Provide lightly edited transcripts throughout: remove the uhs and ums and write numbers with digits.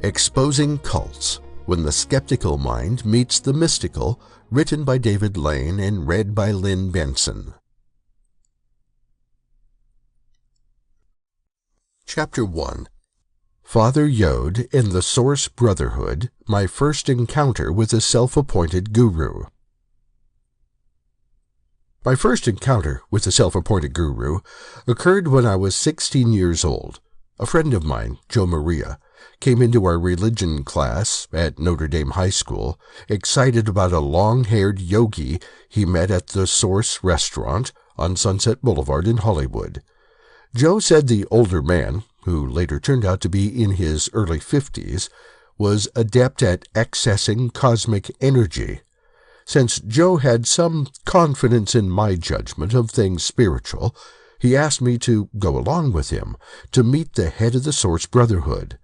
Exposing Cults, When the Skeptical Mind Meets the Mystical, written by David Lane and read by Lynn Benson. Chapter 1. Father Yod and the Source Brotherhood, My First Encounter with a Self-Appointed Guru. My first encounter with the self-appointed guru occurred when I was 16 years old. A friend of mine, Joe Maria, came into our religion class at Notre Dame High School, excited about a long-haired yogi he met at the Source restaurant on Sunset Boulevard in Hollywood. Joe said the older man, who later turned out to be in his early 50s, was adept at accessing cosmic energy. Since Joe had some confidence in my judgment of things spiritual, he asked me to go along with him to meet the head of the Source Brotherhood.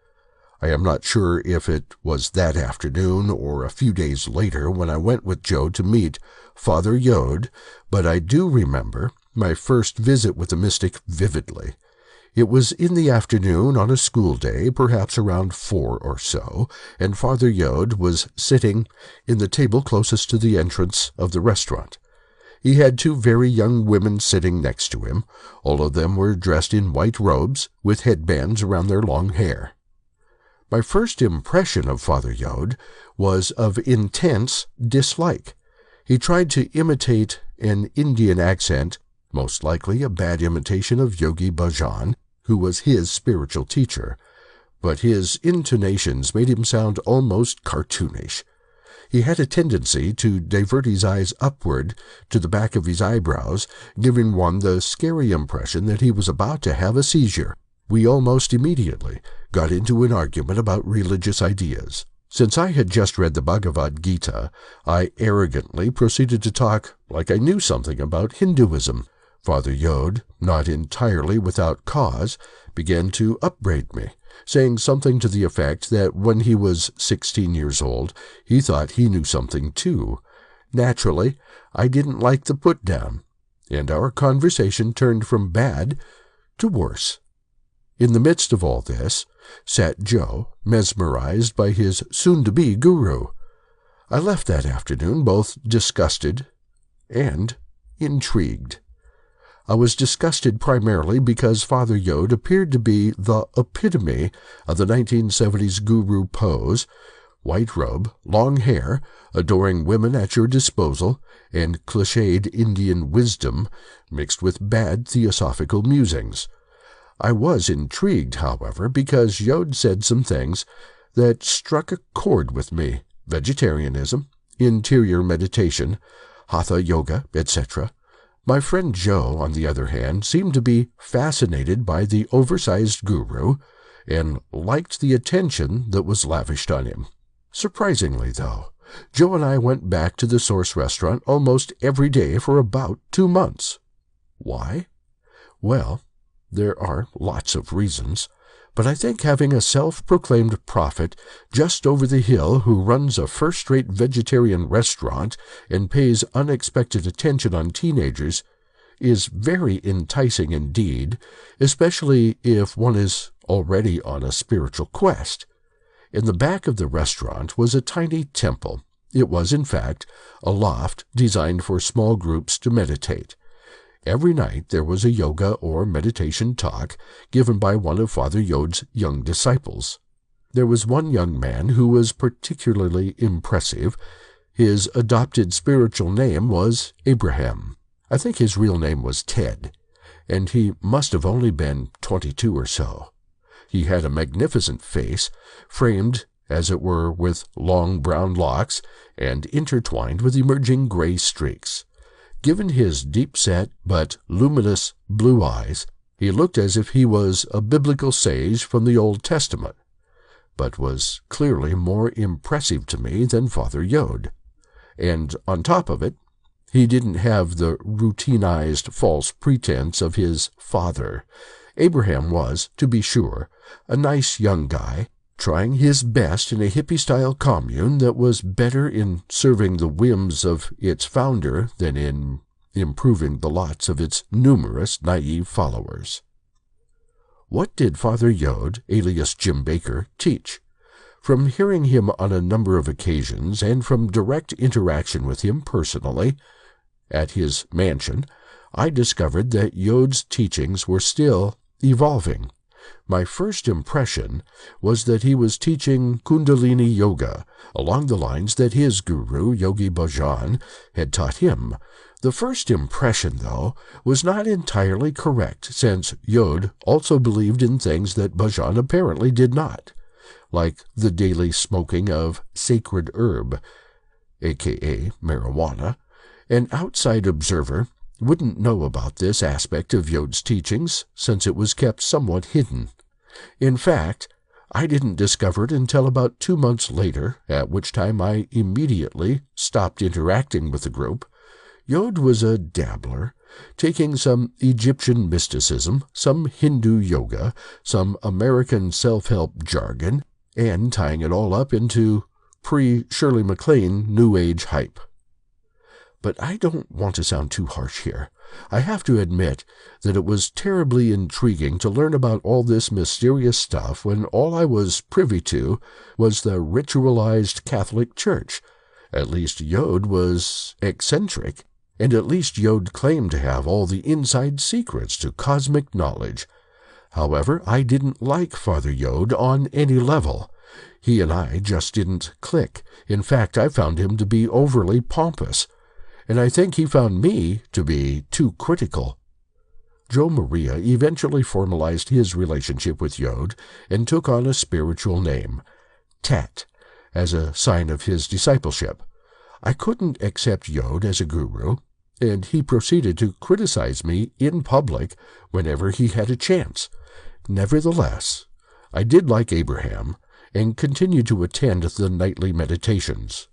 I am not sure if it was that afternoon or a few days later when I went with Joe to meet Father Yod, but I do remember my first visit with the mystic vividly. It was in the afternoon on a school day, perhaps around 4 or so, and Father Yod was sitting in the table closest to the entrance of the restaurant. He had 2 very young women sitting next to him. All of them were dressed in white robes with headbands around their long hair. My first impression of Father Yod was of intense dislike. He tried to imitate an Indian accent, most likely a bad imitation of Yogi Bhajan, who was his spiritual teacher, but his intonations made him sound almost cartoonish. He had a tendency to divert his eyes upward to the back of his eyebrows, giving one the scary impression that he was about to have a seizure. We almost immediately got into an argument about religious ideas. Since I had just read the Bhagavad Gita, I arrogantly proceeded to talk like I knew something about Hinduism. Father Yod, not entirely without cause, began to upbraid me, saying something to the effect that when he was 16 years old, he thought he knew something too. Naturally, I didn't like the put-down, and our conversation turned from bad to worse. In the midst of all this sat Joe, mesmerized by his soon-to-be guru. I left that afternoon both disgusted and intrigued. I was disgusted primarily because Father Yod appeared to be the epitome of the 1970s guru pose: white robe, long hair, adoring women at your disposal, and cliched Indian wisdom mixed with bad theosophical musings. I was intrigued, however, because Yod said some things that struck a chord with me: vegetarianism, interior meditation, hatha yoga, etc. My friend Joe, on the other hand, seemed to be fascinated by the oversized guru and liked the attention that was lavished on him. Surprisingly, though, Joe and I went back to the Source restaurant almost every day for about 2 months. Why? Well, there are lots of reasons, but I think having a self-proclaimed prophet just over the hill who runs a first-rate vegetarian restaurant and pays unexpected attention on teenagers is very enticing indeed, especially if one is already on a spiritual quest. In the back of the restaurant was a tiny temple. It was, in fact, a loft designed for small groups to meditate. Every night there was a yoga or meditation talk given by one of Father Yod's young disciples. There was one young man who was particularly impressive. His adopted spiritual name was Abraham. I think his real name was Ted, and he must have only been 22 or so. He had a magnificent face, framed, as it were, with long brown locks and intertwined with emerging gray streaks. Given his deep-set but luminous blue eyes, he looked as if he was a biblical sage from the Old Testament, but was clearly more impressive to me than Father Yod. And on top of it, he didn't have the routinized false pretense of his father. Abraham was, to be sure, a nice young guy, trying his best in a hippie-style commune that was better in serving the whims of its founder than in improving the lots of its numerous naive followers. What did Father Yod, alias Jim Baker, teach? From hearing him on a number of occasions and from direct interaction with him personally at his mansion, I discovered that Yode's teachings were still evolving. My first impression was that he was teaching Kundalini Yoga along the lines that his guru, Yogi Bhajan, had taught him. The first impression, though, was not entirely correct, since Yod also believed in things that Bhajan apparently did not, like the daily smoking of sacred herb, aka marijuana. An outside observer wouldn't know about this aspect of Yod's teachings, since it was kept somewhat hidden. In fact, I didn't discover it until about 2 months later, at which time I immediately stopped interacting with the group. Yod was a dabbler, taking some Egyptian mysticism, some Hindu yoga, some American self-help jargon, and tying it all up into pre-Shirley MacLaine New Age hype. But I don't want to sound too harsh here. I have to admit that it was terribly intriguing to learn about all this mysterious stuff when all I was privy to was the ritualized Catholic Church. At least Yod was eccentric, and at least Yod claimed to have all the inside secrets to cosmic knowledge. However, I didn't like Father Yod on any level. He and I just didn't click. In fact, I found him to be overly pompous, and I think he found me to be too critical. Joe Maria eventually formalized his relationship with Yod and took on a spiritual name, Tat, as a sign of his discipleship. I couldn't accept Yod as a guru, and he proceeded to criticize me in public whenever he had a chance. Nevertheless, I did like Abraham and continued to attend the nightly meditations.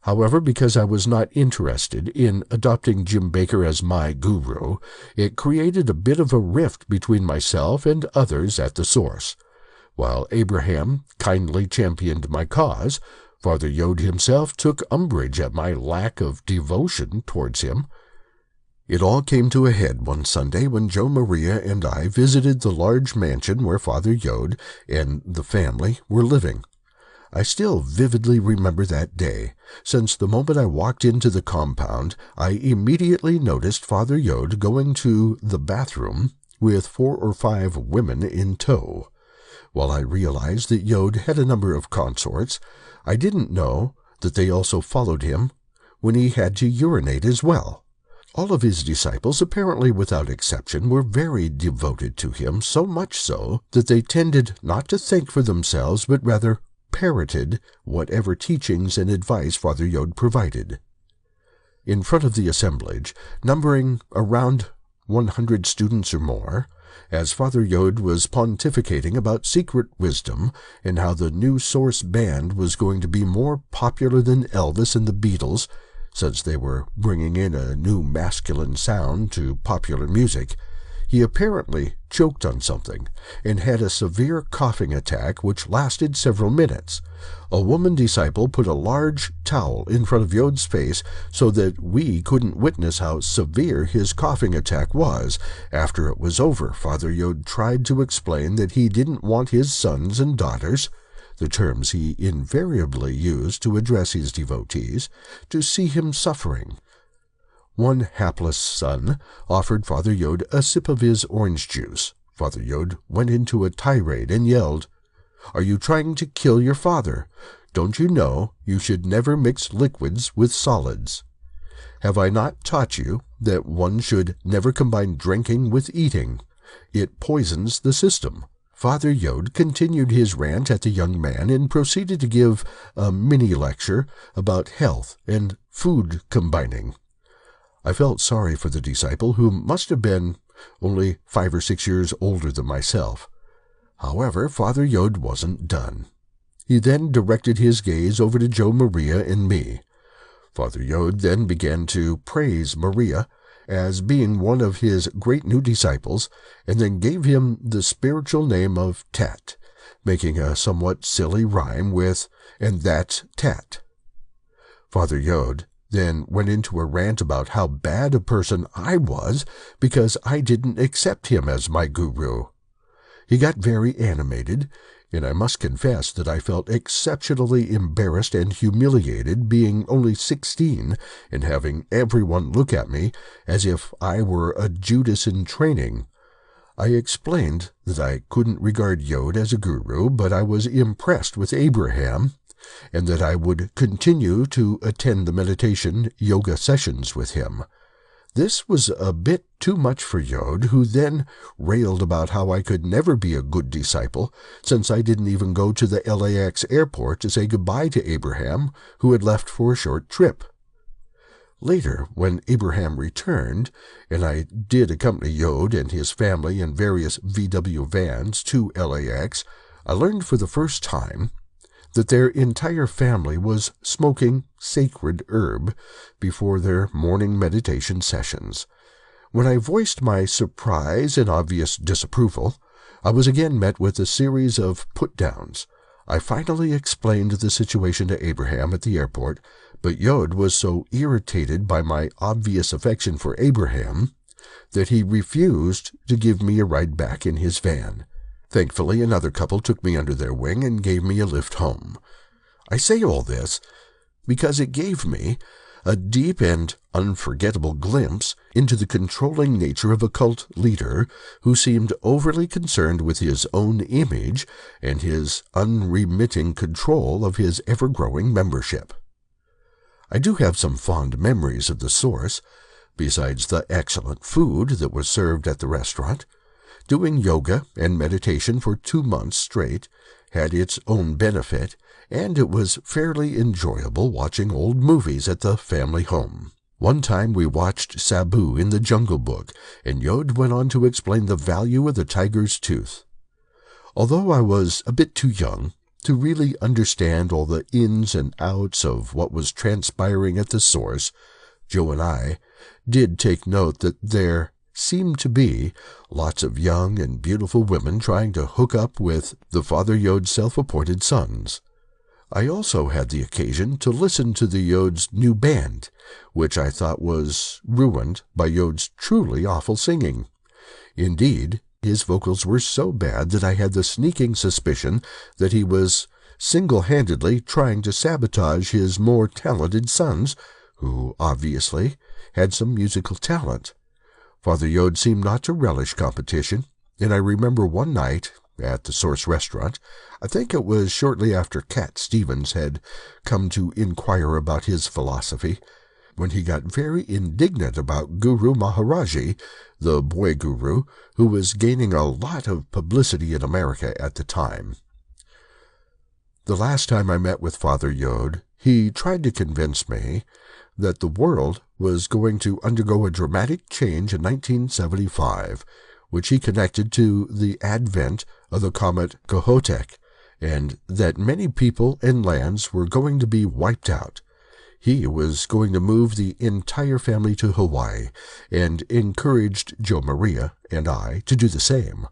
However, because I was not interested in adopting Jim Bakker as my guru, it created a bit of a rift between myself and others at the source. While Abraham kindly championed my cause, Father Yod himself took umbrage at my lack of devotion towards him. It all came to a head one Sunday when Joe Maria and I visited the large mansion where Father Yod and the family were living. I still vividly remember that day, since the moment I walked into the compound, I immediately noticed Father Yod going to the bathroom with 4 or 5 women in tow. While I realized that Yod had a number of consorts, I didn't know that they also followed him when he had to urinate as well. All of his disciples, apparently without exception, were very devoted to him, so much so that they tended not to think for themselves, but rather parroted whatever teachings and advice Father Yod provided. In front of the assemblage, numbering around 100 students or more, as Father Yod was pontificating about secret wisdom and how the new Source band was going to be more popular than Elvis and the Beatles, since they were bringing in a new masculine sound to popular music, he apparently choked on something and had a severe coughing attack which lasted several minutes. A woman disciple put a large towel in front of Yod's face so that we couldn't witness how severe his coughing attack was. After it was over, Father Yod tried to explain that he didn't want his sons and daughters, the terms he invariably used to address his devotees, to see him suffering. One hapless son offered Father Yod a sip of his orange juice. Father Yod went into a tirade and yelled, "Are you trying to kill your father? Don't you know you should never mix liquids with solids? Have I not taught you that one should never combine drinking with eating? It poisons the system." Father Yod continued his rant at the young man and proceeded to give a mini-lecture about health and food combining. I felt sorry for the disciple, who must have been only 5 or 6 years older than myself. However, Father Yod wasn't done. He then directed his gaze over to Joe Maria and me. Father Yod then began to praise Maria as being one of his great new disciples, and then gave him the spiritual name of Tat, making a somewhat silly rhyme with, "and that's Tat." Father Yod then went into a rant about how bad a person I was because I didn't accept him as my guru. He got very animated and I must confess that I felt exceptionally embarrassed and humiliated being only 16 and having everyone look at me as if I were a Judas in training. I explained that I couldn't regard Yod as a guru, but I was impressed with Abraham, and that I would continue to attend the meditation yoga sessions with him. This was a bit too much for Yod, who then railed about how I could never be a good disciple, since I didn't even go to the LAX airport to say goodbye to Abraham, who had left for a short trip. Later, when Abraham returned, and I did accompany Yod and his family in various VW vans to LAX, I learned for the first time that their entire family was smoking sacred herb before their morning meditation sessions. When I voiced my surprise and obvious disapproval, I was again met with a series of put-downs. I finally explained the situation to Abraham at the airport, but Yod was so irritated by my obvious affection for Abraham that he refused to give me a ride back in his van. Thankfully, another couple took me under their wing and gave me a lift home. I say all this because it gave me a deep and unforgettable glimpse into the controlling nature of a cult leader who seemed overly concerned with his own image and his unremitting control of his ever-growing membership. I do have some fond memories of the source, besides the excellent food that was served at the restaurant. Doing yoga and meditation for 2 months straight had its own benefit, and it was fairly enjoyable watching old movies at the family home. One time we watched Sabu in the Jungle Book, and Yod went on to explain the value of the tiger's tooth. Although I was a bit too young to really understand all the ins and outs of what was transpiring at the source, Joe and I did take note that there seemed to be lots of young and beautiful women trying to hook up with the Father Yod's self-appointed sons. I also had the occasion to listen to the Yod's new band, which I thought was ruined by Yod's truly awful singing. Indeed, his vocals were so bad that I had the sneaking suspicion that he was single-handedly trying to sabotage his more talented sons, who obviously had some musical talent. Father Yod seemed not to relish competition, and I remember one night at the Source restaurant, I think it was shortly after Cat Stevens had come to inquire about his philosophy, when he got very indignant about Guru Maharaji, the boy guru, who was gaining a lot of publicity in America at the time. The last time I met with Father Yod, he tried to convince me that the world was going to undergo a dramatic change in 1975, which he connected to the advent of the comet Kohoutek, and that many people and lands were going to be wiped out. He was going to move the entire family to Hawaii, and encouraged Joe Maria and I to do the same.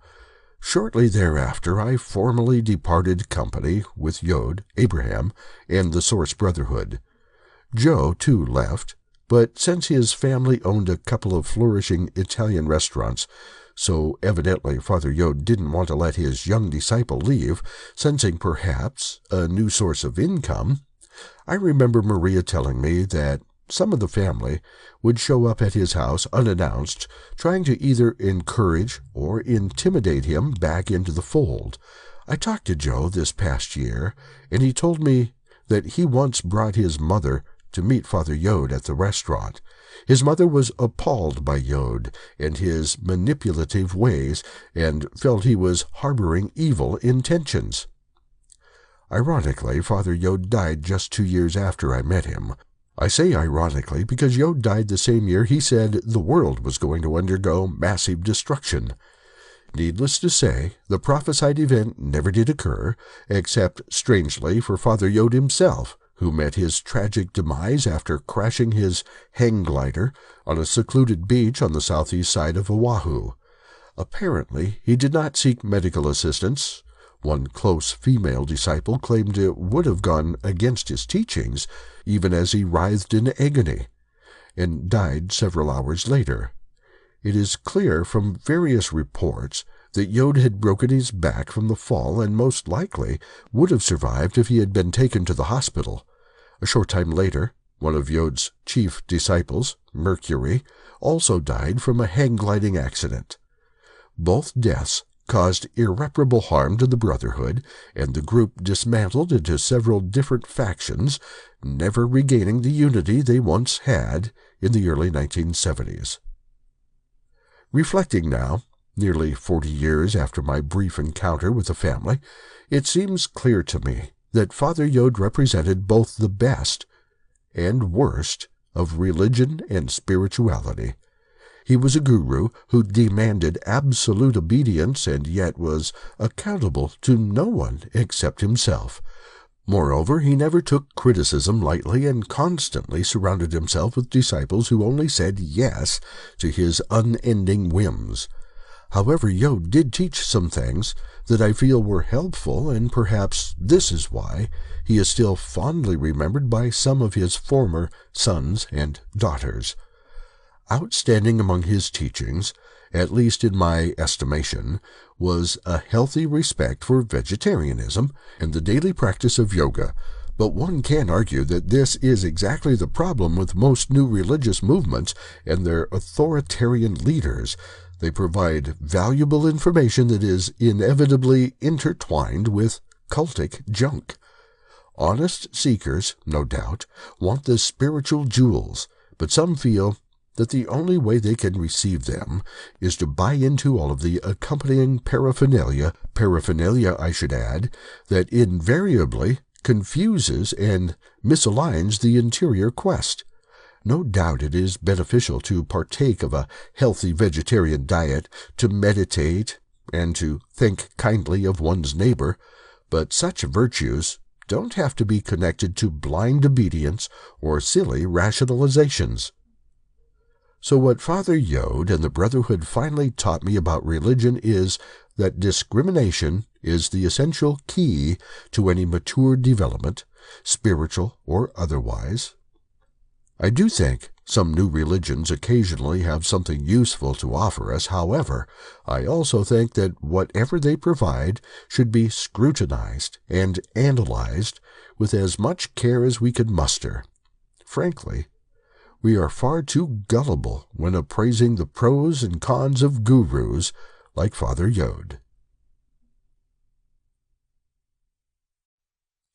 Shortly thereafter, I formally departed company with Yod, Abraham, and the Source Brotherhood. Joe, too, left, but since his family owned a couple of flourishing Italian restaurants, so evidently Father Yod didn't want to let his young disciple leave, sensing perhaps a new source of income, I remember Maria telling me that some of the family would show up at his house unannounced, trying to either encourage or intimidate him back into the fold. I talked to Joe this past year, and he told me that he once brought his mother to meet Father Yod at the restaurant. His mother was appalled by Yod and his manipulative ways, and felt he was harboring evil intentions. Ironically, Father Yod died just 2 years after I met him. I say ironically because Yod died the same year he said the world was going to undergo massive destruction. Needless to say, the prophesied event never did occur, except, strangely, for Father Yod himself, who met his tragic demise after crashing his hang glider on a secluded beach on the southeast side of Oahu. Apparently, he did not seek medical assistance. One close female disciple claimed it would have gone against his teachings, even as he writhed in agony, and died several hours later. It is clear from various reports that Yod had broken his back from the fall and most likely would have survived if he had been taken to the hospital. A short time later, one of Yod's chief disciples, Mercury, also died from a hang-gliding accident. Both deaths caused irreparable harm to the Brotherhood, and the group dismantled into several different factions, never regaining the unity they once had in the early 1970s. Reflecting now, nearly 40 years after my brief encounter with the family, it seems clear to me that Father Yod represented both the best and worst of religion and spirituality. He was a guru who demanded absolute obedience and yet was accountable to no one except himself. Moreover, he never took criticism lightly and constantly surrounded himself with disciples who only said yes to his unending whims. However, Yod did teach some things that I feel were helpful, and perhaps this is why he is still fondly remembered by some of his former sons and daughters. Outstanding among his teachings, at least in my estimation, was a healthy respect for vegetarianism and the daily practice of yoga, but one can argue that this is exactly the problem with most new religious movements and their authoritarian leaders. They provide valuable information that is inevitably intertwined with cultic junk. Honest seekers, no doubt, want the spiritual jewels, but some feel that the only way they can receive them is to buy into all of the accompanying paraphernalia, I should add, that invariably confuses and misaligns the interior quest. No doubt it is beneficial to partake of a healthy vegetarian diet, to meditate, and to think kindly of one's neighbor, but such virtues don't have to be connected to blind obedience or silly rationalizations. So what Father Yod and the Brotherhood finally taught me about religion is that discrimination is the essential key to any mature development, spiritual or otherwise. I do think some new religions occasionally have something useful to offer us. However, I also think that whatever they provide should be scrutinized and analyzed with as much care as we can muster. Frankly, we are far too gullible when appraising the pros and cons of gurus like Father Yod.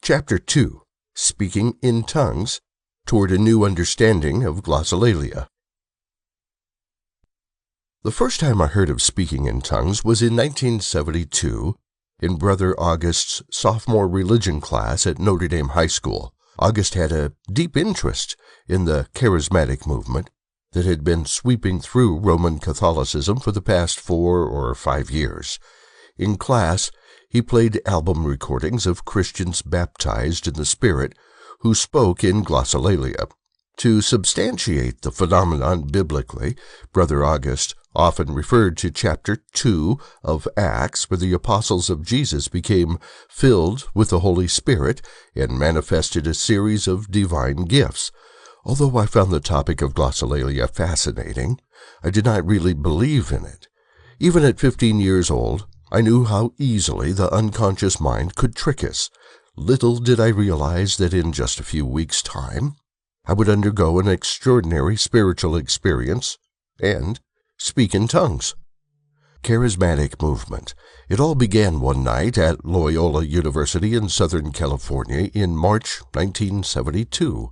Chapter 2. Speaking in Tongues Toward a New Understanding of Glossolalia. The first time I heard of speaking in tongues was in 1972 in Brother August's sophomore religion class at Notre Dame High School. August had a deep interest in the charismatic movement that had been sweeping through Roman Catholicism for the past 4 or 5 years. In class, he played album recordings of Christians baptized in the Spirit who spoke in glossolalia. To substantiate the phenomenon biblically, Brother August often referred to chapter 2 of Acts, where the apostles of Jesus became filled with the Holy Spirit and manifested a series of divine gifts. Although I found the topic of glossolalia fascinating, I did not really believe in it. Even at 15 years old, I knew how easily the unconscious mind could trick us. Little did I realize that in just a few weeks' time, I would undergo an extraordinary spiritual experience and speak in tongues. Charismatic movement. It all began one night at Loyola University in Southern California in March 1972.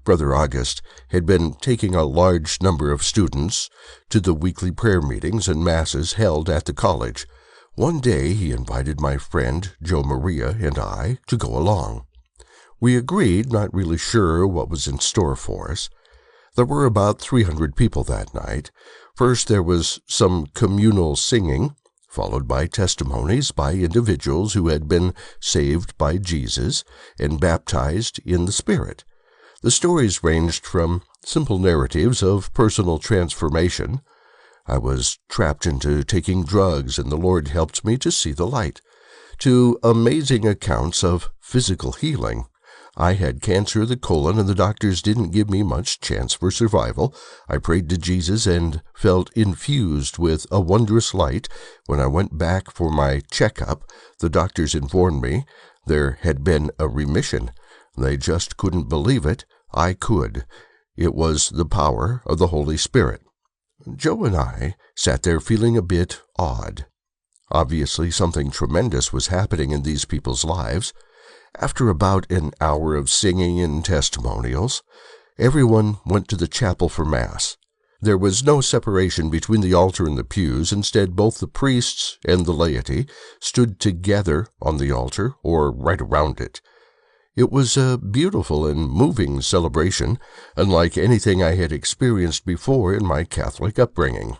Brother August had been taking a large number of students to the weekly prayer meetings and masses held at the college. One day he invited my friend Joe Maria and I to go along. We agreed, not really sure what was in store for us. There were about 300 people that night. First there was some communal singing, followed by testimonies by individuals who had been saved by Jesus and baptized in the Spirit. The stories ranged from simple narratives of personal transformation. I was trapped into taking drugs and the Lord helped me to see the light, to amazing accounts of physical healing. I had cancer of the colon, and the doctors didn't give me much chance for survival. I prayed to Jesus and felt infused with a wondrous light. When I went back for my checkup, the doctors informed me there had been a remission. They just couldn't believe it. I could. It was the power of the Holy Spirit. Joe and I sat there feeling a bit odd. Obviously, something tremendous was happening in these people's lives. After about an hour of singing and testimonials, everyone went to the chapel for Mass. There was no separation between the altar and the pews. Instead, both the priests and the laity stood together on the altar or right around it. It was a beautiful and moving celebration, unlike anything I had experienced before in my Catholic upbringing.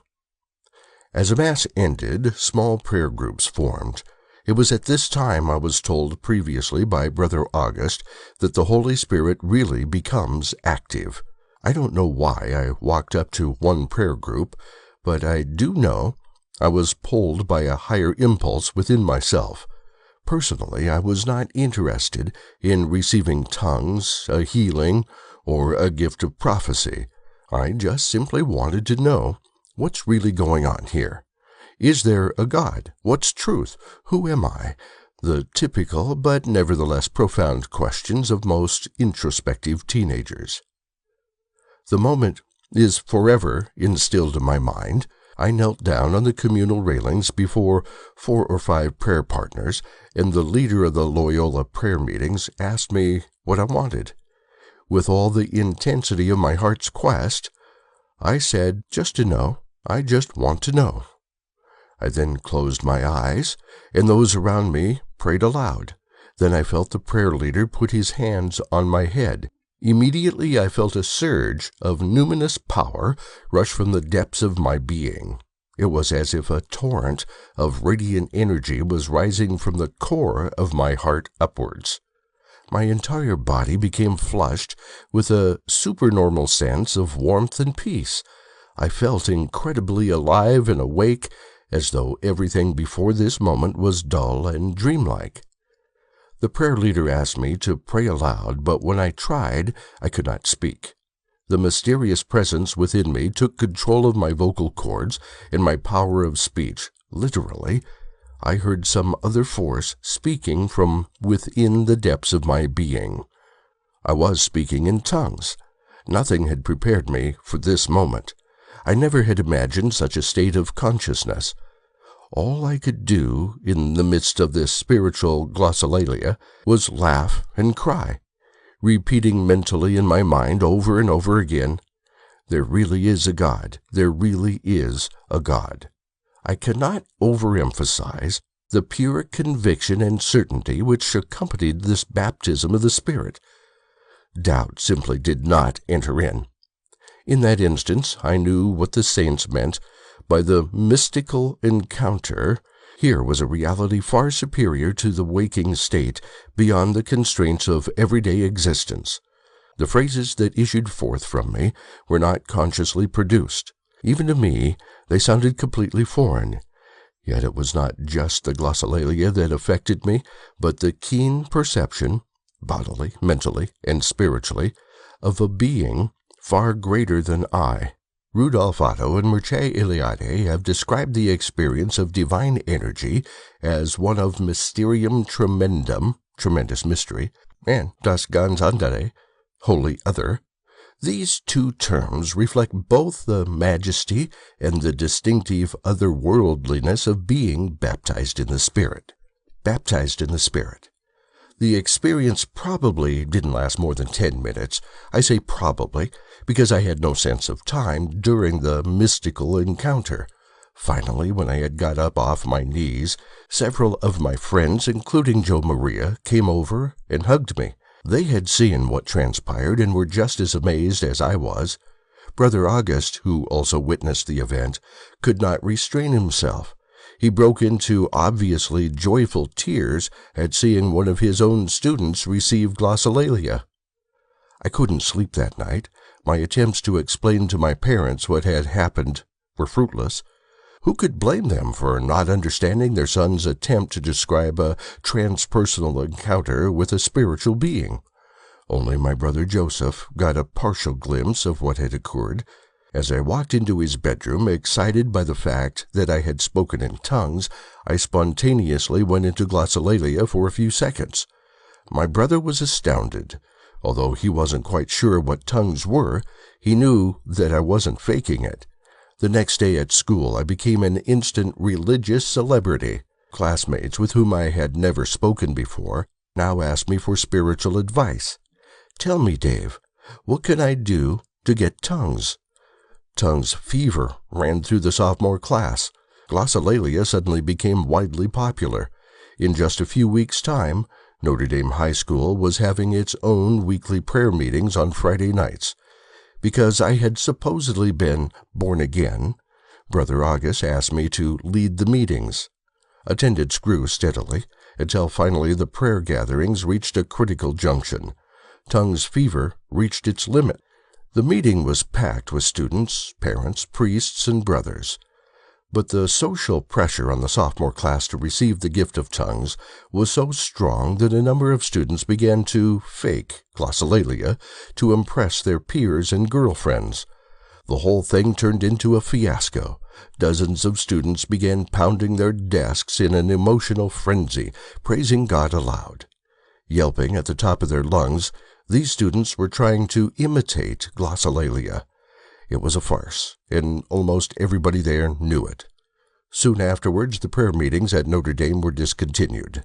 As the Mass ended, small prayer groups formed. It was at this time I was told previously by Brother August that the Holy Spirit really becomes active. I don't know why I walked up to one prayer group, but I do know I was pulled by a higher impulse within myself. Personally, I was not interested in receiving tongues, a healing, or a gift of prophecy. I just simply wanted to know what's really going on here. Is there a God? What's truth? Who am I? The typical but nevertheless profound questions of most introspective teenagers. The moment is forever instilled in my mind. I knelt down on the communal railings before 4 or 5 prayer partners, and the leader of the Loyola prayer meetings asked me what I wanted. With all the intensity of my heart's quest, I said, just to know. I just want to know. I then closed my eyes, and those around me prayed aloud. Then I felt the prayer leader put his hands on my head. Immediately I felt a surge of numinous power rush from the depths of my being. It was as if a torrent of radiant energy was rising from the core of my heart upwards. My entire body became flushed with a supernormal sense of warmth and peace. I felt incredibly alive and awake, as though everything before this moment was dull and dreamlike. The prayer leader asked me to pray aloud, but when I tried, I could not speak. The mysterious presence within me took control of my vocal cords and my power of speech. Literally, I heard some other force speaking from within the depths of my being. I was speaking in tongues. Nothing had prepared me for this moment. I never had imagined such a state of consciousness. All I could do in the midst of this spiritual glossolalia was laugh and cry, repeating mentally in my mind over and over again, there really is a God. There really is a God. I cannot overemphasize the pure conviction and certainty which accompanied this baptism of the Spirit. Doubt simply did not enter in. In that instance, I knew what the saints meant by the mystical encounter. Here was a reality far superior to the waking state, beyond the constraints of everyday existence. The phrases that issued forth from me were not consciously produced. Even to me, they sounded completely foreign. Yet it was not just the glossolalia that affected me, but the keen perception, bodily, mentally, and spiritually, of a being far greater than I. Rudolf Otto and Mircea Eliade have described the experience of divine energy as one of mysterium tremendum, tremendous mystery, and das ganz andere, wholly other. These two terms reflect both the majesty and the distinctive otherworldliness of being baptized in the Spirit. Baptized in the Spirit. The experience probably didn't last more than 10 minutes. I say probably because I had no sense of time during the mystical encounter. Finally, when I had got up off my knees, several of my friends, including Joe Maria, came over and hugged me. They had seen what transpired and were just as amazed as I was. Brother August, who also witnessed the event, could not restrain himself. He broke into obviously joyful tears at seeing one of his own students receive glossolalia. I couldn't sleep that night. My attempts to explain to my parents what had happened were fruitless. Who could blame them for not understanding their son's attempt to describe a transpersonal encounter with a spiritual being? Only my brother Joseph got a partial glimpse of what had occurred. As I walked into his bedroom, excited by the fact that I had spoken in tongues, I spontaneously went into glossolalia for a few seconds. My brother was astounded. Although he wasn't quite sure what tongues were, he knew that I wasn't faking it. The next day at school, I became an instant religious celebrity. Classmates with whom I had never spoken before now asked me for spiritual advice. "Tell me, Dave, what can I do to get tongues?" Tongues fever ran through the sophomore class. Glossolalia suddenly became widely popular. In just a few weeks' time, Notre Dame High School was having its own weekly prayer meetings on Friday nights. Because I had supposedly been born again, Brother August asked me to lead the meetings. Attendance grew steadily, until finally the prayer gatherings reached a critical junction. Tongues fever reached its limit. The meeting was packed with students, parents, priests, and brothers. But the social pressure on the sophomore class to receive the gift of tongues was so strong that a number of students began to fake glossolalia to impress their peers and girlfriends. The whole thing turned into a fiasco. Dozens of students began pounding their desks in an emotional frenzy, praising God aloud. Yelping at the top of their lungs, these students were trying to imitate glossolalia. It was a farce, and almost everybody there knew it. Soon afterwards, the prayer meetings at Notre Dame were discontinued.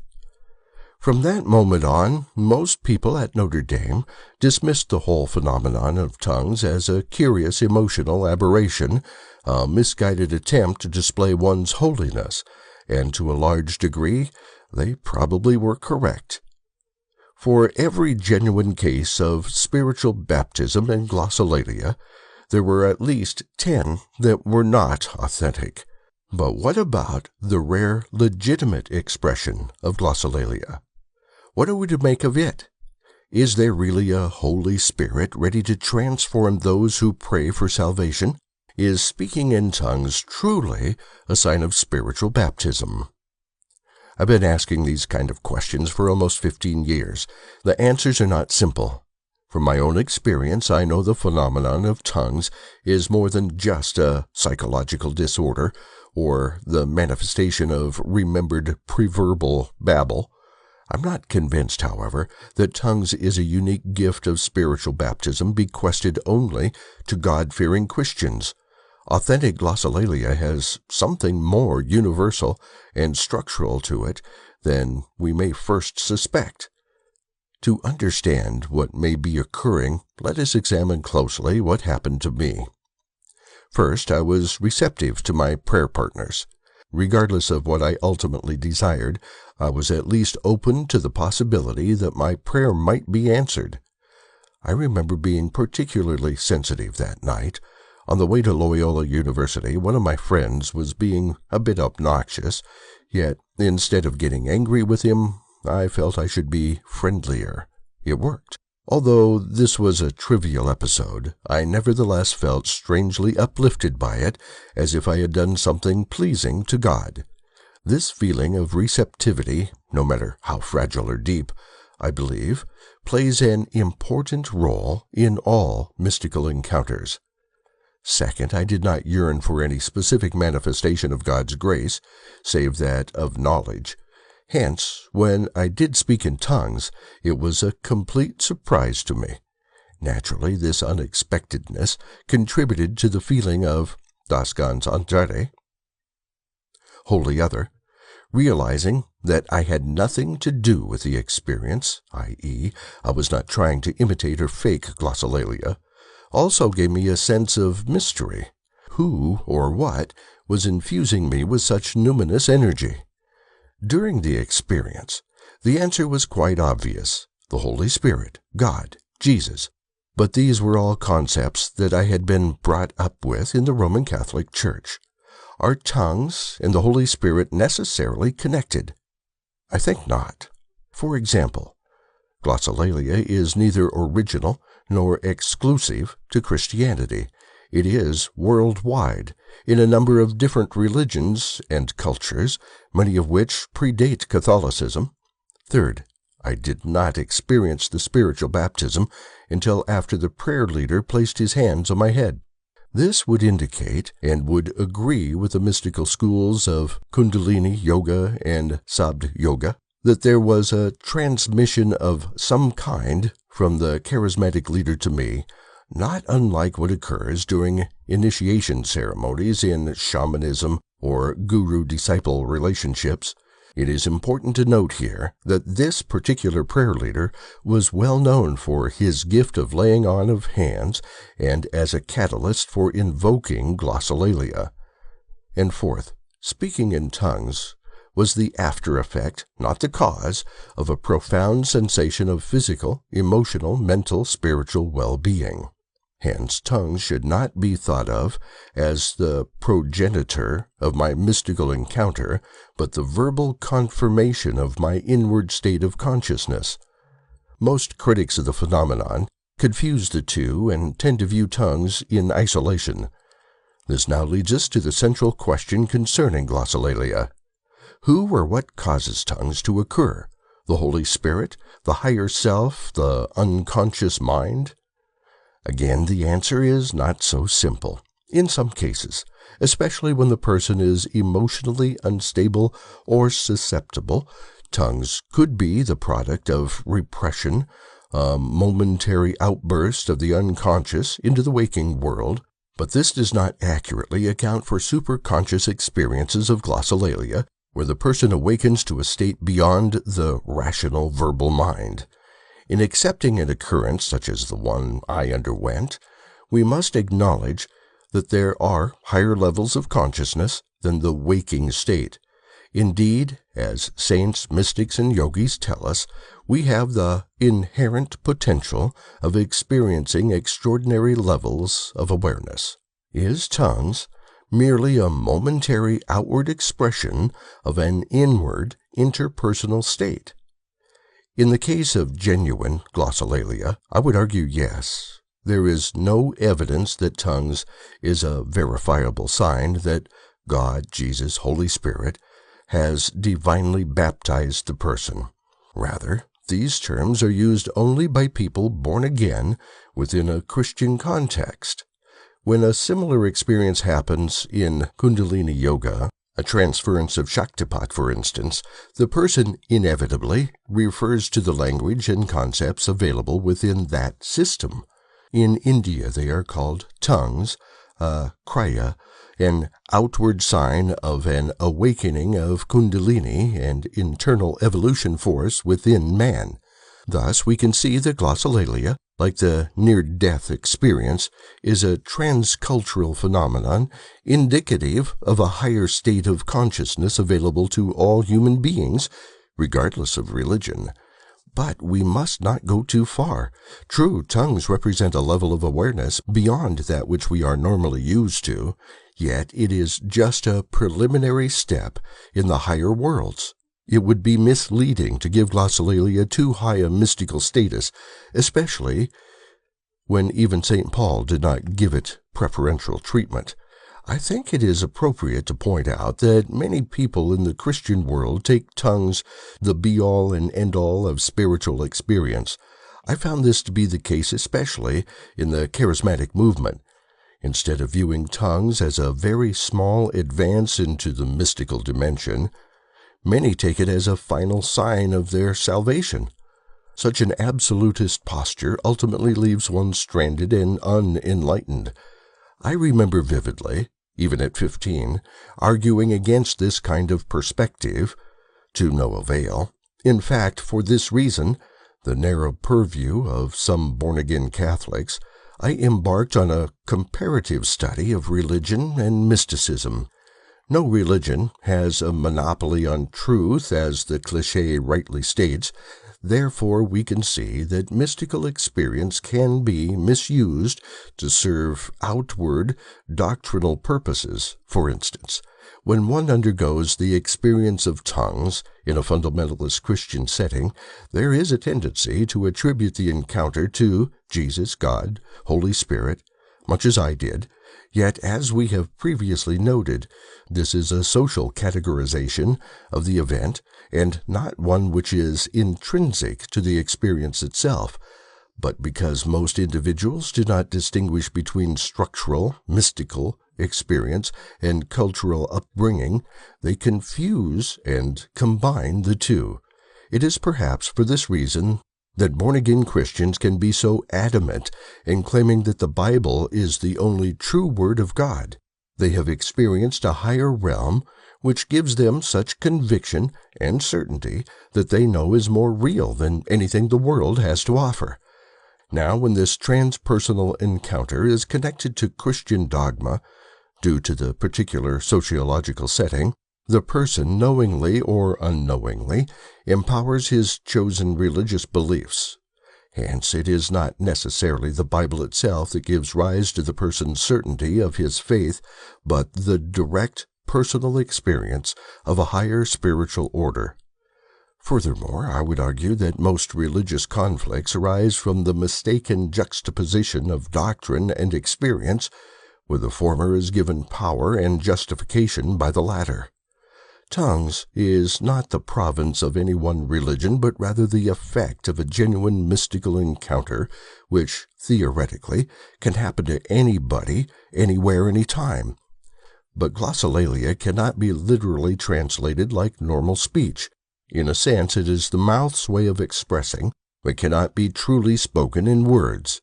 From that moment on, most people at Notre Dame dismissed the whole phenomenon of tongues as a curious emotional aberration, a misguided attempt to display one's holiness, and to a large degree, they probably were correct. For every genuine case of spiritual baptism and glossolalia, there were at least 10 that were not authentic. But what about the rare, legitimate expression of glossolalia? What are we to make of it? Is there really a Holy Spirit ready to transform those who pray for salvation? Is speaking in tongues truly a sign of spiritual baptism? I've been asking these kind of questions for almost 15 years. The answers are not simple. From my own experience, I know the phenomenon of tongues is more than just a psychological disorder or the manifestation of remembered preverbal babble. I'm not convinced, however, that tongues is a unique gift of spiritual baptism bequested only to God-fearing Christians. Authentic glossolalia has something more universal and structural to it than we may first suspect. To understand what may be occurring, let us examine closely what happened to me. First, I was receptive to my prayer partners. Regardless of what I ultimately desired, I was at least open to the possibility that my prayer might be answered. I remember being particularly sensitive that night. On the way to Loyola University, one of my friends was being a bit obnoxious, yet instead of getting angry with him, I felt I should be friendlier. It worked. Although this was a trivial episode, I nevertheless felt strangely uplifted by it, as if I had done something pleasing to God. This feeling of receptivity, no matter how fragile or deep, I believe, plays an important role in all mystical encounters. Second, I did not yearn for any specific manifestation of God's grace, save that of knowledge. Hence, when I did speak in tongues, it was a complete surprise to me. Naturally, this unexpectedness contributed to the feeling of das ganz andere, wholly other, realizing that I had nothing to do with the experience, i.e., I was not trying to imitate or fake glossolalia, also gave me a sense of mystery. Who or what was infusing me with such numinous energy? During the experience, the answer was quite obvious: the Holy Spirit, God, Jesus. But these were all concepts that I had been brought up with in the Roman Catholic Church. Are tongues and the Holy Spirit necessarily connected? I think not. For example, glossolalia is neither original nor exclusive to Christianity. It is worldwide, in a number of different religions and cultures, many of which predate Catholicism. Third, I did not experience the spiritual baptism until after the prayer leader placed his hands on my head. This would indicate and would agree with the mystical schools of Kundalini Yoga and Sabd Yoga that there was a transmission of some kind from the charismatic leader to me, not unlike what occurs during initiation ceremonies in shamanism or guru-disciple relationships. It is important to note here that this particular prayer leader was well known for his gift of laying on of hands and as a catalyst for invoking glossolalia. And fourth, speaking in tongues was the after effect, not the cause, of a profound sensation of physical, emotional, mental, spiritual well-being. Hence, tongues should not be thought of as the progenitor of my mystical encounter, but the verbal confirmation of my inward state of consciousness. Most critics of the phenomenon confuse the two and tend to view tongues in isolation. This now leads us to the central question concerning glossolalia. Who or what causes tongues to occur? The Holy Spirit, the higher self, the unconscious mind? Again, the answer is not so simple. In some cases, especially when the person is emotionally unstable or susceptible, tongues could be the product of repression, a momentary outburst of the unconscious into the waking world, but this does not accurately account for superconscious experiences of glossolalia, where the person awakens to a state beyond the rational verbal mind. In accepting an occurrence such as the one I underwent, we must acknowledge that there are higher levels of consciousness than the waking state. Indeed, as saints, mystics, and yogis tell us, we have the inherent potential of experiencing extraordinary levels of awareness. Is tongues merely a momentary outward expression of an inward interpersonal state? In the case of genuine glossolalia, I would argue yes. There is no evidence that tongues is a verifiable sign that God, Jesus, Holy Spirit, has divinely baptized the person. Rather, these terms are used only by people born again within a Christian context. When a similar experience happens in Kundalini Yoga, a transference of Shaktipat, for instance, the person inevitably refers to the language and concepts available within that system. In India, they are called tongues, kriya, an outward sign of an awakening of Kundalini and internal evolution force within man. Thus, we can see that glossolalia, like the near-death experience, is a transcultural phenomenon indicative of a higher state of consciousness available to all human beings, regardless of religion. But we must not go too far. True, tongues represent a level of awareness beyond that which we are normally used to, yet it is just a preliminary step in the higher worlds. It would be misleading to give glossolalia too high a mystical status, especially when even St. Paul did not give it preferential treatment. I think it is appropriate to point out that many people in the Christian world take tongues the be-all and end-all of spiritual experience. I found this to be the case especially in the charismatic movement. Instead of viewing tongues as a very small advance into the mystical dimension, many take it as a final sign of their salvation. Such an absolutist posture ultimately leaves one stranded and unenlightened. I remember vividly, even at 15, arguing against this kind of perspective, to no avail. In fact, for this reason, the narrow purview of some born-again Catholics, I embarked on a comparative study of religion and mysticism. No religion has a monopoly on truth, as the cliché rightly states. Therefore, we can see that mystical experience can be misused to serve outward doctrinal purposes. For instance, when one undergoes the experience of tongues in a fundamentalist Christian setting, there is a tendency to attribute the encounter to Jesus, God, Holy Spirit, much as I did, Yet, as we have previously noted, this is a social categorization of the event and not one which is intrinsic to the experience itself, but because most individuals do not distinguish between structural, mystical experience and cultural upbringing, they confuse and combine the two. It is perhaps for this reason that born-again Christians can be so adamant in claiming that the Bible is the only true Word of God. They have experienced a higher realm which gives them such conviction and certainty that they know is more real than anything the world has to offer. Now, when this transpersonal encounter is connected to Christian dogma, due to the particular sociological setting, the person, knowingly or unknowingly, empowers his chosen religious beliefs. Hence, it is not necessarily the Bible itself that gives rise to the person's certainty of his faith, but the direct personal experience of a higher spiritual order. Furthermore, I would argue that most religious conflicts arise from the mistaken juxtaposition of doctrine and experience, where the former is given power and justification by the latter. Tongues is not the province of any one religion, but rather the effect of a genuine mystical encounter, which, theoretically, can happen to anybody, anywhere, anytime. But glossolalia cannot be literally translated like normal speech. In a sense, it is the mouth's way of expressing, but cannot be truly spoken in words.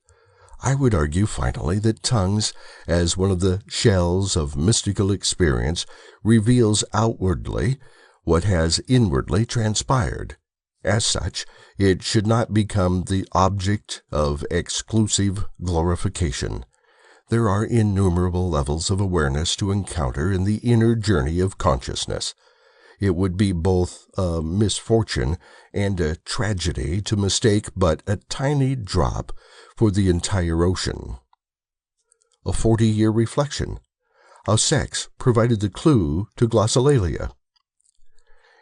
I would argue, finally, that tongues, as one of the shells of mystical experience, reveals outwardly what has inwardly transpired. As such, it should not become the object of exclusive glorification. There are innumerable levels of awareness to encounter in the inner journey of consciousness. It would be both a misfortune and a tragedy to mistake but a tiny drop for the entire ocean. A 40-year reflection. How sex provided the clue to glossolalia.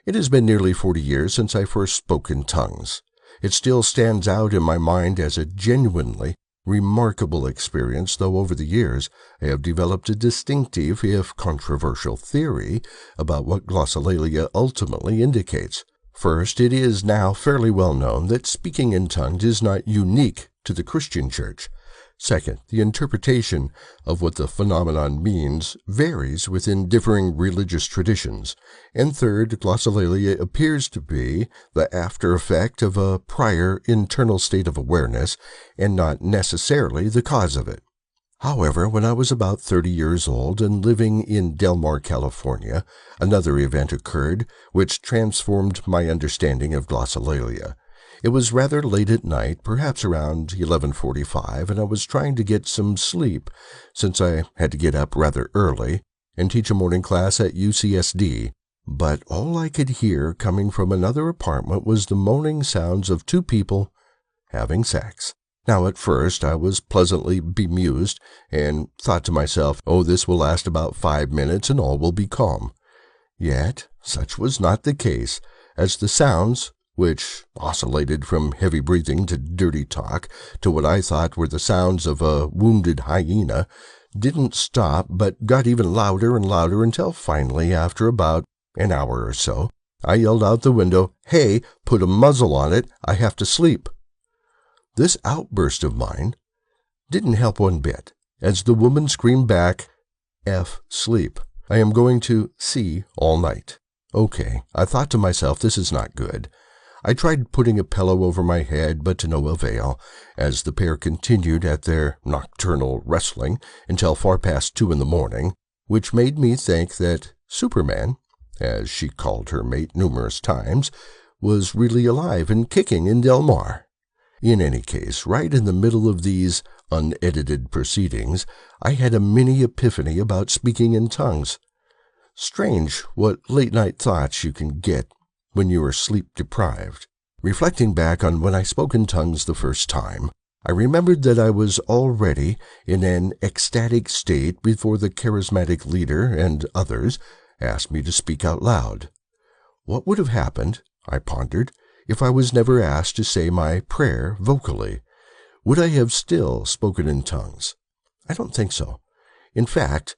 It has been nearly 40 years since I first spoke in tongues. It still stands out in my mind as a genuinely remarkable experience, though over the years I have developed a distinctive, if controversial, theory about what glossolalia ultimately indicates. First, it is now fairly well known that speaking in tongues is not unique to the Christian Church. Second, the interpretation of what the phenomenon means varies within differing religious traditions. And third, glossolalia appears to be the after effect of a prior internal state of awareness and not necessarily the cause of it. However, when I was about 30 years old and living in Del Mar, California, another event occurred which transformed my understanding of glossolalia. It was rather late at night, perhaps around 11:45, and I was trying to get some sleep, since I had to get up rather early and teach a morning class at UCSD. But all I could hear coming from another apartment was the moaning sounds of two people having sex. Now, at first, I was pleasantly bemused and thought to myself, oh, this will last about 5 minutes and all will be calm. Yet, such was not the case, as the sounds, which oscillated from heavy breathing to dirty talk to what I thought were the sounds of a wounded hyena, didn't stop, but got even louder and louder until finally, after about an hour or so, I yelled out the window, "Hey, put a muzzle on it, I have to sleep." This outburst of mine didn't help one bit, as the woman screamed back, "F sleep. I am going to see all night." Okay, I thought to myself, this is not good. I tried putting a pillow over my head, but to no avail, as the pair continued at their nocturnal wrestling until far past 2 in the morning, which made me think that Superman, as she called her mate numerous times, was really alive and kicking in Del Mar. In any case, right in the middle of these unedited proceedings, I had a mini epiphany about speaking in tongues. Strange what late-night thoughts you can get when you are sleep-deprived. Reflecting back on when I spoke in tongues the first time, I remembered that I was already in an ecstatic state before the charismatic leader and others asked me to speak out loud. What would have happened, I pondered, if I was never asked to say my prayer vocally? Would I have still spoken in tongues? I don't think so. In fact,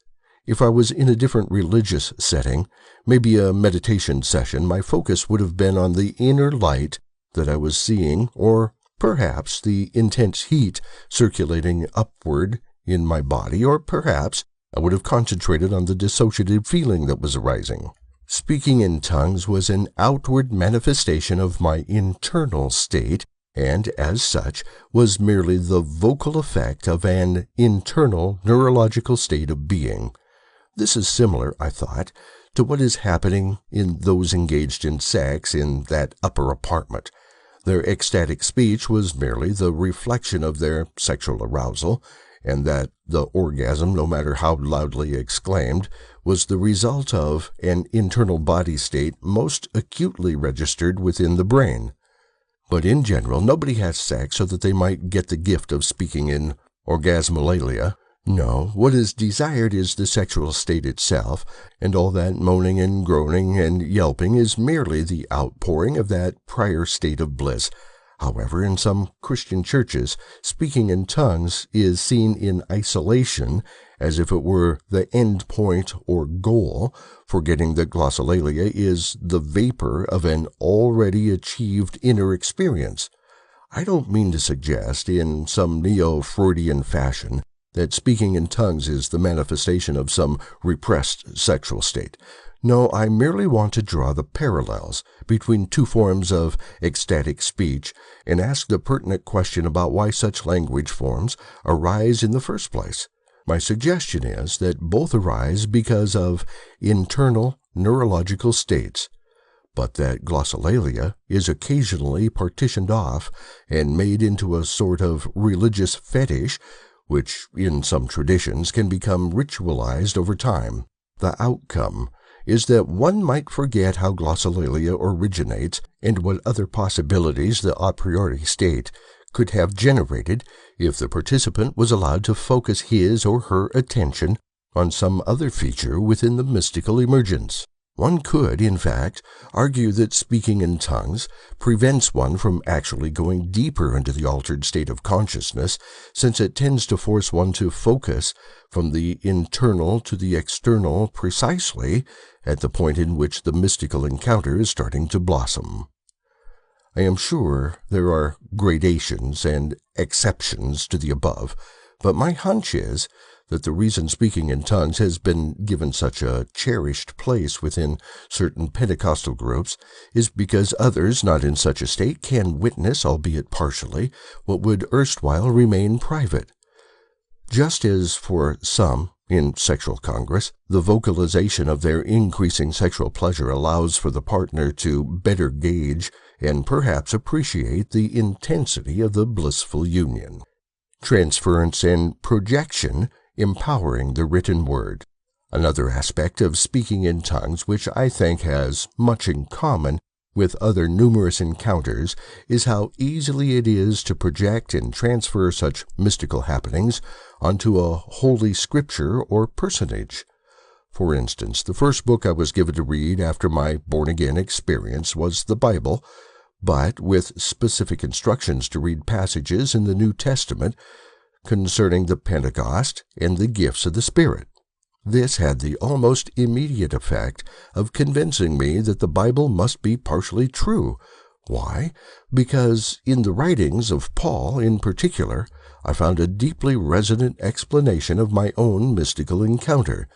if I was in a different religious setting, maybe a meditation session, my focus would have been on the inner light that I was seeing, or perhaps the intense heat circulating upward in my body, or perhaps I would have concentrated on the dissociative feeling that was arising. Speaking in tongues was an outward manifestation of my internal state, and as such was merely the vocal effect of an internal neurological state of being. This is similar, I thought, to what is happening in those engaged in sex in that upper apartment. Their ecstatic speech was merely the reflection of their sexual arousal, and that the orgasm, no matter how loudly exclaimed, was the result of an internal body state most acutely registered within the brain. But in general, nobody has sex so that they might get the gift of speaking in orgasmolalia. No, what is desired is the sexual state itself, and all that moaning and groaning and yelping is merely the outpouring of that prior state of bliss. However, in some Christian churches, speaking in tongues is seen in isolation, as if it were the end point or goal, forgetting that glossolalia is the vapor of an already achieved inner experience. I don't mean to suggest, in some neo-Freudian fashion, that speaking in tongues is the manifestation of some repressed sexual state. No, I merely want to draw the parallels between two forms of ecstatic speech and ask the pertinent question about why such language forms arise in the first place. My suggestion is that both arise because of internal neurological states, but that glossolalia is occasionally partitioned off and made into a sort of religious fetish, which in some traditions can become ritualized over time. The outcome is that one might forget how glossolalia originates and what other possibilities the a priori state could have generated if the participant was allowed to focus his or her attention on some other feature within the mystical emergence. One could, in fact, argue that speaking in tongues prevents one from actually going deeper into the altered state of consciousness, since it tends to force one to focus from the internal to the external precisely at the point in which the mystical encounter is starting to blossom. I am sure there are gradations and exceptions to the above, but my hunch is that the reason speaking in tongues has been given such a cherished place within certain Pentecostal groups is because others not in such a state can witness, albeit partially, what would erstwhile remain private. Just as for some, in sexual congress, the vocalization of their increasing sexual pleasure allows for the partner to better gauge and perhaps appreciate the intensity of the blissful union. Transference and projection empowering the written word. Another aspect of speaking in tongues which I think has much in common with other numerous encounters is how easily it is to project and transfer such mystical happenings onto a holy scripture or personage. For instance, the first book I was given to read after my born-again experience was the Bible, but with specific instructions to read passages in the New Testament concerning the Pentecost and the gifts of the Spirit. This had the almost immediate effect of convincing me that the Bible must be partially true. Why? Because in the writings of Paul in particular, I found a deeply resonant explanation of my own mystical encounter.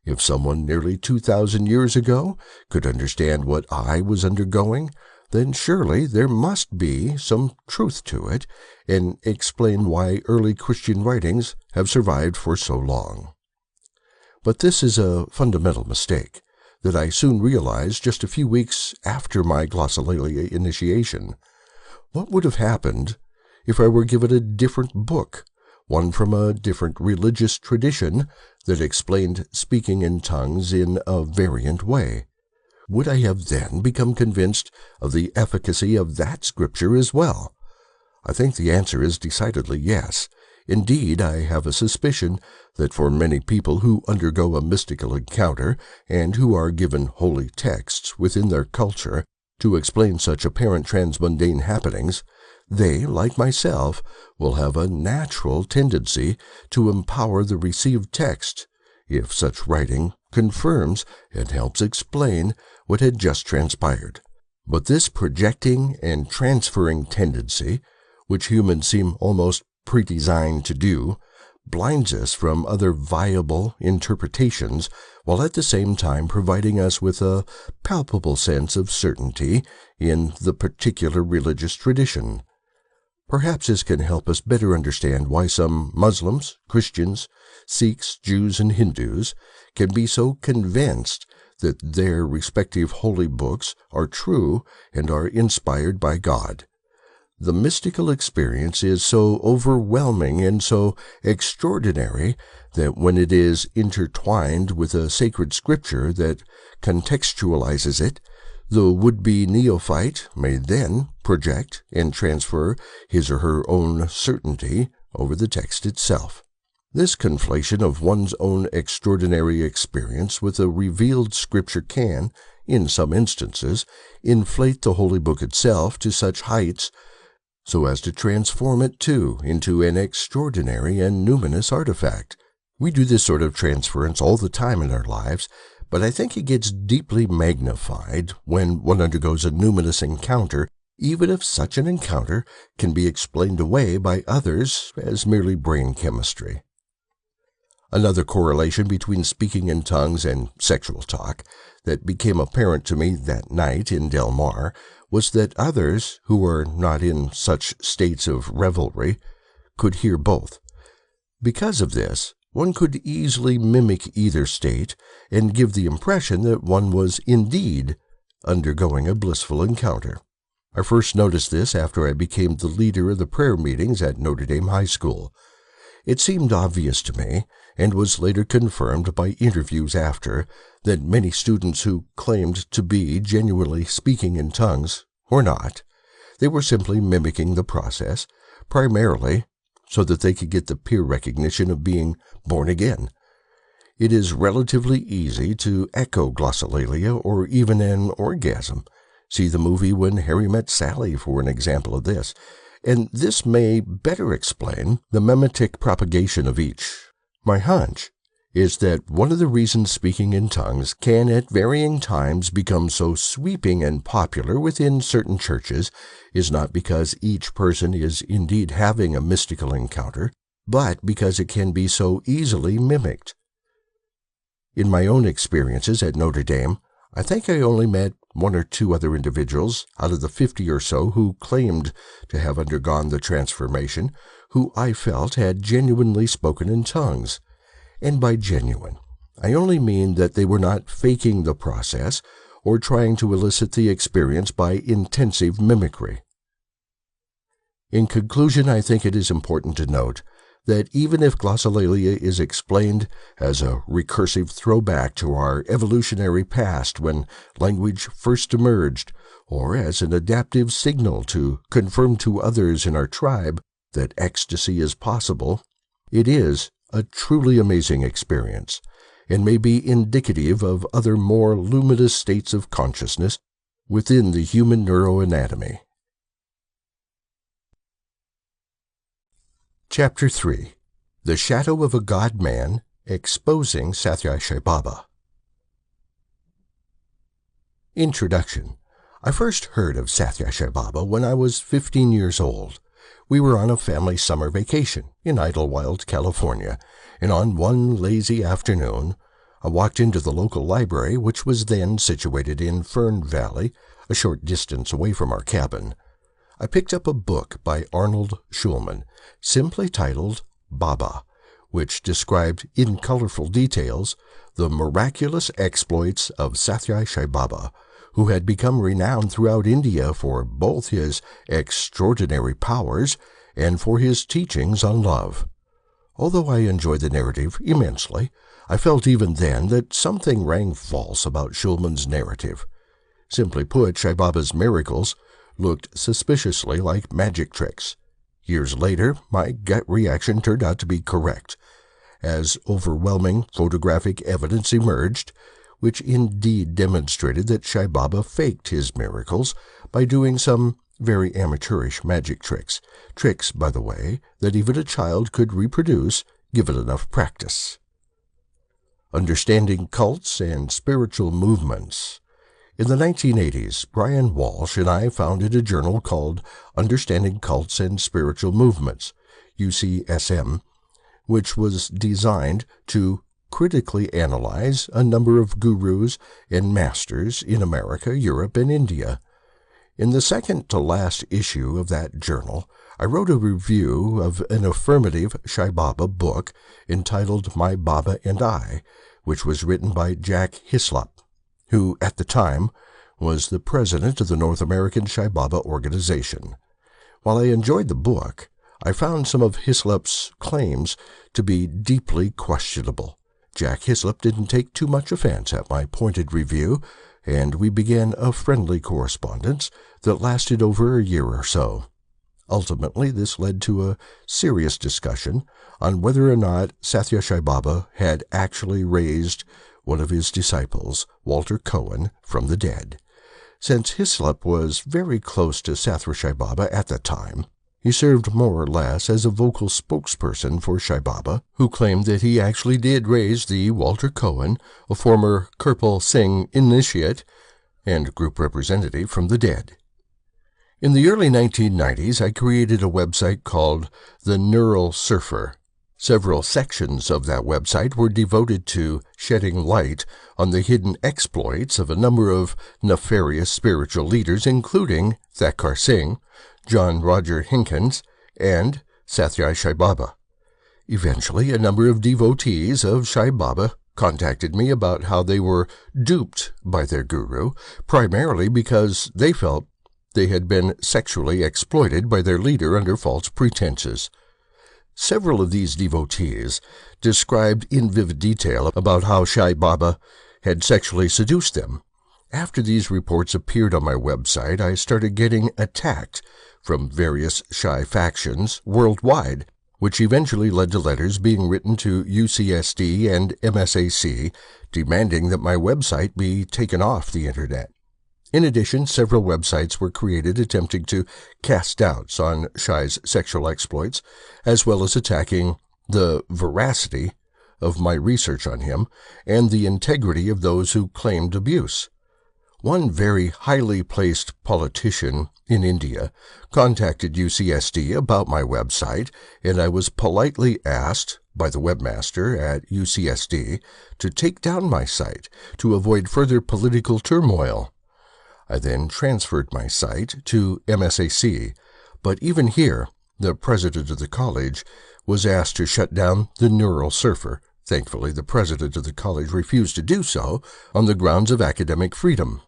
If someone nearly 2,000 years ago could understand what I was undergoing, then surely there must be some truth to it, and explain why early Christian writings have survived for so long. But this is a fundamental mistake that I soon realized just a few weeks after my glossolalia initiation. What would have happened if I were given a different book, one from a different religious tradition that explained speaking in tongues in a variant way? Would I have then become convinced of the efficacy of that scripture as well? I think the answer is decidedly yes. Indeed, I have a suspicion that for many people who undergo a mystical encounter and who are given holy texts within their culture to explain such apparent transmundane happenings, they, like myself, will have a natural tendency to empower the received text, if such writing confirms and helps explain what had just transpired. But this projecting and transferring tendency, which humans seem almost predesigned to do, blinds us from other viable interpretations, while at the same time providing us with a palpable sense of certainty in the particular religious tradition. Perhaps this can help us better understand why some Muslims, Christians, Sikhs, Jews, and Hindus can be so convinced that their respective holy books are true and are inspired by God. The mystical experience is so overwhelming and so extraordinary that when it is intertwined with a sacred scripture that contextualizes it, the would-be neophyte may then project and transfer his or her own certainty over the text itself. This conflation of one's own extraordinary experience with a revealed scripture can, in some instances, inflate the holy book itself to such heights so as to transform it, too, into an extraordinary and numinous artifact. We do this sort of transference all the time in our lives, but I think it gets deeply magnified when one undergoes a numinous encounter, even if such an encounter can be explained away by others as merely brain chemistry. Another correlation between speaking in tongues and sexual talk that became apparent to me that night in Del Mar was that others, who were not in such states of revelry, could hear both. Because of this, one could easily mimic either state and give the impression that one was indeed undergoing a blissful encounter. I first noticed this after I became the leader of the prayer meetings at Notre Dame High School. It seemed obvious to me, and was later confirmed by interviews after, that many students who claimed to be genuinely speaking in tongues were not. They were simply mimicking the process, primarily so that they could get the peer recognition of being born again. It is relatively easy to echo glossolalia or even an orgasm. See the movie When Harry Met Sally for an example of this, and this may better explain the mimetic propagation of each. My hunch is that one of the reasons speaking in tongues can at varying times become so sweeping and popular within certain churches is not because each person is indeed having a mystical encounter, but because it can be so easily mimicked. In my own experiences at Notre Dame, I think I only met one or two other individuals out of the 50 or so who claimed to have undergone the transformation, who I felt had genuinely spoken in tongues. And by genuine, I only mean that they were not faking the process or trying to elicit the experience by intensive mimicry. In conclusion, I think it is important to note that even if glossolalia is explained as a recursive throwback to our evolutionary past when language first emerged, or as an adaptive signal to confirm to others in our tribe that ecstasy is possible, it is a truly amazing experience, and may be indicative of other more luminous states of consciousness within the human neuroanatomy. Chapter 3. The Shadow of a God-Man Exposing Sai Baba. Introduction. I first heard of Sai Baba when I was 15 years old. We were on a family summer vacation in Idlewild, California, and on one lazy afternoon, I walked into the local library, which was then situated in Fern Valley, a short distance away from our cabin. I picked up a book by Arnold Schulman, simply titled Baba, which described in colorful details the miraculous exploits of Sai Baba, who had become renowned throughout India for both his extraordinary powers and for his teachings on love. Although I enjoyed the narrative immensely, I felt even then that something rang false about Schulman's narrative. Simply put, Sai Baba's miracles looked suspiciously like magic tricks. Years later, my gut reaction turned out to be correct, as overwhelming photographic evidence emerged, which indeed demonstrated that Sai Baba faked his miracles by doing some very amateurish magic tricks. Tricks, by the way, that even a child could reproduce, given enough practice. Understanding cults and spiritual movements. In the 1980s, Brian Walsh and I founded a journal called Understanding Cults and Spiritual Movements, UCSM, which was designed to critically analyze a number of gurus and masters in America, Europe, and India. In the second-to-last issue of that journal, I wrote a review of an affirmative Sai Baba book entitled My Baba and I, which was written by Jack Hislop, who, at the time, was the president of the North American Sai Baba organization. While I enjoyed the book, I found some of Hislop's claims to be deeply questionable. Jack Hislop didn't take too much offense at my pointed review, and we began a friendly correspondence that lasted over a year or so. Ultimately, this led to a serious discussion on whether or not Sathya Sai Baba had actually raised one of his disciples, Walter Cohen, from the dead. Since Hislop was very close to Sathya Sai Baba at the time, he served more or less as a vocal spokesperson for Sai Baba, who claimed that he actually did raise the Walter Cohen, a former Kirpal Singh initiate and group representative, from the dead. In the early 1990s, I created a website called The Neural Surfer. Several sections of that website were devoted to shedding light on the hidden exploits of a number of nefarious spiritual leaders, including Eckankar Singh, John Roger Hinkins, and Sathya Sai Baba. Eventually, a number of devotees of Sai Baba contacted me about how they were duped by their guru, primarily because they felt they had been sexually exploited by their leader under false pretenses. Several of these devotees described in vivid detail about how Sai Baba had sexually seduced them. After these reports appeared on my website, I started getting attacked from various Sai factions worldwide, which eventually led to letters being written to UCSD and MSIA demanding that my website be taken off the Internet. In addition, several websites were created attempting to cast doubts on Sai's sexual exploits, as well as attacking the veracity of my research on him and the integrity of those who claimed abuse. One very highly placed politician in India contacted UCSD about my website, and I was politely asked by the webmaster at UCSD to take down my site to avoid further political turmoil. I then transferred my site to MSIA, but even here, the president of the college was asked to shut down the Neural Surfer. Thankfully, the president of the college refused to do so on the grounds of academic freedom.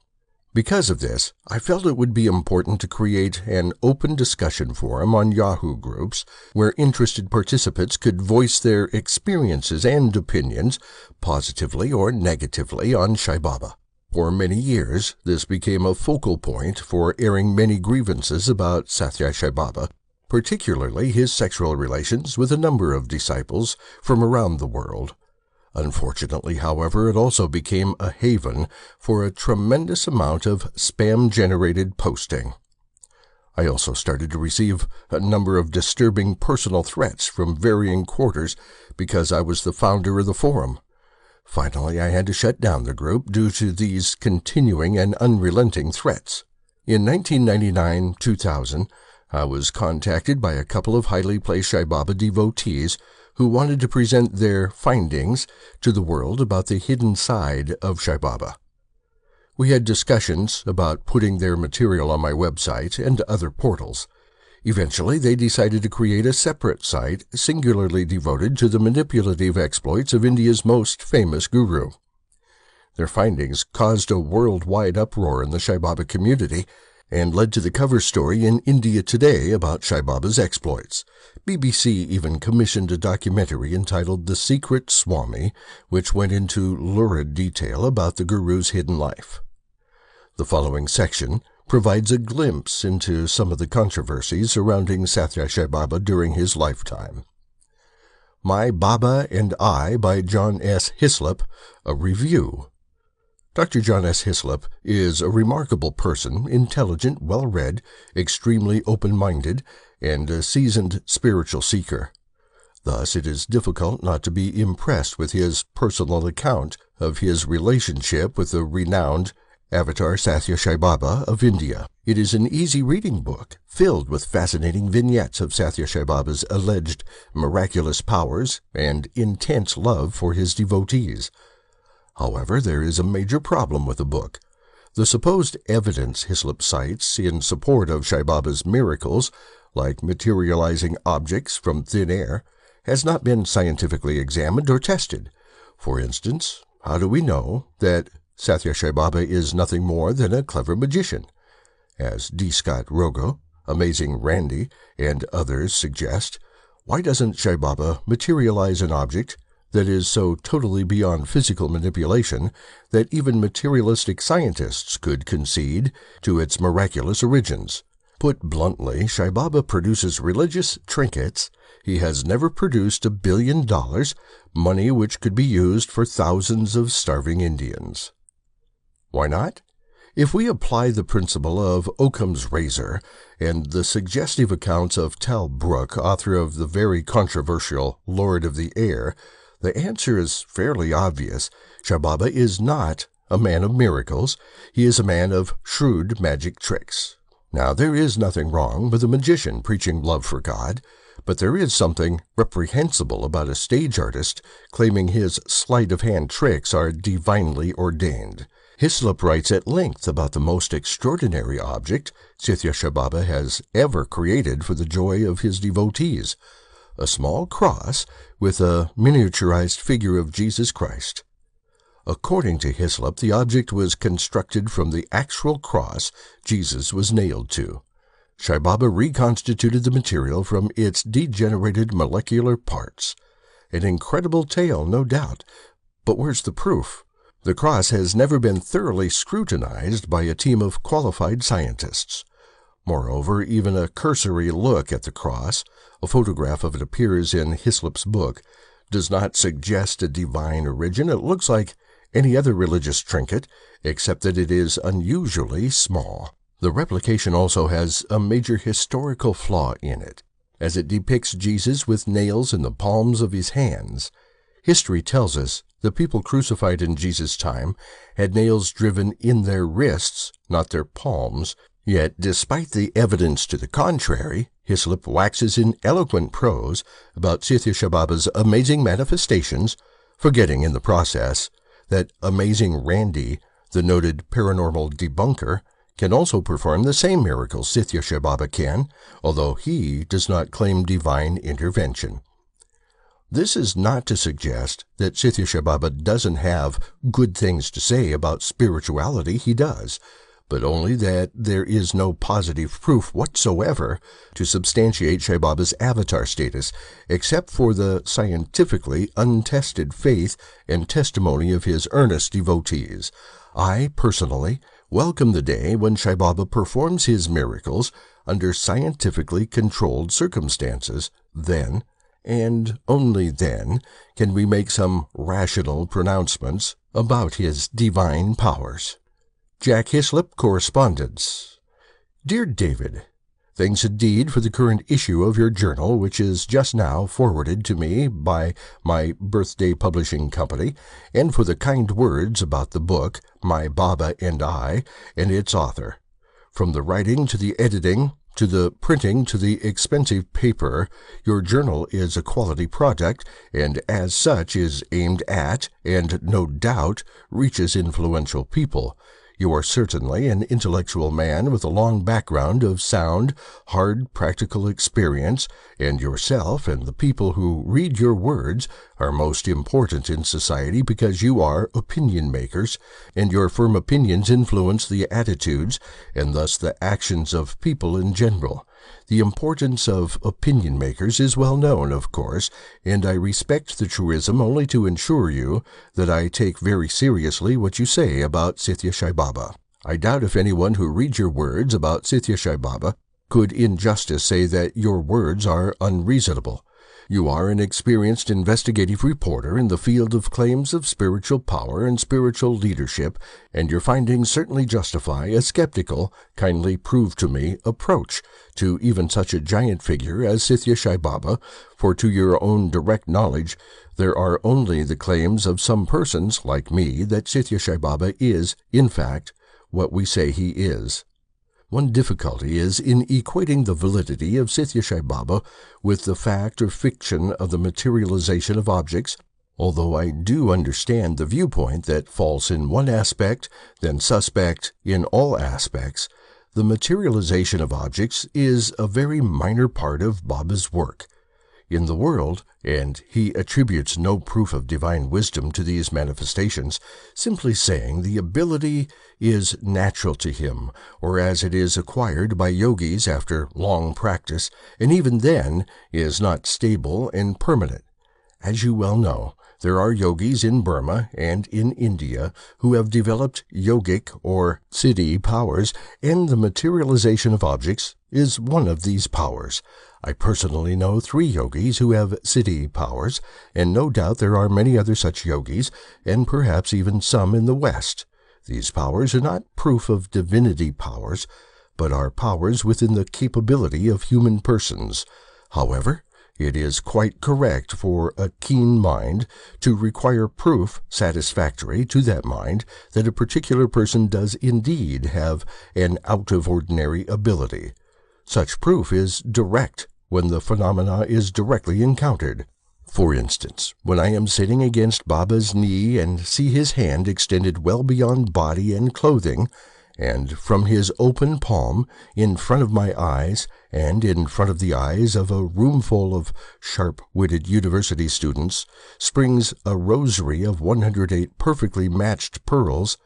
Because of this, I felt it would be important to create an open discussion forum on Yahoo groups where interested participants could voice their experiences and opinions, positively or negatively, on Sai Baba. For many years, this became a focal point for airing many grievances about Sathya Sai Baba, particularly his sexual relations with a number of disciples from around the world. Unfortunately, however, it also became a haven for a tremendous amount of spam-generated posting. I also started to receive a number of disturbing personal threats from varying quarters because I was the founder of the forum. Finally, I had to shut down the group due to these continuing and unrelenting threats. In 1999-2000, I was contacted by a couple of highly placed Sai Baba devotees who wanted to present their findings to the world about the hidden side of Sai Baba. We had discussions about putting their material on my website and other portals. Eventually, they decided to create a separate site singularly devoted to the manipulative exploits of India's most famous guru. Their findings caused a worldwide uproar in the Sai Baba community and led to the cover story in India Today about Sai Baba's exploits. BBC even commissioned a documentary entitled The Secret Swami, which went into lurid detail about the guru's hidden life. The following section provides a glimpse into some of the controversies surrounding Sathya Sai Baba during his lifetime. My Baba and I by John S. Hislop, a review. Dr. John S. Hislop is a remarkable person, intelligent, well-read, extremely open-minded, and a seasoned spiritual seeker. Thus, it is difficult not to be impressed with his personal account of his relationship with the renowned Avatar Sathya Sai Baba of India. It is an easy reading book, filled with fascinating vignettes of Sathya Sai Baba's alleged miraculous powers and intense love for his devotees. However, there is a major problem with the book. The supposed evidence Hislop cites in support of Sai Baba's miracles, like materializing objects from thin air, has not been scientifically examined or tested. For instance, how do we know that Sathya Sai Baba is nothing more than a clever magician? As D. Scott Rogo, Amazing Randy, and others suggest, why doesn't Sai Baba materialize an object that is so totally beyond physical manipulation that even materialistic scientists could concede to its miraculous origins? Put bluntly, Sai Baba produces religious trinkets. He has never produced $1 billion, money which could be used for thousands of starving Indians. Why not? If we apply the principle of Occam's razor and the suggestive accounts of Tal Brooke, author of the very controversial Lord of the Air, the answer is fairly obvious. Sai Baba is not a man of miracles. He is a man of shrewd magic tricks. Now, there is nothing wrong with a magician preaching love for God, but there is something reprehensible about a stage artist claiming his sleight-of-hand tricks are divinely ordained. Hislop writes at length about the most extraordinary object Sathya Sai Baba has ever created for the joy of his devotees, a small cross with a miniaturized figure of Jesus Christ. According to Hislop, the object was constructed from the actual cross Jesus was nailed to. Sai Baba reconstituted the material from its degenerated molecular parts. An incredible tale, no doubt, but where's the proof? The cross has never been thoroughly scrutinized by a team of qualified scientists. Moreover, even a cursory look at the cross, a photograph of it appears in Hislop's book, does not suggest a divine origin. It looks like any other religious trinket, except that it is unusually small. The replication also has a major historical flaw in it, as it depicts Jesus with nails in the palms of his hands. History tells us the people crucified in Jesus' time had nails driven in their wrists, not their palms. Yet, despite the evidence to the contrary, Hislop waxes in eloquent prose about Sathya Sai Baba's amazing manifestations, forgetting in the process that Amazing Randy, the noted paranormal debunker, can also perform the same miracles Sathya Sai Baba can, although he does not claim divine intervention. This is not to suggest that Sathya Sai Baba doesn't have good things to say about spirituality. He does, but only that there is no positive proof whatsoever to substantiate Sai Baba's avatar status, except for the scientifically untested faith and testimony of his earnest devotees. I, personally, welcome the day when Sai Baba performs his miracles under scientifically controlled circumstances. Then, and only then, can we make some rational pronouncements about his divine powers. Jack Hislop, Correspondence. Dear David, thanks indeed for the current issue of your journal, which is just now forwarded to me by my Birthday Publishing Company, and for the kind words about the book, My Baba and I, and its author. From the writing to the editing, to the printing, to the expensive paper, your journal is a quality product, and as such is aimed at, and no doubt reaches influential people. You are certainly an intellectual man with a long background of sound, hard, practical experience, and yourself and the people who read your words are most important in society because you are opinion makers, and your firm opinions influence the attitudes and thus the actions of people in general. The importance of opinion makers is well known, of course, and I respect the truism only to ensure you that I take very seriously what you say about Sathya Sai Baba. I doubt if anyone who reads your words about Sathya Sai Baba could in justice say that your words are unreasonable. You are an experienced investigative reporter in the field of claims of spiritual power and spiritual leadership, and your findings certainly justify a skeptical, kindly prove to me approach to even such a giant figure as Sai Baba, for to your own direct knowledge, there are only the claims of some persons like me that Sai Baba is, in fact, what we say he is. One difficulty is in equating the validity of Sai Baba with the fact or fiction of the materialization of objects, although I do understand the viewpoint that false in one aspect, then suspect in all aspects. The materialization of objects is a very minor part of Baba's work in the world, and he attributes no proof of divine wisdom to these manifestations, simply saying the ability is natural to him, or as it is acquired by yogis after long practice, and even then is not stable and permanent. As you well know, there are yogis in Burma and in India who have developed yogic or siddhi powers, and the materialization of objects is one of these powers. I personally know 3 yogis who have siddhi powers, and no doubt there are many other such yogis, and perhaps even some in the West. These powers are not proof of divinity powers, but are powers within the capability of human persons. However, it is quite correct for a keen mind to require proof satisfactory to that mind that a particular person does indeed have an out-of-ordinary ability. Such proof is direct when the phenomena is directly encountered. For instance, when I am sitting against Baba's knee and see his hand extended well beyond body and clothing, and from his open palm, in front of my eyes, and in front of the eyes of a roomful of sharp-witted university students, springs a rosary of 108 perfectly matched pearls,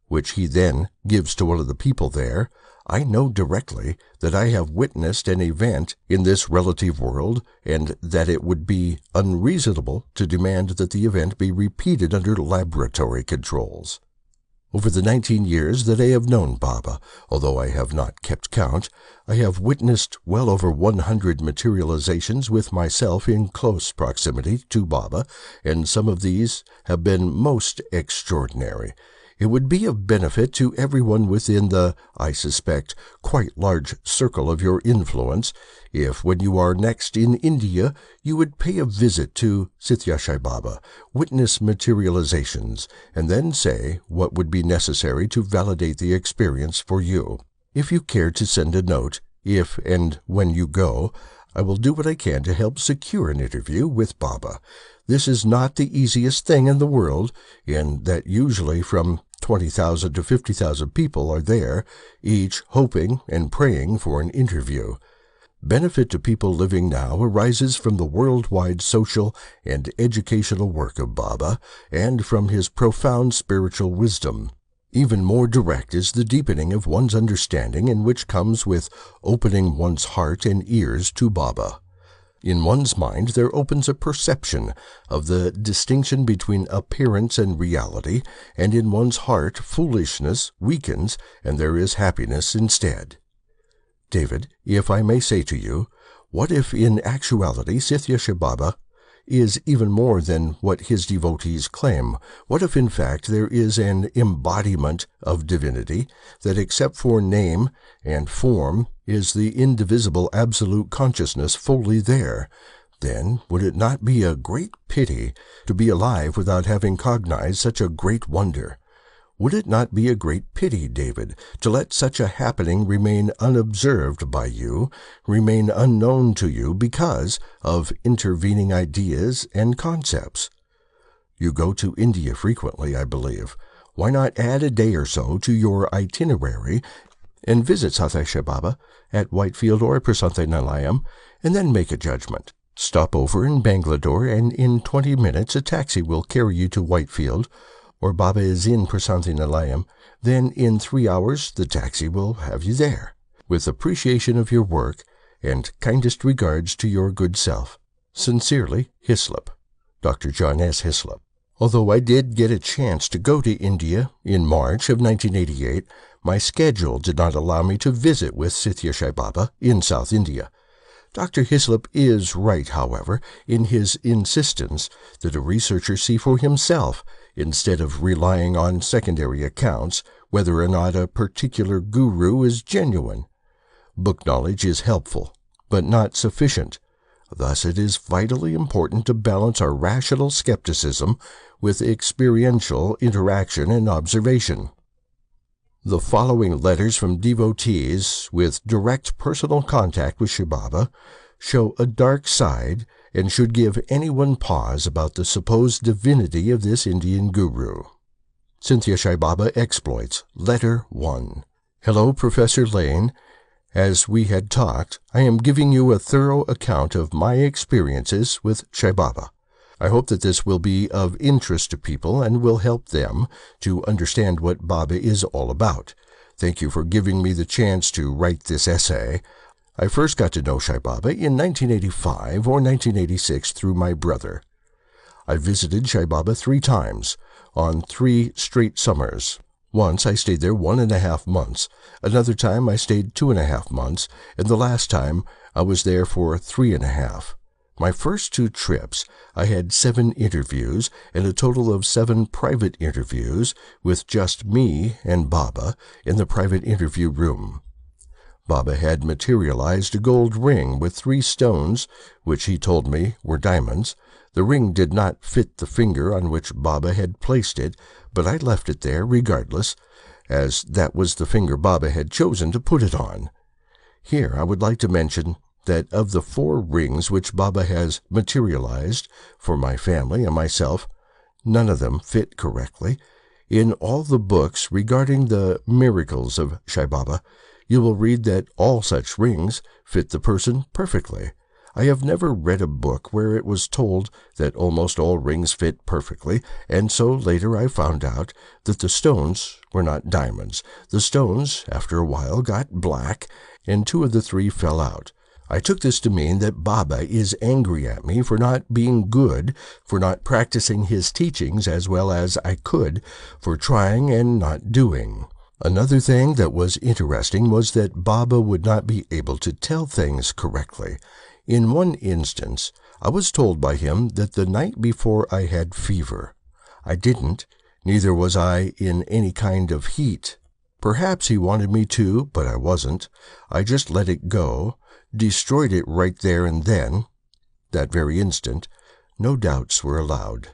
which he then gives to one of the people there, I know directly that I have witnessed an event in this relative world, and that it would be unreasonable to demand that the event be repeated under laboratory controls. Over the 19 years that I have known Baba, although I have not kept count, I have witnessed well over 100 materializations with myself in close proximity to Baba, and some of these have been most extraordinary. It would be of benefit to everyone within the, I suspect, quite large circle of your influence, if when you are next in India you would pay a visit to Sai Baba, witness materializations, and then say what would be necessary to validate the experience for you. If you care to send a note, if and when you go, I will do what I can to help secure an interview with Baba. This is not the easiest thing in the world, in that usually from 20,000 to 50,000 people are there, each hoping and praying for an interview. Benefit to people living now arises from the worldwide social and educational work of Baba, and from his profound spiritual wisdom. Even more direct is the deepening of one's understanding, in which comes with opening one's heart and ears to Baba. In one's mind there opens a perception of the distinction between appearance and reality, and in one's heart foolishness weakens, and there is happiness instead. David, if I may say to you, what if in actuality Sai Baba is even more than what his devotees claim? What if in fact there is an embodiment of divinity that, except for name and form, is the indivisible absolute consciousness fully there? Then would it not be a great pity to be alive without having cognized such a great wonder? Would it not be a great pity, David, to let such a happening remain unobserved by you, remain unknown to you because of intervening ideas and concepts? You go to India frequently, I believe. Why not add a day or so to your itinerary and visit Sai Baba at Whitefield or Prasanthi Nilayam, and then make a judgment? Stop over in Bangalore, and in 20 minutes a taxi will carry you to Whitefield, or Baba is in Prasanthi Nilayam. Then in 3 hours the taxi will have you there. With appreciation of your work, and kindest regards to your good self. Sincerely, Hislop. Dr. John S. Hislop. Although I did get a chance to go to India in March of 1988, my schedule did not allow me to visit with Sai Baba in South India. Dr. Hislop is right, however, in his insistence that a researcher see for himself, instead of relying on secondary accounts, whether or not a particular guru is genuine. Book knowledge is helpful, but not sufficient. Thus it is vitally important to balance our rational skepticism with experiential interaction and observation. The following letters from devotees with direct personal contact with Sai Baba show a dark side and should give anyone pause about the supposed divinity of this Indian guru. Cynthia Sai Baba Exploits, Letter 1. Hello, Professor Lane. As we had talked, I am giving you a thorough account of my experiences with Sai Baba. I hope that this will be of interest to people and will help them to understand what Baba is all about. Thank you for giving me the chance to write this essay. I first got to know Sai Baba in 1985 or 1986 through my brother. I visited Sai Baba 3 times, on 3 straight summers. Once I stayed there 1.5 months, another time I stayed 2.5 months, and the last time I was there for 3.5. My first 2 trips, I had 7 interviews and a total of 7 private interviews with just me and Baba in the private interview room. Baba had materialized a gold ring with 3 stones, which he told me were diamonds. The ring did not fit the finger on which Baba had placed it, but I left it there regardless, as that was the finger Baba had chosen to put it on. Here I would like to mention that of the 4 rings which Baba has materialized for my family and myself, none of them fit correctly. In all the books regarding the miracles of Sai Baba, you will read that all such rings fit the person perfectly. I have never read a book where it was told that almost all rings fit perfectly, and so later I found out that the stones were not diamonds. The stones, after a while, got black, and 2 of the 3 fell out. I took this to mean that Baba is angry at me for not being good, for not practicing his teachings as well as I could, for trying and not doing. Another thing that was interesting was that Baba would not be able to tell things correctly. In one instance, I was told by him that the night before I had fever. I didn't, neither was I in any kind of heat. Perhaps he wanted me to, but I wasn't. I just let it go, destroyed it right there and then, that very instant. No doubts were allowed.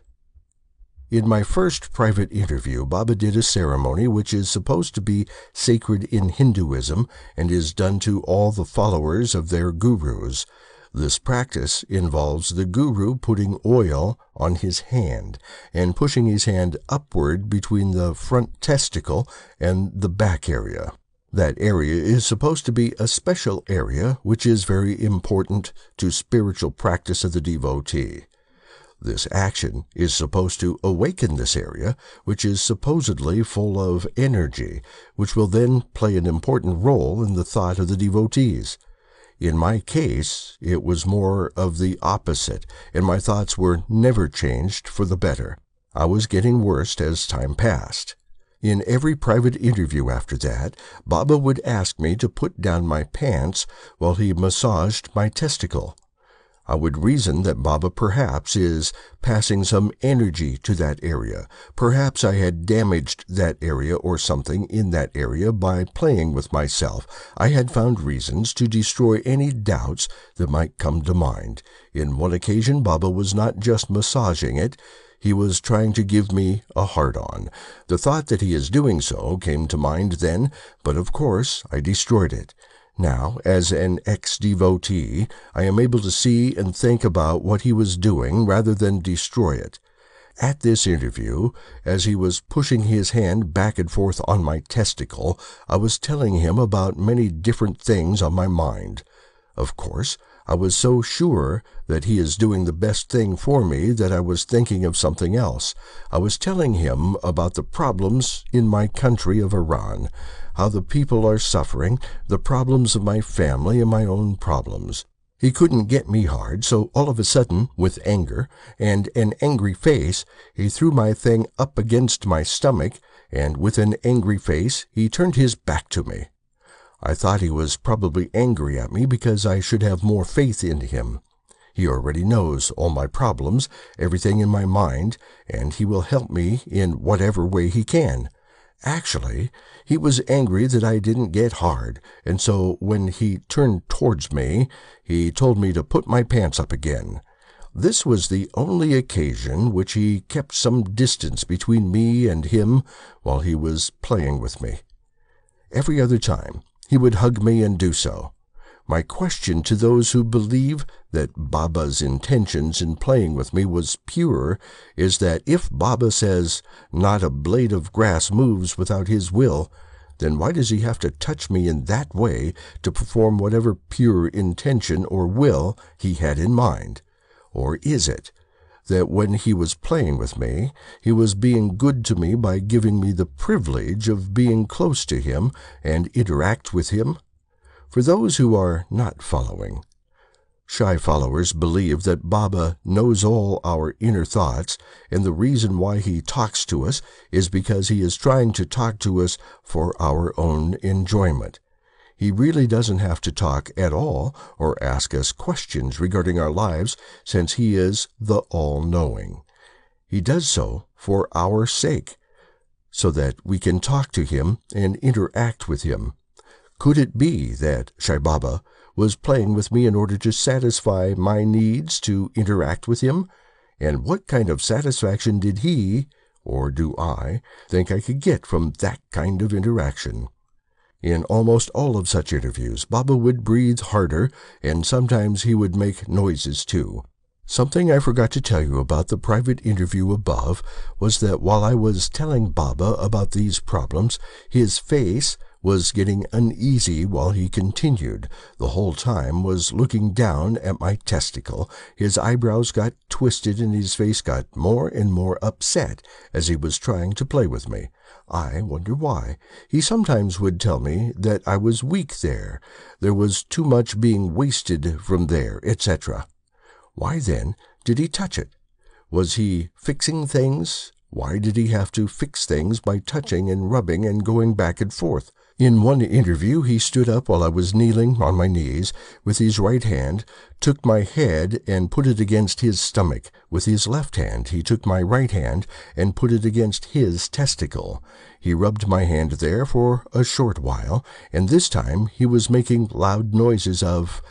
In my first private interview, Baba did a ceremony which is supposed to be sacred in Hinduism and is done to all the followers of their gurus. This practice involves the guru putting oil on his hand and pushing his hand upward between the front testicle and the back area. That area is supposed to be a special area which is very important to spiritual practice of the devotee. This action is supposed to awaken this area, which is supposedly full of energy, which will then play an important role in the thought of the devotees. In my case, it was more of the opposite, and my thoughts were never changed for the better. I was getting worse as time passed. In every private interview after that, Baba would ask me to put down my pants while he massaged my testicle. I would reason that Baba perhaps is passing some energy to that area. Perhaps I had damaged that area or something in that area by playing with myself. I had found reasons to destroy any doubts that might come to mind. In one occasion, Baba was not just massaging it. He was trying to give me a hard-on. The thought that he is doing so came to mind then, but of course I destroyed it. Now, as an ex-devotee, I am able to see and think about what he was doing rather than destroy it. At this interview, as he was pushing his hand back and forth on my testicle, I was telling him about many different things on my mind. Of course, I was so sure that he is doing the best thing for me that I was thinking of something else. I was telling him about the problems in my country of Iran, how the people are suffering, the problems of my family and my own problems. He couldn't get me hard, so all of a sudden, with anger and an angry face, he threw my thing up against my stomach, and with an angry face he turned his back to me. I thought he was probably angry at me because I should have more faith in him. He already knows all my problems, everything in my mind, and he will help me in whatever way he can. Actually, he was angry that I didn't get hard, and so when he turned towards me, he told me to put my pants up again. This was the only occasion which he kept some distance between me and him while he was playing with me. Every other time, he would hug me and do so. My question to those who believe that Baba's intentions in playing with me was pure is that if Baba says, "Not a blade of grass moves without his will," then why does he have to touch me in that way to perform whatever pure intention or will he had in mind? Or is it that when he was playing with me, he was being good to me by giving me the privilege of being close to him and interact with him? For those who are not following, shy followers believe that Baba knows all our inner thoughts, and the reason why he talks to us is because he is trying to talk to us for our own enjoyment. He really doesn't have to talk at all or ask us questions regarding our lives, since he is the all-knowing. He does so for our sake, so that we can talk to him and interact with him. Could it be that Sai Baba was playing with me in order to satisfy my needs to interact with him? And what kind of satisfaction did he, or do I, think I could get from that kind of interaction? In almost all of such interviews, Baba would breathe harder, and sometimes he would make noises too. Something I forgot to tell you about the private interview above was that while I was telling Baba about these problems, his face was getting uneasy while he continued. The whole time was looking down at my testicle. His eyebrows got twisted and his face got more and more upset as he was trying to play with me. I wonder why. He sometimes would tell me that I was weak there. There was too much being wasted from there, etc. Why then did he touch it? Was he fixing things? Why did he have to fix things by touching and rubbing and going back and forth? In one interview, he stood up while I was kneeling on my knees with his right hand, took my head and put it against his stomach. With his left hand, he took my right hand and put it against his testicle. He rubbed my hand there for a short while, and this time he was making loud noises of...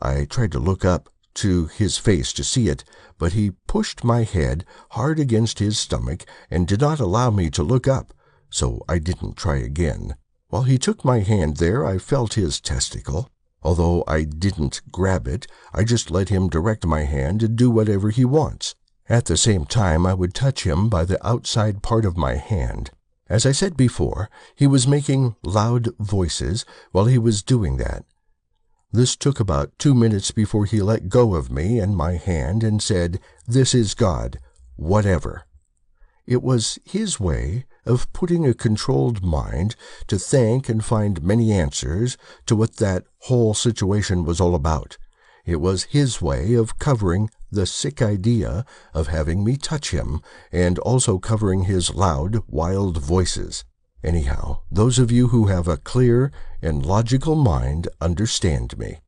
I tried to look up to his face to see it, but he pushed my head hard against his stomach and did not allow me to look up, so I didn't try again. While he took my hand there, I felt his testicle. Although I didn't grab it, I just let him direct my hand to do whatever he wants. At the same time, I would touch him by the outside part of my hand. As I said before, he was making loud voices while he was doing that. This took about 2 minutes before he let go of me and my hand and said, "This is God, whatever." It was his way of putting a controlled mind to think and find many answers to what that whole situation was all about. It was his way of covering the sick idea of having me touch him, and also covering his loud, wild voices. Anyhow, those of you who have a clear and logical mind understand me.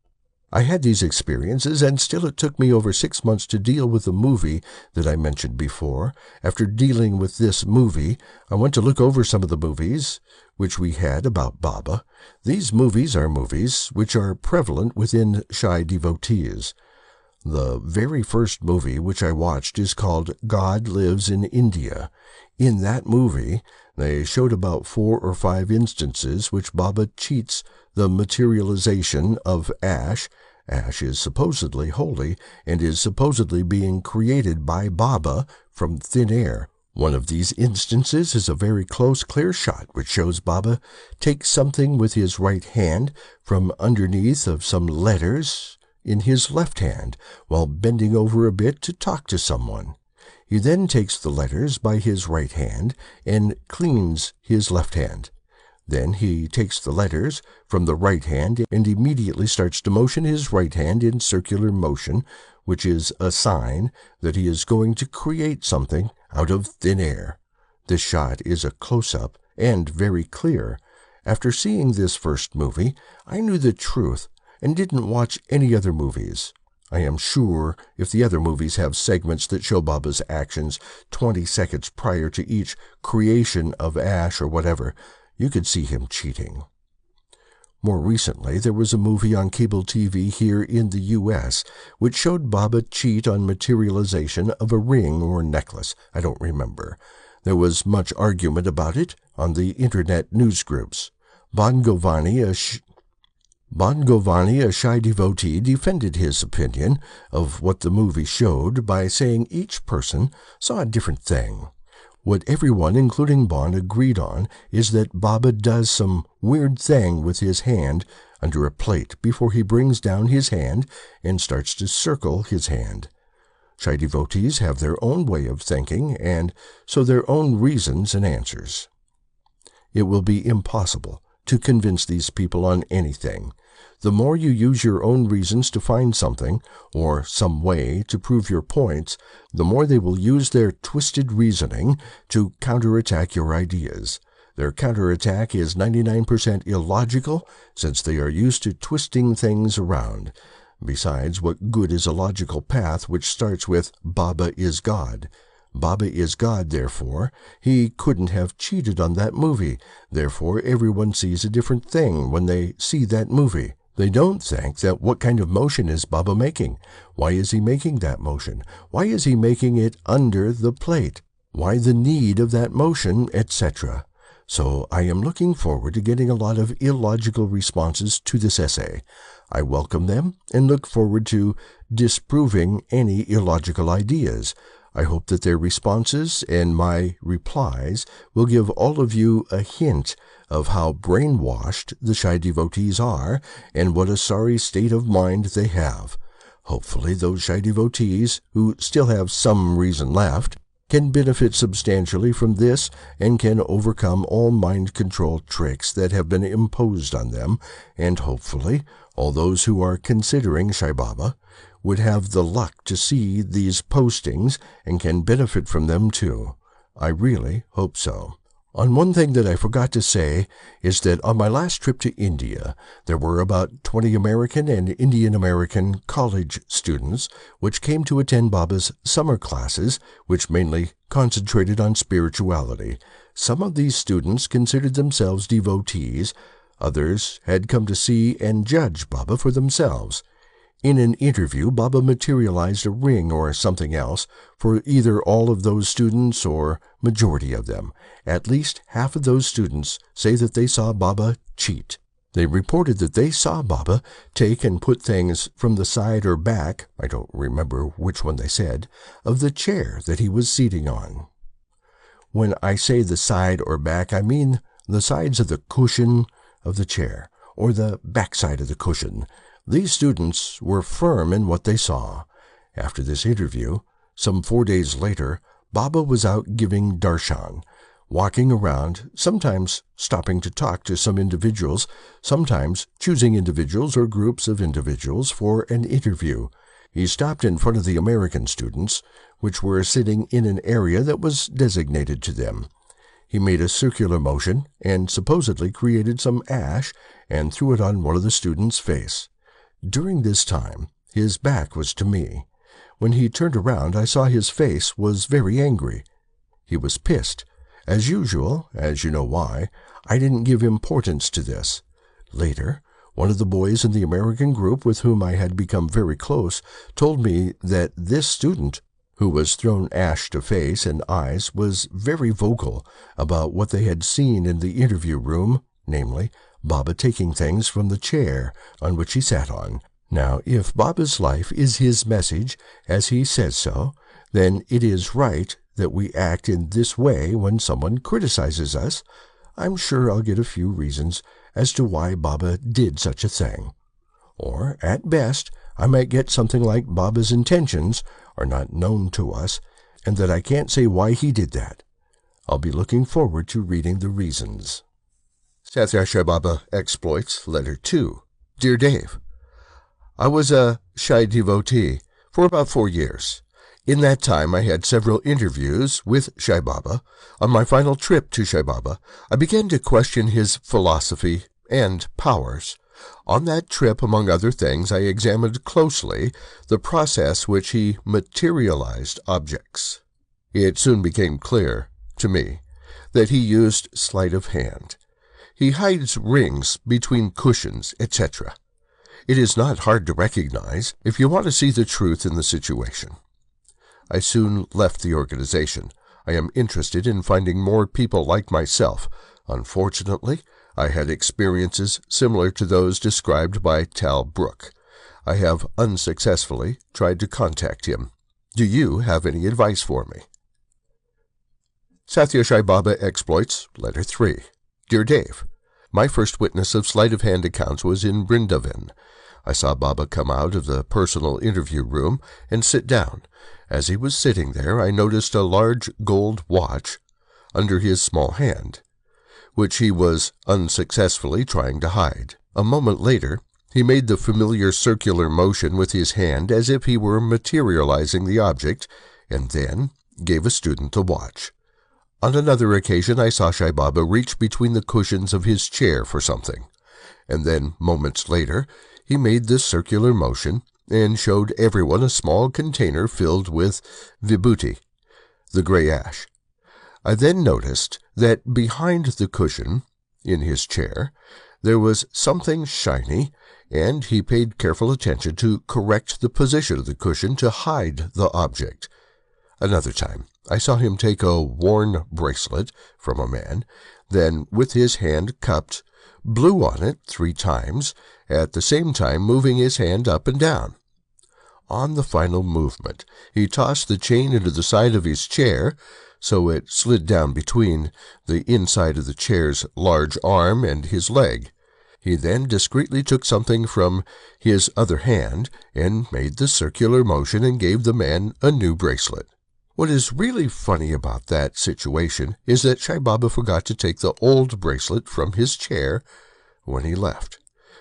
I had these experiences, and still it took me over 6 months to deal with the movie that I mentioned before. After dealing with this movie, I went to look over some of the movies which we had about Baba. These movies are movies which are prevalent within shy devotees. The very first movie which I watched is called God Lives in India. In that movie, they showed about 4 or 5 instances which Baba cheats the materialization of ash. Ash is supposedly holy and is supposedly being created by Baba from thin air. One of these instances is a very close, clear shot which shows Baba take something with his right hand from underneath of some letters in his left hand while bending over a bit to talk to someone. He then takes the letters by his right hand and cleans his left hand. Then he takes the letters from the right hand and immediately starts to motion his right hand in circular motion, which is a sign that he is going to create something out of thin air. This shot is a close-up and very clear. After seeing this first movie, I knew the truth and didn't watch any other movies. I am sure if the other movies have segments that show Baba's actions 20 seconds prior to each creation of ash or whatever, you could see him cheating. More recently, there was a movie on cable TV here in the U.S. which showed Baba cheat on materialization of a ring or necklace. I don't remember. There was much argument about it on the internet news groups. Bon Giovanni, a shy devotee, defended his opinion of what the movie showed by saying each person saw a different thing. What everyone, including Bon, agreed on is that Baba does some weird thing with his hand under a plate before he brings down his hand and starts to circle his hand. Shy devotees have their own way of thinking, and so their own reasons and answers. It will be impossible to convince these people on anything. The more you use your own reasons to find something, or some way to prove your points, the more they will use their twisted reasoning to counterattack your ideas. Their counterattack is 99% illogical, since they are used to twisting things around. Besides, what good is a logical path which starts with Baba is God? Baba is God, therefore, he couldn't have cheated on that movie. Therefore, everyone sees a different thing when they see that movie. They don't think that what kind of motion is Baba making? Why is he making that motion? Why is he making it under the plate? Why the need of that motion, etc.? So I am looking forward to getting a lot of illogical responses to this essay. I welcome them and look forward to disproving any illogical ideas. I hope that their responses and my replies will give all of you a hint of how brainwashed the shy devotees are and what a sorry state of mind they have. Hopefully those shy devotees, who still have some reason left, can benefit substantially from this and can overcome all mind control tricks that have been imposed on them, and hopefully all those who are considering Sai Baba would have the luck to see these postings and can benefit from them too. I really hope so. On one thing that I forgot to say is that on my last trip to India, there were about 20 American and Indian American college students which came to attend Baba's summer classes, which mainly concentrated on spirituality. Some of these students considered themselves devotees. Others had come to see and judge Baba for themselves. In an interview, Baba materialized a ring or something else for either all of those students or majority of them. At least half of those students say that they saw Baba cheat. They reported that they saw Baba take and put things from the side or back, I don't remember which one they said, of the chair that he was seating on. When I say the side or back, I mean the sides of the cushion of the chair, or the backside of the cushion. These students were firm in what they saw. After this interview, some 4 days later, Baba was out giving darshan, walking around, sometimes stopping to talk to some individuals, sometimes choosing individuals or groups of individuals for an interview. He stopped in front of the American students, which were sitting in an area that was designated to them. He made a circular motion and supposedly created some ash and threw it on one of the students' face. During this time, his back was to me. When he turned around, I saw his face was very angry. He was pissed. As usual, as you know why, I didn't give importance to this. Later, one of the boys in the American group with whom I had become very close told me that this student, who was thrown ash to face and eyes, was very vocal about what they had seen in the interview room, namely, Baba taking things from the chair on which he sat on. Now, if Baba's life is his message, as he says so, then it is right that we act in this way when someone criticizes us. I'm sure I'll get a few reasons as to why Baba did such a thing. Or, at best, I might get something like Baba's intentions are not known to us, and that I can't say why he did that. I'll be looking forward to reading the reasons. Sai Baba Exploits, Letter 2. Dear Dave, I was a shy devotee for about 4 years. In that time, I had several interviews with Sai Baba. On my final trip to Sai Baba, I began to question his philosophy and powers. On that trip, among other things, I examined closely the process which he materialized objects. It soon became clear, to me, that he used sleight of hand. He hides rings between cushions, etc. It is not hard to recognize if you want to see the truth in the situation. I soon left the organization. I am interested in finding more people like myself. Unfortunately, I had experiences similar to those described by Tal Brook. I have unsuccessfully tried to contact him. Do you have any advice for me? Sathya Sai Baba Exploits, Letter 3. Dear Dave, my first witness of sleight-of-hand accounts was in Vrindavan. I saw Baba come out of the personal interview room and sit down. As he was sitting there, I noticed a large gold watch under his small hand, which he was unsuccessfully trying to hide. A moment later, he made the familiar circular motion with his hand as if he were materializing the object, and then gave a student the watch. On another occasion, I saw Sai Baba reach between the cushions of his chair for something, and then, moments later, he made this circular motion and showed everyone a small container filled with vibhuti, the gray ash. I then noticed that behind the cushion, in his chair, there was something shiny, and he paid careful attention to correct the position of the cushion to hide the object. Another time, I saw him take a worn bracelet from a man, then with his hand cupped, blew on it 3 times, at the same time moving his hand up and down. On the final movement, he tossed the chain into the side of his chair, so it slid down between the inside of the chair's large arm and his leg. He then discreetly took something from his other hand and made the circular motion and gave the man a new bracelet. What is really funny about that situation is that Sai Baba forgot to take the old bracelet from his chair when he left.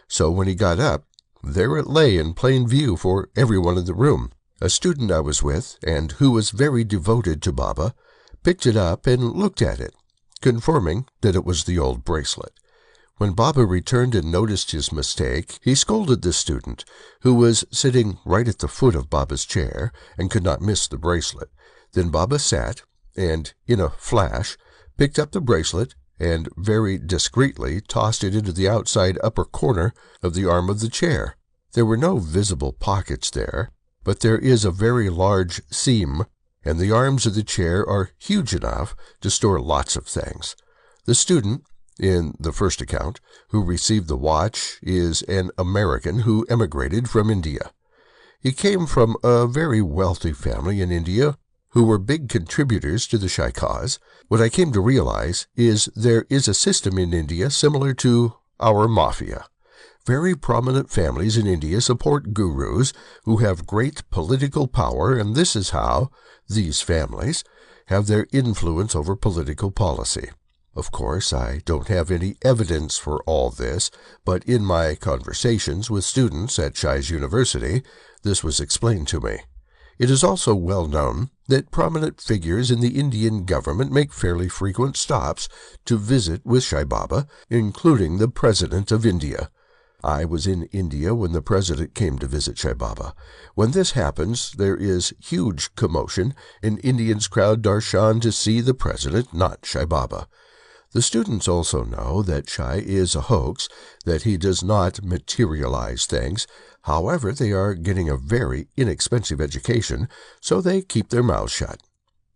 So when he got up, there it lay in plain view for everyone in the room. A student I was with, and who was very devoted to Baba, picked it up and looked at it, confirming that it was the old bracelet. When Baba returned and noticed his mistake, he scolded the student, who was sitting right at the foot of Baba's chair and could not miss the bracelet. Then Baba sat, and, in a flash, picked up the bracelet and very discreetly tossed it into the outside upper corner of the arm of the chair. There were no visible pockets there, but there is a very large seam, and the arms of the chair are huge enough to store lots of things. The student, in the first account, who received the watch is an American who emigrated from India. He came from a very wealthy family in India who were big contributors to the Sai cause. What I came to realize is there is a system in India similar to our mafia. Very prominent families in India support gurus who have great political power, and this is how these families have their influence over political policy. Of course, I don't have any evidence for all this, but in my conversations with students at Sai's University, this was explained to me. It is also well known that prominent figures in the Indian government make fairly frequent stops to visit with Sai Baba, including the President of India. I was in India when the President came to visit Sai Baba. When this happens, there is huge commotion, and Indians crowd darshan to see the President, not Sai Baba. The students also know that Sai is a hoax, that he does not materialize things. However, they are getting a very inexpensive education, so they keep their mouths shut.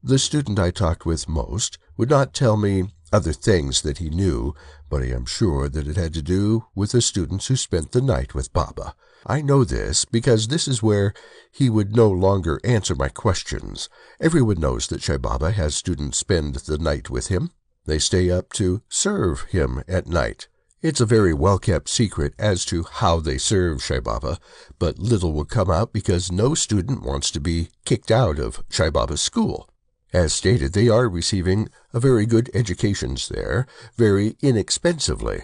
The student I talked with most would not tell me other things that he knew, but I am sure that it had to do with the students who spent the night with Baba. I know this because this is where he would no longer answer my questions. Everyone knows that Sai Baba has students spend the night with him. They stay up to serve him at night. It's a very well-kept secret as to how they serve Sai Baba, but little will come out because no student wants to be kicked out of Sai Baba's school. As stated, they are receiving a very good educations there, very inexpensively.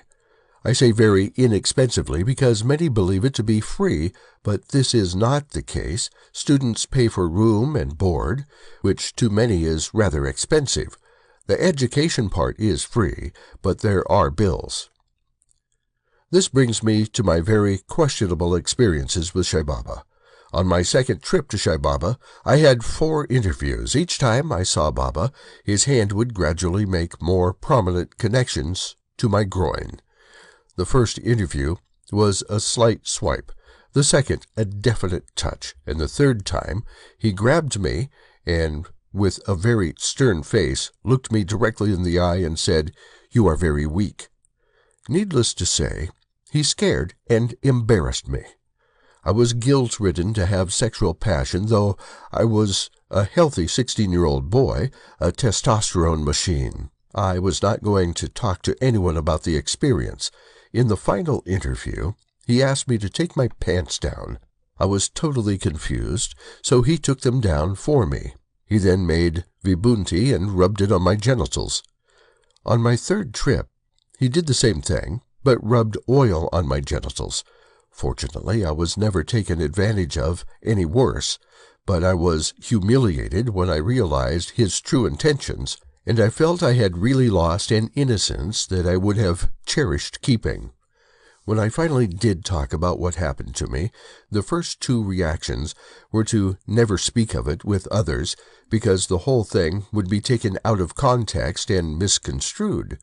I say very inexpensively because many believe it to be free, but this is not the case. Students pay for room and board, which to many is rather expensive. The education part is free, but there are bills. This brings me to my very questionable experiences with Sai Baba. On my second trip to Sai Baba, I had 4 interviews. Each time I saw Baba, his hand would gradually make more prominent connections to my groin. The first interview was a slight swipe, the second a definite touch, and the third time he grabbed me and, with a very stern face, looked me directly in the eye and said, "You are very weak." Needless to say, he scared and embarrassed me. I was guilt-ridden to have sexual passion, though I was a healthy 16-year-old boy, a testosterone machine. I was not going to talk to anyone about the experience. In the final interview, he asked me to take my pants down. I was totally confused, so he took them down for me. He then made vibhuti and rubbed it on my genitals. On my third trip, he did the same thing, but rubbed oil on my genitals. Fortunately, I was never taken advantage of any worse, but I was humiliated when I realized his true intentions, and I felt I had really lost an innocence that I would have cherished keeping. When I finally did talk about what happened to me, the first 2 reactions were to never speak of it with others, because the whole thing would be taken out of context and misconstrued.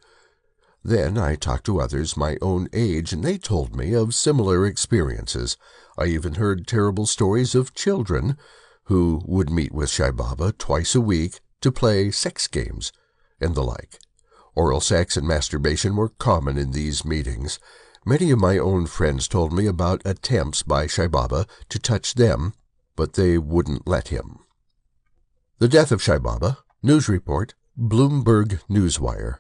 Then I talked to others my own age, and they told me of similar experiences. I even heard terrible stories of children who would meet with Sai Baba twice a week to play sex games and the like. Oral sex and masturbation were common in these meetings. Many of my own friends told me about attempts by Sai Baba to touch them, but they wouldn't let him. The death of Sai Baba. News report. Bloomberg Newswire.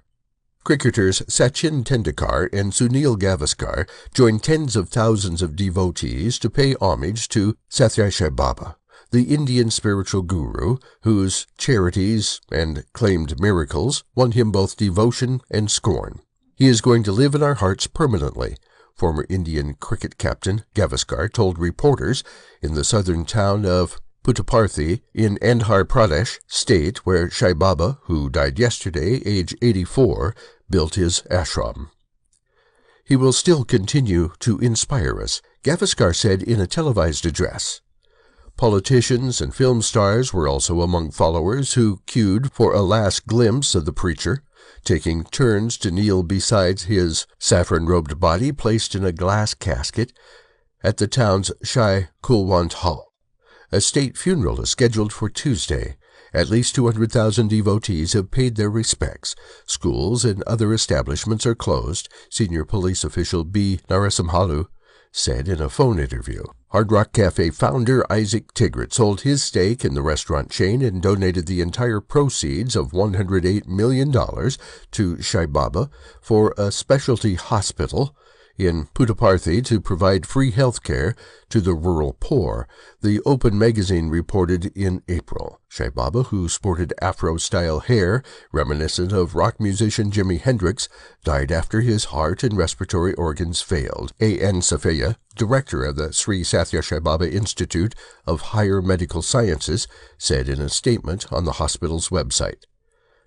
Cricketers Sachin Tendulkar and Sunil Gavaskar joined tens of thousands of devotees to pay homage to Sathya Sai Baba, the Indian spiritual guru whose charities and claimed miracles won him both devotion and scorn. He is going to live in our hearts permanently, former Indian cricket captain Gavaskar told reporters in the southern town of Puttaparthi in Andhra Pradesh state, where Sai Baba, who died yesterday, age 84, built his ashram. He will still continue to inspire us, Gavaskar said in a televised address. Politicians and film stars were also among followers who queued for a last glimpse of the preacher, taking turns to kneel beside his saffron-robed body placed in a glass casket at the town's Shai Kulwant Hall. A state funeral is scheduled for Tuesday. At least 200,000 devotees have paid their respects. Schools and other establishments are closed, senior police official B. Narasimhalu said in a phone interview. Hard Rock Cafe founder Isaac Tigrit sold his stake in the restaurant chain and donated the entire proceeds of $108 million to Sai Baba for a specialty hospital in Puttaparthi to provide free health care to the rural poor, the Open magazine reported in April. Sai Baba, who sported Afro-style hair reminiscent of rock musician Jimi Hendrix, died after his heart and respiratory organs failed. A.N. Safeya, director of the Sri Sathya Sai Baba Institute of Higher Medical Sciences, said in a statement on the hospital's website.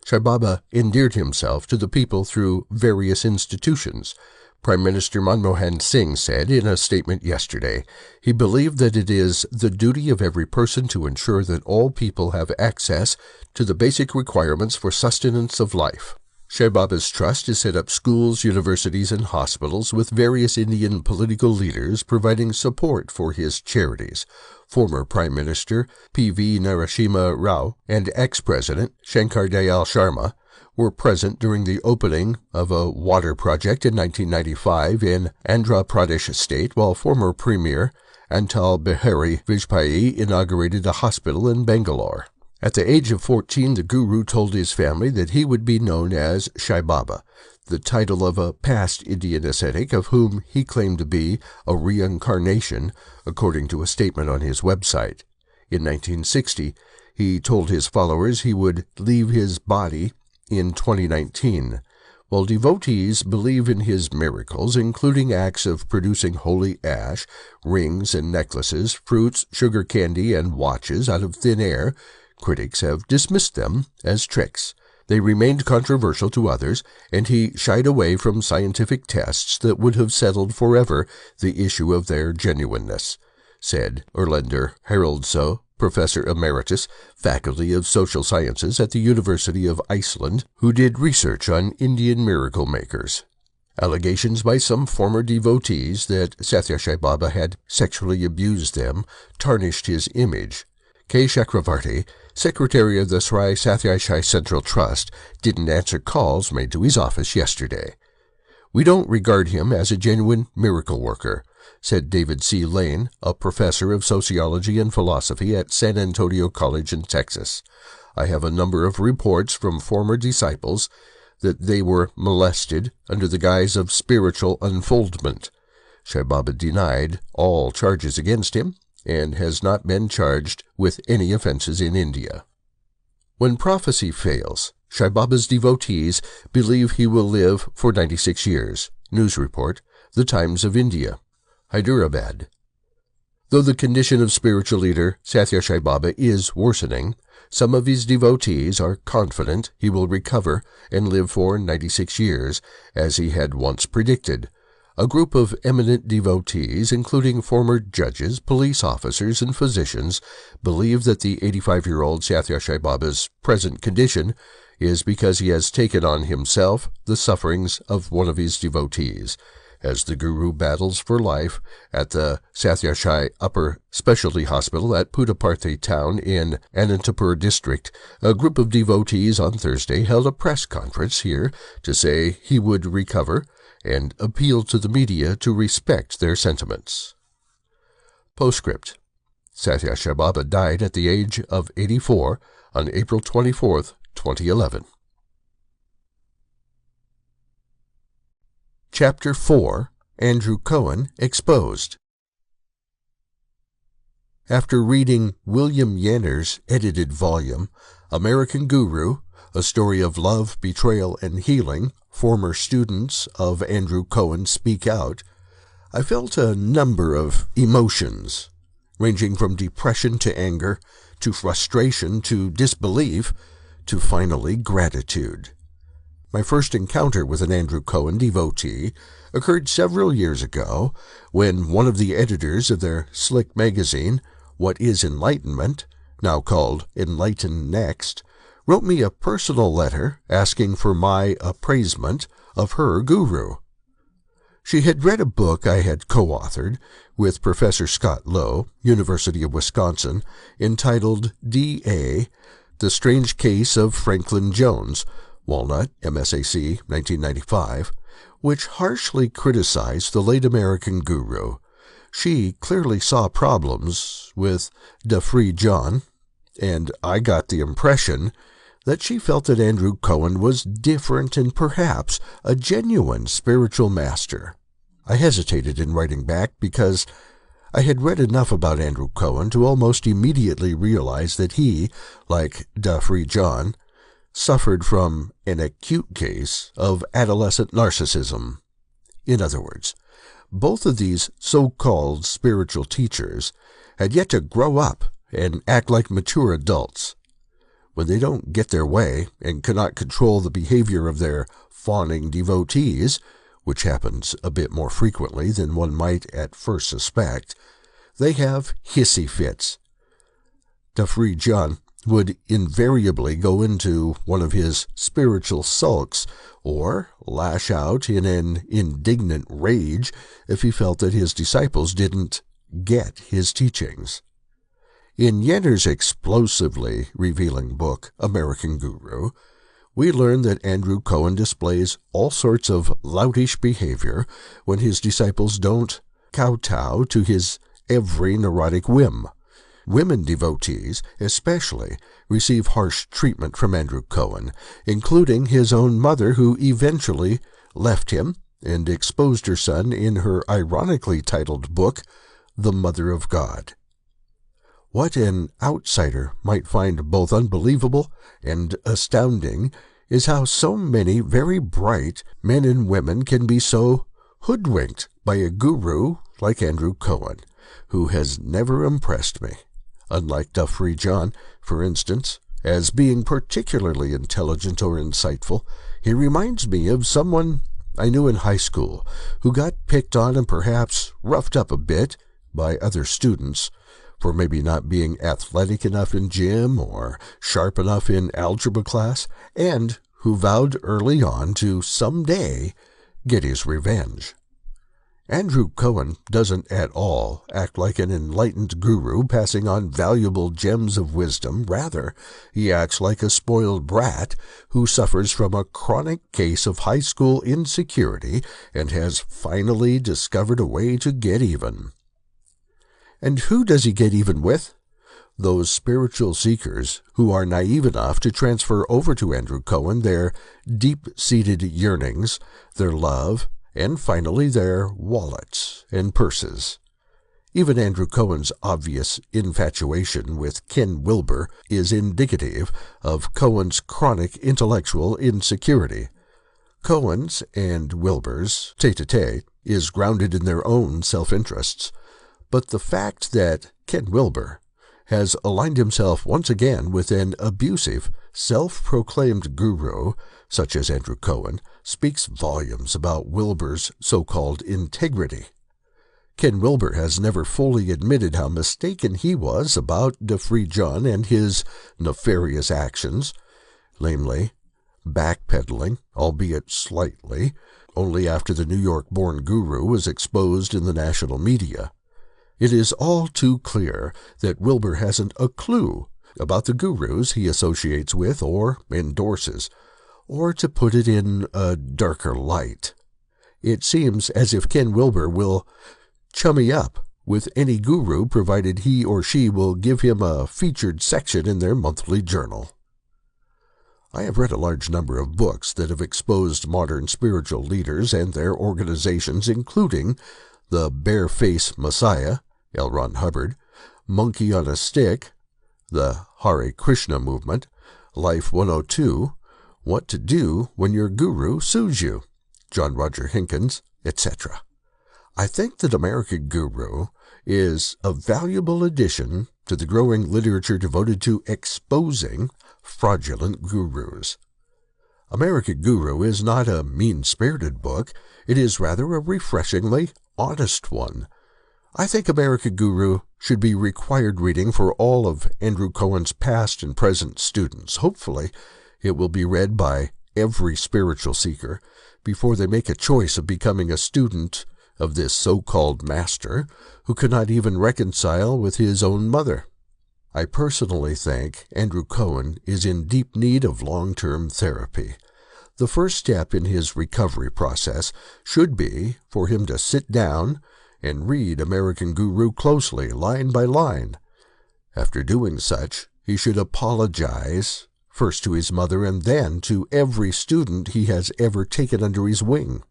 Sai Baba endeared himself to the people through various institutions. Prime Minister Manmohan Singh said in a statement yesterday, he believed that it is the duty of every person to ensure that all people have access to the basic requirements for sustenance of life. Sai Baba's trust has set up schools, universities, and hospitals with various Indian political leaders providing support for his charities. Former Prime Minister P.V. Narasimha Rao and ex-President Shankar Dayal Sharma were present during the opening of a water project in 1995 in Andhra Pradesh state, while former Premier Atal Bihari Vajpayee inaugurated a hospital in Bangalore. At the age of 14, the guru told his family that he would be known as Sai Baba, the title of a past Indian ascetic of whom he claimed to be a reincarnation, according to a statement on his website. In 1960, he told his followers he would leave his body in 2019. While devotees believe in his miracles, including acts of producing holy ash, rings and necklaces, fruits, sugar candy, and watches out of thin air, critics have dismissed them as tricks. They remained controversial to others, and he shied away from scientific tests that would have settled forever the issue of their genuineness, said Erlendur Haraldsson, Professor Emeritus, Faculty of Social Sciences at the University of Iceland, who did research on Indian miracle makers. Allegations by some former devotees that Sathya Sai Baba had sexually abused them tarnished his image. K. Chakravarti, secretary of the Sri Sathya Sai Central Trust, didn't answer calls made to his office yesterday. "We don't regard him as a genuine miracle worker," said David C. Lynn, a professor of sociology and philosophy at San Antonio College in Texas. "I have a number of reports from former disciples that they were molested under the guise of spiritual unfoldment. Sai Baba denied all charges against him and has not been charged with any offenses in India." When prophecy fails, Sai Baba's devotees believe he will live for 96 years. News report, The Times of India. Hyderabad. Though the condition of spiritual leader Sathya Sai Baba is worsening, some of his devotees are confident he will recover and live for 96 years, as he had once predicted. A group of eminent devotees, including former judges, police officers, and physicians, believe that the 85-year-old Sathya Sai Baba's present condition is because he has taken on himself the sufferings of one of his devotees. As the Guru battles for life at the Sathya Sai Upper Specialty Hospital at Puttaparthi town in Anantapur district, a group of devotees on Thursday held a press conference here to say he would recover and appeal to the media to respect their sentiments. Postscript. Sathya Sai Baba died at the age of 84 on April 24, 2011. Chapter 4. Andrew Cohen Exposed. After reading William Yanner's edited volume, American Guru, A Story of Love, Betrayal, and Healing, former students of Andrew Cohen speak out, I felt a number of emotions, ranging from depression to anger, to frustration, to disbelief, to finally gratitude. My first encounter with an Andrew Cohen devotee occurred several years ago when one of the editors of their slick magazine, What is Enlightenment, now called Enlighten Next, wrote me a personal letter asking for my appraisement of her guru. She had read a book I had co-authored with Professor Scott Lowe, University of Wisconsin, entitled D.A., The Strange Case of Franklin Jones, Walnut, MSIA, 1995, which harshly criticized the late American guru. She clearly saw problems with Da Free John, and I got the impression that she felt that Andrew Cohen was different and perhaps a genuine spiritual master. I hesitated in writing back because I had read enough about Andrew Cohen to almost immediately realize that he, like Da Free John, suffered from an acute case of adolescent narcissism. In other words, both of these so-called spiritual teachers had yet to grow up and act like mature adults. When they don't get their way and cannot control the behavior of their fawning devotees, which happens a bit more frequently than one might at first suspect, they have hissy fits. Da Free John would invariably go into one of his spiritual sulks or lash out in an indignant rage if he felt that his disciples didn't get his teachings. In Yanner's explosively revealing book, American Guru, we learn that Andrew Cohen displays all sorts of loutish behavior when his disciples don't kowtow to his every neurotic whim. Women devotees, especially, receive harsh treatment from Andrew Cohen, including his own mother, who eventually left him and exposed her son in her ironically titled book, The Mother of God. What an outsider might find both unbelievable and astounding is how so many very bright men and women can be so hoodwinked by a guru like Andrew Cohen, who has never impressed me. Unlike Duffrey John, for instance, as being particularly intelligent or insightful, he reminds me of someone I knew in high school who got picked on and perhaps roughed up a bit by other students for maybe not being athletic enough in gym or sharp enough in algebra class, and who vowed early on to someday get his revenge. Andrew Cohen doesn't at all act like an enlightened guru passing on valuable gems of wisdom. Rather, he acts like a spoiled brat who suffers from a chronic case of high school insecurity and has finally discovered a way to get even. And who does he get even with? Those spiritual seekers who are naive enough to transfer over to Andrew Cohen their deep-seated yearnings, their love, and finally their wallets and purses. Even Andrew Cohen's obvious infatuation with Ken Wilber is indicative of Cohen's chronic intellectual insecurity. Cohen's and Wilbur's tete-a-tete is grounded in their own self-interests, but the fact that Ken Wilber has aligned himself once again with an abusive, self-proclaimed guru, such as Andrew Cohen, speaks volumes about Wilbur's so-called integrity. Ken Wilber has never fully admitted how mistaken he was about Duffrey John and his nefarious actions, namely, backpedaling, albeit slightly, only after the New York-born guru was exposed in the national media. It is all too clear that Wilber hasn't a clue about the gurus he associates with or endorses, or to put it in a darker light. It seems as if Ken Wilber will chummy up with any guru provided he or she will give him a featured section in their monthly journal. I have read a large number of books that have exposed modern spiritual leaders and their organizations, including The Bareface Messiah, L. Ron Hubbard, Monkey on a Stick, the Hare Krishna Movement, Life 102, What to Do When Your Guru Sues You, John Roger Hinkins, etc. I think that American Guru is a valuable addition to the growing literature devoted to exposing fraudulent gurus. American Guru is not a mean-spirited book. It is rather a refreshingly honest one. I think American Guru should be required reading for all of Andrew Cohen's past and present students. Hopefully, it will be read by every spiritual seeker before they make a choice of becoming a student of this so-called master who cannot even reconcile with his own mother. I personally think Andrew Cohen is in deep need of long-term therapy. The first step in his recovery process should be for him to sit down and read American Guru closely, line by line. After doing such, he should apologize, first to his mother and then to every student he has ever taken under his wing.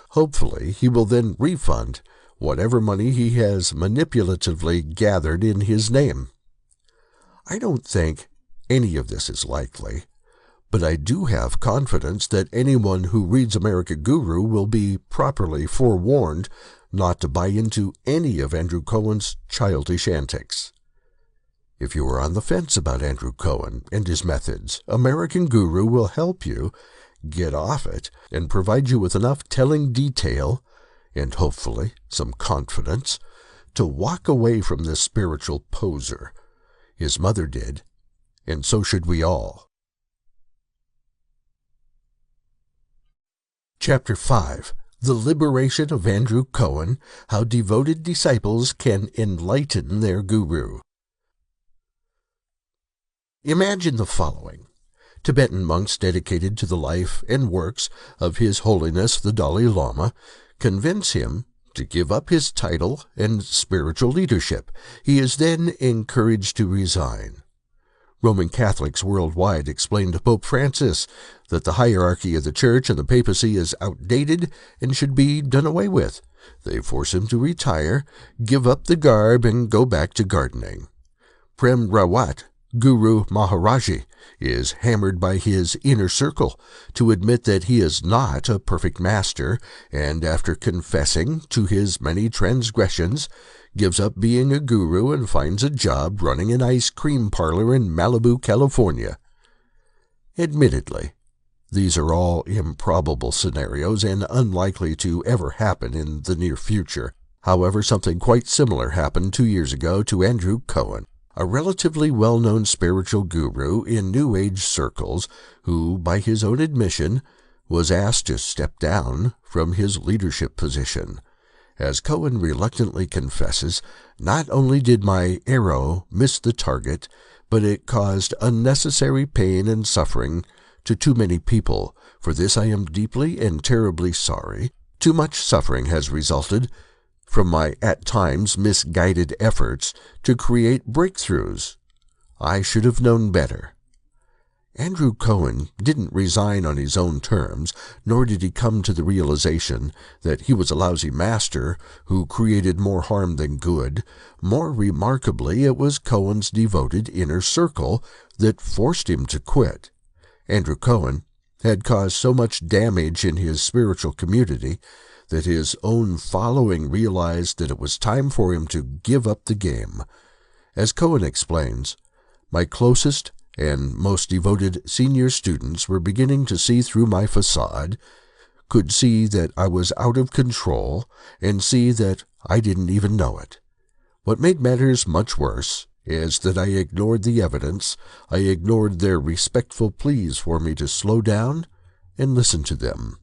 Hopefully, he will then refund whatever money he has manipulatively gathered in his name. I don't think any of this is likely, but I do have confidence that anyone who reads American Guru will be properly forewarned not to buy into any of Andrew Cohen's childish antics. If you are on the fence about Andrew Cohen and his methods, American Guru will help you get off it and provide you with enough telling detail and hopefully some confidence to walk away from this spiritual poser. His mother did, and so should we all. Chapter 5. The Liberation of Andrew Cohen, How Devoted Disciples Can Enlighten Their Guru. Imagine the following. Tibetan monks dedicated to the life and works of His Holiness the Dalai Lama convince him to give up his title and spiritual leadership. He is then encouraged to resign. Roman Catholics worldwide explained to Pope Francis that the hierarchy of the Church and the papacy is outdated and should be done away with. They force him to retire, give up the garb, and go back to gardening. Prem Rawat Guru Maharaji is hammered by his inner circle to admit that he is not a perfect master, and after confessing to his many transgressions, gives up being a guru and finds a job running an ice cream parlor in Malibu, California. Admittedly, these are all improbable scenarios and unlikely to ever happen in the near future. However, something quite similar happened 2 years ago to Andrew Cohen, a relatively well-known spiritual guru in New Age circles who, by his own admission, was asked to step down from his leadership position. As Cohen reluctantly confesses, not only did my arrow miss the target, but it caused unnecessary pain and suffering to too many people. For this I am deeply and terribly sorry. Too much suffering has resulted from my at times misguided efforts to create breakthroughs. I should have known better. Andrew Cohen didn't resign on his own terms, nor did he come to the realization that he was a lousy master who created more harm than good. More remarkably, it was Cohen's devoted inner circle that forced him to quit. Andrew Cohen had caused so much damage in his spiritual community that his own following realized that it was time for him to give up the game. As Cohen explains, my closest and most devoted senior students were beginning to see through my facade, could see that I was out of control, and see that I didn't even know it. What made matters much worse is that I ignored the evidence. I ignored their respectful pleas for me to slow down and listen to them.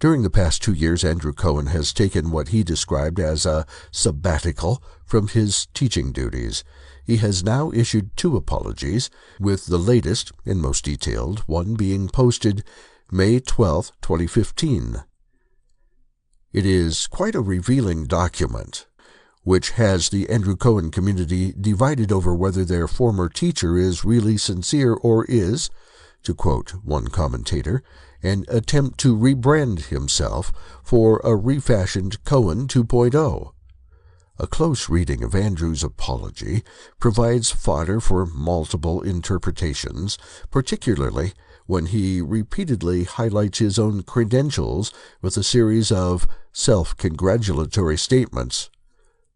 During the past 2 years, Andrew Cohen has taken what he described as a sabbatical from his teaching duties. He has now issued 2 apologies, with the latest and most detailed one being posted May 12, 2015. It is quite a revealing document, which has the Andrew Cohen community divided over whether their former teacher is really sincere or is, to quote one commentator, an attempt to rebrand himself for a refashioned Cohen 2.0. A close reading of Andrew's apology provides fodder for multiple interpretations, particularly when he repeatedly highlights his own credentials with a series of self-congratulatory statements,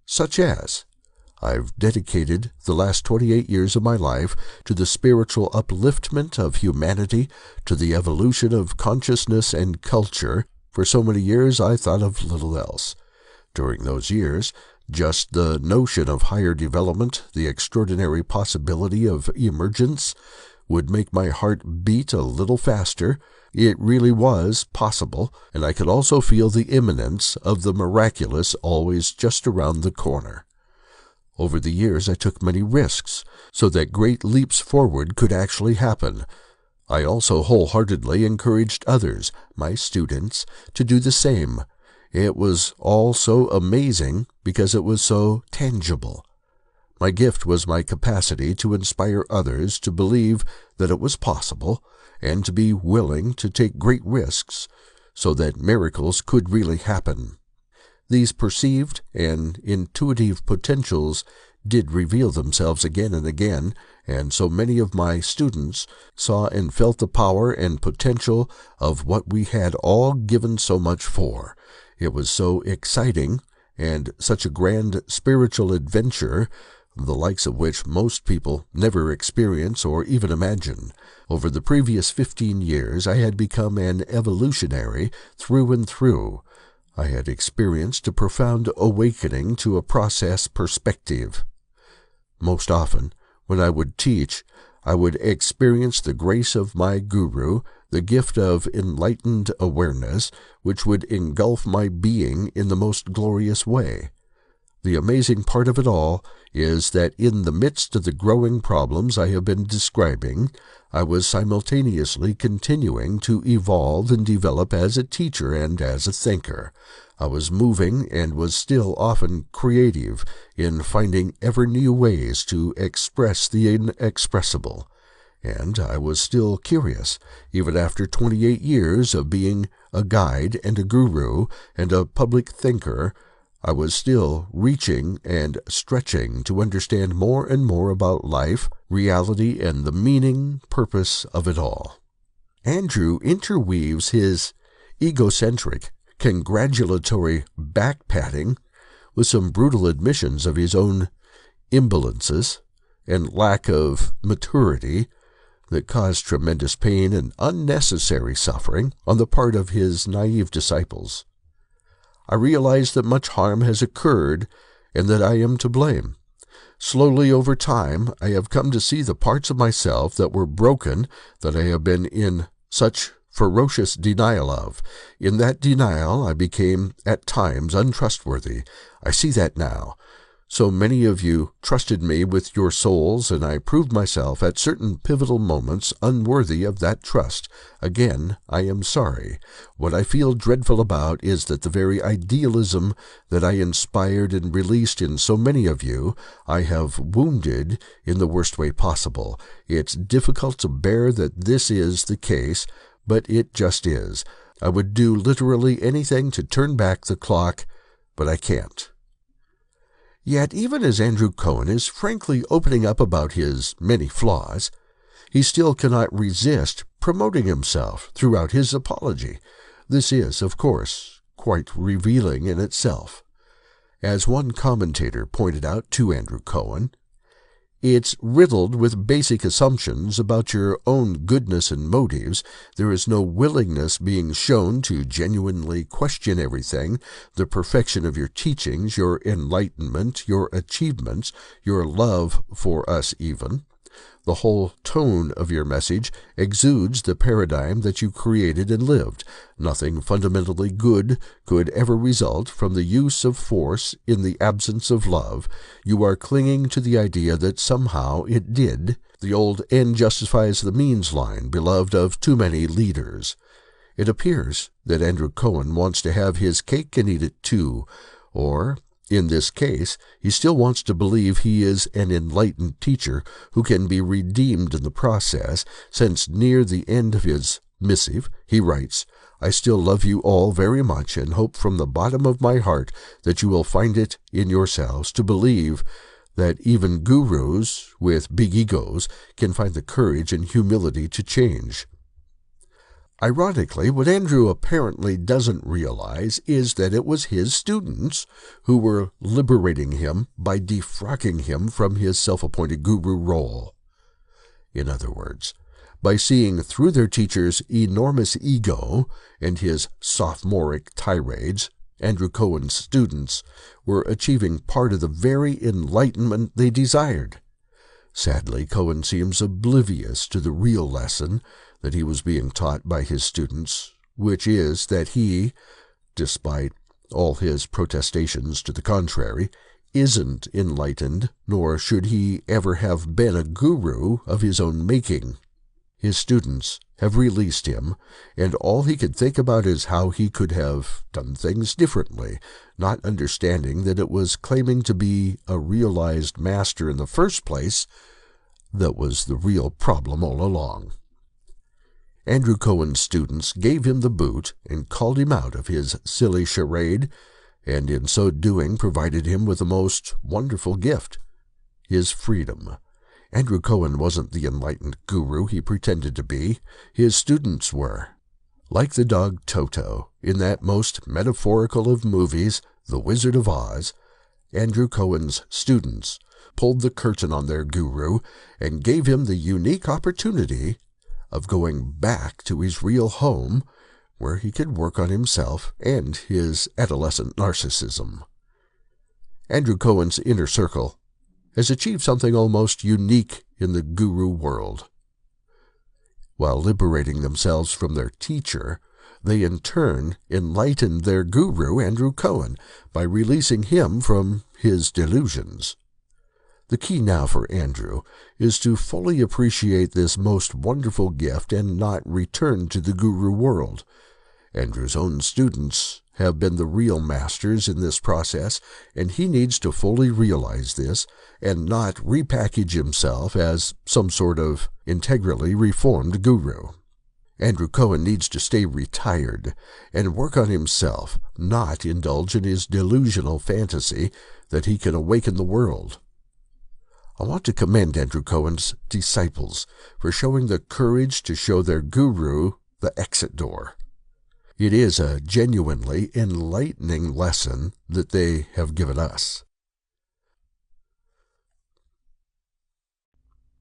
such as, I've dedicated the last 28 years of my life to the spiritual upliftment of humanity, to the evolution of consciousness and culture. For so many years I thought of little else. During those years, just the notion of higher development, the extraordinary possibility of emergence, would make my heart beat a little faster. It really was possible, and I could also feel the imminence of the miraculous always just around the corner. Over the years I took many risks, so that great leaps forward could actually happen. I also wholeheartedly encouraged others, my students, to do the same. It was all so amazing because it was so tangible. My gift was my capacity to inspire others to believe that it was possible and to be willing to take great risks so that miracles could really happen. These perceived and intuitive potentials did reveal themselves again and again, and so many of my students saw and felt the power and potential of what we had all given so much for. It was so exciting and such a grand spiritual adventure, the likes of which most people never experience or even imagine. Over the previous 15 years, I had become an evolutionary through and through. I had experienced a profound awakening to a process perspective. Most often, when I would teach, I would experience the grace of my guru, the gift of enlightened awareness, which would engulf my being in the most glorious way. The amazing part of it all is that in the midst of the growing problems I have been describing, I was simultaneously continuing to evolve and develop as a teacher and as a thinker. I was moving and was still often creative in finding ever new ways to express the inexpressible. And I was still curious, even after 28 years of being a guide and a guru and a public thinker. I was still reaching and stretching to understand more and more about life, reality, and the meaning, purpose of it all. Andrew interweaves his egocentric, congratulatory back-patting with some brutal admissions of his own imbalances and lack of maturity that caused tremendous pain and unnecessary suffering on the part of his naive disciples. I realize that much harm has occurred and that I am to blame. Slowly over time, I have come to see the parts of myself that were broken, that I have been in such ferocious denial of. In that denial, I became at times untrustworthy. I see that now. So many of you trusted me with your souls, and I proved myself at certain pivotal moments unworthy of that trust. Again, I am sorry. What I feel dreadful about is that the very idealism that I inspired and released in so many of you, I have wounded in the worst way possible. It's difficult to bear that this is the case, but it just is. I would do literally anything to turn back the clock, but I can't. Yet, even as Andrew Cohen is frankly opening up about his many flaws, he still cannot resist promoting himself throughout his apology. This is, of course, quite revealing in itself. As one commentator pointed out to Andrew Cohen, it's riddled with basic assumptions about your own goodness and motives. There is no willingness being shown to genuinely question everything, the perfection of your teachings, your enlightenment, your achievements, your love for us even. The whole tone of your message exudes the paradigm that you created and lived. Nothing fundamentally good could ever result from the use of force in the absence of love. You are clinging to the idea that somehow it did, the old end justifies the means line, beloved of too many leaders. It appears that Andrew Cohen wants to have his cake and eat it too, or, in this case, he still wants to believe he is an enlightened teacher who can be redeemed in the process, since near the end of his missive he writes, "I still love you all very much and hope from the bottom of my heart that you will find it in yourselves to believe that even gurus with big egos can find the courage and humility to change." Ironically, what Andrew apparently doesn't realize is that it was his students who were liberating him by defrocking him from his self-appointed guru role. In other words, by seeing through their teacher's enormous ego and his sophomoric tirades, Andrew Cohen's students were achieving part of the very enlightenment they desired. Sadly, Cohen seems oblivious to the real lesson that he was being taught by his students, which is that he, despite all his protestations to the contrary, isn't enlightened, nor should he ever have been a guru of his own making. His students have released him, and all he could think about is how he could have done things differently, not understanding that it was claiming to be a realized master in the first place that was the real problem all along. Andrew Cohen's students gave him the boot and called him out of his silly charade, and in so doing provided him with a most wonderful gift, his freedom. Andrew Cohen wasn't the enlightened guru he pretended to be. His students were. Like the dog Toto in that most metaphorical of movies, The Wizard of Oz, Andrew Cohen's students pulled the curtain on their guru and gave him the unique opportunity of going back to his real home, where he could work on himself and his adolescent narcissism. Andrew Cohen's inner circle has achieved something almost unique in the guru world. While liberating themselves from their teacher, they in turn enlightened their guru, Andrew Cohen, by releasing him from his delusions. The key now for Andrew is to fully appreciate this most wonderful gift and not return to the guru world. Andrew's own students have been the real masters in this process, and he needs to fully realize this and not repackage himself as some sort of integrally reformed guru. Andrew Cohen needs to stay retired and work on himself, not indulge in his delusional fantasy that he can awaken the world. I want to commend Andrew Cohen's disciples for showing the courage to show their guru the exit door. It is a genuinely enlightening lesson that they have given us.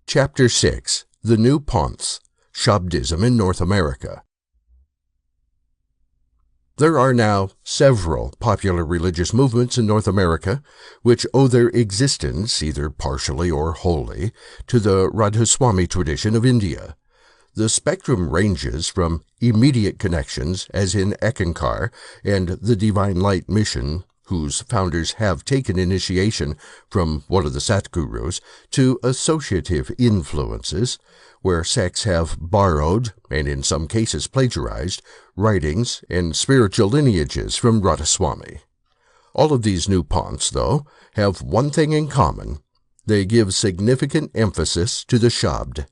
Chapter 6. The New Ponths, Shabdism in North America. There are now several popular religious movements in North America which owe their existence, either partially or wholly, to the Radhaswami tradition of India. The spectrum ranges from immediate connections, as in Eckankar and the Divine Light Mission, whose founders have taken initiation from one of the Satgurus, to associative influences, where sects have borrowed, and in some cases plagiarized, writings and spiritual lineages from Radhaswami. All of these new ponths, though, have one thing in common. They give significant emphasis to the Shabd,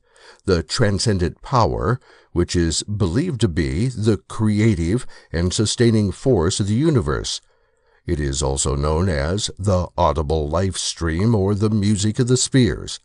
the transcendent power, which is believed to be the creative and sustaining force of the universe. It is also known as the audible life stream or the music of the spheres.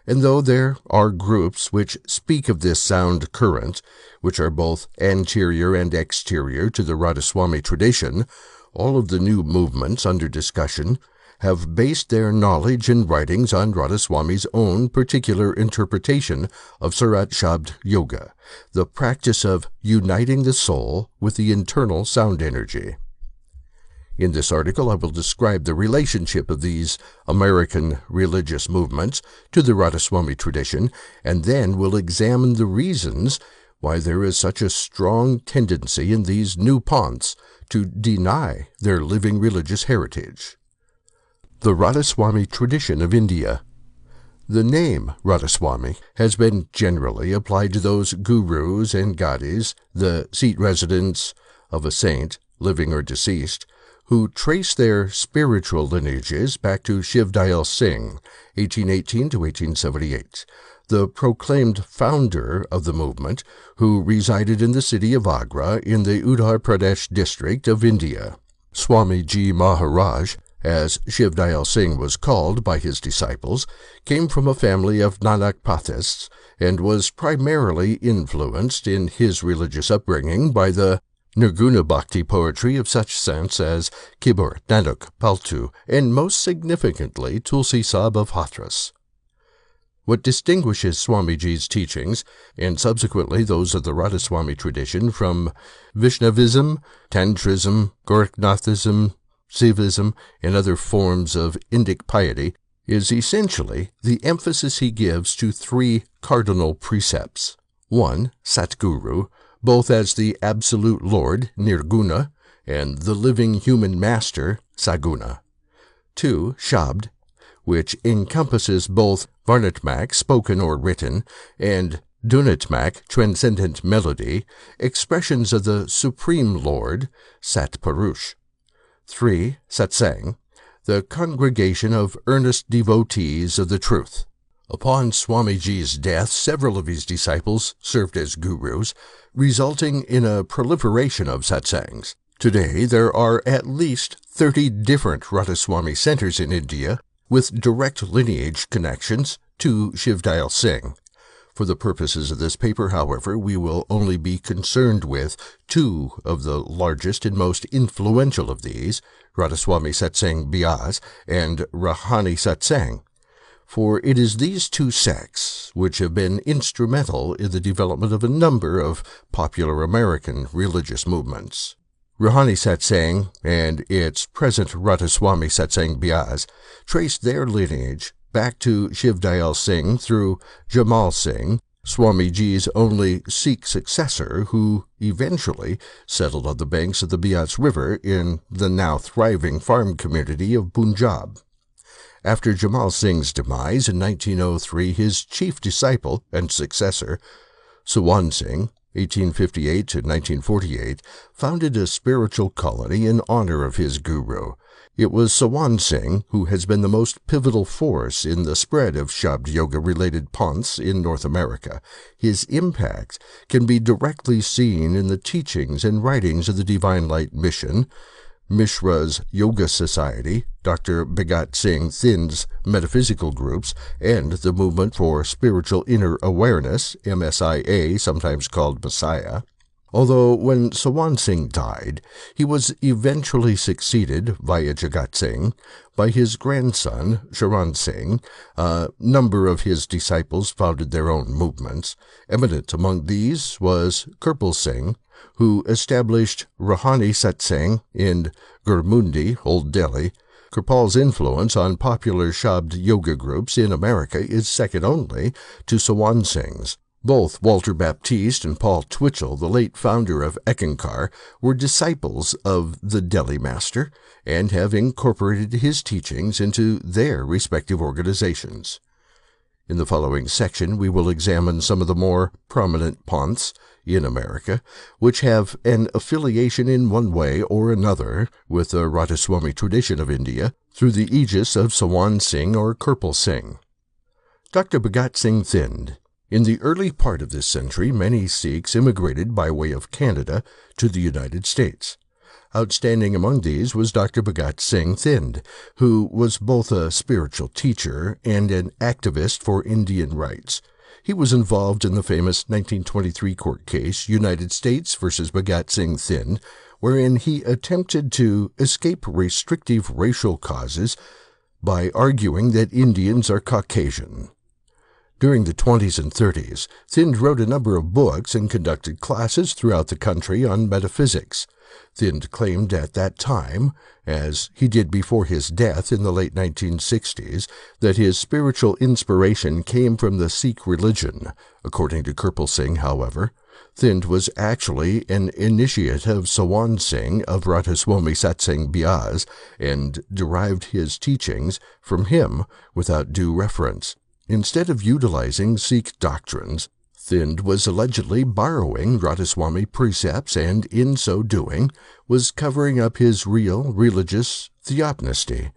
And though there are groups which speak of this sound current, which are both anterior and exterior to the Radhaswami tradition, all of the new movements under discussion have based their knowledge and writings on Radhaswami's own particular interpretation of Surat Shabd Yoga, the practice of uniting the soul with the internal sound energy. In this article, I will describe the relationship of these American religious movements to the Radhaswami tradition, and then will examine the reasons why there is such a strong tendency in these new ponths to deny their living religious heritage. The Radhaswami tradition of India. The name Radhaswami has been generally applied to those gurus and gadis, the seat residents of a saint, living or deceased, who trace their spiritual lineages back to Shiv Dayal Singh, 1818 to 1878, the proclaimed founder of the movement, who resided in the city of Agra in the Uttar Pradesh district of India. Swamiji Maharaj, as Shiv Dayal Singh was called by his disciples, came from a family of Nanakpathists and was primarily influenced in his religious upbringing by the Nirguna Bhakti poetry of such saints as Kibur, Nanak, Paltu, and most significantly Tulsi Sahib of Hathras. What distinguishes Swamiji's teachings, and subsequently those of the Radhaswami tradition, from Vaishnavism, Tantrism, Gorakhnathism, Sivism, and other forms of Indic piety, is essentially the emphasis he gives to three cardinal precepts. 1. Satguru, both as the Absolute Lord, Nirguna, and the living human master, Saguna. 2. Shabd, which encompasses both Varnatmak, spoken or written, and Dhunatmak, transcendent melody, expressions of the Supreme Lord, Sat Purush. 3. Satsang, the congregation of earnest devotees of the truth. Upon Swamiji's death, several of his disciples served as gurus, resulting in a proliferation of satsangs. Today, there are at least 30 different Radhaswami centers in India, with direct lineage connections to Shiv Dayal Singh. For the purposes of this paper, however, we will only be concerned with two of the largest and most influential of these, Radhaswami Satsang Bias and Rahani Satsang. For it is these two sects which have been instrumental in the development of a number of popular American religious movements. Rahani Satsang and its present Radhaswami Satsang Bias trace their lineage back to Shiv Dayal Singh through Jamal Singh, Swamiji's only Sikh successor, who eventually settled on the banks of the Bias River in the now thriving farm community of Punjab. After Jamal Singh's demise in 1903, his chief disciple and successor, Suwan Singh, 1858 to 1948, founded a spiritual colony in honor of his guru, It was Sawan Singh who has been the most pivotal force in the spread of Shabd Yoga-related panths in North America. His impact can be directly seen in the teachings and writings of the Divine Light Mission, Mishra's Yoga Society, Dr. Bhagat Singh Thind's metaphysical groups, and the Movement for Spiritual Inner Awareness, MSIA, sometimes called MSIA. Although when Sawan Singh died, he was eventually succeeded via Jagat Singh by his grandson, Charan Singh. A number of his disciples founded their own movements. Eminent among these was Kirpal Singh, who established Rohani Satsang in Gurmundi, Old Delhi. Kirpal's influence on popular Shabd yoga groups in America is second only to Sawan Singh's. Both Walter Baptiste and Paul Twitchell, the late founder of Eckankar, were disciples of the Delhi master and have incorporated his teachings into their respective organizations. In the following section, we will examine some of the more prominent panths in America, which have an affiliation in one way or another with the Radhaswami tradition of India through the aegis of Sawan Singh or Kirpal Singh. Dr. Bhagat Singh Thind. In the early part of this century, many Sikhs immigrated by way of Canada to the United States. Outstanding among these was Dr. Bhagat Singh Thind, who was both a spiritual teacher and an activist for Indian rights. He was involved in the famous 1923 court case, United States versus Bhagat Singh Thind, wherein he attempted to escape restrictive racial causes by arguing that Indians are Caucasian. During the 20s and 30s, Thind wrote a number of books and conducted classes throughout the country on metaphysics. Thind claimed at that time, as he did before his death in the late 1960s, that his spiritual inspiration came from the Sikh religion. According to Kirpal Singh, however, Thind was actually an initiate of Sawan Singh of Radhaswami Satsang Bias and derived his teachings from him without due reference. Instead of utilizing Sikh doctrines, Thind was allegedly borrowing Radhaswami precepts and, in so doing, was covering up his real religious theopnesty.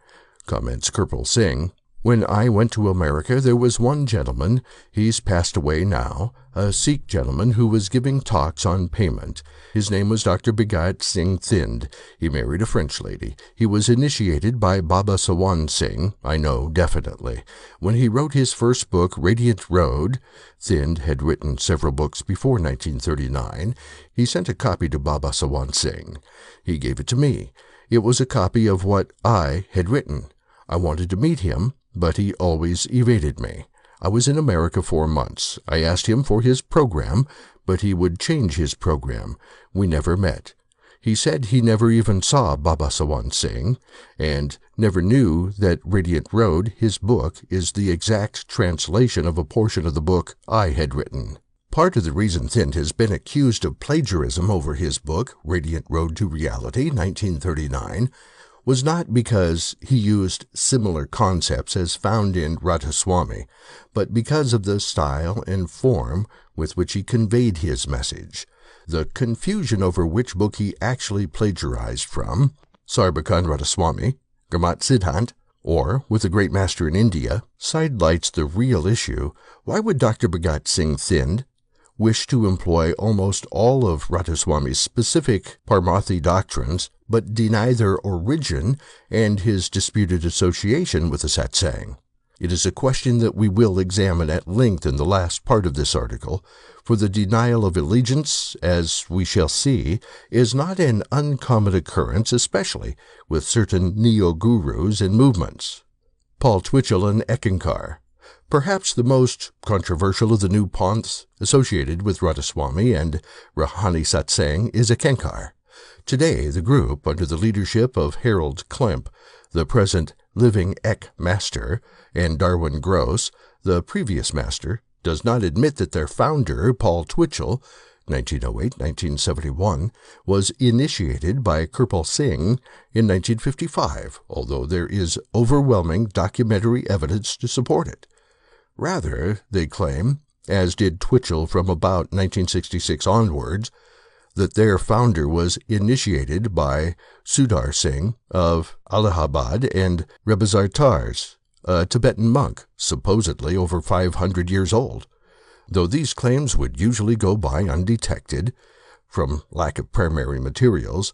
Comments Kirpal Singh. When I went to America, there was one gentleman, he's passed away now, a Sikh gentleman who was giving talks on payment. His name was Dr. Bhagat Singh Thind. He married a French lady. He was initiated by Baba Sawan Singh, I know definitely. When he wrote his first book, Radiant Road, Thind had written several books before 1939, he sent a copy to Baba Sawan Singh. He gave it to me. It was a copy of what I had written. I wanted to meet him, but he always evaded me. I was in America 4 months. I asked him for his program, but he would change his program. We never met. He said he never even saw Baba Sawan Singh, and never knew that Radiant Road, his book, is the exact translation of a portion of the book I had written. Part of the reason Thind has been accused of plagiarism over his book, Radiant Road to Reality, 1939, was not because he used similar concepts as found in Radhaswami, but because of the style and form with which he conveyed his message. The confusion over which book he actually plagiarized from, Sarbachan Radhaswami, Gamat Siddhant, or, with the great master in India, sidelights the real issue. Why would Dr. Bhagat Singh Thind wish to employ almost all of Radhaswami's specific Parmarthi doctrines, but deny their origin and his disputed association with the satsang? It is a question that we will examine at length in the last part of this article, for the denial of allegiance, as we shall see, is not an uncommon occurrence, especially with certain neo-gurus and movements. Paul Twitchell and Eckankar. Perhaps the most controversial of the new panths associated with Radhaswami and Rohani Satsang is Eckankar. Today, the group, under the leadership of Harold Klemp, the present living Eck master, and Darwin Gross, the previous master, does not admit that their founder, Paul Twitchell, 1908-1971, was initiated by Kirpal Singh in 1955, although there is overwhelming documentary evidence to support it. Rather, they claim, as did Twitchell from about 1966 onwards, that their founder was initiated by Sudar Singh of Allahabad and Rebazartars, a Tibetan monk, supposedly over 500 years old. Though these claims would usually go by undetected, from lack of primary materials,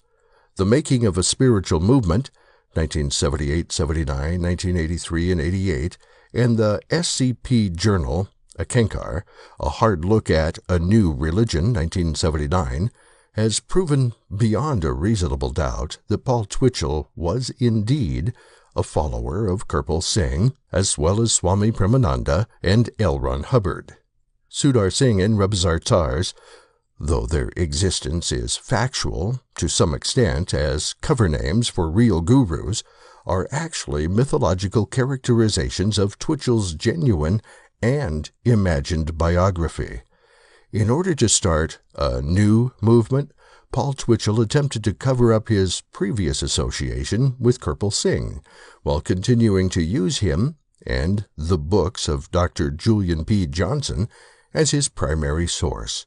The Making of a Spiritual Movement, 1978, 79, 1983, and 88, and the SCP journal, Eckankar, A Hard Look at a New Religion, 1979, has proven beyond a reasonable doubt that Paul Twitchell was indeed a follower of Kirpal Singh, as well as Swami Premananda and L. Ron Hubbard. Sudar Singh and Rebazartars, though their existence is factual to some extent as cover names for real gurus, are actually mythological characterizations of Twitchell's genuine and imagined biography. In order to start a new movement, Paul Twitchell attempted to cover up his previous association with Kirpal Singh, while continuing to use him and the books of Dr. Julian P. Johnson as his primary source.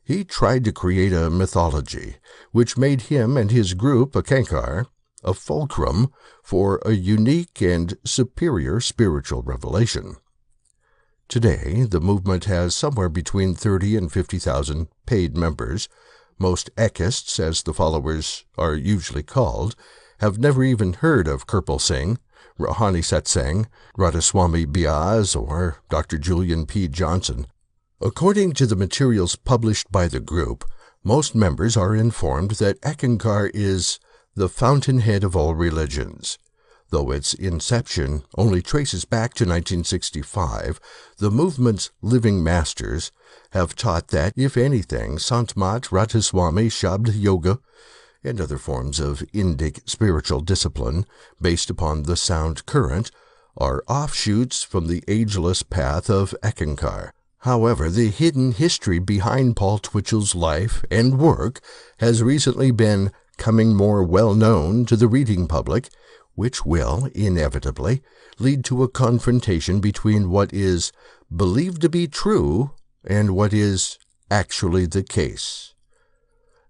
He tried to create a mythology which made him and his group, Eckankar, a fulcrum for a unique and superior spiritual revelation. Today, the movement has somewhere between 30 and 50,000 paid members. Most Eckists, as the followers are usually called, have never even heard of Kirpal Singh, Rohani Satsang, Radhaswami Biaz, or Dr. Julian P. Johnson. According to the materials published by the group, most members are informed that Eckankar is the fountainhead of all religions. Though its inception only traces back to 1965, the movement's living masters have taught that, if anything, Sant-Mat, Radhaswami, Shabd Yoga, and other forms of Indic spiritual discipline based upon the sound current are offshoots from the ageless path of Eckankar. However, the hidden history behind Paul Twitchell's life and work has recently been coming more well known to the reading public, which will, inevitably, lead to a confrontation between what is believed to be true and what is actually the case.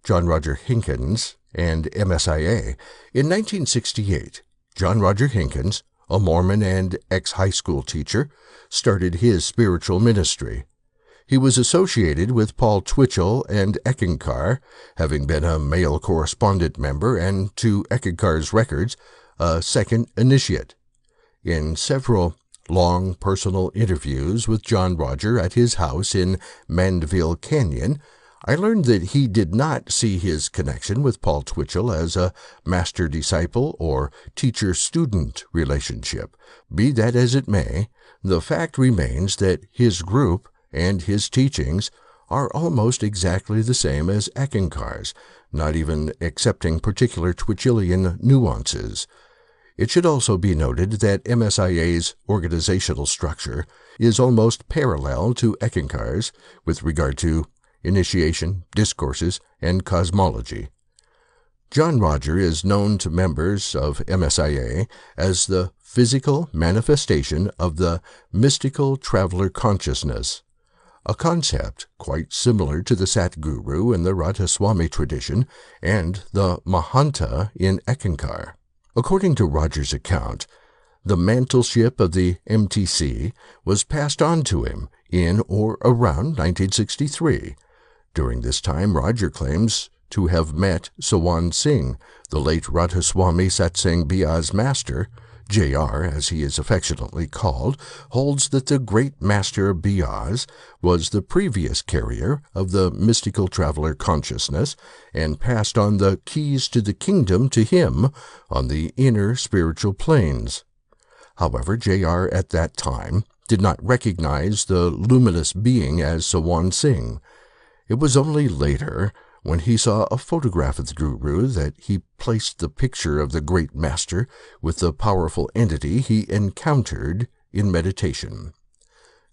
John Roger Hinkins and MSIA. In 1968, John Roger Hinkins, a Mormon and ex-high school teacher, started his spiritual ministry. He was associated with Paul Twitchell and Eckankar, having been a male correspondent member and, to Eckankar's records, a second initiate. In several long personal interviews with John Roger at his house in Mandeville Canyon, I learned that he did not see his connection with Paul Twitchell as a master-disciple or teacher-student relationship. Be that as it may, the fact remains that his group and his teachings are almost exactly the same as Eckankar's, not even accepting particular Twitchellian nuances. It should also be noted that MSIA's organizational structure is almost parallel to Eckankar's with regard to initiation, discourses, and cosmology. John Roger is known to members of MSIA as the physical manifestation of the mystical traveler consciousness, a concept quite similar to the Satguru in the Radhaswami tradition and the Mahanta in Eckankar. According to Roger's account, the mantleship of the MTC was passed on to him in or around 1963. During this time, Roger claims to have met Sawan Singh, the late Radhaswami Satsang Biaz master. J.R., as he is affectionately called, holds that the great master Biaz was the previous carrier of the mystical traveler consciousness and passed on the keys to the kingdom to him on the inner spiritual planes. However, J.R. at that time did not recognize the luminous being as Sawan Singh. It was only later, when he saw a photograph of the Guru, that he placed the picture of the great master with the powerful entity he encountered in meditation.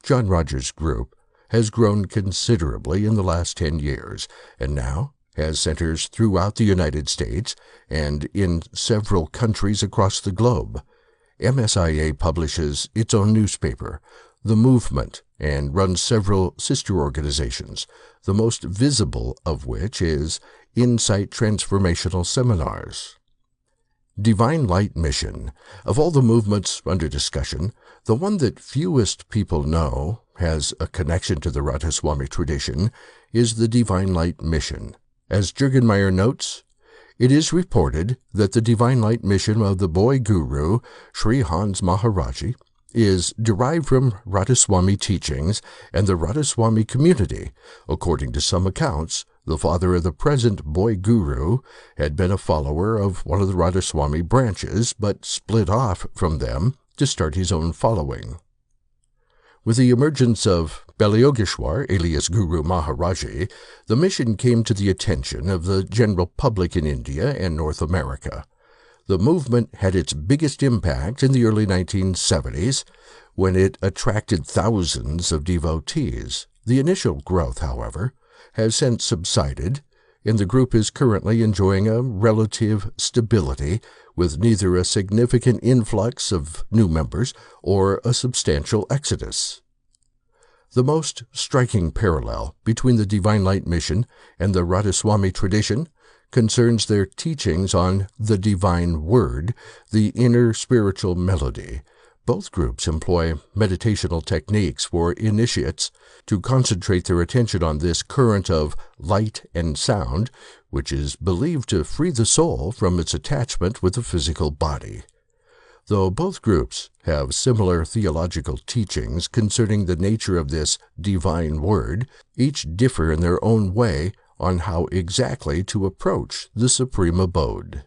John Roger's group has grown considerably in the last 10 years, and now has centers throughout the United States and in several countries across the globe. MSIA publishes its own newspaper, the movement and runs several sister organizations, the most visible of which is Insight Transformational Seminars. Divine Light Mission. Of all the movements under discussion, the one that fewest people know has a connection to the Radhaswami tradition is the Divine Light Mission. As Jürgenmeyer notes, it is reported that the Divine Light Mission of the boy guru, Sri Hans Maharaji, is derived from Radhaswami teachings and the Radhaswami community. According to some accounts, the father of the present boy guru had been a follower of one of the Radhaswami branches, but split off from them to start his own following. With the emergence of Balayogeshwar, alias Guru Maharaji, the mission came to the attention of the general public in India and North America. The movement had its biggest impact in the early 1970s, when it attracted thousands of devotees. The initial growth, however, has since subsided, and the group is currently enjoying a relative stability, with neither a significant influx of new members or a substantial exodus. The most striking parallel between the Divine Light Mission and the Radhaswami tradition concerns their teachings on the divine word, the inner spiritual melody. Both groups employ meditational techniques for initiates to concentrate their attention on this current of light and sound, which is believed to free the soul from its attachment with the physical body. Though both groups have similar theological teachings concerning the nature of this divine word, each differ in their own way on how exactly to approach the supreme abode.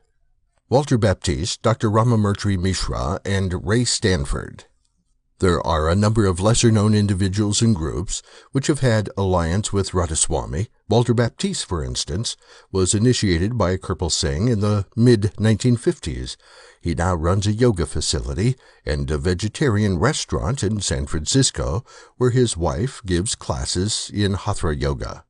Walter Baptiste, Dr. Ramamurthy Mishra, and Ray Stanford. There are a number of lesser-known individuals and groups which have had alliance with Radhaswami. Walter Baptiste, for instance, was initiated by Kirpal Singh in the mid-1950s. He now runs a yoga facility and a vegetarian restaurant in San Francisco, where his wife gives classes in Hatha Yoga.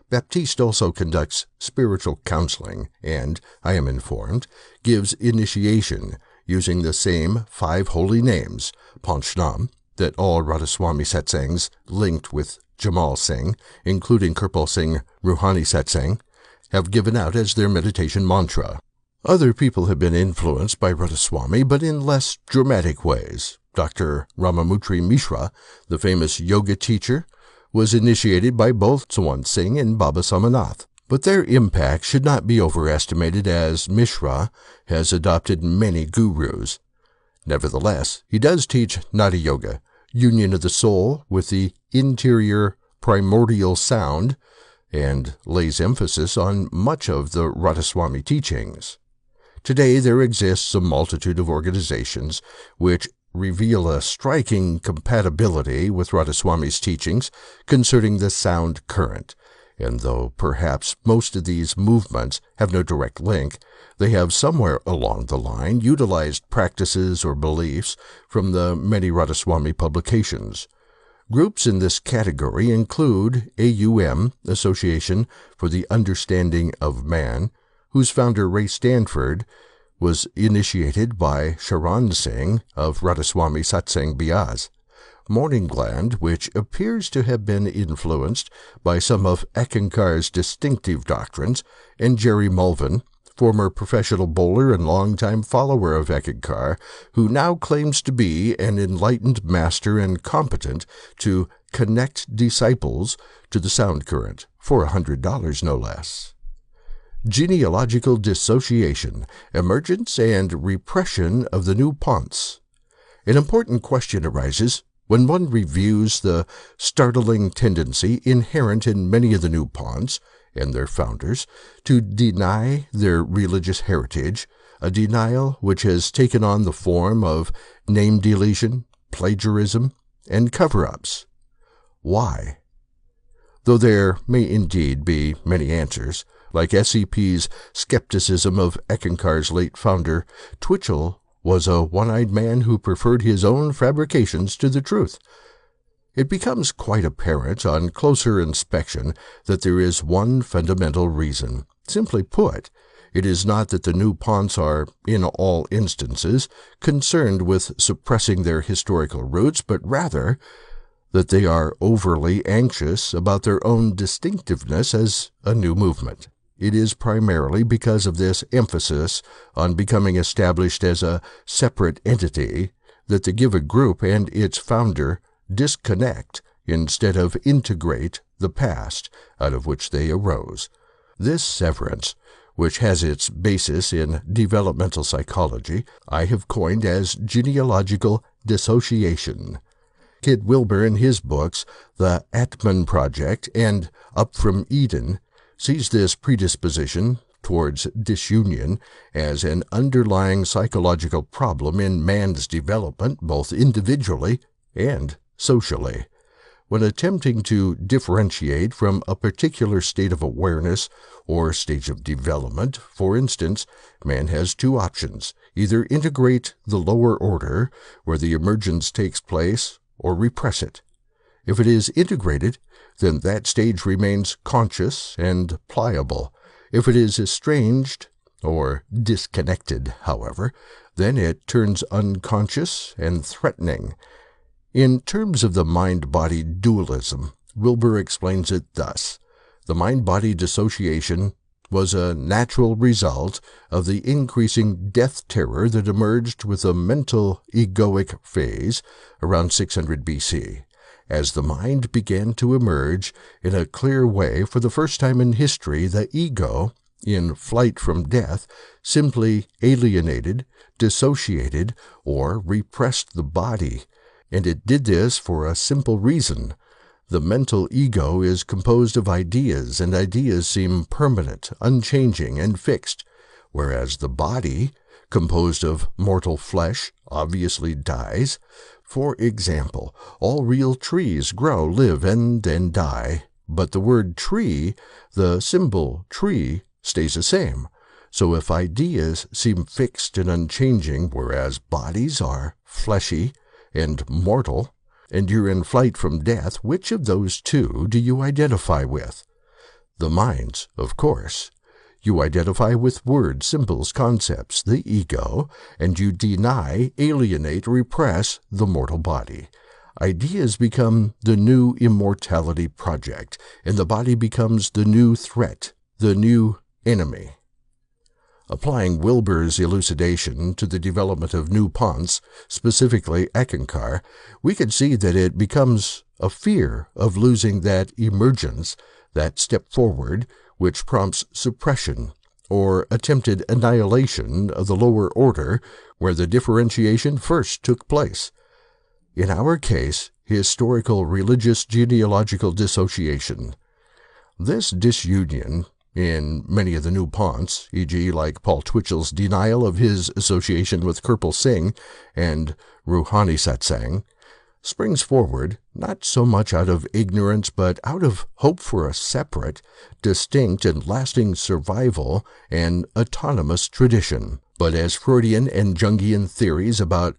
Baptiste also conducts spiritual counseling and, I am informed, gives initiation using the same 5 holy names, Panchnam, that all Radhaswami satsangs linked with Jamal Singh, including Kirpal Singh Ruhani satsang, have given out as their meditation mantra. Other people have been influenced by Radhaswami, but in less dramatic ways. Dr. Ramamurthy Mishra, the famous yoga teacher, was initiated by both Sawant Singh and Baba Samanath, but their impact should not be overestimated, as Mishra has adopted many gurus. Nevertheless, he does teach Nada Yoga, union of the soul with the interior primordial sound, and lays emphasis on much of the Radhaswami teachings. Today there exists a multitude of organizations which reveal a striking compatibility with Radhaswami's teachings concerning the sound current, and though perhaps most of these movements have no direct link, they have somewhere along the line utilized practices or beliefs from the many Radhaswami publications. Groups in this category include AUM, Association for the Understanding of Man, whose founder Ray Stanford was initiated by Sharan Singh of Radhaswami Satsang Biaz. Morning Gland, which appears to have been influenced by some of Eckankar's distinctive doctrines, and Jerry Mulvin, former professional bowler and longtime follower of Eckankar, who now claims to be an enlightened master and competent to connect disciples to the sound current for $100 no less. Genealogical dissociation, emergence, and repression of the new Ponths. An important question arises when one reviews the startling tendency inherent in many of the new Ponths and their founders to deny their religious heritage, a denial which has taken on the form of name deletion, plagiarism, and cover-ups. Why? Though there may indeed be many answers, like SEP's skepticism of Eckankar's late founder, Twitchell was a one-eyed man who preferred his own fabrications to the truth. It becomes quite apparent on closer inspection that there is one fundamental reason. Simply put, it is not that the new Ponths are, in all instances, concerned with suppressing their historical roots, but rather that they are overly anxious about their own distinctiveness as a new movement. It is primarily because of this emphasis on becoming established as a separate entity that the given group and its founder disconnect instead of integrate the past out of which they arose. This severance, which has its basis in developmental psychology, I have coined as genealogical dissociation. Kid Wilber, in his books, The Atman Project and Up from Eden, sees this predisposition towards disunion as an underlying psychological problem in man's development, both individually and socially. When attempting to differentiate from a particular state of awareness or stage of development, for instance, man has two options: either integrate the lower order, where the emergence takes place, or repress it. If it is integrated, then that stage remains conscious and pliable. If it is estranged or disconnected, however, then it turns unconscious and threatening. In terms of the mind-body dualism, Wilber explains it thus: the mind-body dissociation was a natural result of the increasing death terror that emerged with the mental egoic phase around 600 BC. As the mind began to emerge in a clear way for the first time in history, the ego, in flight from death, simply alienated, dissociated, or repressed the body. And it did this for a simple reason. The mental ego is composed of ideas, and ideas seem permanent, unchanging, and fixed, whereas the body, composed of mortal flesh, obviously dies. For example, all real trees grow, live, and then die, but the word tree, the symbol tree, stays the same. So if ideas seem fixed and unchanging, whereas bodies are fleshy and mortal, and you're in flight from death, which of those two do you identify with? The minds, of course. You identify with words, symbols, concepts, the ego, and you deny, alienate, repress the mortal body. Ideas become the new immortality project, and the body becomes the new threat, the new enemy. Applying Wilber's elucidation to the development of new ponths, specifically Eckankar, we could see that it becomes a fear of losing that emergence, that step forward, which prompts suppression or attempted annihilation of the lower order where the differentiation first took place. In our case, historical religious genealogical dissociation. This disunion in many of the new ponths, e.g. like Paul Twitchell's denial of his association with Kirpal Singh and Rouhani Satsang, springs forward not so much out of ignorance but out of hope for a separate, distinct, and lasting survival and autonomous tradition. But as Freudian and Jungian theories about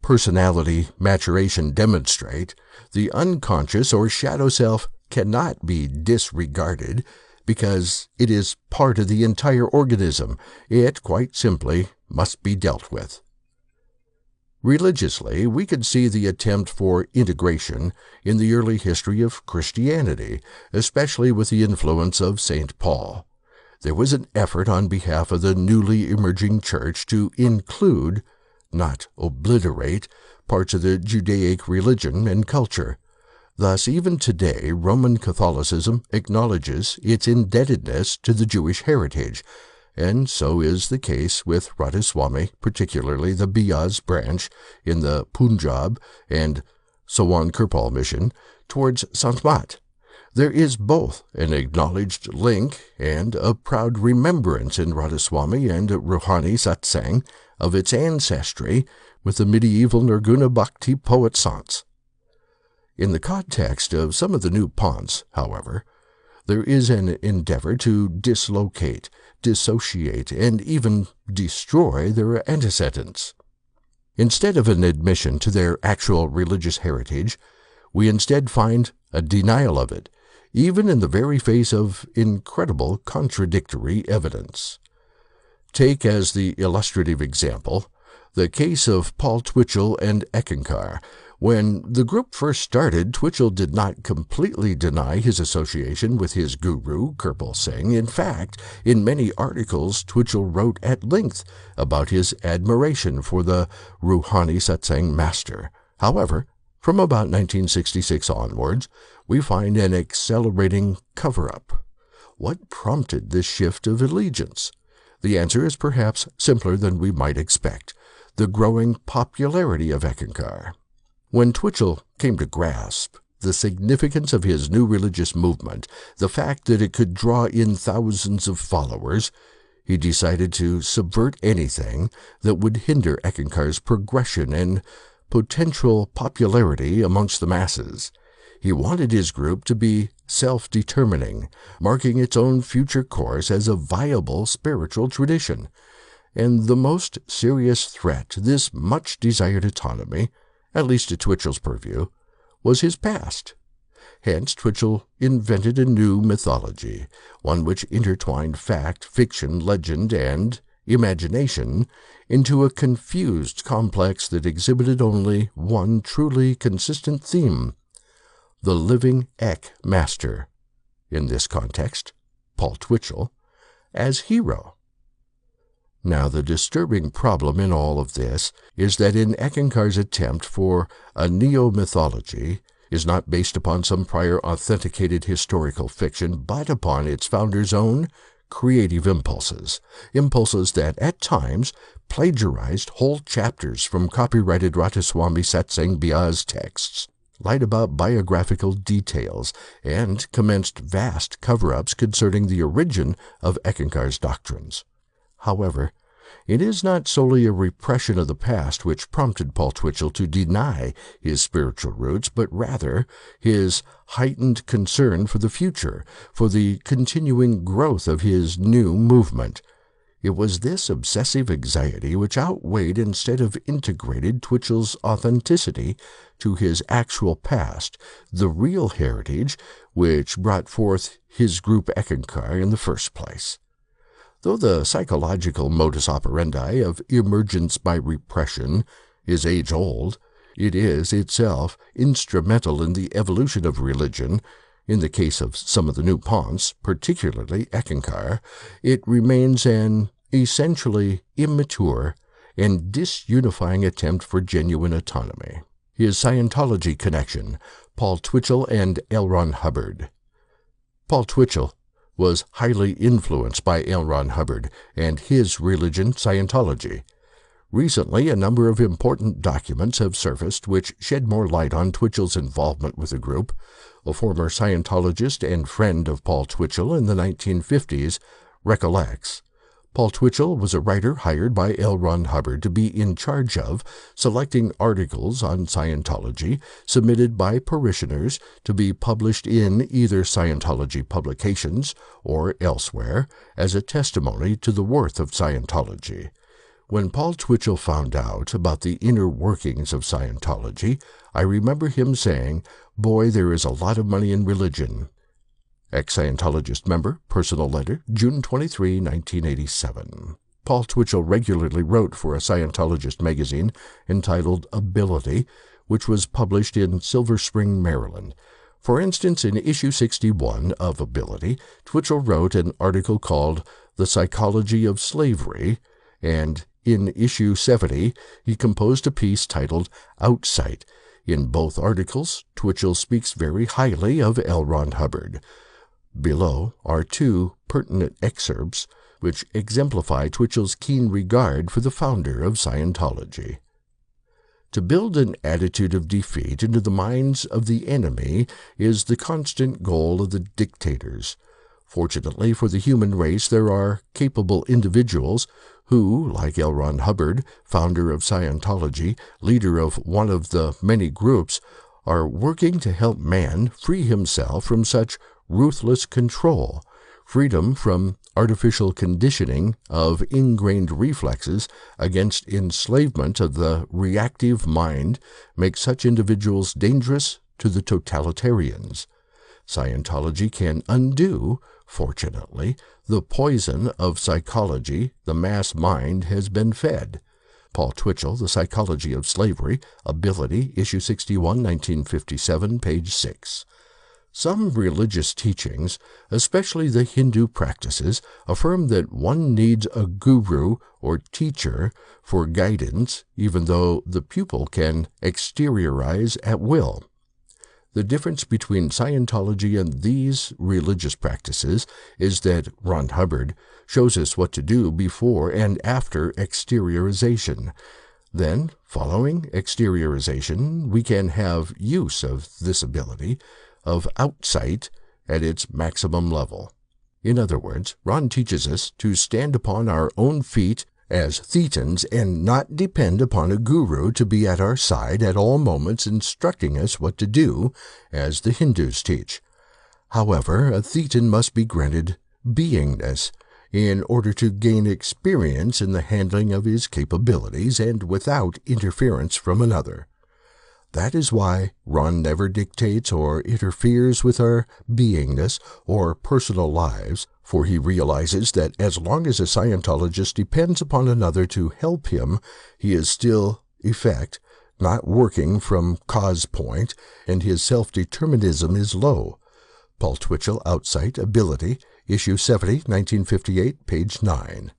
personality maturation demonstrate, the unconscious or shadow self cannot be disregarded because it is part of the entire organism. It, quite simply, must be dealt with. Religiously, we could see the attempt for integration in the early history of Christianity, especially with the influence of St. Paul. There was an effort on behalf of the newly emerging church to include, not obliterate, parts of the Judaic religion and culture. Thus, even today, Roman Catholicism acknowledges its indebtedness to the Jewish heritage, and so is the case with Radhaswami, particularly the Bias branch in the Punjab and Sawan Kirpal mission towards Sant Mat. There is both an acknowledged link and a proud remembrance in Radhaswami and Rouhani Satsang of its ancestry with the medieval Nirguna Bhakti poet saints. In the context of some of the new ponths, however, there is an endeavor to dislocate, dissociate, and even destroy their antecedents. Instead of an admission to their actual religious heritage, we instead find a denial of it, even in the very face of incredible contradictory evidence. Take as the illustrative example the case of Paul Twitchell and Eckankar, When the group first started, Twitchell did not completely deny his association with his guru, Kirpal Singh. In fact, in many articles, Twitchell wrote at length about his admiration for the Ruhani Satsang master. However, from about 1966 onwards, we find an accelerating cover-up. What prompted this shift of allegiance? The answer is perhaps simpler than we might expect: the growing popularity of Eckankar. When Twitchell came to grasp the significance of his new religious movement, the fact that it could draw in thousands of followers, he decided to subvert anything that would hinder Eckankar's progression and potential popularity amongst the masses. He wanted his group to be self-determining, marking its own future course as a viable spiritual tradition. And the most serious threat to this much-desired autonomy, at least to Twitchell's purview, was his past. Hence, Twitchell invented a new mythology, one which intertwined fact, fiction, legend, and imagination into a confused complex that exhibited only one truly consistent theme: the living Ek master, in this context, Paul Twitchell, as hero. Now, the disturbing problem in all of this is that in Eckankar's attempt for a neo-mythology is not based upon some prior authenticated historical fiction, but upon its founder's own creative impulses that at times plagiarized whole chapters from copyrighted Rataswami Satsang Bya's texts, lied about biographical details, and commenced vast cover-ups concerning the origin of Eckankar's doctrines. However, it is not solely a repression of the past which prompted Paul Twitchell to deny his spiritual roots, but rather his heightened concern for the future, for the continuing growth of his new movement. It was this obsessive anxiety which outweighed instead of integrated Twitchell's authenticity to his actual past, the real heritage which brought forth his group Eckankar in the first place. Though the psychological modus operandi of emergence by repression is age-old, it is itself instrumental in the evolution of religion. In the case of some of the new Ponths, particularly Eckankar, it remains an essentially immature and disunifying attempt for genuine autonomy. His Scientology connection, Paul Twitchell and L. Ron Hubbard. Paul Twitchell was highly influenced by L. Ron Hubbard and his religion, Scientology. Recently, a number of important documents have surfaced which shed more light on Twitchell's involvement with the group. A former Scientologist and friend of Paul Twitchell in the 1950s recollects, Paul Twitchell was a writer hired by L. Ron Hubbard to be in charge of selecting articles on Scientology submitted by parishioners to be published in either Scientology publications or elsewhere as a testimony to the worth of Scientology. When Paul Twitchell found out about the inner workings of Scientology, I remember him saying, "Boy, there is a lot of money in religion." Ex-Scientologist member, personal letter, June 23, 1987. Paul Twitchell regularly wrote for a Scientologist magazine entitled Ability, which was published in Silver Spring, Maryland. For instance, in issue 61 of Ability, Twitchell wrote an article called The Psychology of Slavery, and in issue 70, he composed a piece titled Outsight. In both articles, Twitchell speaks very highly of L. Ron Hubbard. Below are two pertinent excerpts which exemplify Twitchell's keen regard for the founder of Scientology. To build an attitude of defeat into the minds of the enemy is the constant goal of the dictators. Fortunately for the human race, there are capable individuals who, like L. Ron Hubbard, founder of Scientology, leader of one of the many groups, are working to help man free himself from such ruthless control. Freedom from artificial conditioning of ingrained reflexes against enslavement of the reactive mind makes such individuals dangerous to the totalitarians. Scientology can undo, fortunately, the poison of psychology the mass mind has been fed. Paul Twitchell, The Psychology of Slavery, Ability, Issue 61, 1957, page 6. Some religious teachings, especially the Hindu practices, affirm that one needs a guru or teacher for guidance, even though the pupil can exteriorize at will. The difference between Scientology and these religious practices is that Ron Hubbard shows us what to do before and after exteriorization. Then, following exteriorization, we can have use of this ability of outsight at its maximum level. In other words, Ron teaches us to stand upon our own feet as Thetans and not depend upon a guru to be at our side at all moments instructing us what to do, as the Hindus teach. However, a Thetan must be granted beingness in order to gain experience in the handling of his capabilities and without interference from another. That is why Ron never dictates or interferes with our beingness or personal lives, for he realizes that as long as a Scientologist depends upon another to help him, he is still effect, not working from cause point, and his self-determinism is low. Paul Twitchell, Outsight, Ability, Issue 70, 1958, page 9.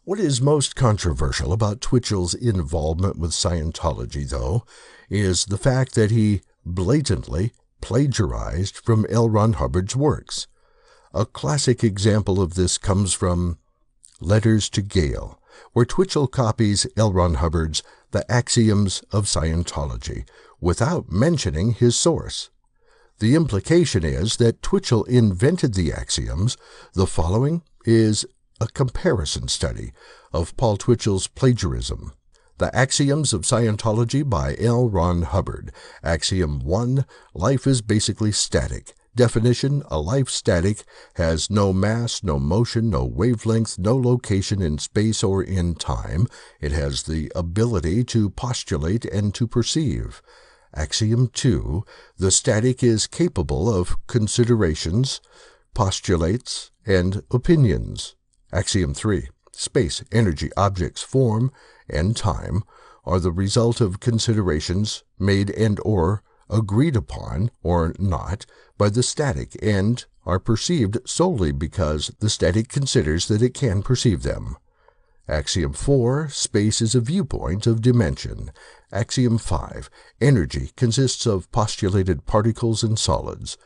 What is most controversial about Twitchell's involvement with Scientology, though, is the fact that he blatantly plagiarized from L. Ron Hubbard's works. A classic example of this comes from Letters to Gale, where Twitchell copies L. Ron Hubbard's The Axioms of Scientology without mentioning his source. The implication is that Twitchell invented the axioms. The following is a comparison study of Paul Twitchell's plagiarism. The Axioms of Scientology by L. Ron Hubbard. Axiom 1. Life is basically static. Definition: a life static has no mass, no motion, no wavelength, no location in space or in time. It has the ability to postulate and to perceive. Axiom 2. The static is capable of considerations, postulates, and opinions. Axiom 3. Space, energy, objects, form, and time are the result of considerations made and or agreed upon or not by the static and are perceived solely because the static considers that it can perceive them. Axiom 4. Space is a viewpoint of dimension. Axiom 5. Energy consists of postulated particles and solids.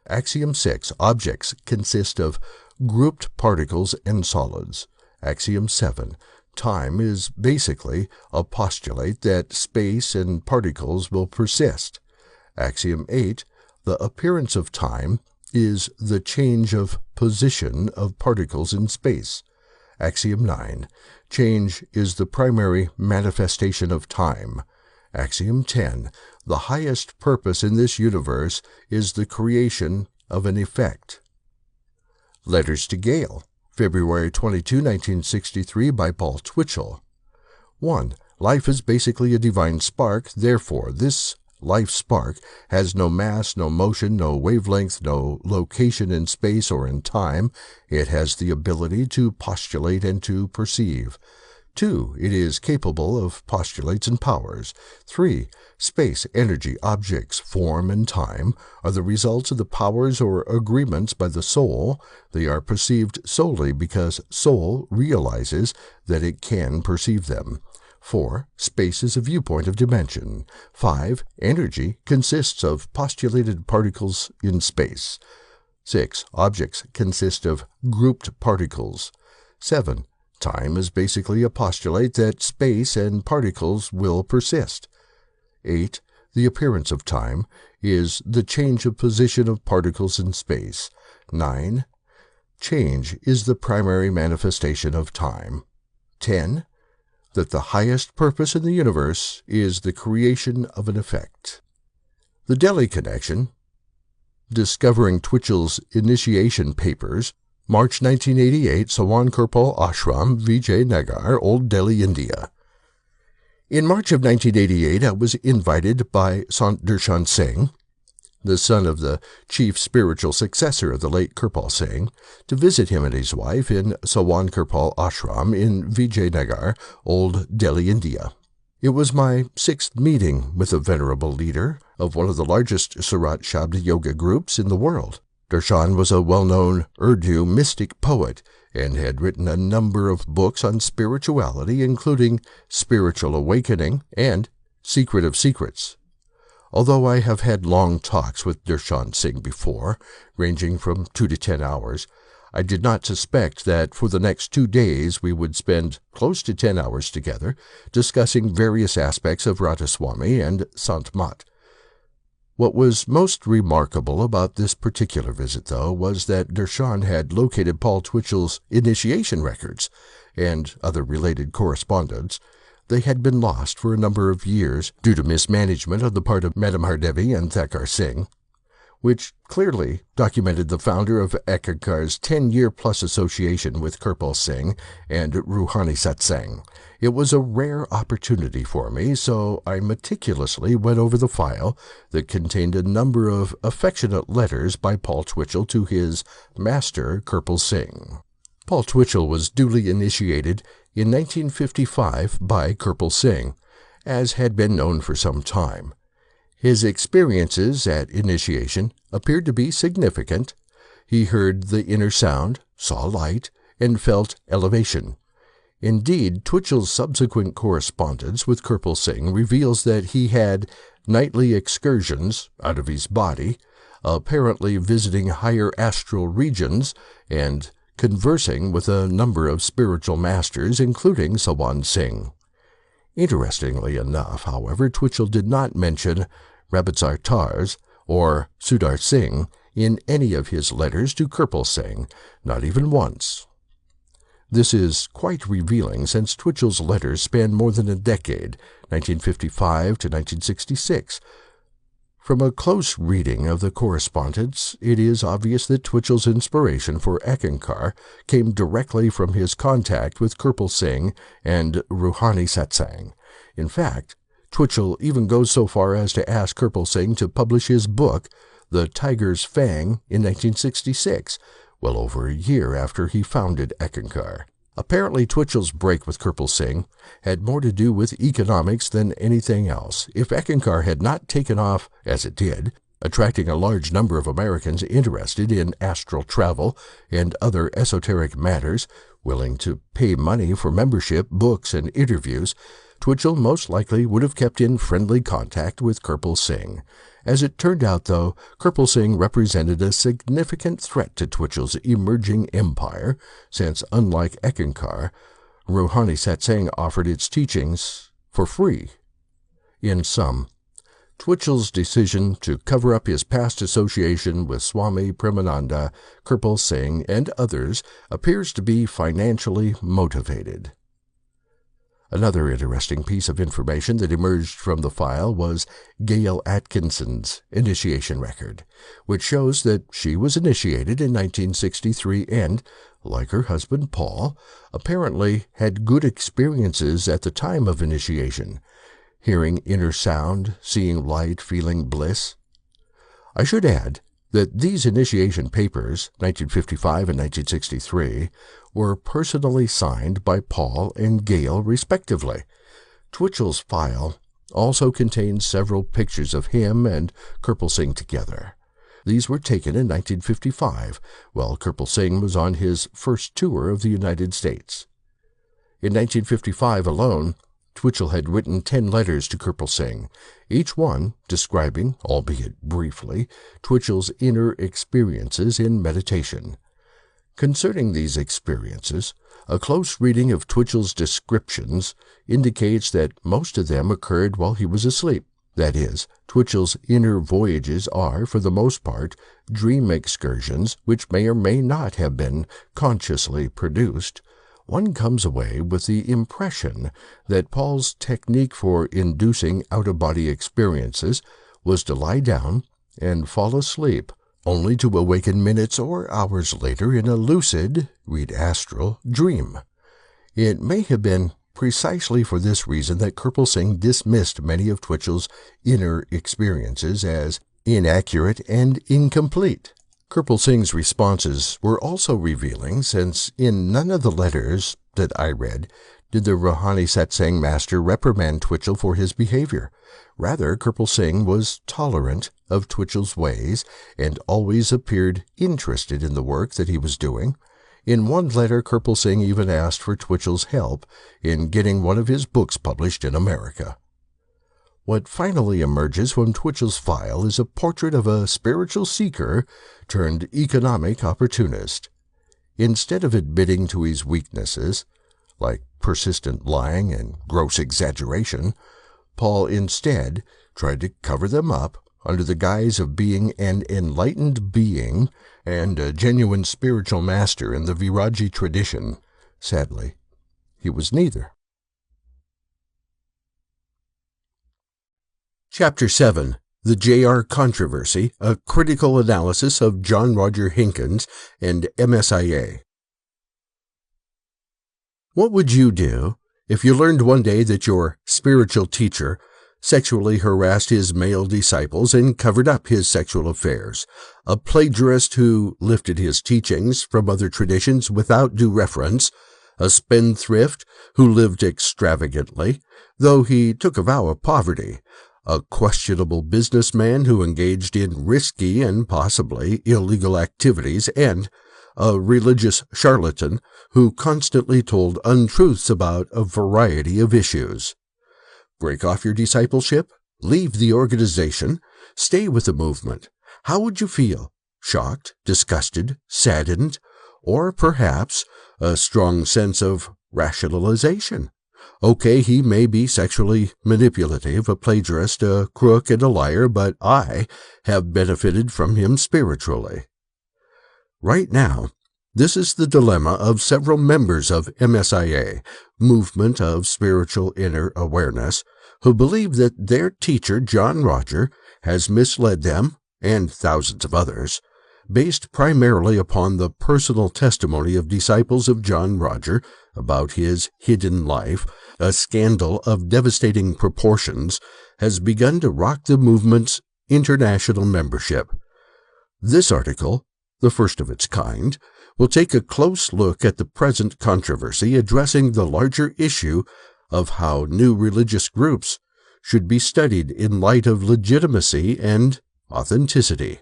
Axiom 6. Objects consist of grouped particles and solids. Axiom 7. Time is basically a postulate that space and particles will persist. Axiom 8. The appearance of time is the change of position of particles in space. Axiom 9. Change is the primary manifestation of time. Axiom 10. The highest purpose in this universe is the creation of an effect. Letters to Gale, February 22, 1963, by Paul Twitchell. 1. Life is basically a divine spark, therefore this life spark has no mass, no motion, no wavelength, no location in space or in time. It has the ability to postulate and to perceive. 2. It is capable of postulates and powers. 3. Space, energy, objects, form, and time are the results of the powers or agreements by the soul. They are perceived solely because soul realizes that it can perceive them. 4. Space is a viewpoint of dimension. 5. Energy consists of postulated particles in space. 6. Objects consist of grouped particles. 7. Time is basically a postulate that space and particles will persist. 8. The appearance of time is the change of position of particles in space. 9. Change is the primary manifestation of time. 10. That the highest purpose in the universe is the creation of an effect. The Delhi Connection, Discovering Twitchell's Initiation Papers, March 1988, Sawankarpal Ashram, Vijay Nagar, Old Delhi, India. In March of 1988, I was invited by Sant Darshan Singh, the son of the chief spiritual successor of the late Kirpal Singh, to visit him and his wife in Sawan Kirpal Ashram in Vijayanagar, Old Delhi, India. It was my 6th meeting with a venerable leader of one of the largest Surat Shabd yoga groups in the world. Darshan was a well-known Urdu mystic poet and had written a number of books on spirituality, including Spiritual Awakening and Secret of Secrets. Although I have had long talks with Darshan Singh before, ranging from 2 to 10 hours, I did not suspect that for the next 2 days we would spend close to 10 hours together discussing various aspects of Radhaswami and Sant Mat. What was most remarkable about this particular visit, though, was that Darshan had located Paul Twitchell's initiation records and other related correspondence. They had been lost for a number of years due to mismanagement on the part of Madam Hardevi and Thakkar Singh, which clearly documented the founder of Eckankar's 10-year-plus association with Kirpal Singh and Ruhani Satsang. It was a rare opportunity for me, so I meticulously went over the file that contained a number of affectionate letters by Paul Twitchell to his master, Kirpal Singh. Paul Twitchell was duly initiated in 1955 by Kirpal Singh, as had been known for some time. His experiences at initiation appeared to be significant. He heard the inner sound, saw light, and felt elevation. Indeed, Twitchell's subsequent correspondence with Kirpal Singh reveals that he had nightly excursions out of his body, apparently visiting higher astral regions and conversing with a number of spiritual masters, including Sawan Singh. Interestingly enough, however, Twitchell did not mention Rabitsar Tars or Sudar Singh in any of his letters to Kirpal Singh, not even once. This is quite revealing, since Twitchell's letters span more than a decade, 1955 to 1966. From a close reading of the correspondence, it is obvious that Twitchell's inspiration for Eckankar came directly from his contact with Kirpal Singh and Ruhani Satsang. In fact, Twitchell even goes so far as to ask Kirpal Singh to publish his book, The Tiger's Fang, in 1966, well over a year after he founded Eckankar. Apparently, Twitchell's break with Kirpal Singh had more to do with economics than anything else. If Eckankar had not taken off as it did, attracting a large number of Americans interested in astral travel and other esoteric matters, willing to pay money for membership, books, and interviews, Twitchell most likely would have kept in friendly contact with Kirpal Singh. As it turned out, though, Kirpal Singh represented a significant threat to Twitchell's emerging empire, since, unlike Eckankar, Ruhani Satsang offered its teachings for free. In sum, Twitchell's decision to cover up his past association with Swami Premananda, Kirpal Singh, and others appears to be financially motivated. Another interesting piece of information that emerged from the file was Gail Atkinson's initiation record, which shows that she was initiated in 1963 and, like her husband Paul, apparently had good experiences at the time of initiation, hearing inner sound, seeing light, feeling bliss. I should add that these initiation papers, 1955 and 1963, were personally signed by Paul and Gail, respectively. Twitchell's file also contains several pictures of him and Kirpal Singh together. These were taken in 1955, while Kirpal Singh was on his first tour of the United States. In 1955 alone, Twitchell had written 10 letters to Kirpal Singh, each one describing, albeit briefly, Twitchell's inner experiences in meditation. Concerning these experiences, a close reading of Twitchell's descriptions indicates that most of them occurred while he was asleep. That is, Twitchell's inner voyages are, for the most part, dream excursions which may or may not have been consciously produced. One comes away with the impression that Paul's technique for inducing out-of-body experiences was to lie down and fall asleep, only to awaken minutes or hours later in a lucid, read astral, dream. It may have been precisely for this reason that Kirpal Singh dismissed many of Twitchell's inner experiences as inaccurate, and incomplete. Kirpal Singh's responses were also revealing, since in none of the letters that I read did the Rouhani satsang master reprimand Twitchell for his behavior. Rather, Kirpal Singh was tolerant of Twitchell's ways and always appeared interested in the work that he was doing. In one letter, Kirpal Singh even asked for Twitchell's help in getting one of his books published in America. What finally emerges from Twitchell's file is a portrait of a spiritual seeker turned economic opportunist. Instead of admitting to his weaknesses, like persistent lying and gross exaggeration, Paul instead tried to cover them up under the guise of being an enlightened being and a genuine spiritual master in the Viraji tradition. Sadly, he was neither. Chapter 7. The J.R. Controversy, a critical analysis of John Roger Hinkins and MSIA. What would you do if you learned one day that your spiritual teacher sexually harassed his male disciples and covered up his sexual affairs, a plagiarist who lifted his teachings from other traditions without due reference, a spendthrift who lived extravagantly, though he took a vow of poverty, a questionable businessman who engaged in risky and possibly illegal activities, and a religious charlatan who constantly told untruths about a variety of issues? Break off your discipleship? Leave the organization? Stay with the movement? How would you feel? Shocked, disgusted, saddened, or perhaps a strong sense of rationalization? Okay, he may be sexually manipulative, a plagiarist, a crook, and a liar, but I have benefited from him spiritually. Right now, this is the dilemma of several members of MSIA, Movement of Spiritual Inner Awareness, who believe that their teacher, John Roger, has misled them, and thousands of others, based primarily upon the personal testimony of disciples of John Roger about his hidden life. A scandal of devastating proportions has begun to rock the movement's international membership. This article, the first of its kind, will take a close look at the present controversy, addressing the larger issue of how new religious groups should be studied in light of legitimacy and authenticity.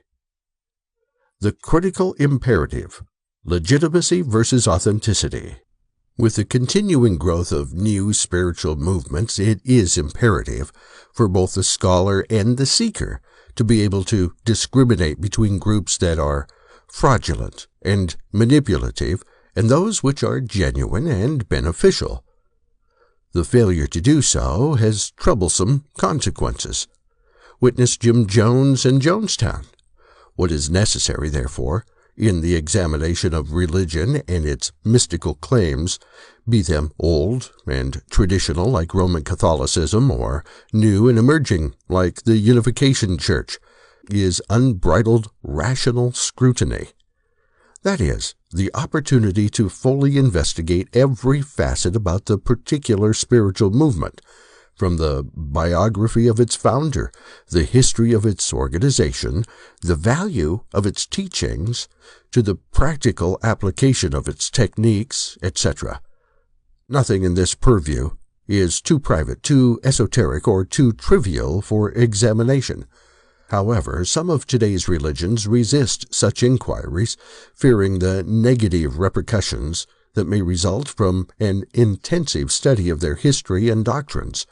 The critical imperative: legitimacy versus authenticity. With the continuing growth of new spiritual movements, it is imperative for both the scholar and the seeker to be able to discriminate between groups that are fraudulent and manipulative and those which are genuine and beneficial. The failure to do so has troublesome consequences. Witness Jim Jones and Jonestown. What is necessary, therefore, in the examination of religion and its mystical claims, be them old and traditional like Roman Catholicism or new and emerging like the Unification Church, is unbridled rational scrutiny. That is, the opportunity to fully investigate every facet about the particular spiritual movement, from the biography of its founder, the history of its organization, the value of its teachings, to the practical application of its techniques, etc. Nothing in this purview is too private, too esoteric, or too trivial for examination. However, some of today's religions resist such inquiries, fearing the negative repercussions that may result from an intensive study of their history and doctrines.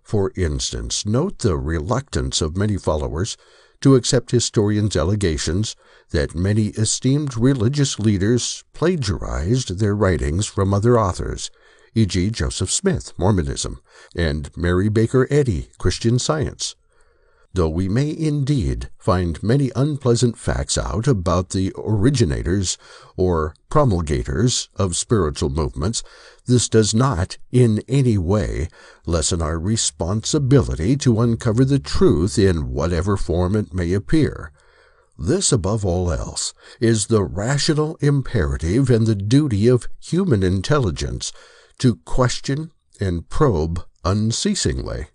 For instance, note the reluctance of many followers to accept historians' allegations that many esteemed religious leaders plagiarized their writings from other authors, e.g. Joseph Smith, Mormonism, and Mary Baker Eddy, Christian Science. Though we may indeed find many unpleasant facts out about the originators or promulgators of spiritual movements, this does not in any way lessen our responsibility to uncover the truth in whatever form it may appear. This, above all else, is the rational imperative and the duty of human intelligence, to question and probe unceasingly.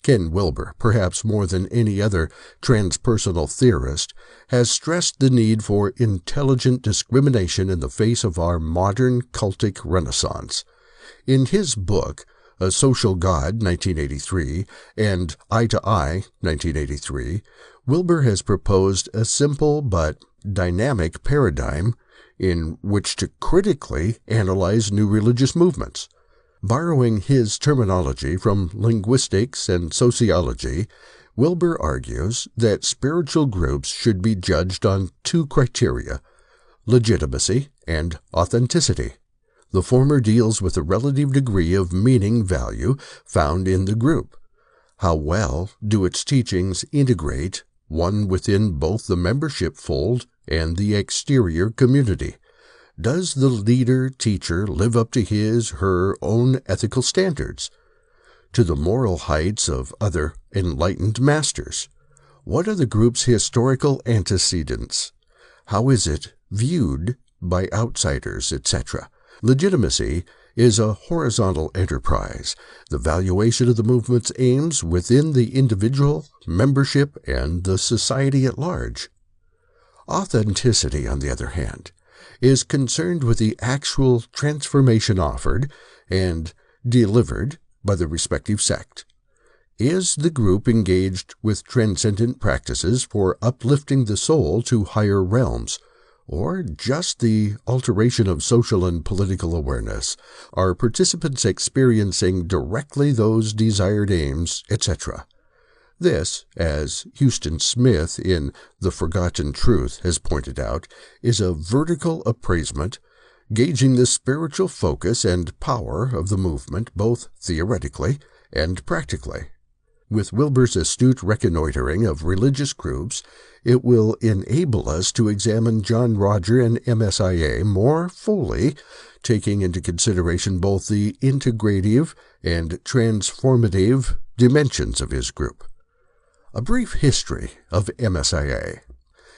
Ken Wilber, perhaps more than any other transpersonal theorist, has stressed the need for intelligent discrimination in the face of our modern cultic renaissance. In his book, A Social God, 1983, and Eye to Eye, 1983, Wilber has proposed a simple but dynamic paradigm in which to critically analyze new religious movements. Borrowing his terminology from linguistics and sociology, Wilber argues that spiritual groups should be judged on two criteria: legitimacy and authenticity. The former deals with the relative degree of meaning value found in the group. How well do its teachings integrate, one within both the membership fold and the exterior community? Does the leader-teacher live up to his/her own ethical standards? To the moral heights of other enlightened masters? What are the group's historical antecedents? How is it viewed by outsiders, etc.? Legitimacy is a horizontal enterprise. The valuation of the movement's aims within the individual, membership, and the society at large. Authenticity, on the other hand, is concerned with the actual transformation offered and delivered by the respective sect. Is the group engaged with transcendent practices for uplifting the soul to higher realms, or just the alteration of social and political awareness? Are participants experiencing directly those desired aims, etc.? This, as Houston Smith in The Forgotten Truth has pointed out, is a vertical appraisement, gauging the spiritual focus and power of the movement both theoretically and practically. With Wilber's astute reconnoitering of religious groups, it will enable us to examine John Roger and MSIA more fully, taking into consideration both the integrative and transformative dimensions of his group. A brief history of MSIA.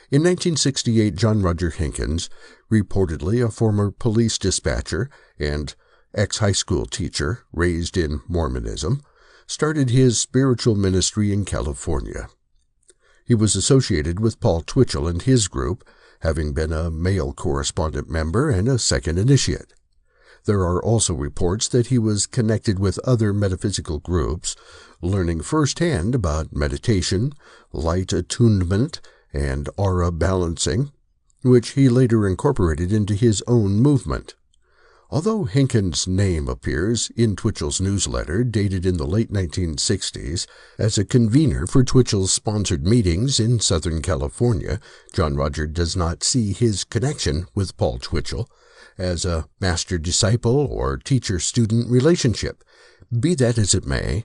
In 1968, John Roger Hinkins, reportedly a former police dispatcher and ex-high school teacher raised in Mormonism, started his spiritual ministry in California. He was associated with Paul Twitchell and his group, having been a male correspondent member and a second initiate. There are also reports that he was connected with other metaphysical groups, learning firsthand about meditation, light attunement, and aura balancing, which he later incorporated into his own movement. Although Hinkins' name appears in Twitchell's newsletter dated in the late 1960s as a convener for Twitchell's sponsored meetings in Southern California, John Roger does not see his connection with Paul Twitchell as a master-disciple or teacher-student relationship. Be that as it may,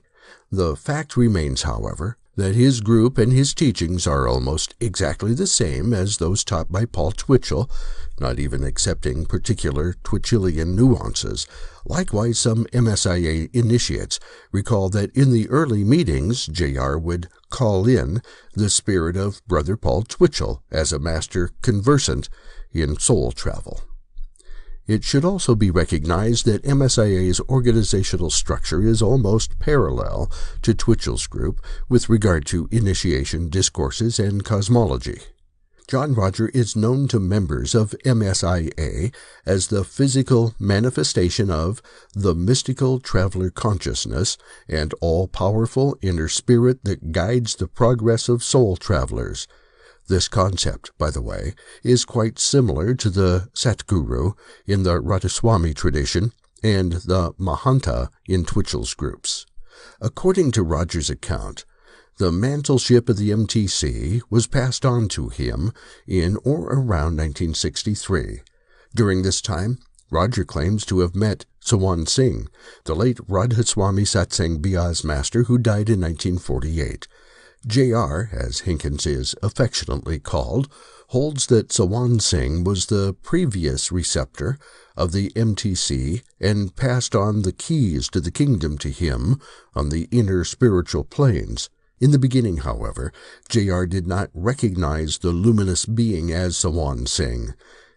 the fact remains, however, that his group and his teachings are almost exactly the same as those taught by Paul Twitchell, not even accepting particular Twitchellian nuances. Likewise, some MSIA initiates recall that in the early meetings, J.R. would call in the spirit of Brother Paul Twitchell as a master conversant in soul travel. It should also be recognized that MSIA's organizational structure is almost parallel to Twitchell's group with regard to initiation discourses and cosmology. John Roger is known to members of MSIA as the physical manifestation of the mystical traveler consciousness and all-powerful inner spirit that guides the progress of soul travelers. This concept, by the way, is quite similar to the Satguru in the Radhaswami tradition and the Mahanta in Twitchell's groups. According to Roger's account, the mantleship of the MTC was passed on to him in or around 1963. During this time, Roger claims to have met Sawan Singh, the late Radhaswami Satsang Bias master who died in 1948. J.R., as Hinkins is affectionately called, holds that Sawan Singh was the previous receptor of the MTC and passed on the keys to the kingdom to him on the inner spiritual planes. In the beginning, however, J.R. did not recognize the luminous being as Sawan Singh.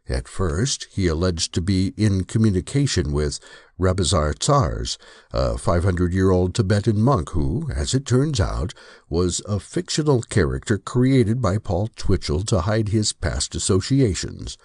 At first, he alleged to be in communication with Rabazar Tsars, a 500-year-old Tibetan monk who, as it turns out, was a fictional character created by Paul Twitchell to hide his past associations.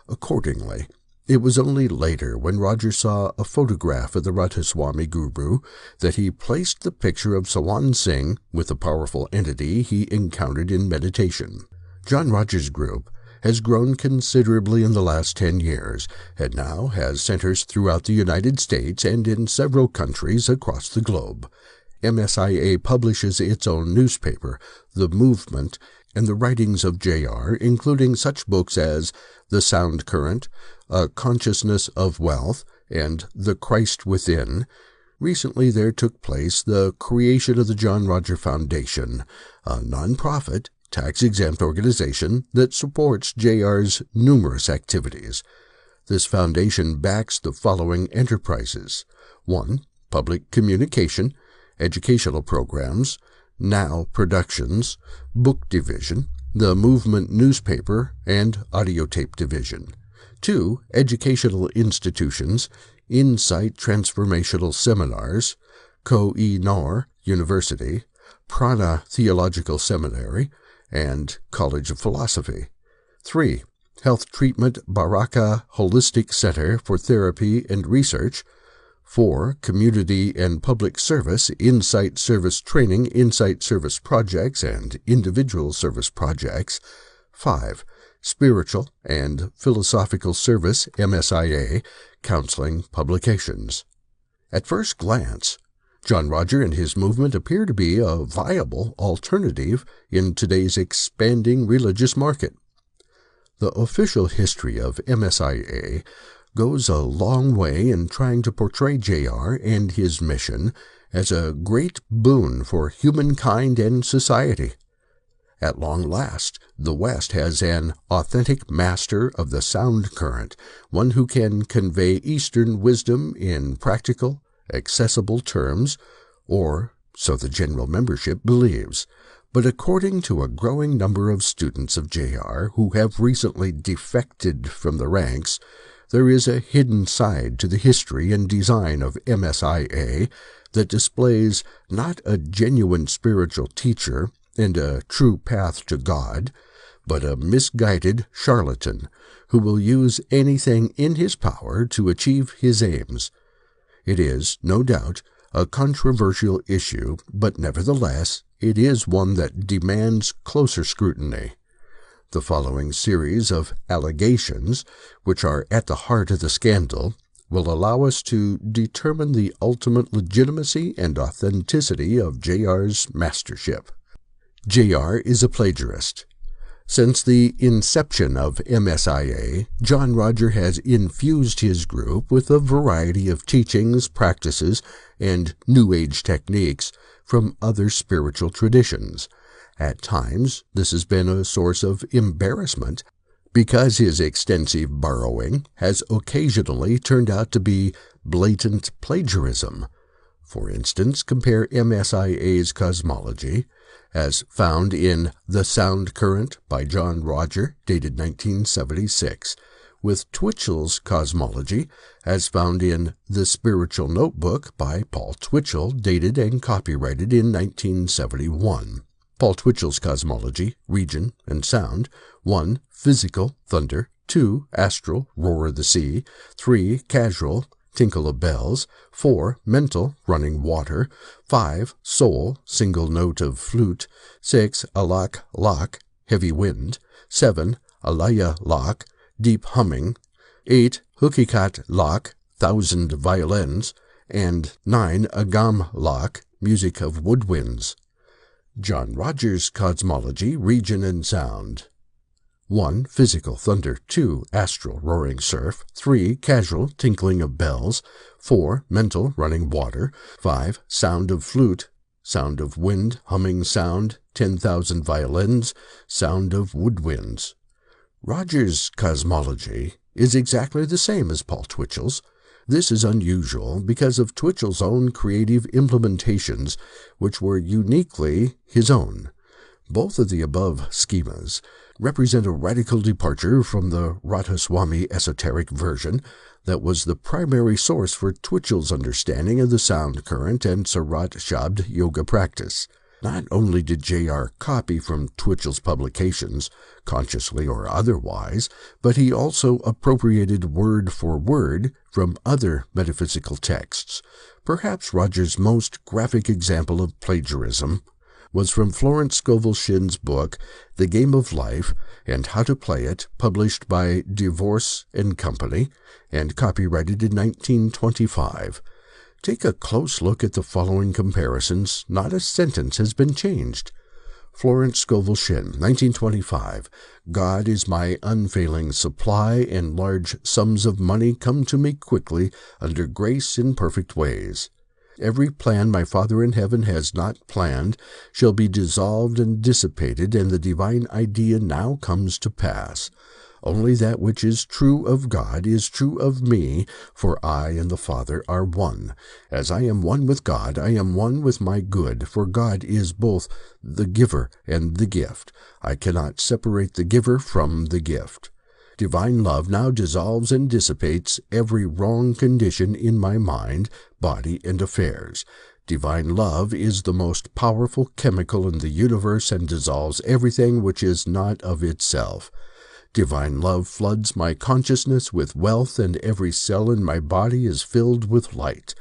Accordingly, it was only later, when Roger saw a photograph of the Radhaswami guru, that he placed the picture of Sawan Singh with the powerful entity he encountered in meditation. John Rogers' group has grown considerably in the last 10 years, and now has centers throughout the United States and in several countries across the globe. MSIA publishes its own newspaper, The Movement, and the writings of J.R., including such books as The Sound Current, A Consciousness of Wealth, and The Christ Within. Recently there took place the creation of the John Roger Foundation, a non-profit, tax-exempt organization that supports J.R.'s numerous activities. This foundation backs the following enterprises: 1. Public communication, educational programs, Now Productions, Book Division, the Movement Newspaper, and Audio Tape Division. 2. Educational institutions, Insight Transformational Seminars, Koh-i-Noor University, Prana Theological Seminary, and College of Philosophy. 3. Health Treatment Baraka Holistic Center for Therapy and Research. 4. Community and Public Service, Insight Service Training, Insight Service Projects, and Individual Service Projects. 5. Spiritual and Philosophical Service, MSIA, Counseling Publications. At first glance, John Roger and his movement appear to be a viable alternative in today's expanding religious market. The official history of MSIA goes a long way in trying to portray J.R. and his mission as a great boon for humankind and society. At long last, the West has an authentic master of the sound current, one who can convey Eastern wisdom in practical, accessible terms, or so the general membership believes. But according to a growing number of students of J.R. who have recently defected from the ranks, there is a hidden side to the history and design of MSIA that displays not a genuine spiritual teacher and a true path to God, but a misguided charlatan who will use anything in his power to achieve his aims. It is, no doubt, a controversial issue, but nevertheless, it is one that demands closer scrutiny. The following series of allegations, which are at the heart of the scandal, will allow us to determine the ultimate legitimacy and authenticity of J.R.'s mastership. J.R. is a plagiarist. Since the inception of MSIA, John Roger has infused his group with a variety of teachings, practices, and New Age techniques from other spiritual traditions. At times, this has been a source of embarrassment because his extensive borrowing has occasionally turned out to be blatant plagiarism. For instance, compare MSIA's cosmology, as found in The Sound Current by John Roger, dated 1976, with Twitchell's cosmology, as found in The Spiritual Notebook by Paul Twitchell, dated and copyrighted in 1971. Paul Twitchell's cosmology, region, and sound: 1. Physical, thunder; 2. Astral, roar of the sea; 3. Casual, tinkle of bells; 4. Mental, running water; 5. Soul, single note of flute; 6. Alak, lock, heavy wind; 7. Alaya, lock, deep humming; 8. Hukikat, lock, thousand violins; and 9. Agam, lock, music of woodwinds. John Rogers' cosmology, region, and sound: 1. Physical, thunder; 2. Astral, roaring surf; 3. Casual, tinkling of bells; 4. Mental, running water; 5. Sound of flute; sound of wind, humming sound; 10,000 violins; sound of woodwinds. Rogers' cosmology is exactly the same as Paul Twitchell's. This is unusual because of Twitchell's own creative implementations, which were uniquely his own. Both of the above schemas represent a radical departure from the Radhaswami esoteric version that was the primary source for Twitchell's understanding of the sound current and Sarat Shabd yoga practice. Not only did J.R. copy from Twitchell's publications, consciously or otherwise, but he also appropriated word for word from other metaphysical texts. Perhaps Roger's most graphic example of plagiarism was from Florence Scovel Shinn's book, The Game of Life and How to Play It, published by Divorce and Company, and copyrighted in 1925. Take a close look at the following comparisons. Not a sentence has been changed. Florence Scovel Shinn, 1925. God is my unfailing supply, and large sums of money come to me quickly under grace in perfect ways. Every plan my Father in heaven has not planned shall be dissolved and dissipated, and the divine idea now comes to pass. Only that which is true of God is true of me, for I and the Father are one. As I am one with God, I am one with my good, for God is both the giver and the gift. I cannot separate the giver from the gift. Divine love now dissolves and dissipates every wrong condition in my mind, body, and affairs. Divine love is the most powerful chemical in the universe and dissolves everything which is not of itself. Divine love floods my consciousness with wealth, and every cell in my body is filled with light.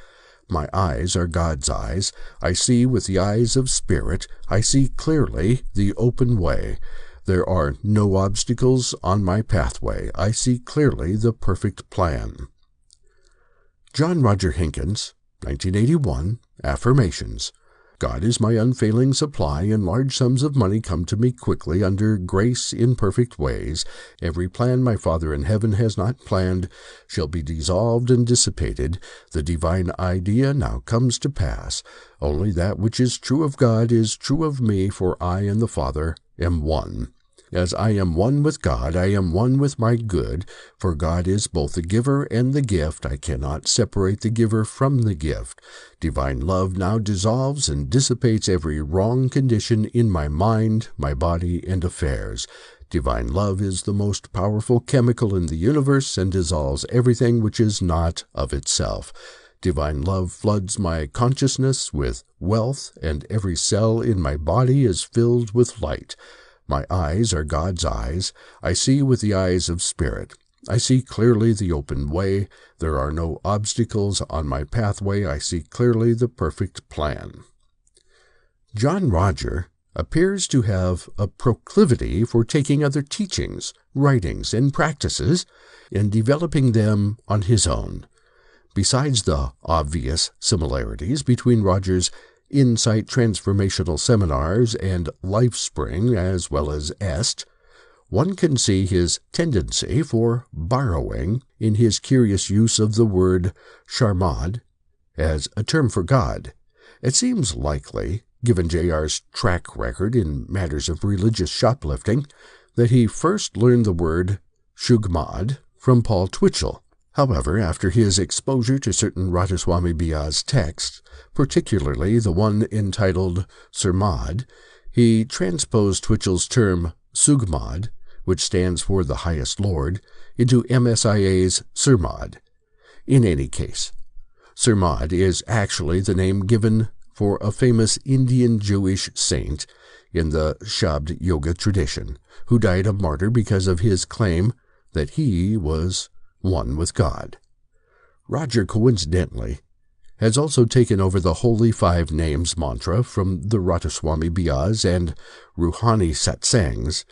My eyes are God's eyes. I see with the eyes of spirit. I see clearly the open way. There are no obstacles on my pathway. I see clearly the perfect plan. John Roger Hinkins, 1981, Affirmations. God is my unfailing supply, and large sums of money come to me quickly under grace in perfect ways. Every plan my Father in heaven has not planned shall be dissolved and dissipated. The divine idea now comes to pass. Only that which is true of God is true of me, for I and the Father am one. As I am one with God, I am one with my good, for God is both the giver and the gift. I cannot separate the giver from the gift. Divine love now dissolves and dissipates every wrong condition in my mind, my body, and affairs. Divine love is the most powerful chemical in the universe and dissolves everything which is not of itself. Divine love floods my consciousness with wealth, and every cell in my body is filled with light. My eyes are God's eyes. I see with the eyes of spirit. I see clearly the open way. There are no obstacles on my pathway. I see clearly the perfect plan. John Roger appears to have a proclivity for taking other teachings, writings, and practices and developing them on his own. Besides the obvious similarities between Roger's Insight Transformational Seminars and Lifespring, as well as Est, one can see his tendency for borrowing in his curious use of the word sharmad as a term for God. It seems likely, given J.R.'s track record in matters of religious shoplifting, that he first learned the word shugmad from Paul Twitchell. However, after his exposure to certain Radhaswami Biya's texts, particularly the one entitled Surmad, he transposed Twitchell's term Sugmad, which stands for the highest Lord, into MSIA's Surmad. In any case, Surmad is actually the name given for a famous Indian Jewish saint in the Shabd Yoga tradition, who died a martyr because of his claim that he was one with God. Roger, coincidentally, has also taken over the Holy Five Names mantra from the Radhaswami Biyas and Ruhani Satsangs.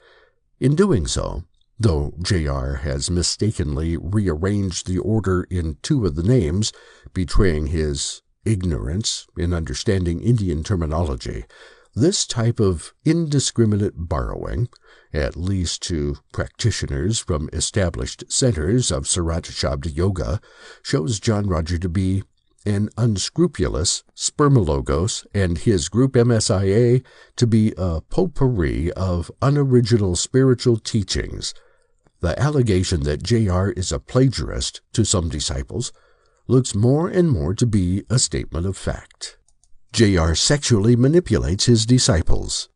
In doing so, though J.R. has mistakenly rearranged the order in two of the names, betraying his ignorance in understanding Indian terminology, this type of indiscriminate borrowing, at least to practitioners from established centers of Sarat Shabd Yoga, shows John Roger to be an unscrupulous spermologos and his group MSIA to be a potpourri of unoriginal spiritual teachings. The allegation that J.R. is a plagiarist to some disciples looks more and more to be a statement of fact. J.R. sexually manipulates his disciples.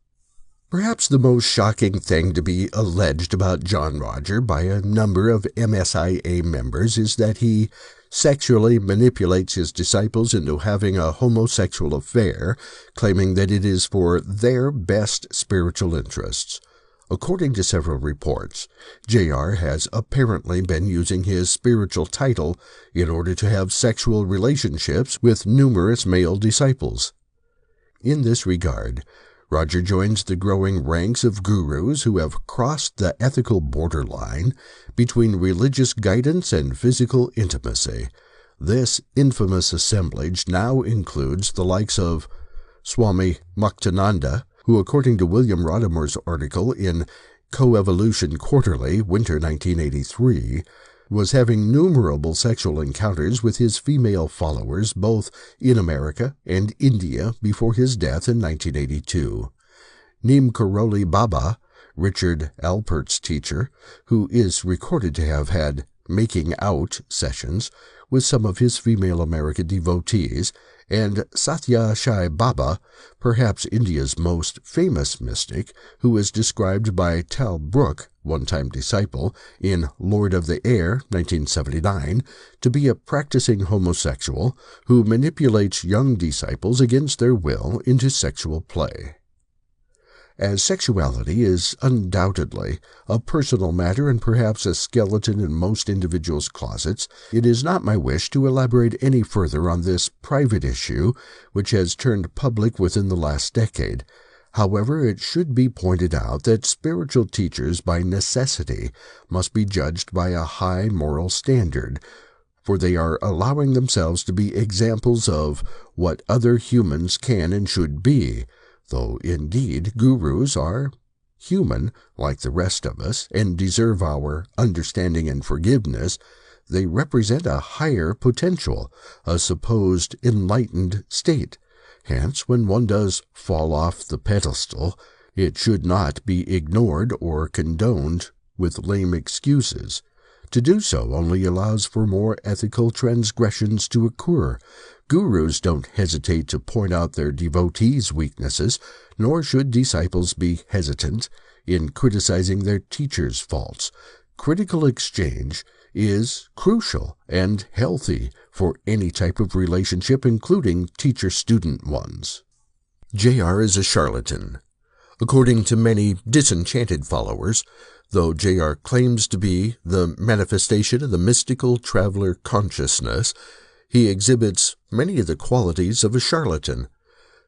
Perhaps the most shocking thing to be alleged about John Roger by a number of MSIA members is that he sexually manipulates his disciples into having a homosexual affair, claiming that it is for their best spiritual interests. According to several reports, J.R. has apparently been using his spiritual title in order to have sexual relationships with numerous male disciples. In this regard, Roger joins the growing ranks of gurus who have crossed the ethical borderline between religious guidance and physical intimacy. This infamous assemblage now includes the likes of Swami Muktananda, who, according to William Rodimer's article in Coevolution Quarterly, winter 1983, was having innumerable sexual encounters with his female followers both in America and India before his death in 1982. Neem Karoli Baba, Richard Alpert's teacher, who is recorded to have had making-out sessions with some of his female American devotees, and Satya Sai Baba, perhaps India's most famous mystic, who is described by Tal Brooke, one-time disciple, in Lord of the Air, 1979, to be a practicing homosexual who manipulates young disciples against their will into sexual play. As sexuality is undoubtedly a personal matter and perhaps a skeleton in most individuals' closets, it is not my wish to elaborate any further on this private issue which has turned public within the last decade. However, it should be pointed out that spiritual teachers by necessity must be judged by a high moral standard, for they are allowing themselves to be examples of what other humans can and should be. Though indeed gurus are human like the rest of us and deserve our understanding and forgiveness, they represent a higher potential, a supposed enlightened state. Hence, when one does fall off the pedestal, it should not be ignored or condoned with lame excuses. To do so only allows for more ethical transgressions to occur. Gurus don't hesitate to point out their devotees' weaknesses, nor should disciples be hesitant in criticizing their teachers' faults. Critical exchange is crucial and healthy for any type of relationship, including teacher-student ones. J.R. is a charlatan. According to many disenchanted followers, though J.R. claims to be the manifestation of the mystical traveler consciousness, he exhibits many of the qualities of a charlatan.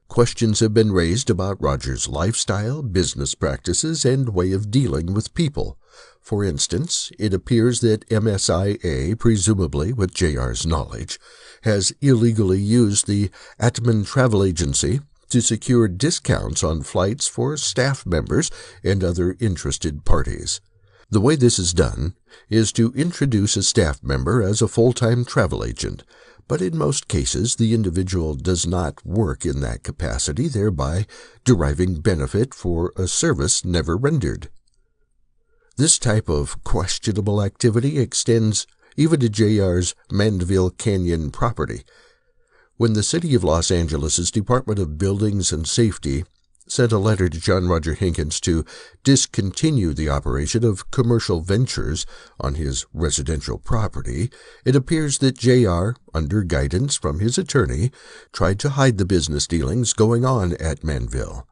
Questions have been raised about Roger's lifestyle, business practices, and way of dealing with people. For instance, it appears that MSIA, presumably with J.R.'s knowledge, has illegally used the Atman Travel Agency to secure discounts on flights for staff members and other interested parties. The way this is done is to introduce a staff member as a full-time travel agent, but in most cases the individual does not work in that capacity, thereby deriving benefit for a service never rendered. This type of questionable activity extends even to J.R.'s Mandeville Canyon property. When the City of Los Angeles' Department of Buildings and Safety sent a letter to John Roger Hinkins to discontinue the operation of commercial ventures on his residential property, it appears that J.R., under guidance from his attorney, tried to hide the business dealings going on at Manville.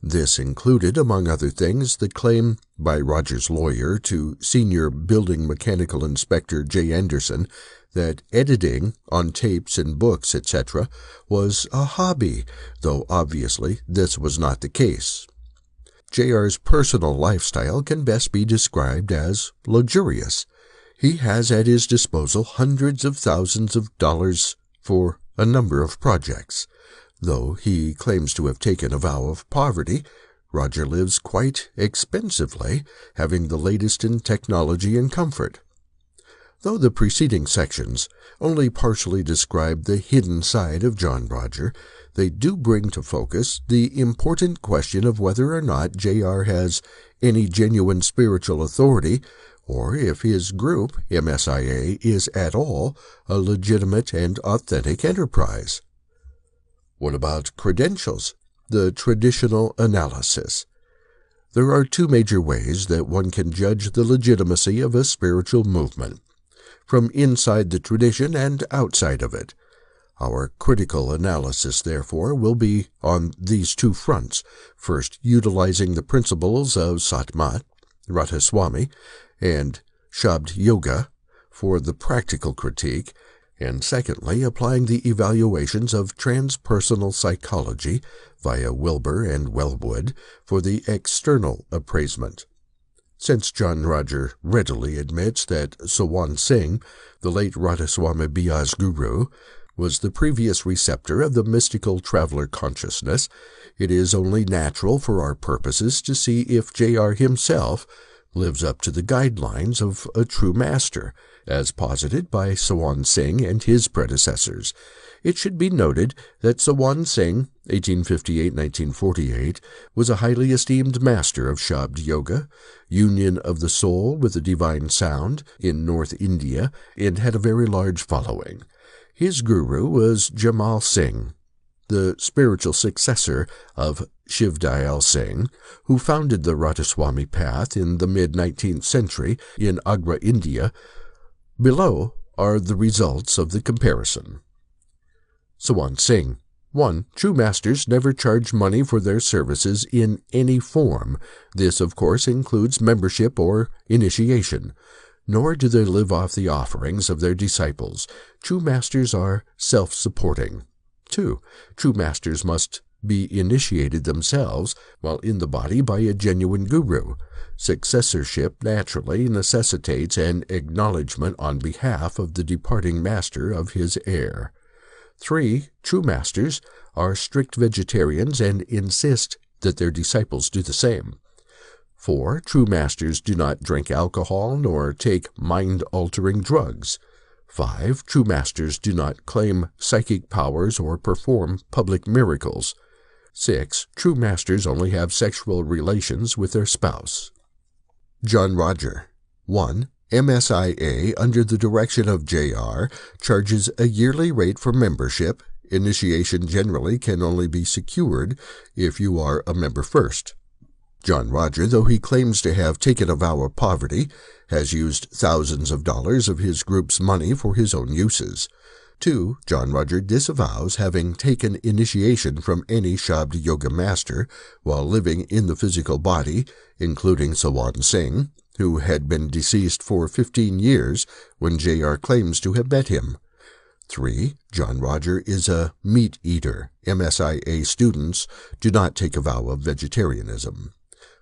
This included, among other things, the claim by Roger's lawyer to senior building mechanical inspector J. Anderson that editing on tapes and books, etc., was a hobby, though obviously this was not the case. J.R.'s personal lifestyle can best be described as luxurious. He has at his disposal hundreds of thousands of dollars for a number of projects. Though he claims to have taken a vow of poverty, Roger lives quite expensively, having the latest in technology and comfort. Though the preceding sections only partially describe the hidden side of John Roger, they do bring to focus the important question of whether or not J.R. has any genuine spiritual authority, or if his group, MSIA, is at all a legitimate and authentic enterprise. What about credentials? The traditional analysis. There are two major ways that one can judge the legitimacy of a spiritual movement, from inside the tradition and outside of it. Our critical analysis, therefore, will be on these two fronts, first utilizing the principles of Satmat, Radhaswami, and Shabd Yoga for the practical critique, and secondly, applying the evaluations of transpersonal psychology via Wilbur and Wellwood for the external appraisement. Since John Roger readily admits that Sawan Singh, the late Radhaswami Bia's guru, was the previous receptor of the mystical traveler consciousness, it is only natural for our purposes to see if J.R. himself lives up to the guidelines of a true master, as posited by Sawan Singh and his predecessors. It should be noted that Sawan Singh, 1858-1948, was a highly esteemed master of Shabd Yoga, union of the soul with the divine sound, in North India, and had a very large following. His guru was Jamal Singh, the spiritual successor of Shivdayal Singh, who founded the Radhaswami path in the mid-19th century in Agra, India. Below are the results of the comparison. Sawan Singh. 1. True masters never charge money for their services in any form. This, of course, includes membership or initiation. Nor do they live off the offerings of their disciples. True masters are self-supporting. 2. True masters must be initiated themselves while in the body by a genuine guru. Successorship naturally necessitates an acknowledgement on behalf of the departing master of his heir. 3. True masters are strict vegetarians and insist that their disciples do the same. 4. True masters do not drink alcohol nor take mind-altering drugs. 5. True masters do not claim psychic powers or perform public miracles. 6. True masters only have sexual relations with their spouse. John Roger. 1. MSIA, under the direction of J.R., charges a yearly rate for membership. Initiation generally can only be secured if you are a member first. John Roger, though he claims to have taken a vow of poverty, has used thousands of dollars of his group's money for his own uses. 2. John Roger disavows having taken initiation from any Shabd Yoga master while living in the physical body, including Sawan Singh, who had been deceased for 15 years when J.R. claims to have met him. 3. John Roger is a meat eater. MSIA students do not take a vow of vegetarianism.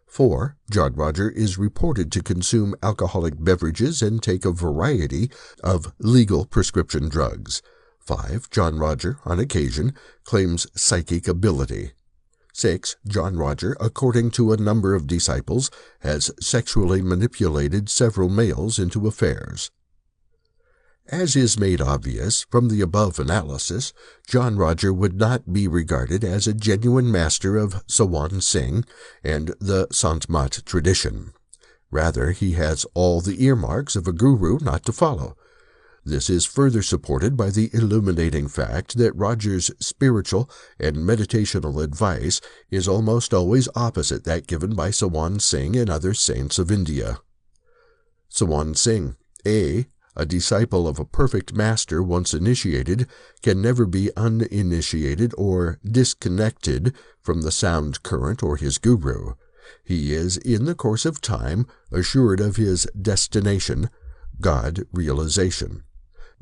4. John Roger is reported to consume alcoholic beverages and take a variety of legal prescription drugs. 5. John Roger, on occasion, claims psychic ability. 6. John Roger, according to a number of disciples, has sexually manipulated several males into affairs. As is made obvious from the above analysis, John Roger would not be regarded as a genuine master of Sawan Singh and the Santmat tradition. Rather, he has all the earmarks of a guru not to follow. This is further supported by the illuminating fact that Roger's spiritual and meditational advice is almost always opposite that given by Sawan Singh and other saints of India. Sawan Singh, a disciple of a perfect master once initiated, can never be uninitiated or disconnected from the sound current or his guru. He is, in the course of time, assured of his destination, God realization.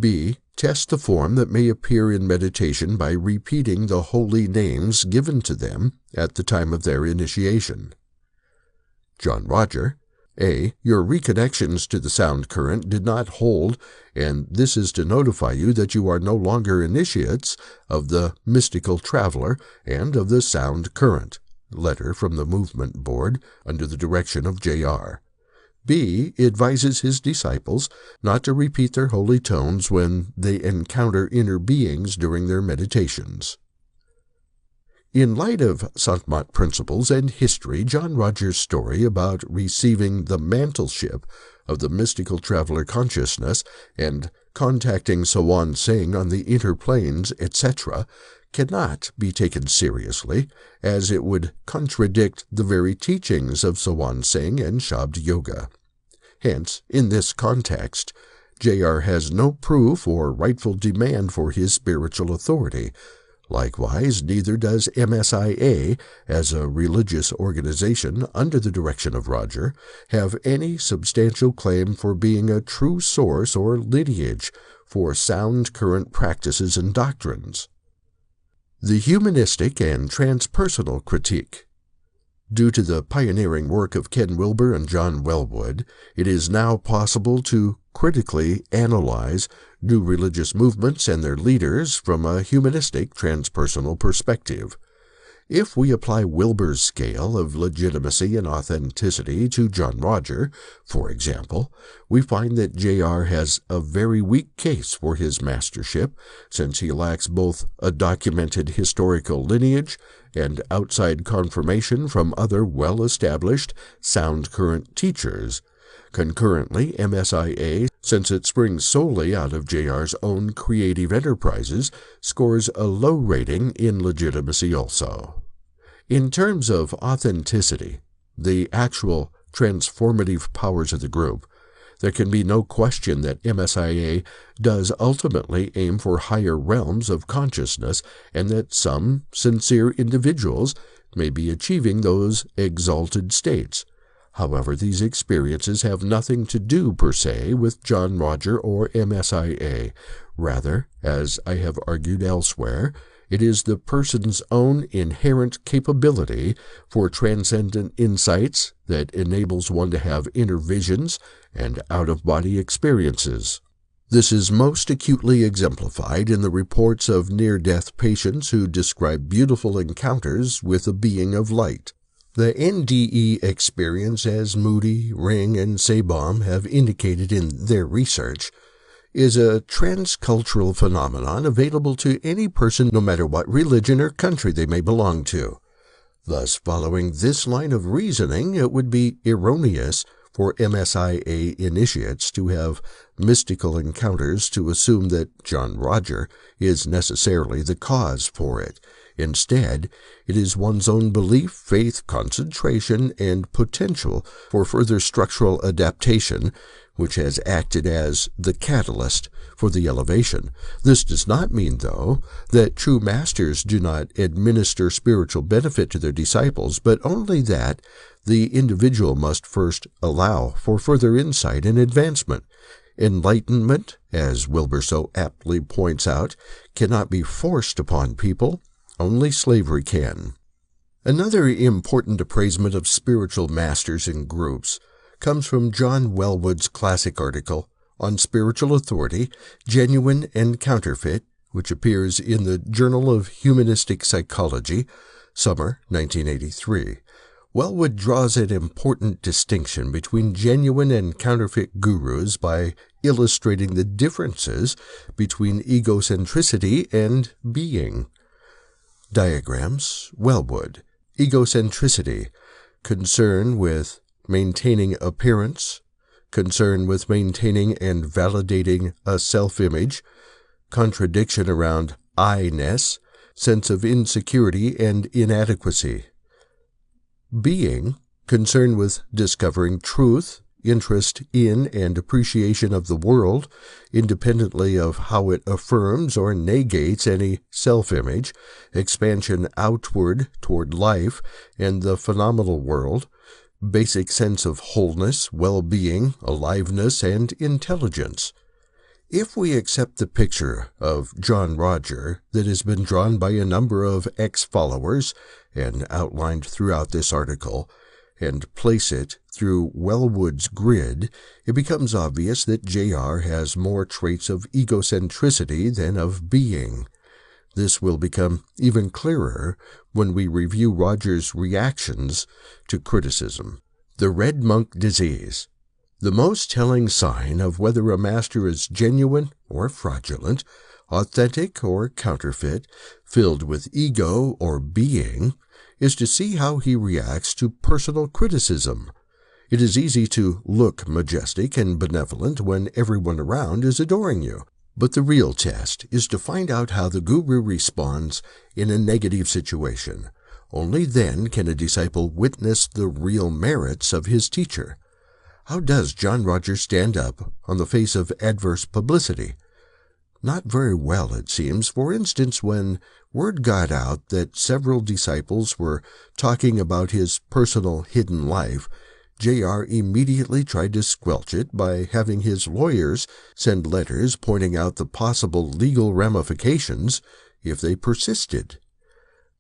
B. Test the form that may appear in meditation by repeating the holy names given to them at the time of their initiation. John Roger. Your reconnections to the sound current did not hold, and this is to notify you that you are no longer initiates of the mystical traveler and of the sound current. Letter from the Movement Board under the direction of J.R. B. Advises his disciples not to repeat their holy tones when they encounter inner beings during their meditations. In light of Santmat principles and history, John Roger's story about receiving the mantleship of the mystical traveler consciousness and contacting Sawan Singh on the interplanes, etc., cannot be taken seriously, as it would contradict the very teachings of Sawan Singh and Shabd Yoga. Hence, in this context, J.R. has no proof or rightful demand for his spiritual authority. Likewise, neither does MSIA, as a religious organization under the direction of Roger, have any substantial claim for being a true source or lineage for sound current practices and doctrines. The humanistic and transpersonal critique. Due to the pioneering work of Ken Wilber and John Welwood, it is now possible to critically analyze new religious movements and their leaders from a humanistic transpersonal perspective. If we apply Wilber's scale of legitimacy and authenticity to John Roger, for example, we find that J.R. has a very weak case for his mastership, since he lacks both a documented historical lineage and outside confirmation from other well-established sound current teachers. Concurrently, MSIA, since it springs solely out of J.R.'s own creative enterprises, scores a low rating in legitimacy also. In terms of authenticity, the actual transformative powers of the group, there can be no question that MSIA does ultimately aim for higher realms of consciousness, and that some sincere individuals may be achieving those exalted states. However, these experiences have nothing to do per se with John Roger or MSIA. Rather, as I have argued elsewhere, it is the person's own inherent capability for transcendent insights that enables one to have inner visions and out-of-body experiences. This is most acutely exemplified in the reports of near-death patients who describe beautiful encounters with a being of light. The NDE experience, as Moody, Ring, and Sai Baba have indicated in their research, is a transcultural phenomenon available to any person no matter what religion or country they may belong to. Thus, following this line of reasoning, it would be erroneous for MSIA initiates to have mystical encounters to assume that John Roger is necessarily the cause for it. Instead, it is one's own belief, faith, concentration, and potential for further structural adaptation which has acted as the catalyst for the elevation. This does not mean, though, that true masters do not administer spiritual benefit to their disciples, but only that the individual must first allow for further insight and advancement. Enlightenment, as Wilber so aptly points out, cannot be forced upon people. Only slavery can. Another important appraisement of spiritual masters in groups comes from John Welwood's classic article on spiritual authority, genuine and counterfeit, which appears in the Journal of Humanistic Psychology, summer 1983. Welwood draws an important distinction between genuine and counterfeit gurus by illustrating the differences between egocentricity and being. Diagrams. Welwood. Egocentricity. Concern with maintaining appearance. Concern with maintaining and validating a self-image. Contradiction around I-ness. Sense of insecurity and inadequacy. Being. Concern with discovering truth. Interest in and appreciation of the world, independently of how it affirms or negates any self-image, expansion outward toward life and the phenomenal world, basic sense of wholeness, well-being, aliveness, and intelligence. If we accept the picture of John Roger that has been drawn by a number of ex-followers and outlined throughout this article, and place it through Welwood's grid, it becomes obvious that J.R. has more traits of egocentricity than of being. This will become even clearer when we review Roger's reactions to criticism. The Red Monk Disease. The most telling sign of whether a master is genuine or fraudulent, authentic or counterfeit, filled with ego or being, is to see how he reacts to personal criticism. It is easy to look majestic and benevolent when everyone around is adoring you. But the real test is to find out how the guru responds in a negative situation. Only then can a disciple witness the real merits of his teacher. How does John Roger stand up on the face of adverse publicity? Not very well, it seems. For instance, when word got out that several disciples were talking about his personal hidden life, J.R. immediately tried to squelch it by having his lawyers send letters pointing out the possible legal ramifications if they persisted.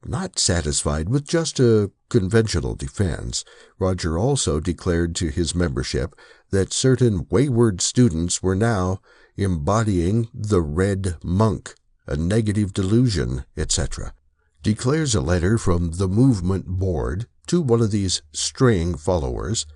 Not satisfied with just a conventional defense, Roger also declared to his membership that certain wayward students were now embodying the red monk, a negative delusion, etc. Declares a letter from the movement board to one of these straying followers.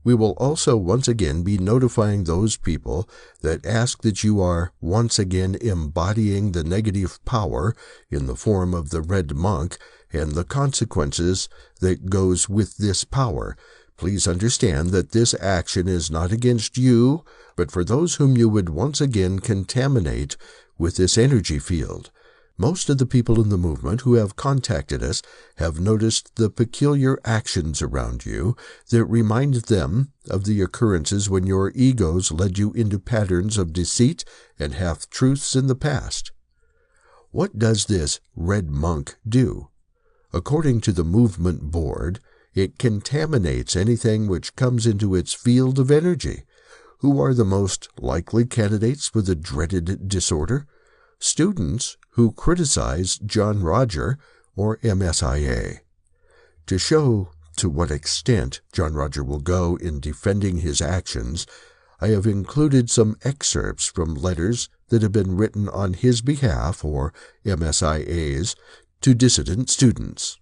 We will also once again be notifying those people that ask that you are once again embodying the negative power in the form of the red monk and the consequences that goes with this power. Please understand that this action is not against you, but for those whom you would once again contaminate with this energy field. Most of the people in the movement who have contacted us have noticed the peculiar actions around you that remind them of the occurrences when your egos led you into patterns of deceit and half-truths in the past. What does this red monk do? According to the movement board, it contaminates anything which comes into its field of energy. Who are the most likely candidates for the dreaded disorder? Students who criticize John Roger or MSIA. To show to what extent John Roger will go in defending his actions, I have included some excerpts from letters that have been written on his behalf, or MSIA's, to dissident students.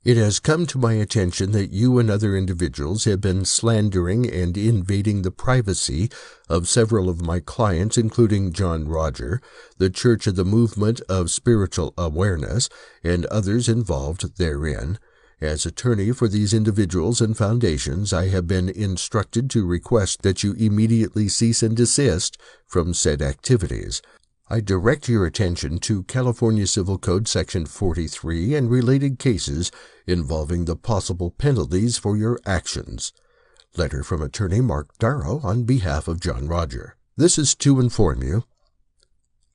It has come to my attention that you and other individuals have been slandering and invading the privacy of several of my clients, including John Roger, the Church of the Movement of Spiritual Awareness, and others involved therein. As attorney for these individuals and foundations, I have been instructed to request that you immediately cease and desist from said activities. I direct your attention to California Civil Code Section 43 and related cases involving the possible penalties for your actions. Letter from Attorney Mark Darrow on behalf of John Roger. This is to inform you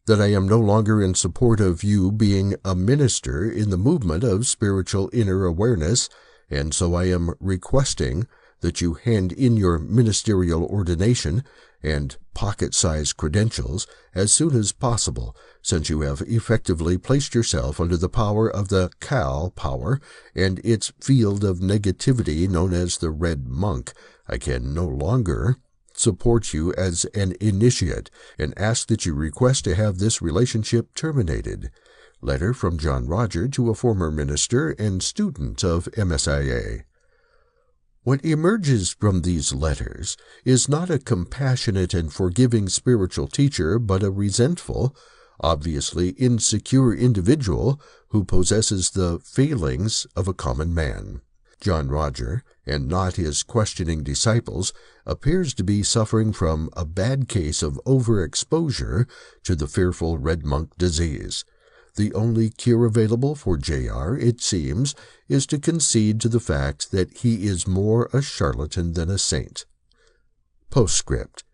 that I am no longer in support of you being a minister in the movement of spiritual inner awareness, and so I am requesting that you hand in your ministerial ordination and pocket-sized credentials as soon as possible, since you have effectively placed yourself under the power of the Cal power and its field of negativity known as the Red Monk. I can no longer support you as an initiate and ask that you request to have this relationship terminated. Letter from John Roger to a former minister and student of MSIA. What emerges from these letters is not a compassionate and forgiving spiritual teacher, but a resentful, obviously insecure individual who possesses the failings of a common man. John Roger, and not his questioning disciples, appears to be suffering from a bad case of overexposure to the fearful red monk disease. The only cure available for J.R., it seems, is to concede to the fact that he is more a charlatan than a saint. Postscript.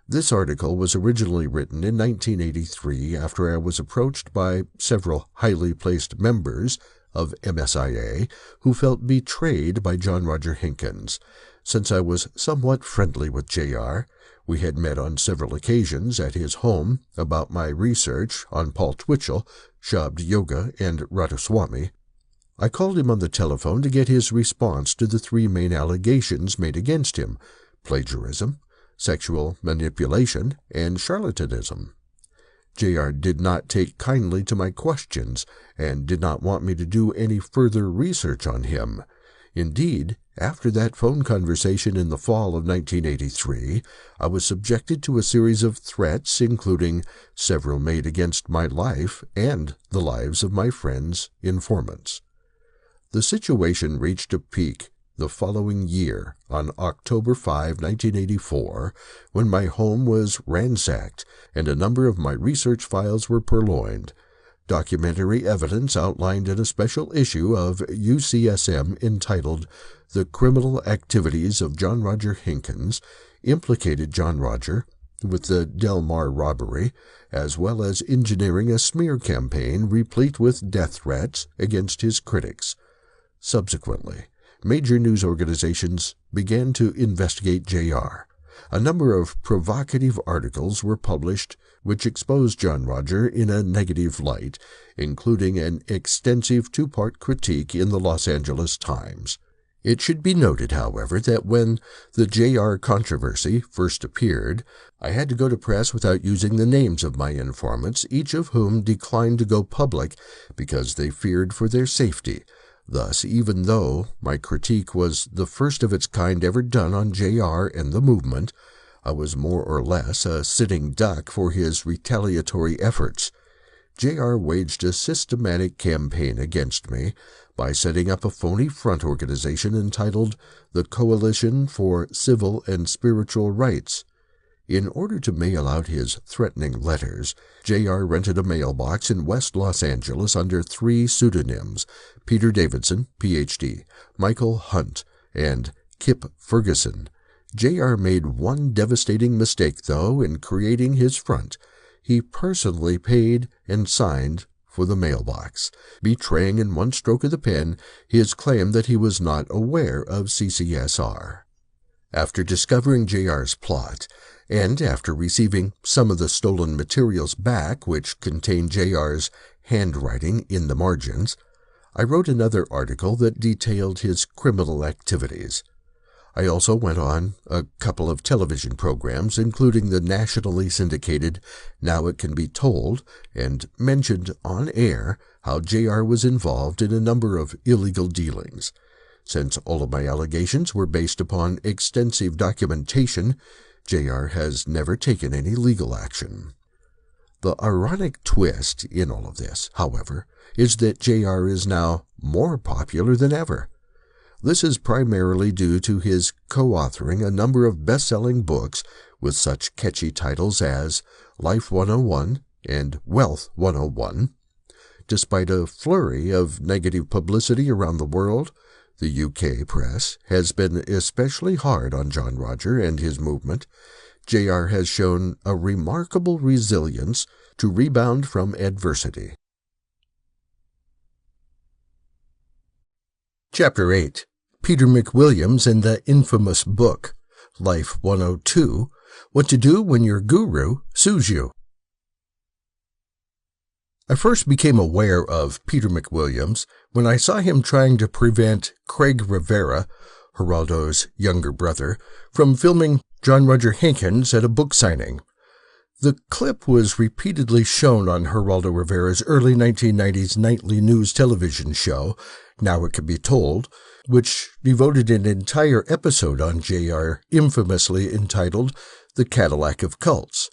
This article was originally written in 1983 after I was approached by several highly placed members of MSIA who felt betrayed by John Roger Hinkins. Since I was somewhat friendly with J.R., we had met on several occasions at his home about my research on Paul Twitchell, Shabd Yoga, and Radhaswami. I called him on the telephone to get his response to the three main allegations made against him: plagiarism, sexual manipulation, and charlatanism. J.R. did not take kindly to my questions and did not want me to do any further research on him. Indeed, after that phone conversation in the fall of 1983, I was subjected to a series of threats, including several made against my life and the lives of my friends' informants. The situation reached a peak the following year, on October 5, 1984, when my home was ransacked and a number of my research files were purloined. Documentary evidence outlined in a special issue of UCSM entitled The Criminal Activities of John Roger Hinkins implicated John Roger with the Del Mar robbery, as well as engineering a smear campaign replete with death threats against his critics. Subsequently, major news organizations began to investigate J.R. A number of provocative articles were published which exposed John Roger in a negative light, including an extensive two-part critique in the Los Angeles Times. It should be noted, however, that when the J.R. controversy first appeared, I had to go to press without using the names of my informants, each of whom declined to go public because they feared for their safety. Thus, even though my critique was the first of its kind ever done on J.R. and the movement, I was more or less a sitting duck for his retaliatory efforts. J.R. waged a systematic campaign against me by setting up a phony front organization entitled the Coalition for Civil and Spiritual Rights. In order to mail out his threatening letters, J.R. rented a mailbox in West Los Angeles under 3 pseudonyms: Peter Davidson, Ph.D., Michael Hunt, and Kip Ferguson. J.R. made one devastating mistake, though, in creating his front. He personally paid and signed for the mailbox, betraying in one stroke of the pen his claim that he was not aware of CCSR. After discovering J.R.'s plot, and after receiving some of the stolen materials back which contained J.R.'s handwriting in the margins, I wrote another article that detailed his criminal activities. I also went on a couple of television programs, including the nationally syndicated Now It Can Be Told, and mentioned on air how J.R. was involved in a number of illegal dealings. Since all of my allegations were based upon extensive documentation, J.R. has never taken any legal action. The ironic twist in all of this, however, is that J.R. is now more popular than ever. This is primarily due to his co-authoring a number of best-selling books with such catchy titles as Life 101 and Wealth 101. Despite a flurry of negative publicity around the world, the UK press has been especially hard on John Roger and his movement. J.R. has shown a remarkable resilience to rebound from adversity. Chapter 8. Peter McWilliams and the infamous book, Life 102, What to Do When Your Guru Sues You. I first became aware of Peter McWilliams when I saw him trying to prevent Craig Rivera, Geraldo's younger brother, from filming John Roger Hinkins at a book signing. The clip was repeatedly shown on Geraldo Rivera's early 1990s nightly news television show, Now It Can Be Told, which devoted an entire episode on J.R., infamously entitled The Cadillac of Cults.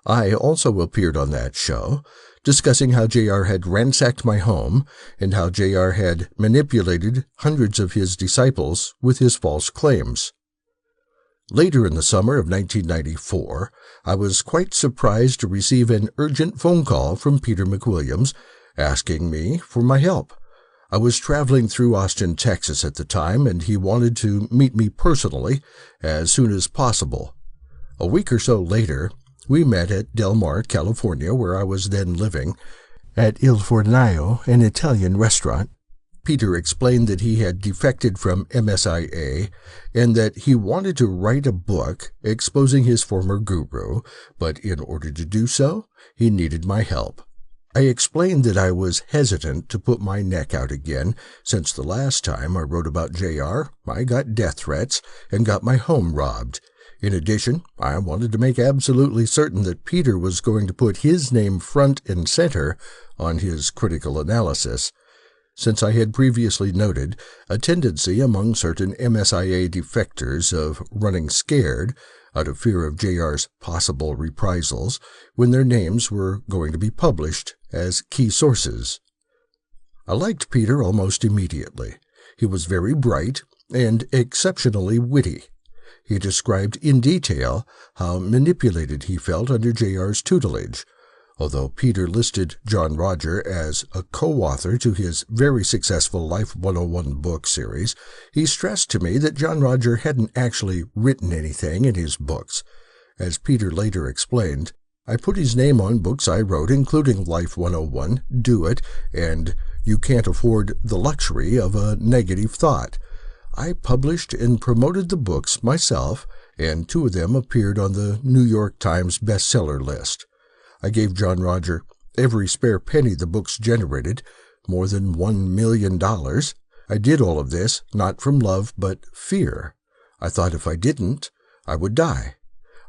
I also appeared on that show, discussing how J.R. had ransacked my home and how J.R. had manipulated hundreds of his disciples with his false claims. Later in the summer of 1994, I was quite surprised to receive an urgent phone call from Peter McWilliams asking me for my help. I was traveling through Austin, Texas at the time, and he wanted to meet me personally as soon as possible. A week or so later, we met at Del Mar, California, where I was then living, at Il Fornaio, an Italian restaurant. Peter explained that he had defected from MSIA and that he wanted to write a book exposing his former guru, but in order to do so, he needed my help. I explained that I was hesitant to put my neck out again, since the last time I wrote about J.R., I got death threats and got my home robbed. In addition, I wanted to make absolutely certain that Peter was going to put his name front and center on his critical analysis. Since I had previously noted a tendency among certain MSIA defectors of running scared out of fear of J.R.'s possible reprisals when their names were going to be published as key sources. I liked Peter almost immediately. He was very bright, and exceptionally witty. He described in detail how manipulated he felt under J.R.'s tutelage. Although Peter listed John Roger as a co-author to his very successful Life 101 book series, he stressed to me that John Roger hadn't actually written anything in his books. As Peter later explained, I put his name on books I wrote, including Life 101, Do It, and You Can't Afford the Luxury of a Negative Thought. I published and promoted the books myself, and 2 of them appeared on the New York Times bestseller list. I gave John Roger every spare penny the books generated, more than $1 million. I did all of this not from love but fear. I thought if I didn't, I would die.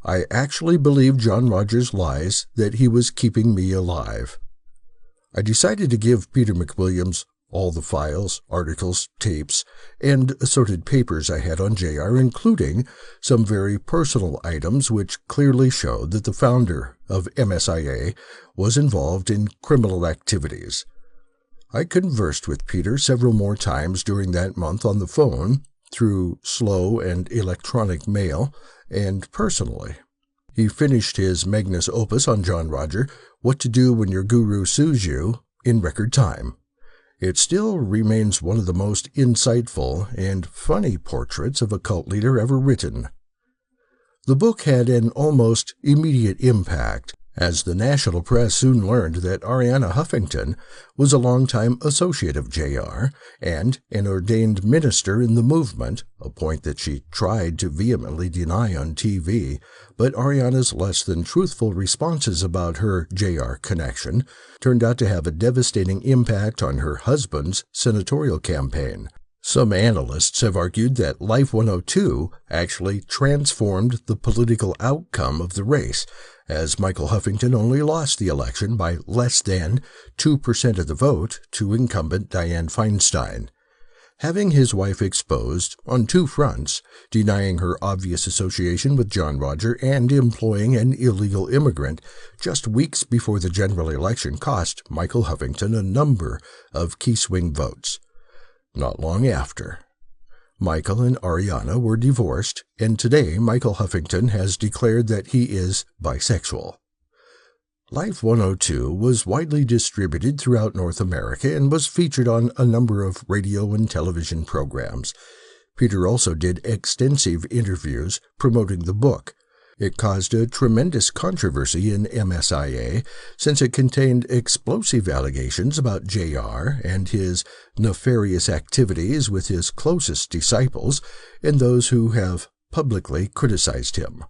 I actually believed John Roger's lies that he was keeping me alive. I decided to give Peter McWilliams all the files, articles, tapes, and assorted papers I had on J.R., including some very personal items which clearly showed that the founder of MSIA was involved in criminal activities. I conversed with Peter several more times during that month on the phone, through slow and electronic mail, and personally. He finished his magnus opus on John Roger, What to Do When Your Guru Sues You, in record time. It still remains one of the most insightful and funny portraits of a cult leader ever written. The book had an almost immediate impact, as the national press soon learned that Arianna Huffington was a longtime associate of J.R. and an ordained minister in the movement, a point that she tried to vehemently deny on TV, but Arianna's less than truthful responses about her J.R. connection turned out to have a devastating impact on her husband's senatorial campaign. Some analysts have argued that Life 102 actually transformed the political outcome of the race, as Michael Huffington only lost the election by less than 2% of the vote to incumbent Dianne Feinstein. Having his wife exposed on 2 fronts, denying her obvious association with John Roger and employing an illegal immigrant, just weeks before the general election cost Michael Huffington a number of key swing votes. Not long after, Michael and Arianna were divorced, and today Michael Huffington has declared that he is bisexual. Life 102 was widely distributed throughout North America and was featured on a number of radio and television programs. Peter also did extensive interviews promoting the book. It caused a tremendous controversy in MSIA since it contained explosive allegations about J.R. and his nefarious activities with his closest disciples and those who have publicly criticized him.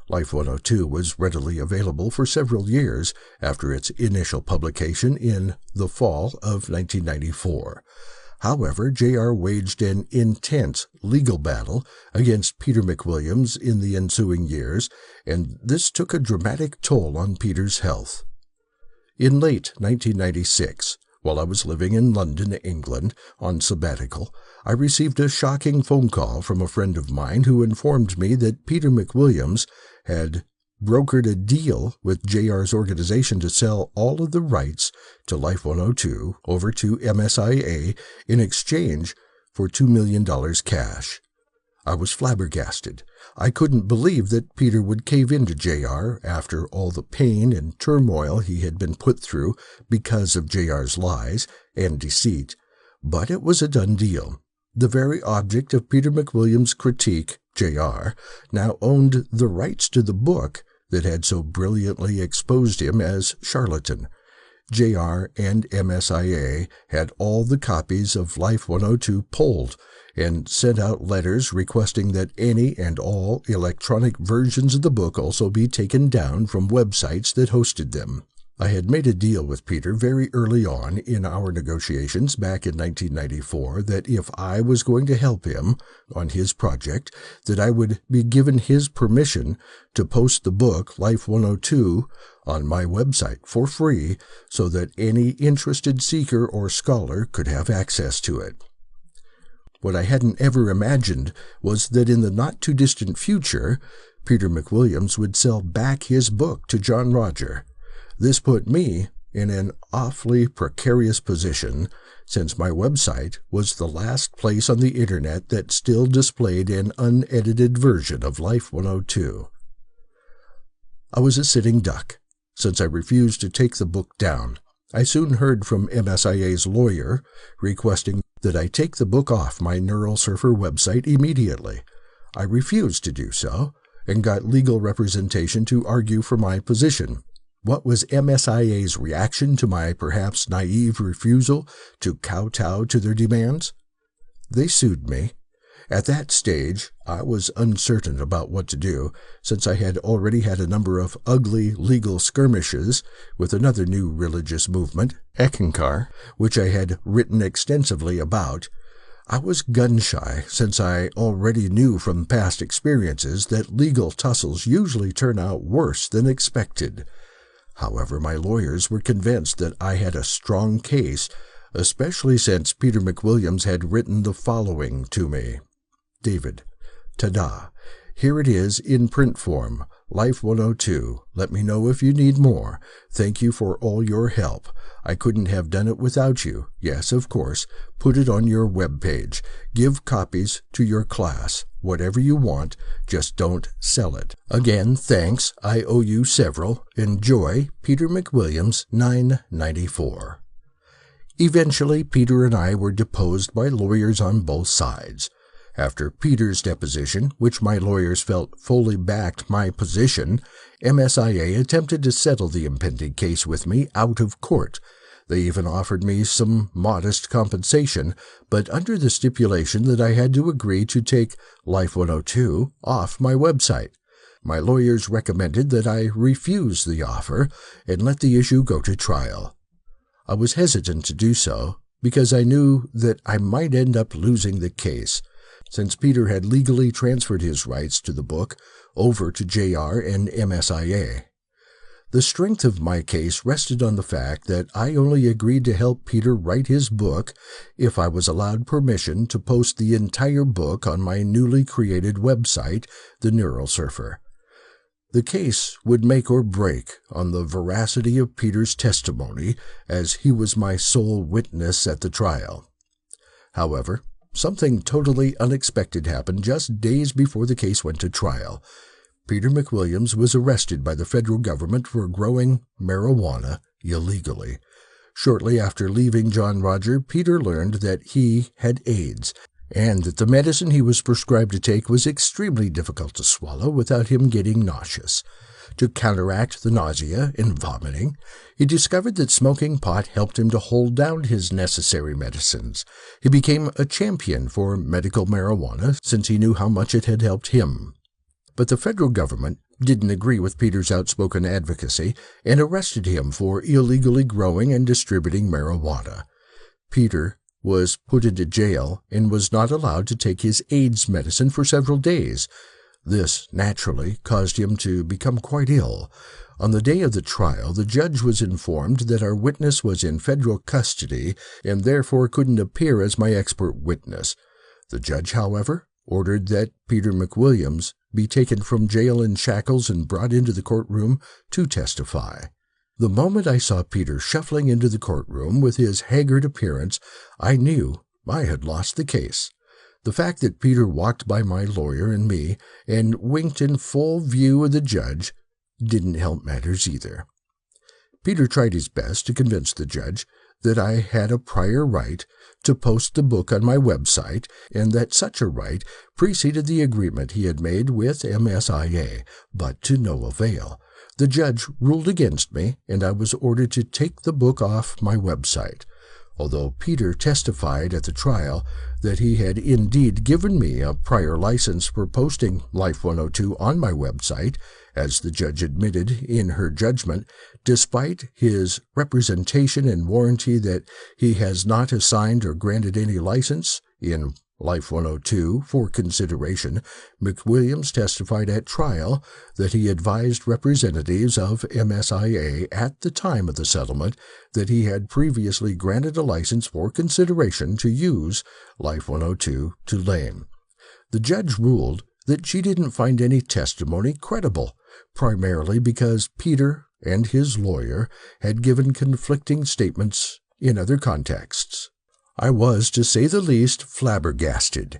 Life 102 was readily available for several years after its initial publication in the fall of 1994. However, J.R. waged an intense legal battle against Peter McWilliams in the ensuing years, and this took a dramatic toll on Peter's health. In late 1996, while I was living in London, England, on sabbatical, I received a shocking phone call from a friend of mine who informed me that Peter McWilliams had brokered a deal with J.R.'s organization to sell all of the rights to Life 102 over to MSIA in exchange for $2 million cash. I was flabbergasted. I couldn't believe that Peter would cave into J.R. after all the pain and turmoil he had been put through because of J.R.'s lies and deceit, but it was a done deal. The very object of Peter McWilliams' critique, J.R., now owned the rights to the book that had so brilliantly exposed him as charlatan. J.R. and MSIA had all the copies of Life 102 pulled and sent out letters requesting that any and all electronic versions of the book also be taken down from websites that hosted them. I had made a deal with Peter very early on in our negotiations back in 1994 that if I was going to help him on his project, that I would be given his permission to post the book Life 102 on my website for free so that any interested seeker or scholar could have access to it. What I hadn't ever imagined was that in the not-too-distant future, Peter McWilliams would sell back his book to John Roger. This put me in an awfully precarious position since my website was the last place on the internet that still displayed an unedited version of Life 102. I was a sitting duck, since I refused to take the book down. I soon heard from MSIA's lawyer requesting that I take the book off my Neural Surfer website immediately. I refused to do so, and got legal representation to argue for my position. What was MSIA's reaction to my perhaps naive refusal to kowtow to their demands? They sued me. At that stage, I was uncertain about what to do, since I had already had a number of ugly legal skirmishes with another new religious movement, Eckankar, which I had written extensively about. I was gun-shy, since I already knew from past experiences that legal tussles usually turn out worse than expected. However, my lawyers were convinced that I had a strong case, especially since Peter McWilliams had written the following to me. David, ta-da, here it is in print form, Life 102. Let me know if you need more. Thank you for all your help. I couldn't have done it without you. Yes, of course. Put it on your web page. Give copies to your class. Whatever you want, just don't sell it. Again, thanks. I owe you several. Enjoy, Peter McWilliams, 994. Eventually, Peter and I were deposed by lawyers on both sides. After Peter's deposition, which my lawyers felt fully backed my position, MSIA attempted to settle the impending case with me out of court. They even offered me some modest compensation, but under the stipulation that I had to agree to take Life 102 off my website. My lawyers recommended that I refuse the offer and let the issue go to trial. I was hesitant to do so because I knew that I might end up losing the case, since Peter had legally transferred his rights to the book over to JR and MSIA. The strength of my case rested on the fact that I only agreed to help Peter write his book if I was allowed permission to post the entire book on my newly created website, The Neural Surfer. The case would make or break on the veracity of Peter's testimony, as he was my sole witness at the trial. However, something totally unexpected happened just days before the case went to trial. Peter McWilliams was arrested by the federal government for growing marijuana illegally. Shortly after leaving John Roger, Peter learned that he had AIDS, and that the medicine he was prescribed to take was extremely difficult to swallow without him getting nauseous. To counteract the nausea and vomiting, he discovered that smoking pot helped him to hold down his necessary medicines. He became a champion for medical marijuana since he knew how much it had helped him. But the federal government didn't agree with Peter's outspoken advocacy and arrested him for illegally growing and distributing marijuana. Peter was put into jail and was not allowed to take his AIDS medicine for several days. This, naturally, caused him to become quite ill. On the day of the trial, the judge was informed that our witness was in federal custody and therefore couldn't appear as my expert witness. The judge, however, ordered that Peter McWilliams be taken from jail in shackles and brought into the courtroom to testify. The moment I saw Peter shuffling into the courtroom with his haggard appearance, I knew I had lost the case. The fact that Peter walked by my lawyer and me and winked in full view of the judge didn't help matters either. Peter tried his best to convince the judge that I had a prior right to post the book on my website and that such a right preceded the agreement he had made with MSIA, but to no avail. The judge ruled against me, and I was ordered to take the book off my website. Although Peter testified at the trial that he had indeed given me a prior license for posting Life 102 on my website, as the judge admitted in her judgment, despite his representation and warranty that he has not assigned or granted any license in Life 102 for consideration, McWilliams testified at trial that he advised representatives of MSIA at the time of the settlement that he had previously granted a license for consideration to use Life 102 to Lynn. The judge ruled that she didn't find any testimony credible, primarily because Peter and his lawyer had given conflicting statements in other contexts. I was, to say the least, flabbergasted.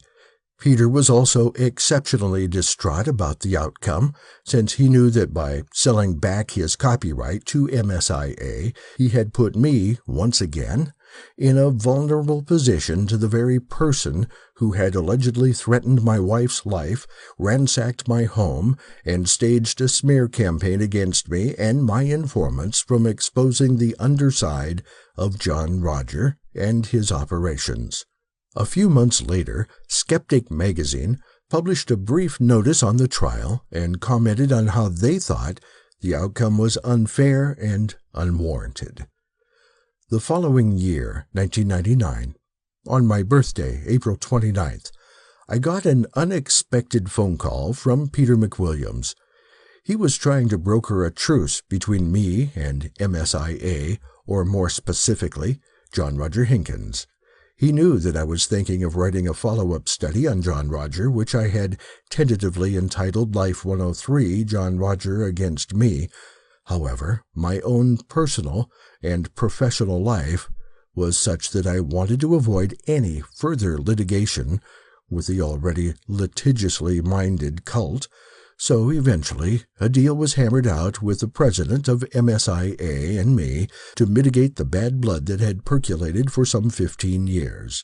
Peter was also exceptionally distraught about the outcome, since he knew that by selling back his copyright to MSIA, he had put me, once again, in a vulnerable position to the very person who had allegedly threatened my wife's life, ransacked my home, and staged a smear campaign against me and my informants from exposing the underside of John Roger and his operations. A few months later, Skeptic magazine published a brief notice on the trial and commented on how they thought the outcome was unfair and unwarranted. The following year, 1999, on my birthday, April 29th, I got an unexpected phone call from Peter McWilliams. He was trying to broker a truce between me and MSIA, or more specifically, John Roger Hinkins. He knew that I was thinking of writing a follow-up study on John Roger, which I had tentatively entitled Life 103, John Roger Against Me. However, my own personal and professional life was such that I wanted to avoid any further litigation with the already litigiously minded cult, so eventually a deal was hammered out with the president of MSIA and me to mitigate the bad blood that had percolated for some 15 years.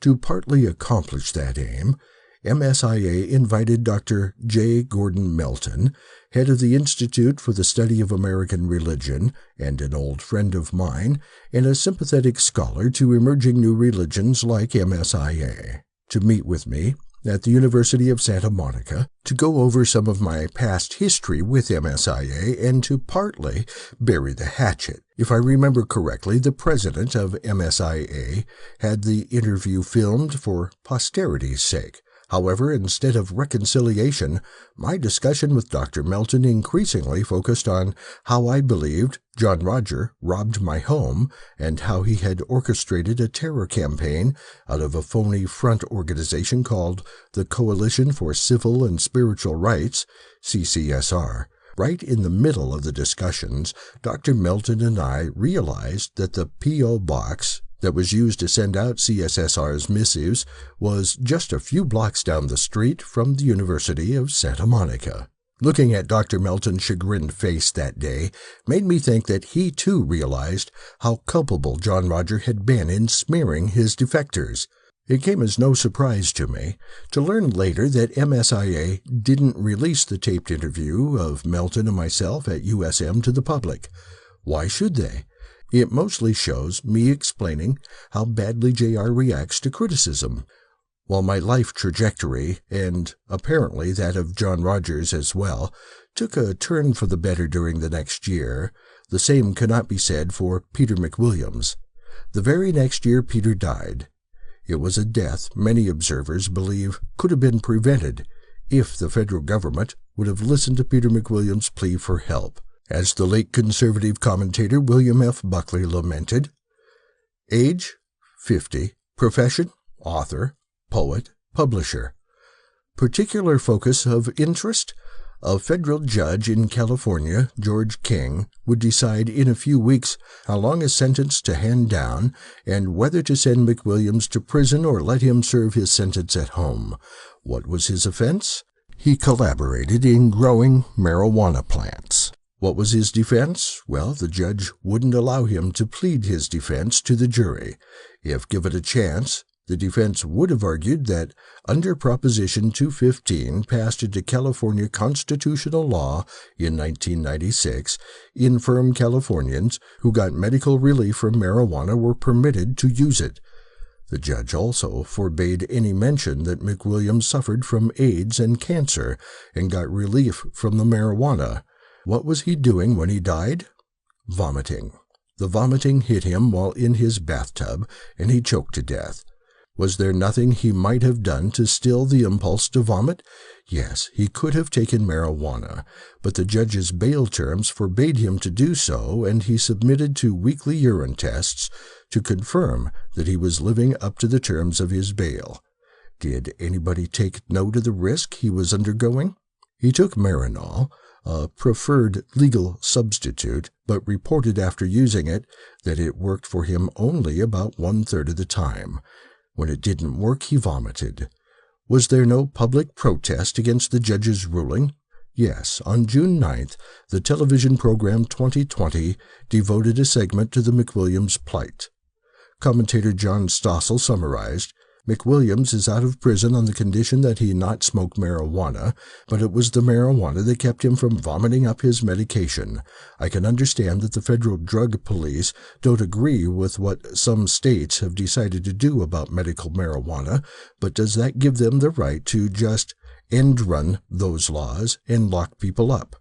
To partly accomplish that aim, MSIA invited Dr. J. Gordon Melton, head of the Institute for the Study of American Religion and an old friend of mine, and a sympathetic scholar to emerging new religions like MSIA, to meet with me at the University of Santa Monica to go over some of my past history with MSIA and to partly bury the hatchet. If I remember correctly, the president of MSIA had the interview filmed for posterity's sake. However, instead of reconciliation, my discussion with Dr. Melton increasingly focused on how I believed John Roger robbed my home and how he had orchestrated a terror campaign out of a phony front organization called the Coalition for Civil and Spiritual Rights, CCSR. Right in the middle of the discussions, Dr. Melton and I realized that the P.O. box that was used to send out CSSR's missives was just a few blocks down the street from the University of Santa Monica. Looking at Dr. Melton's chagrined face that day made me think that he too realized how culpable John Roger had been in smearing his defectors. It came as no surprise to me to learn later that MSIA didn't release the taped interview of Melton and myself at USM to the public. Why should they? It mostly shows me explaining how badly JR reacts to criticism. While my life trajectory, and apparently that of John Rogers as well, took a turn for the better during the next year, the same cannot be said for Peter McWilliams. The very next year Peter died. It was a death many observers believe could have been prevented if the federal government would have listened to Peter McWilliams' plea for help. As the late conservative commentator William F. Buckley lamented, age, 50, profession, author, poet, publisher. Particular focus of interest, a federal judge in California, George King, would decide in a few weeks how long a sentence to hand down and whether to send McWilliams to prison or let him serve his sentence at home. What was his offense? He collaborated in growing marijuana plants. What was his defense? Well, the judge wouldn't allow him to plead his defense to the jury. If given a chance, the defense would have argued that under Proposition 215 passed into California constitutional law in 1996, infirm Californians who got medical relief from marijuana were permitted to use it. The judge also forbade any mention that McWilliams suffered from AIDS and cancer and got relief from the marijuana. What was he doing when he died? Vomiting. The vomiting hit him while in his bathtub, and he choked to death. Was there nothing he might have done to still the impulse to vomit? Yes, he could have taken marijuana, but the judge's bail terms forbade him to do so, and he submitted to weekly urine tests to confirm that he was living up to the terms of his bail. Did anybody take note of the risk he was undergoing? He took Marinol, a preferred legal substitute, but reported after using it that it worked for him only about 1/3 of the time. When it didn't work, he vomited. Was there no public protest against the judge's ruling? Yes, on June 9th, the television program 2020 devoted a segment to the McWilliams plight. Commentator John Stossel summarized, McWilliams is out of prison on the condition that he not smoke marijuana, but it was the marijuana that kept him from vomiting up his medication. I can understand that the federal drug police don't agree with what some states have decided to do about medical marijuana, but does that give them the right to just end-run those laws and lock people up?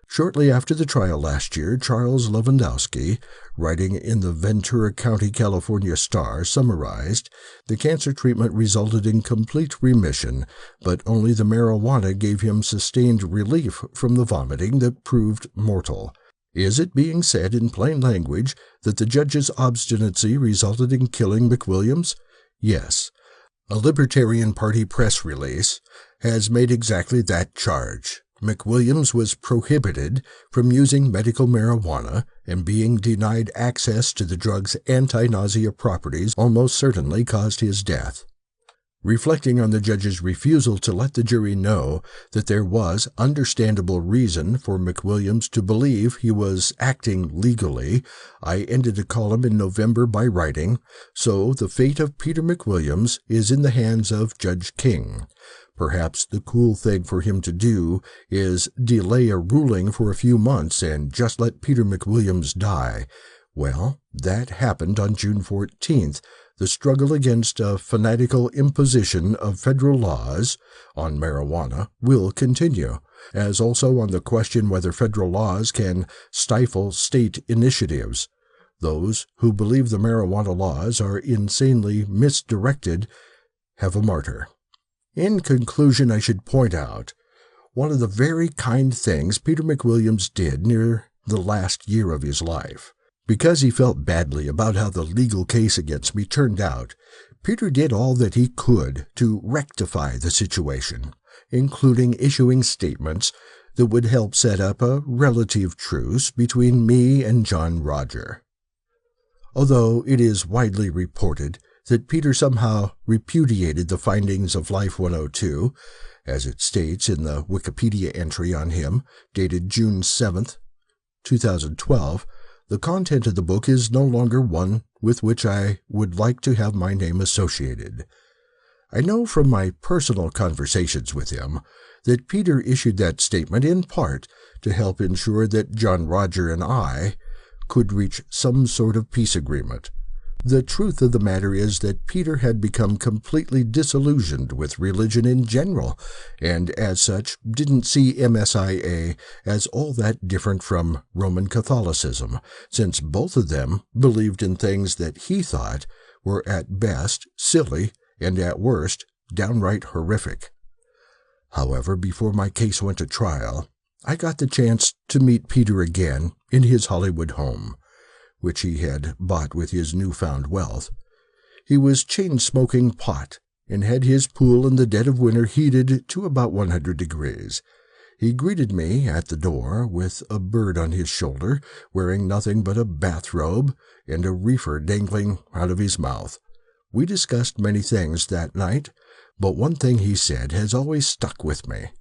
Shortly after the trial last year, Charles Lewandowski, writing in the Ventura County, California Star, summarized, the cancer treatment resulted in complete remission, but only the marijuana gave him sustained relief from the vomiting that proved mortal. Is it being said in plain language that the judge's obstinacy resulted in killing McWilliams? Yes. A Libertarian Party press release has made exactly that charge. McWilliams was prohibited from using medical marijuana, and being denied access to the drug's anti-nausea properties almost certainly caused his death. Reflecting on the judge's refusal to let the jury know that there was understandable reason for McWilliams to believe he was acting legally, I ended a column in November by writing, "So the fate of Peter McWilliams is in the hands of Judge King. Perhaps the cool thing for him to do is delay a ruling for a few months and just let Peter McWilliams die." Well, that happened on June 14th. The struggle against a fanatical imposition of federal laws on marijuana will continue, as also on the question whether federal laws can stifle state initiatives. Those who believe the marijuana laws are insanely misdirected have a martyr. In conclusion, I should point out one of the very kind things Peter McWilliams did near the last year of his life. Because he felt badly about how the legal case against me turned out, Peter did all that he could to rectify the situation, including issuing statements that would help set up a relative truce between me and John Roger. Although it is widely reported that Peter somehow repudiated the findings of Life 102, as it states in the Wikipedia entry on him, dated June 7th, 2012, the content of the book is no longer one with which I would like to have my name associated. I know from my personal conversations with him that Peter issued that statement in part to help ensure that John Roger and I could reach some sort of peace agreement. The truth of the matter is that Peter had become completely disillusioned with religion in general, and as such didn't see MSIA as all that different from Roman Catholicism, since both of them believed in things that he thought were at best silly and at worst downright horrific. However, before my case went to trial, I got the chance to meet Peter again in his Hollywood home, which he had bought with his newfound wealth. He was chain-smoking pot, and had his pool in the dead of winter heated to about 100 degrees. He greeted me at the door with a bird on his shoulder, wearing nothing but a bathrobe and a reefer dangling out of his mouth. We discussed many things that night, but one thing he said has always stuck with me.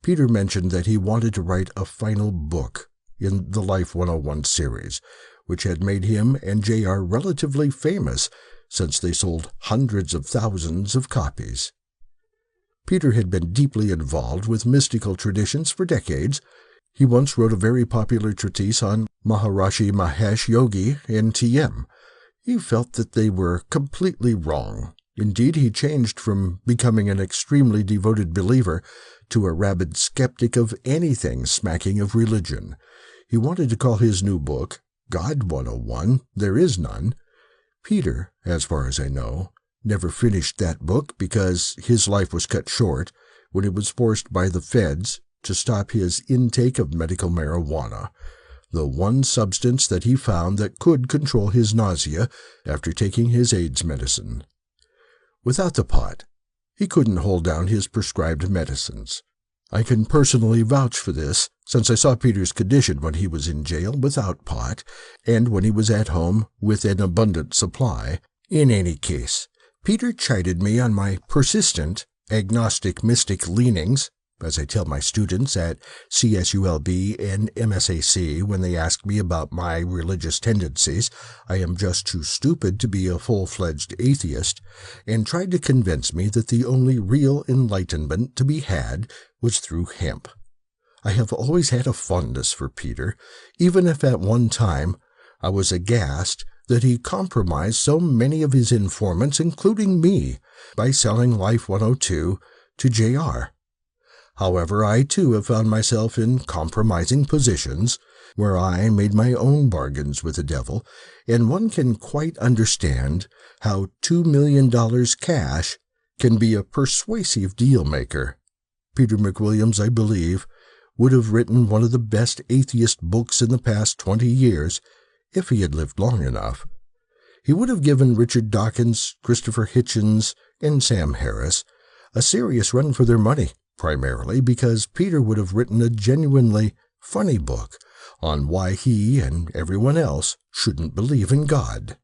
Peter mentioned that he wanted to write a final book in the Life 101 series, which had made him and J.R. relatively famous since they sold hundreds of thousands of copies. Peter had been deeply involved with mystical traditions for decades. He once wrote a very popular treatise on Maharishi Mahesh Yogi and TM. He felt that they were completely wrong. Indeed, he changed from becoming an extremely devoted believer to a rabid skeptic of anything smacking of religion. He wanted to call his new book God 101, There Is None. Peter, as far as I know, never finished that book because his life was cut short when he was forced by the feds to stop his intake of medical marijuana, the one substance that he found that could control his nausea after taking his AIDS medicine. Without the pot, he couldn't hold down his prescribed medicines. I can personally vouch for this, since I saw Peter's condition when he was in jail without pot, and when he was at home with an abundant supply. In any case, Peter chided me on my persistent, agnostic mystic leanings, as I tell my students at CSULB and MSAC when they ask me about my religious tendencies. I am just too stupid to be a full-fledged atheist, and tried to convince me that the only real enlightenment to be had was through hemp. I have always had a fondness for Peter, even if at one time I was aghast that he compromised so many of his informants, including me, by selling Life 102 to J.R. However, I too have found myself in compromising positions, where I made my own bargains with the devil, and one can quite understand how $2 million cash can be a persuasive deal-maker. Peter McWilliams, I believe, would have written one of the best atheist books in the past 20 years, if he had lived long enough. He would have given Richard Dawkins, Christopher Hitchens, and Sam Harris a serious run for their money, primarily because Peter would have written a genuinely funny book on why he and everyone else shouldn't believe in God.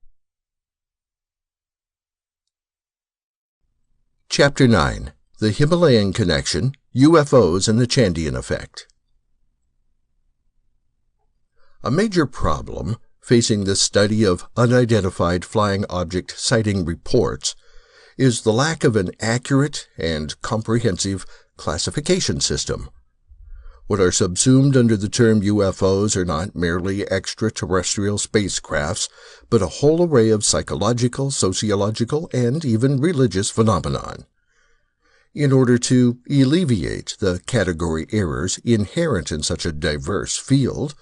Chapter 9. The Himalayan Connection, UFOs and the Chandian Effect. A major problem facing the study of unidentified flying object sighting reports is the lack of an accurate and comprehensive classification system. What are subsumed under the term UFOs are not merely extraterrestrial spacecrafts, but a whole array of psychological, sociological, and even religious phenomenon. In order to alleviate the category errors inherent in such a diverse field,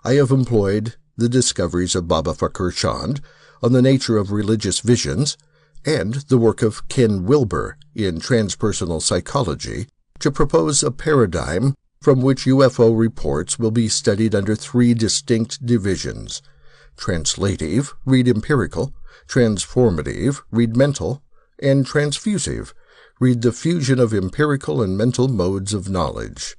I have employed the discoveries of Baba Fakhr Chand on the nature of religious visions and the work of Ken Wilber in transpersonal psychology to propose a paradigm from which UFO reports will be studied under three distinct divisions: translative, read empirical; transformative, read mental; and transfusive, read the fusion of empirical and mental modes of knowledge.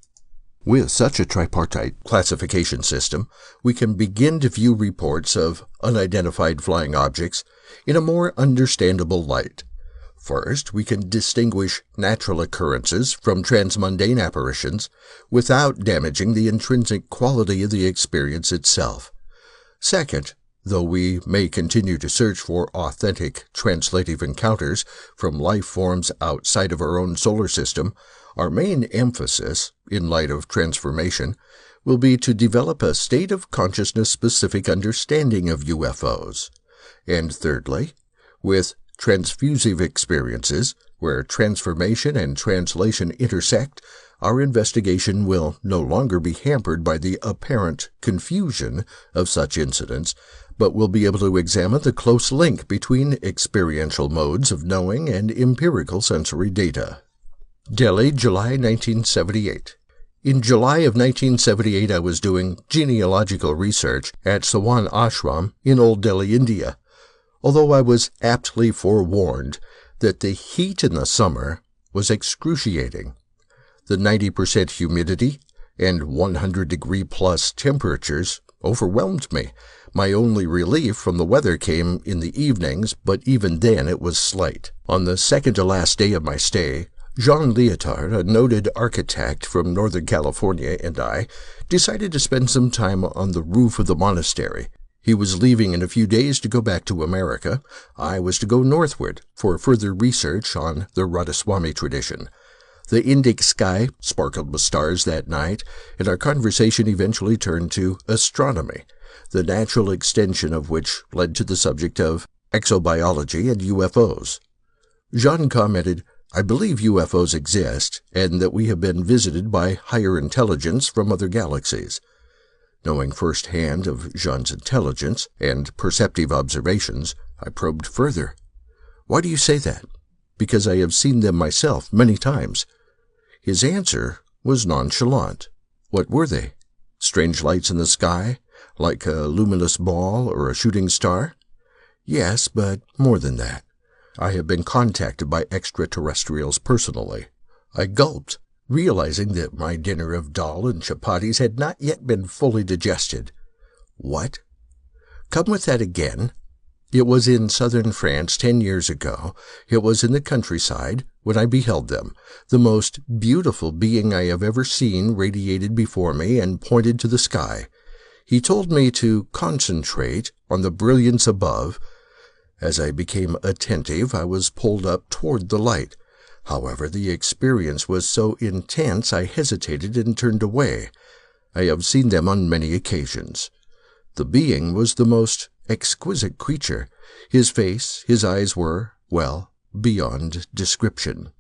With such a tripartite classification system, we can begin to view reports of unidentified flying objects in a more understandable light. First, we can distinguish natural occurrences from transmundane apparitions without damaging the intrinsic quality of the experience itself. Second, though we may continue to search for authentic translative encounters from life forms outside of our own solar system, our main emphasis, in light of transformation, will be to develop a state of consciousness-specific understanding of UFOs. And thirdly, with transfusive experiences, where transformation and translation intersect, our investigation will no longer be hampered by the apparent confusion of such incidents, but will be able to examine the close link between experiential modes of knowing and empirical sensory data. Delhi, July 1978. In July of 1978, I was doing genealogical research at Sawan Ashram in Old Delhi, India. Although I was aptly forewarned that the heat in the summer was excruciating, the 90% humidity and 100-degree-plus temperatures overwhelmed me. My only relief from the weather came in the evenings, but even then it was slight. On the second-to-last day of my stay, Jean Lyotard, a noted architect from Northern California, and I decided to spend some time on the roof of the monastery. He was leaving in a few days to go back to America. I was to go northward for further research on the Radhaswami tradition. The Indic sky sparkled with stars that night, and our conversation eventually turned to astronomy, the natural extension of which led to the subject of exobiology and UFOs. Jean commented, "I believe UFOs exist, and that we have been visited by higher intelligence from other galaxies." Knowing firsthand of Jean's intelligence and perceptive observations, I probed further. "Why do you say that?" "Because I have seen them myself many times." His answer was nonchalant. What were they? Strange lights in the sky, like a luminous ball or a shooting star? Yes, but more than that. I have been contacted by extraterrestrials personally. I gulped. realizing that my dinner of dal and chapatis had not yet been fully digested. What? Come with that again? It was in southern France 10 years ago. It was in the countryside when I beheld them. The most beautiful being I have ever seen radiated before me and pointed to the sky. He told me to concentrate on the brilliance above. As I became attentive, I was pulled up toward the light. However, the experience was so intense I hesitated and turned away. I have seen them on many occasions. The being was the most exquisite creature. His face, his eyes were, well, beyond description.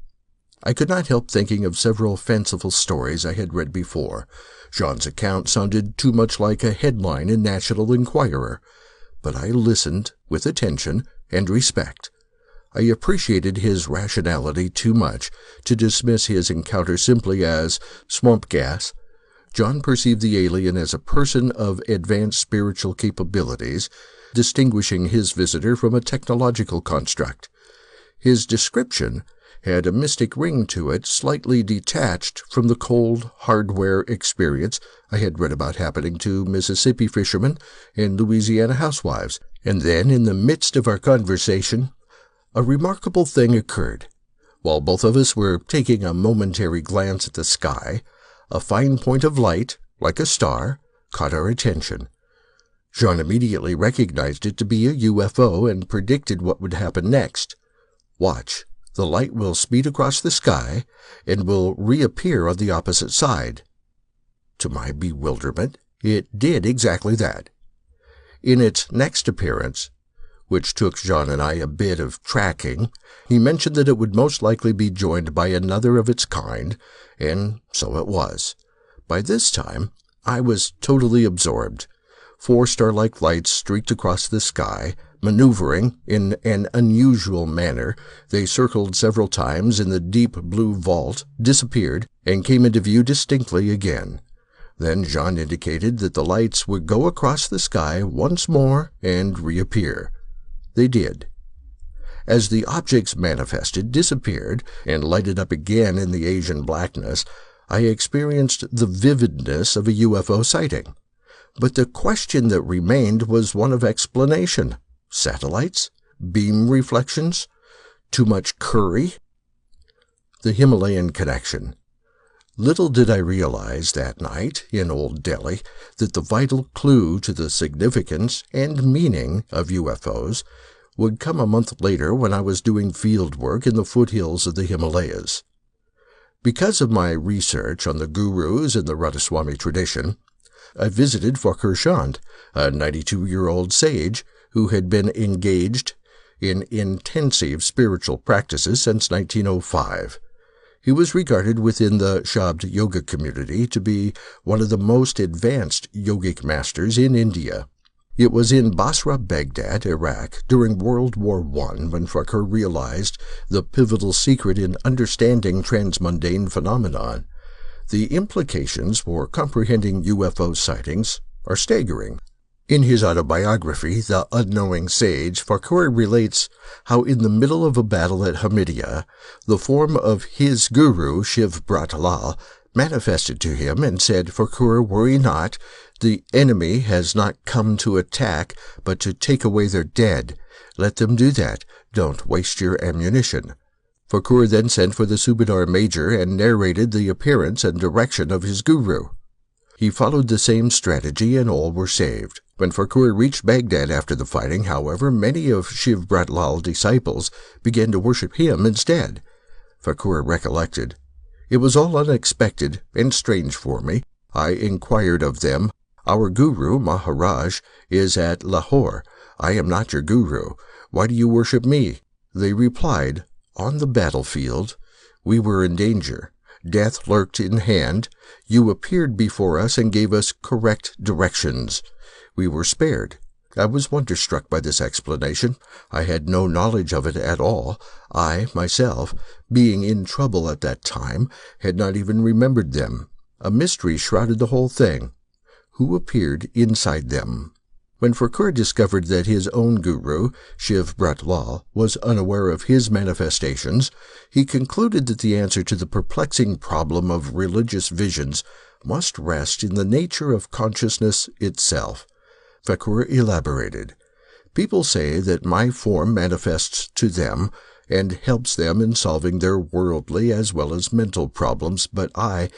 I could not help thinking of several fanciful stories I had read before. Jean's account sounded too much like a headline in National Enquirer, but I listened with attention and respect. I appreciated his rationality too much to dismiss his encounter simply as swamp gas. John perceived the alien as a person of advanced spiritual capabilities, distinguishing his visitor from a technological construct. His description had a mystic ring to it, slightly detached from the cold hardware experience I had read about happening to Mississippi fishermen and Louisiana housewives. And then, in the midst of our conversation, a remarkable thing occurred. While both of us were taking a momentary glance at the sky, a fine point of light, like a star, caught our attention. Jean immediately recognized it to be a UFO and predicted what would happen next. Watch, the light will speed across the sky and will reappear on the opposite side. To my bewilderment, it did exactly that. In its next appearance, which took Jean and I a bit of tracking, he mentioned that it would most likely be joined by another of its kind, and so it was. By this time, I was totally absorbed. 4 star-like lights streaked across the sky, maneuvering in an unusual manner. They circled several times in the deep blue vault, disappeared, and came into view distinctly again. Then Jean indicated that the lights would go across the sky once more and reappear. They did. As the objects manifested, disappeared, and lighted up again in the Asian blackness, I experienced the vividness of a UFO sighting. But the question that remained was one of explanation. Satellites? Beam reflections? Too much curry? The Himalayan connection. Little did I realize that night, in Old Delhi, that the vital clue to the significance and meaning of UFOs would come a month later when I was doing field work in the foothills of the Himalayas. Because of my research on the gurus in the Radhaswami tradition, I visited Fakir Chand, a 92-year-old sage who had been engaged in intensive spiritual practices since 1905. He was regarded within the Shabd yoga community to be one of the most advanced yogic masters in India. It was in Basra, Baghdad, Iraq, during World War I when Fakir realized the pivotal secret in understanding transmundane phenomenon. The implications for comprehending UFO sightings are staggering. In his autobiography, The Unknowing Sage, Fakir relates how in the middle of a battle at Hamidiya, the form of his guru, Shiv Brat Lal, manifested to him and said, "Fakir, worry not. The enemy has not come to attack, but to take away their dead. Let them do that. Don't waste your ammunition." Fakir then sent for the Subedar Major and narrated the appearance and direction of his guru. He followed the same strategy and all were saved. When Fakir reached Baghdad after the fighting, however, many of Shiv Brat Lal's disciples began to worship him instead. Fakir recollected, "It was all unexpected and strange for me. I inquired of them, 'Our guru, Maharaj, is at Lahore. I am not your guru. Why do you worship me?' They replied, 'On the battlefield. We were in danger. Death lurked in hand. You appeared before us and gave us correct directions. We were spared.' I was wonderstruck by this explanation. I had no knowledge of it at all. I, myself, being in trouble at that time, had not even remembered them. A mystery shrouded the whole thing. Who appeared inside them? When Farquhar discovered that his own guru, Shiv Bhat Lal, was unaware of his manifestations, he concluded that the answer to the perplexing problem of religious visions must rest in the nature of consciousness itself. Farquhar elaborated, "People say that my form manifests to them and helps them in solving their worldly as well as mental problems, but I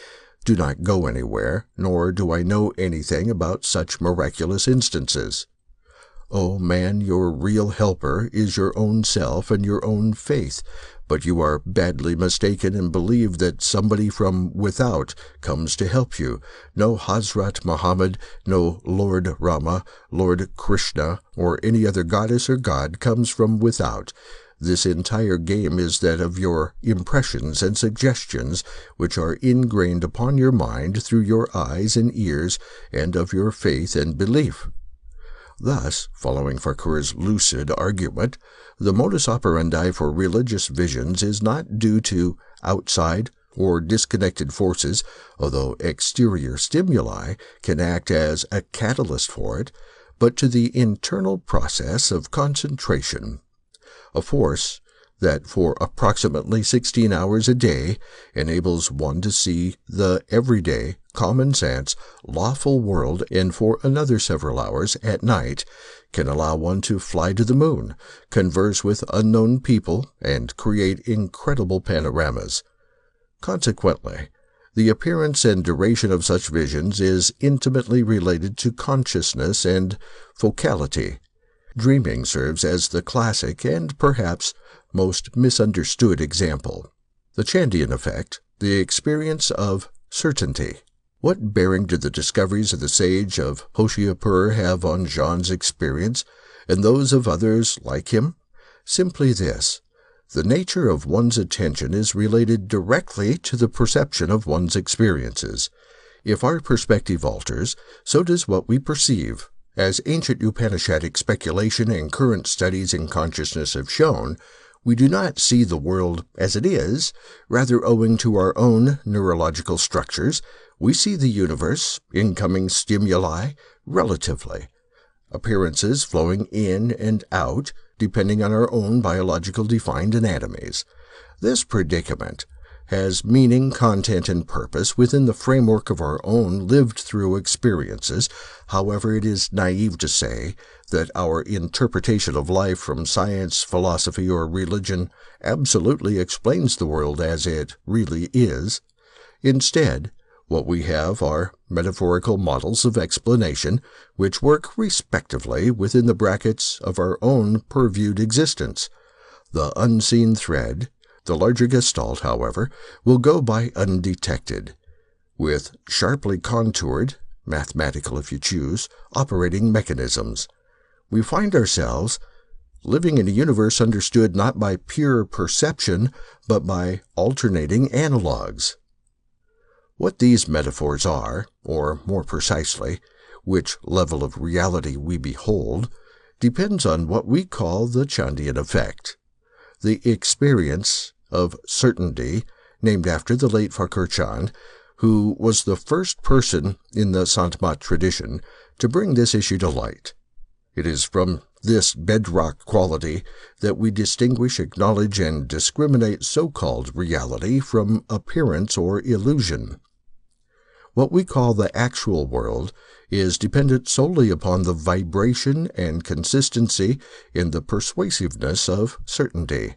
do not go anywhere, nor do I know anything about such miraculous instances. O man, your real helper is your own self and your own faith, but you are badly mistaken and believe that somebody from without comes to help you. No Hazrat Muhammad, no Lord Rama, Lord Krishna, or any other goddess or god comes from without. This entire game is that of your impressions and suggestions, which are ingrained upon your mind through your eyes and ears, and of your faith and belief." Thus, following Farquhar's lucid argument, the modus operandi for religious visions is not due to outside or disconnected forces, although exterior stimuli can act as a catalyst for it, but to the internal process of concentration. A force that for approximately 16 hours a day enables one to see the everyday, common-sense, lawful world, and for another several hours at night can allow one to fly to the moon, converse with unknown people, and create incredible panoramas. Consequently, the appearance and duration of such visions is intimately related to consciousness and focality. Dreaming serves as the classic and perhaps most misunderstood example. The Chandian effect, the experience of certainty. What bearing do the discoveries of the sage of Hoshiarpur have on Jean's experience and those of others like him? Simply this: the nature of one's attention is related directly to the perception of one's experiences. If our perspective alters, so does what we perceive. As ancient Upanishadic speculation and current studies in consciousness have shown, we do not see the world as it is. Rather, owing to our own neurological structures, we see the universe, incoming stimuli, relatively. Appearances flowing in and out, depending on our own biological defined anatomies. This predicament has meaning, content, and purpose within the framework of our own lived-through experiences. However, it is naive to say that our interpretation of life from science, philosophy, or religion absolutely explains the world as it really is. Instead, what we have are metaphorical models of explanation which work respectively within the brackets of our own purviewed existence. The unseen thread, the larger gestalt, however, will go by undetected, with sharply contoured, mathematical if you choose, operating mechanisms. We find ourselves living in a universe understood not by pure perception, but by alternating analogues. What these metaphors are, or more precisely, which level of reality we behold, depends on what we call the Chandian effect. The experience of certainty, named after the late Farquhar Chand, who was the first person in the Sant Mat tradition to bring this issue to light. It is from this bedrock quality that we distinguish, acknowledge, and discriminate so-called reality from appearance or illusion. What we call the actual world is dependent solely upon the vibration and consistency in the persuasiveness of certainty.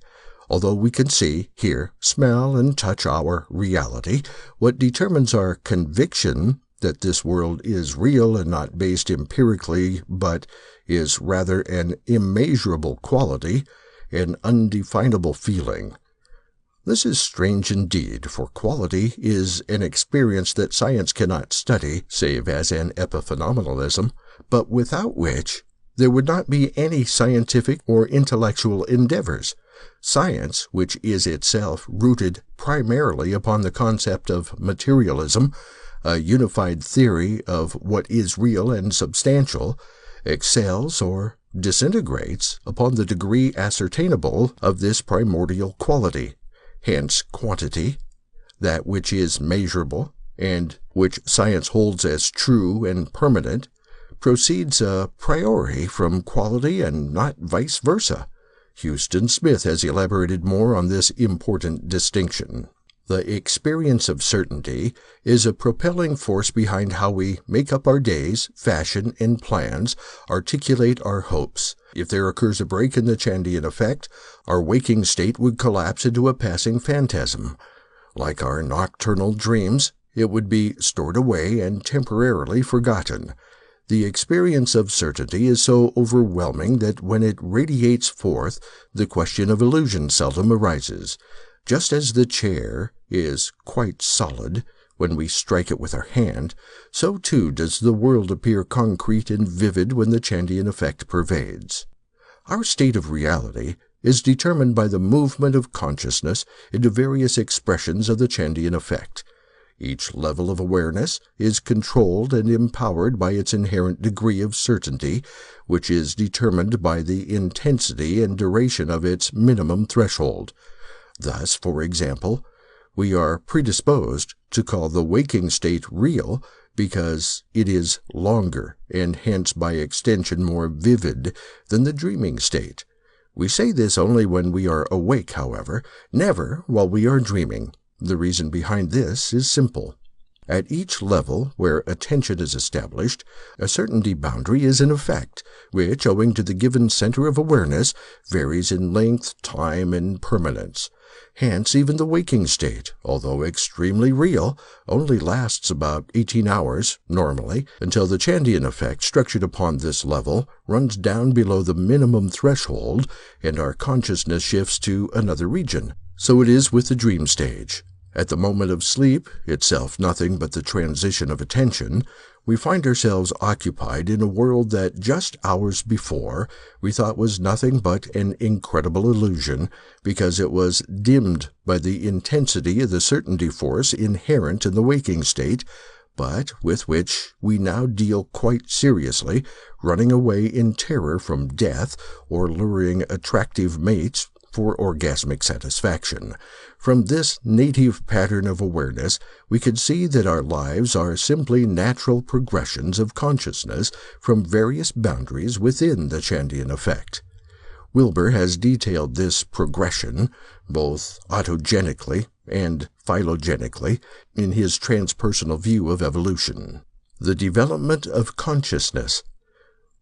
Although we can see, hear, smell, and touch our reality, what determines our conviction that this world is real and not based empirically, but is rather an immeasurable quality, an undefinable feeling. This is strange indeed, for quality is an experience that science cannot study, save as an epiphenomenalism, but without which there would not be any scientific or intellectual endeavors. Science, which is itself rooted primarily upon the concept of materialism, a unified theory of what is real and substantial, excels or disintegrates upon the degree ascertainable of this primordial quality. Hence quantity, that which is measurable, and which science holds as true and permanent, proceeds a priori from quality and not vice versa. Houston Smith has elaborated more on this important distinction. The experience of certainty is a propelling force behind how we make up our days, fashion and plans, articulate our hopes. If there occurs a break in the Chandian effect, our waking state would collapse into a passing phantasm. Like our nocturnal dreams, it would be stored away and temporarily forgotten. The experience of certainty is so overwhelming that when it radiates forth, the question of illusion seldom arises. Just as the chair is quite solid when we strike it with our hand, so too does the world appear concrete and vivid when the Chandian effect pervades. Our state of reality is determined by the movement of consciousness into various expressions of the Chandian effect. Each level of awareness is controlled and empowered by its inherent degree of certainty, which is determined by the intensity and duration of its minimum threshold. Thus, for example, we are predisposed to call the waking state real because it is longer and hence by extension more vivid than the dreaming state. We say this only when we are awake, however, never while we are dreaming. The reason behind this is simple. At each level where attention is established, a certainty boundary is in effect, which, owing to the given center of awareness, varies in length, time, and permanence. Hence, even the waking state, although extremely real, only lasts about 18 hours, normally, until the Chandian effect, structured upon this level, runs down below the minimum threshold, and our consciousness shifts to another region. So it is with the dream stage. At the moment of sleep, itself nothing but the transition of attention, we find ourselves occupied in a world that just hours before we thought was nothing but an incredible illusion, because it was dimmed by the intensity of the certainty force inherent in the waking state, but with which we now deal quite seriously, running away in terror from death or luring attractive mates for orgasmic satisfaction. From this native pattern of awareness, we could see that our lives are simply natural progressions of consciousness from various boundaries within the Chandian effect. Wilber has detailed this progression, both autogenically and phylogenically, in his transpersonal view of evolution. The development of consciousness.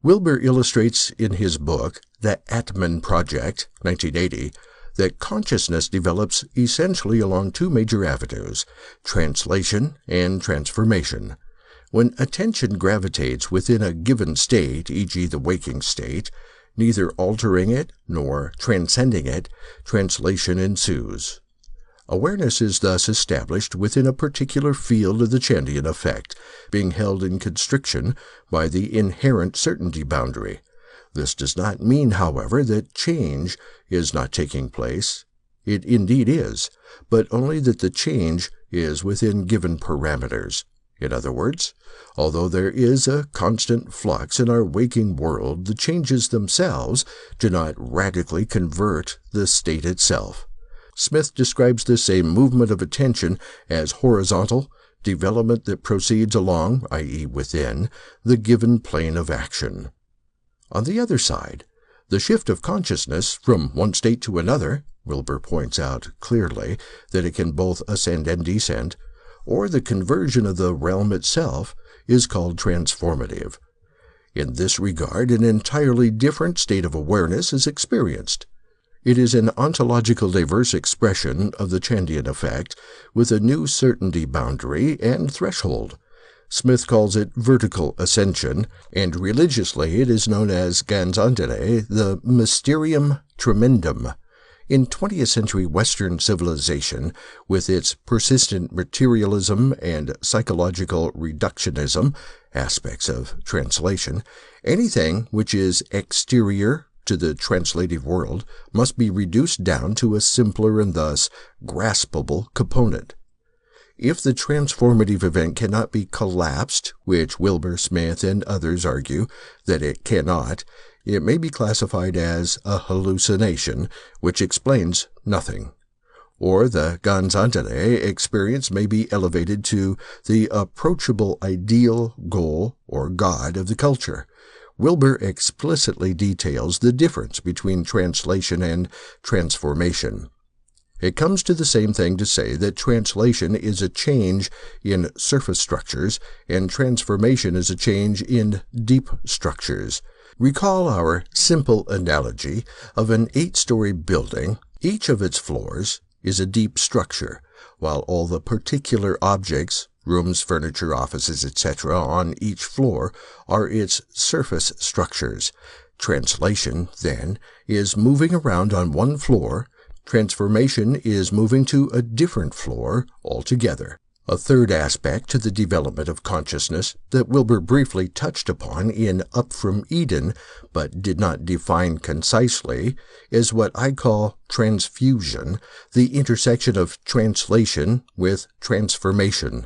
Wilber illustrates in his book, The Atman Project, 1980, that consciousness develops essentially along two major avenues, translation and transformation. When attention gravitates within a given state, e.g. the waking state, neither altering it nor transcending it, translation ensues. Awareness is thus established within a particular field of the Chandian effect, being held in constriction by the inherent certainty boundary. This does not mean, however, that change is not taking place. It indeed is, but only that the change is within given parameters. In other words, although there is a constant flux in our waking world, the changes themselves do not radically convert the state itself. Smith describes the same movement of attention as horizontal development that proceeds along, i.e. within, the given plane of action. On the other side, the shift of consciousness from one state to another, Wilber points out clearly that it can both ascend and descend, or the conversion of the realm itself, is called transformative. In this regard, an entirely different state of awareness is experienced. It is an ontological diverse expression of the Chandian effect with a new certainty boundary and threshold. Smith calls it vertical ascension, and religiously it is known as Ganzandere, the mysterium tremendum. In 20th century Western civilization, with its persistent materialism and psychological reductionism, aspects of translation, anything which is exterior to the translative world must be reduced down to a simpler and thus graspable component. If the transformative event cannot be collapsed, which Wilber, Smith, and others argue that it cannot, it may be classified as a hallucination, which explains nothing. or the ganzantare experience may be elevated to the approachable ideal, goal, or god of the culture. Wilber explicitly details the difference between translation and transformation. It comes to the same thing to say that translation is a change in surface structures and transformation is a change in deep structures. Recall our simple analogy of an 8-story building. Each of its floors is a deep structure, while all the particular objects, rooms, furniture, offices, etc., on each floor are its surface structures. Translation, then, is moving around on one floor. Transformation is moving to a different floor altogether. A third aspect to the development of consciousness that Wilber briefly touched upon in Up from Eden, but did not define concisely, is what I call transfusion, the intersection of translation with transformation.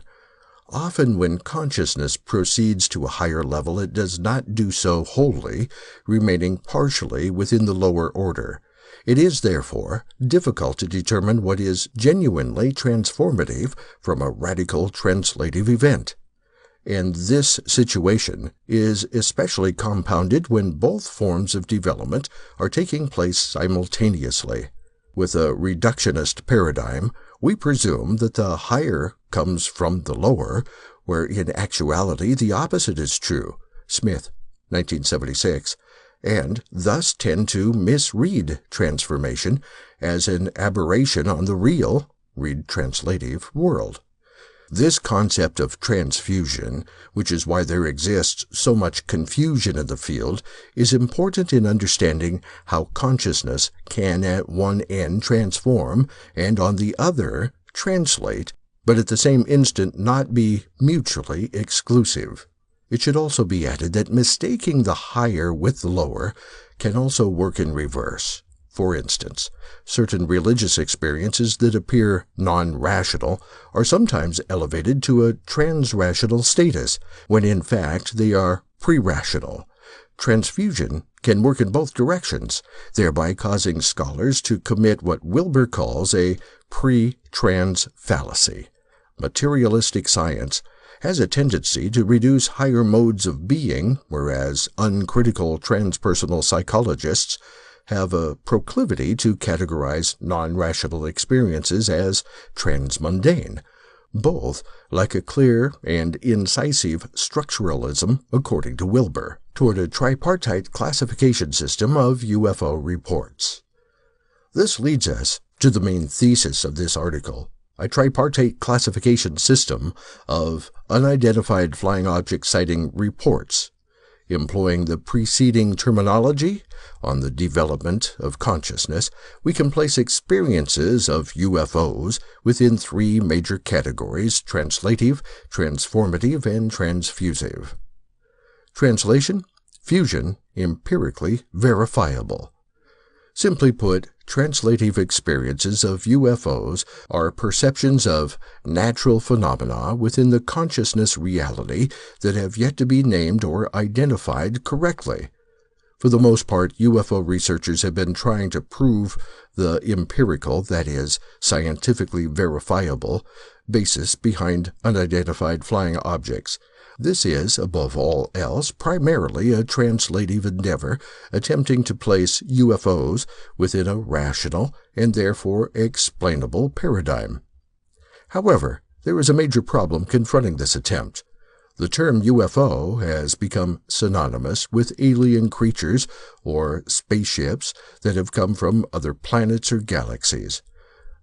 Often when consciousness proceeds to a higher level, it does not do so wholly, remaining partially within the lower order. It is, therefore, difficult to determine what is genuinely transformative from a radical translative event. And this situation is especially compounded when both forms of development are taking place simultaneously. With a reductionist paradigm, we presume that the higher comes from the lower, where in actuality the opposite is true. Smith, 1976. And thus tend to misread transformation as an aberration on the real, read translative, world. This concept of transfusion, which is why there exists so much confusion in the field, is important in understanding how consciousness can at one end transform and on the other translate, but at the same instant not be mutually exclusive. It should also be added that mistaking the higher with the lower can also work in reverse. For instance, certain religious experiences that appear non-rational are sometimes elevated to a trans-rational status, when in fact they are pre-rational. Transfusion can work in both directions, thereby causing scholars to commit what Wilber calls a pre-trans fallacy. Materialistic science has a tendency to reduce higher modes of being, whereas uncritical transpersonal psychologists have a proclivity to categorize non-rational experiences as transmundane. Both lack a clear and incisive structuralism, according to Wilber, toward a tripartite classification system of UFO reports. This leads us to the main thesis of this article: a tripartite classification system of unidentified flying object sighting reports. Employing the preceding terminology on the development of consciousness, we can place experiences of UFOs within 3 major categories: translative, transformative, and transfusive. Translation, fusion, empirically verifiable. Simply put, translative experiences of UFOs are perceptions of natural phenomena within the consciousness reality that have yet to be named or identified correctly. For the most part, UFO researchers have been trying to prove the empirical, that is, scientifically verifiable, basis behind unidentified flying objects. This is, above all else, primarily a translative endeavor, attempting to place UFOs within a rational and therefore explainable paradigm. However, there is a major problem confronting this attempt. The term UFO has become synonymous with alien creatures or spaceships that have come from other planets or galaxies.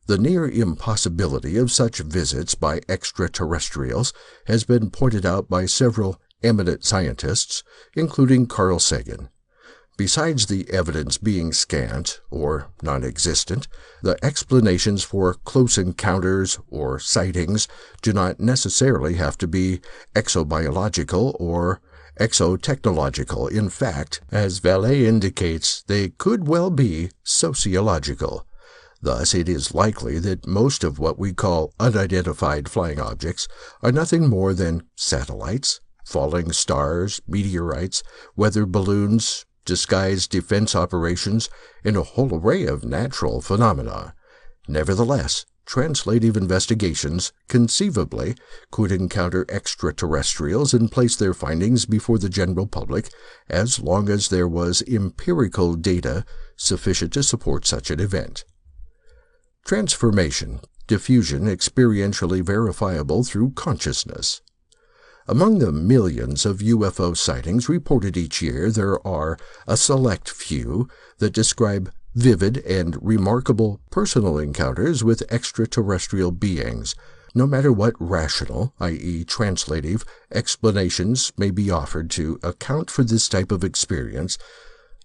The near impossibility of such visits by extraterrestrials has been pointed out by several eminent scientists, including Carl Sagan. Besides the evidence being scant or non-existent, the explanations for close encounters or sightings do not necessarily have to be exobiological or exotechnological. In fact, as Vallée indicates, they could well be sociological. Thus, it is likely that most of what we call unidentified flying objects are nothing more than satellites, falling stars, meteorites, weather balloons, disguised defense operations, and a whole array of natural phenomena. Nevertheless, translative investigations conceivably could encounter extraterrestrials and place their findings before the general public as long as there was empirical data sufficient to support such an event. Transformation, diffusion experientially verifiable through consciousness. Among the millions of UFO sightings reported each year, there are a select few that describe vivid and remarkable personal encounters with extraterrestrial beings, no matter what rational, i.e. translative, explanations may be offered to account for this type of experience.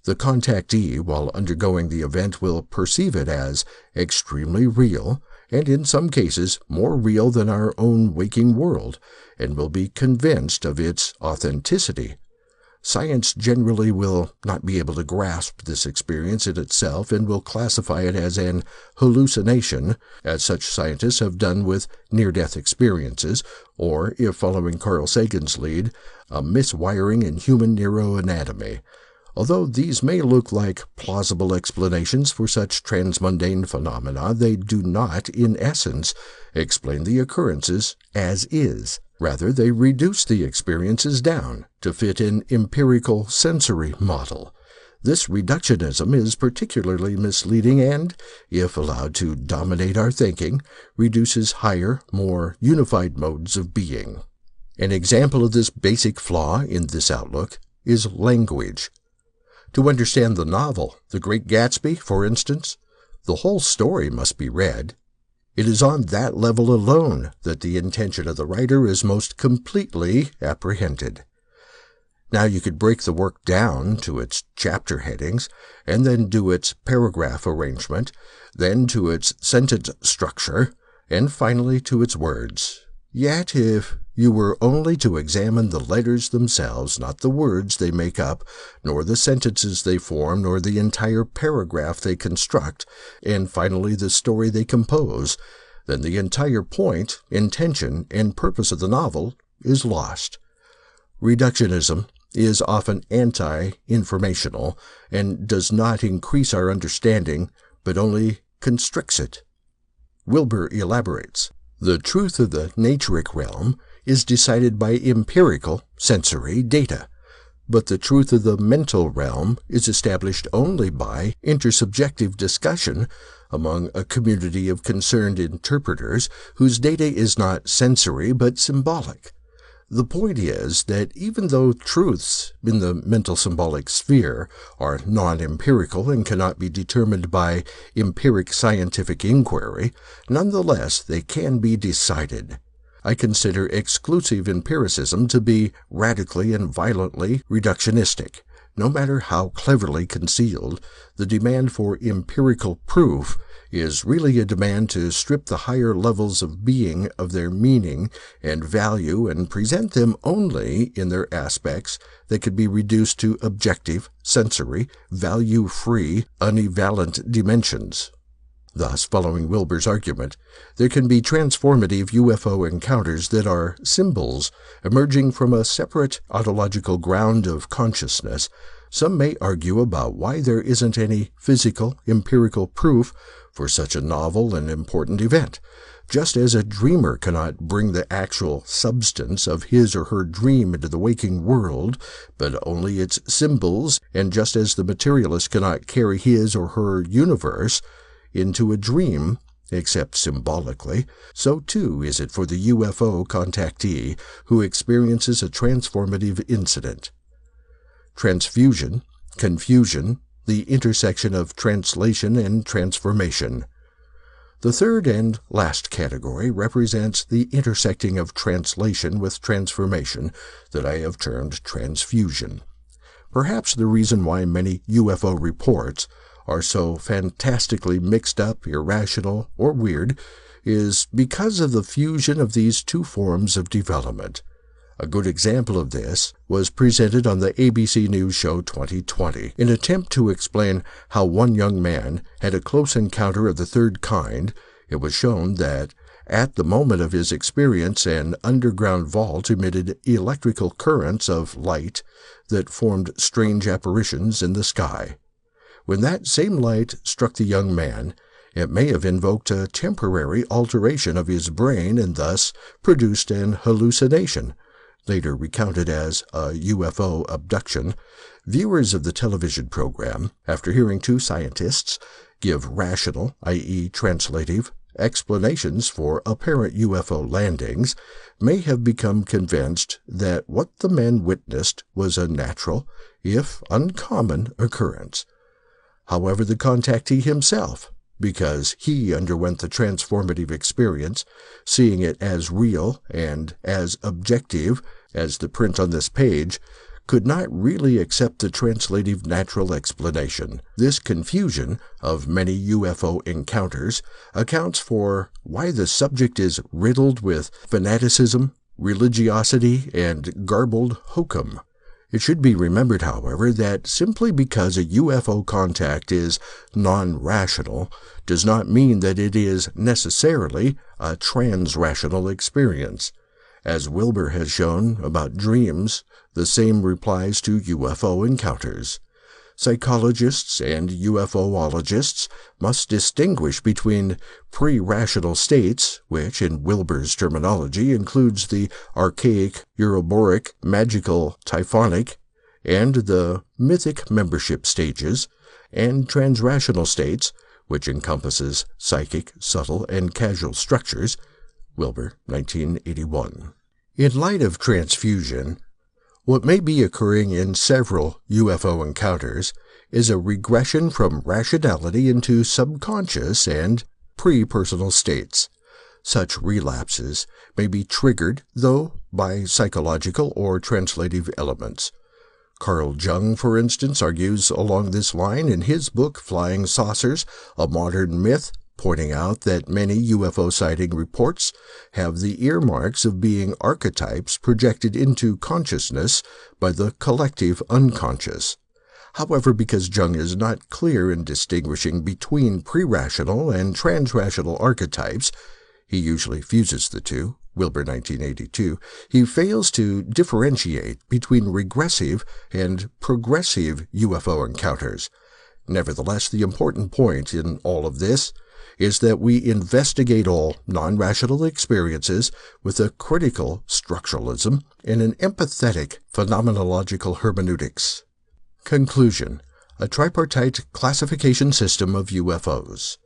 The contactee, while undergoing the event, will perceive it as extremely real, and in some cases more real than our own waking world, and will be convinced of its authenticity. Science generally will not be able to grasp this experience in itself and will classify it as an hallucination, as such scientists have done with near-death experiences, or, if following Carl Sagan's lead, a miswiring in human neuroanatomy. Although these may look like plausible explanations for such transmundane phenomena, they do not, in essence, explain the occurrences as is. Rather, they reduce the experiences down to fit an empirical sensory model. This reductionism is particularly misleading and, if allowed to dominate our thinking, reduces higher, more unified modes of being. An example of this basic flaw in this outlook is language. To understand the novel, The Great Gatsby, for instance, the whole story must be read. It is on that level alone that the intention of the writer is most completely apprehended. Now you could break the work down to its chapter headings, and then do its paragraph arrangement, then to its sentence structure, and finally to its words. Yet if you were only to examine the letters themselves, not the words they make up, nor the sentences they form, nor the entire paragraph they construct, and finally the story they compose, then the entire point, intention, and purpose of the novel is lost. Reductionism is often anti-informational and does not increase our understanding, but only constricts it. Wilber elaborates. The truth of the naturic realm is decided by empirical, sensory data, but the truth of the mental realm is established only by intersubjective discussion among a community of concerned interpreters whose data is not sensory but symbolic. The point is that even though truths in the mental symbolic sphere are non-empirical and cannot be determined by empiric scientific inquiry, nonetheless they can be decided. I consider exclusive empiricism to be radically and violently reductionistic. No matter how cleverly concealed, the demand for empirical proof is really a demand to strip the higher levels of being of their meaning and value and present them only in their aspects that could be reduced to objective, sensory, value-free, unevalent dimensions. Thus, following Wilber's argument, there can be transformative UFO encounters that are symbols emerging from a separate ontological ground of consciousness. Some may argue about why there isn't any physical, empirical proof for such a novel and important event, just as a dreamer cannot bring the actual substance of his or her dream into the waking world, but only its symbols, and just as the materialist cannot carry his or her universe into a dream, except symbolically, so too is it for the UFO contactee who experiences a transformative incident. Transfusion, confusion, the intersection of translation and transformation. The third and last category represents the intersecting of translation with transformation that I have termed transfusion. Perhaps the reason why many UFO reports are so fantastically mixed up, irrational, or weird is because of the fusion of these two forms of development. A good example of this was presented on the ABC News show 2020. In an attempt to explain how one young man had a close encounter of the third kind, it was shown that at the moment of his experience, an underground vault emitted electrical currents of light that formed strange apparitions in the sky. When that same light struck the young man, It may have invoked a temporary alteration of his brain and thus produced an hallucination, later recounted as a UFO abduction. Viewers of the television program, after hearing two scientists give rational, i.e. translative, explanations for apparent UFO landings, may have become convinced that what the men witnessed was a natural, if uncommon, occurrence. However, the contactee himself, because he underwent the transformative experience, seeing it as real and as objective as the print on this page, could not really accept the translative natural explanation. This confusion of many UFO encounters accounts for why the subject is riddled with fanaticism, religiosity, and garbled hokum. It should be remembered, however, that simply because a UFO contact is non-rational does not mean that it is necessarily a trans-rational experience. As Wilber has shown about dreams, the same applies to UFO encounters. Psychologists and UFOologists must distinguish between pre-rational states, which in Wilber's terminology includes the archaic, Euroboric, magical, typhonic, and the mythic membership stages, and transrational states, which encompasses psychic, subtle, and causal structures. Wilber, 1981. In light of transfusion, what may be occurring in several UFO encounters is a regression from rationality into subconscious and pre-personal states. Such relapses may be triggered, though, by psychological or translative elements. Carl Jung, for instance, argues along this line in his book Flying Saucers, A Modern Myth, pointing out that many UFO sighting reports have the earmarks of being archetypes projected into consciousness by the collective unconscious. However, because Jung is not clear in distinguishing between pre-rational and trans-rational archetypes, he usually fuses the two, Wilber 1982, he fails to differentiate between regressive and progressive UFO encounters. Nevertheless, the important point in all of this is that we investigate all non-rational experiences with a critical structuralism and an empathetic phenomenological hermeneutics. Conclusion: a tripartite classification system of UFOs.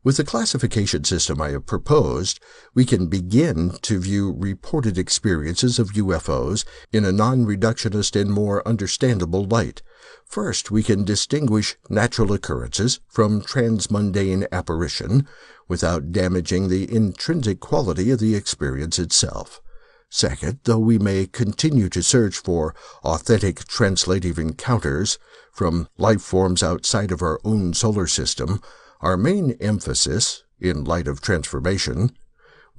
With the classification system I have proposed, we can begin to view reported experiences of UFOs in a non-reductionist and more understandable light. First, we can distinguish natural occurrences from transmundane apparition without damaging the intrinsic quality of the experience itself. Second, though we may continue to search for authentic translative encounters from life forms outside of our own solar system, our main emphasis, in light of transformation,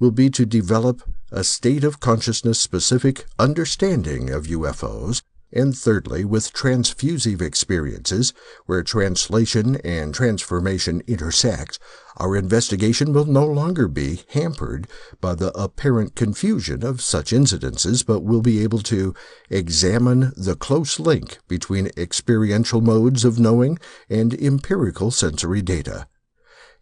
will be to develop a state of consciousness-specific understanding of UFOs, and thirdly, with transfusive experiences, where translation and transformation intersect, our investigation will no longer be hampered by the apparent confusion of such incidences, but will be able to examine the close link between experiential modes of knowing and empirical sensory data.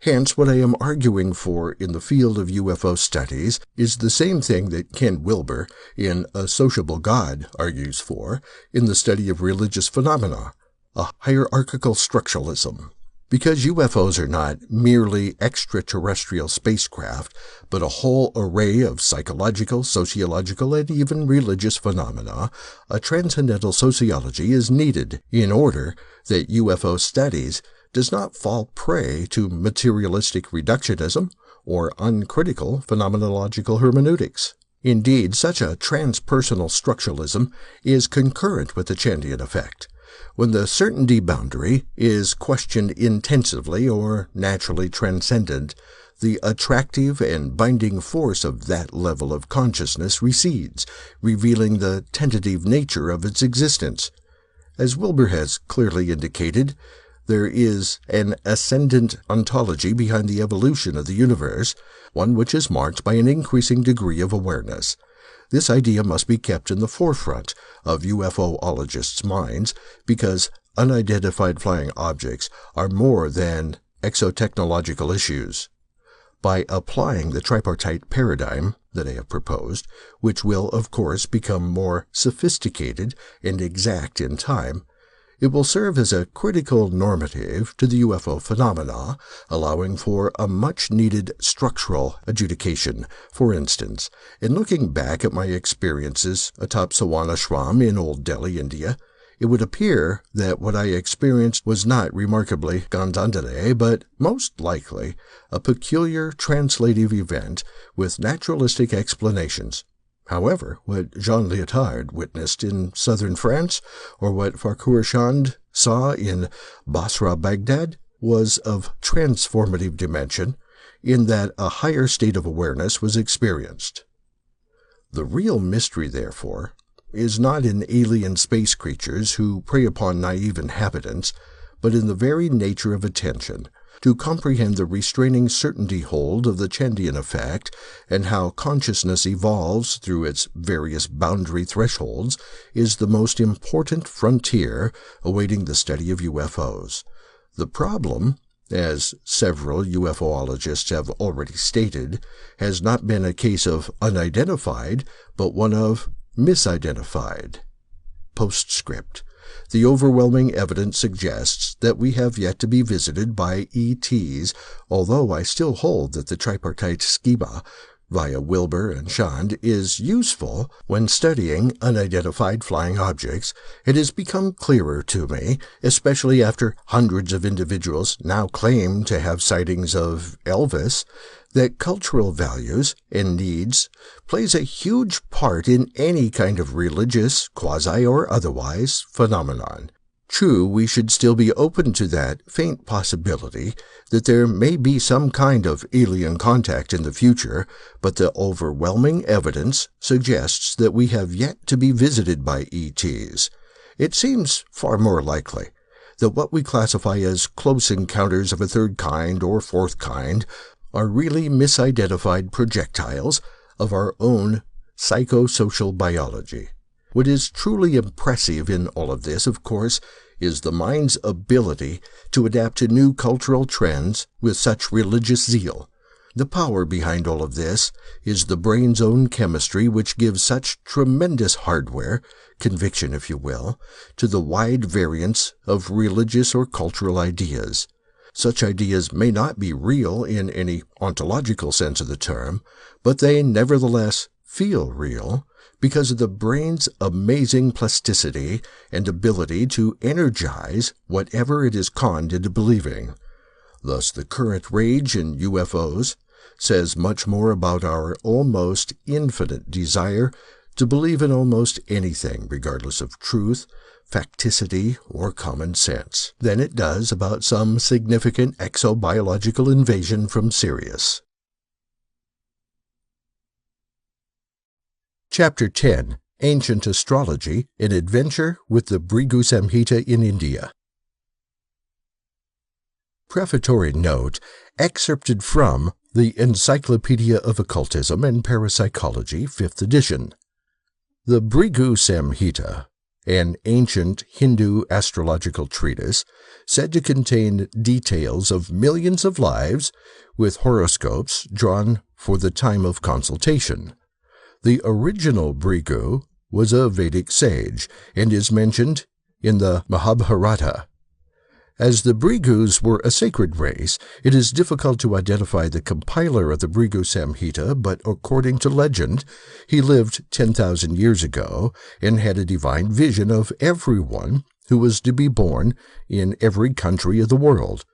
Hence, what I am arguing for in the field of UFO studies is the same thing that Ken Wilber, in A Sociable God, argues for in the study of religious phenomena, a hierarchical structuralism. Because UFOs are not merely extraterrestrial spacecraft, but a whole array of psychological, sociological, and even religious phenomena, a transcendental sociology is needed in order that UFO studies does not fall prey to materialistic reductionism or uncritical phenomenological hermeneutics. Indeed, such a transpersonal structuralism is concurrent with the Chandian effect. When the certainty boundary is questioned intensively or naturally transcendent, the attractive and binding force of that level of consciousness recedes, revealing the tentative nature of its existence. As Wilber has clearly indicated, there is an ascendant ontology behind the evolution of the universe, one which is marked by an increasing degree of awareness. This idea must be kept in the forefront of UFOologists' minds because unidentified flying objects are more than exotechnological issues. By applying the tripartite paradigm that I have proposed, which will, of course, become more sophisticated and exact in time, it will serve as a critical normative to the UFO phenomena, allowing for a much-needed structural adjudication. For instance, in looking back at my experiences atop Sawanashram in Old Delhi, India, it would appear that what I experienced was not remarkably Gandandare, but most likely a peculiar translative event with naturalistic explanations. However, what Jean Lyotard witnessed in southern France, or what Farquhar Chand saw in Basra, Baghdad, was of transformative dimension, in that a higher state of awareness was experienced. The real mystery, therefore, is not in alien space creatures who prey upon naive inhabitants, but in the very nature of attention, to comprehend the restraining certainty hold of the Chandian effect and how consciousness evolves through its various boundary thresholds is the most important frontier awaiting the study of UFOs. The problem, as several UFOologists have already stated, has not been a case of unidentified, but one of misidentified. Postscript. The overwhelming evidence suggests that we have yet to be visited by ETs, although I still hold that the tripartite schema via Wilbur and Chand is useful when studying unidentified flying objects. It has become clearer to me, especially after hundreds of individuals now claim to have sightings of Elvis, that cultural values and needs plays a huge part in any kind of religious, quasi or otherwise, phenomenon. True, we should still be open to that faint possibility that there may be some kind of alien contact in the future, but the overwhelming evidence suggests that we have yet to be visited by ETs. It seems far more likely that what we classify as close encounters of a third kind or fourth kind are really misidentified projectiles of our own psychosocial biology. What is truly impressive in all of this, of course, is the mind's ability to adapt to new cultural trends with such religious zeal. The power behind all of this is the brain's own chemistry, which gives such tremendous hardware, conviction if you will, to the wide variance of religious or cultural ideas. Such ideas may not be real in any ontological sense of the term, but they nevertheless feel real because of the brain's amazing plasticity and ability to energize whatever it is conned into believing. Thus, the current rage in UFOs says much more about our almost infinite desire to believe in almost anything, regardless of truth, facticity, or common sense, than it does about some significant exobiological invasion from Sirius. Chapter 10. Ancient Astrology, an Adventure with the Bhrigu Samhita in India. Prefatory note, excerpted from the Encyclopedia of Occultism and Parapsychology, 5th edition. The Bhrigu Samhita, an ancient Hindu astrological treatise, said to contain details of millions of lives, with horoscopes drawn for the time of consultation. The original Bhrigu was a Vedic sage, and is mentioned in the Mahabharata. As the Bhrigus were a sacred race, it is difficult to identify the compiler of the Bhrigu Samhita, but according to legend, he lived 10,000 years ago and had a divine vision of everyone who was to be born in every country of the world.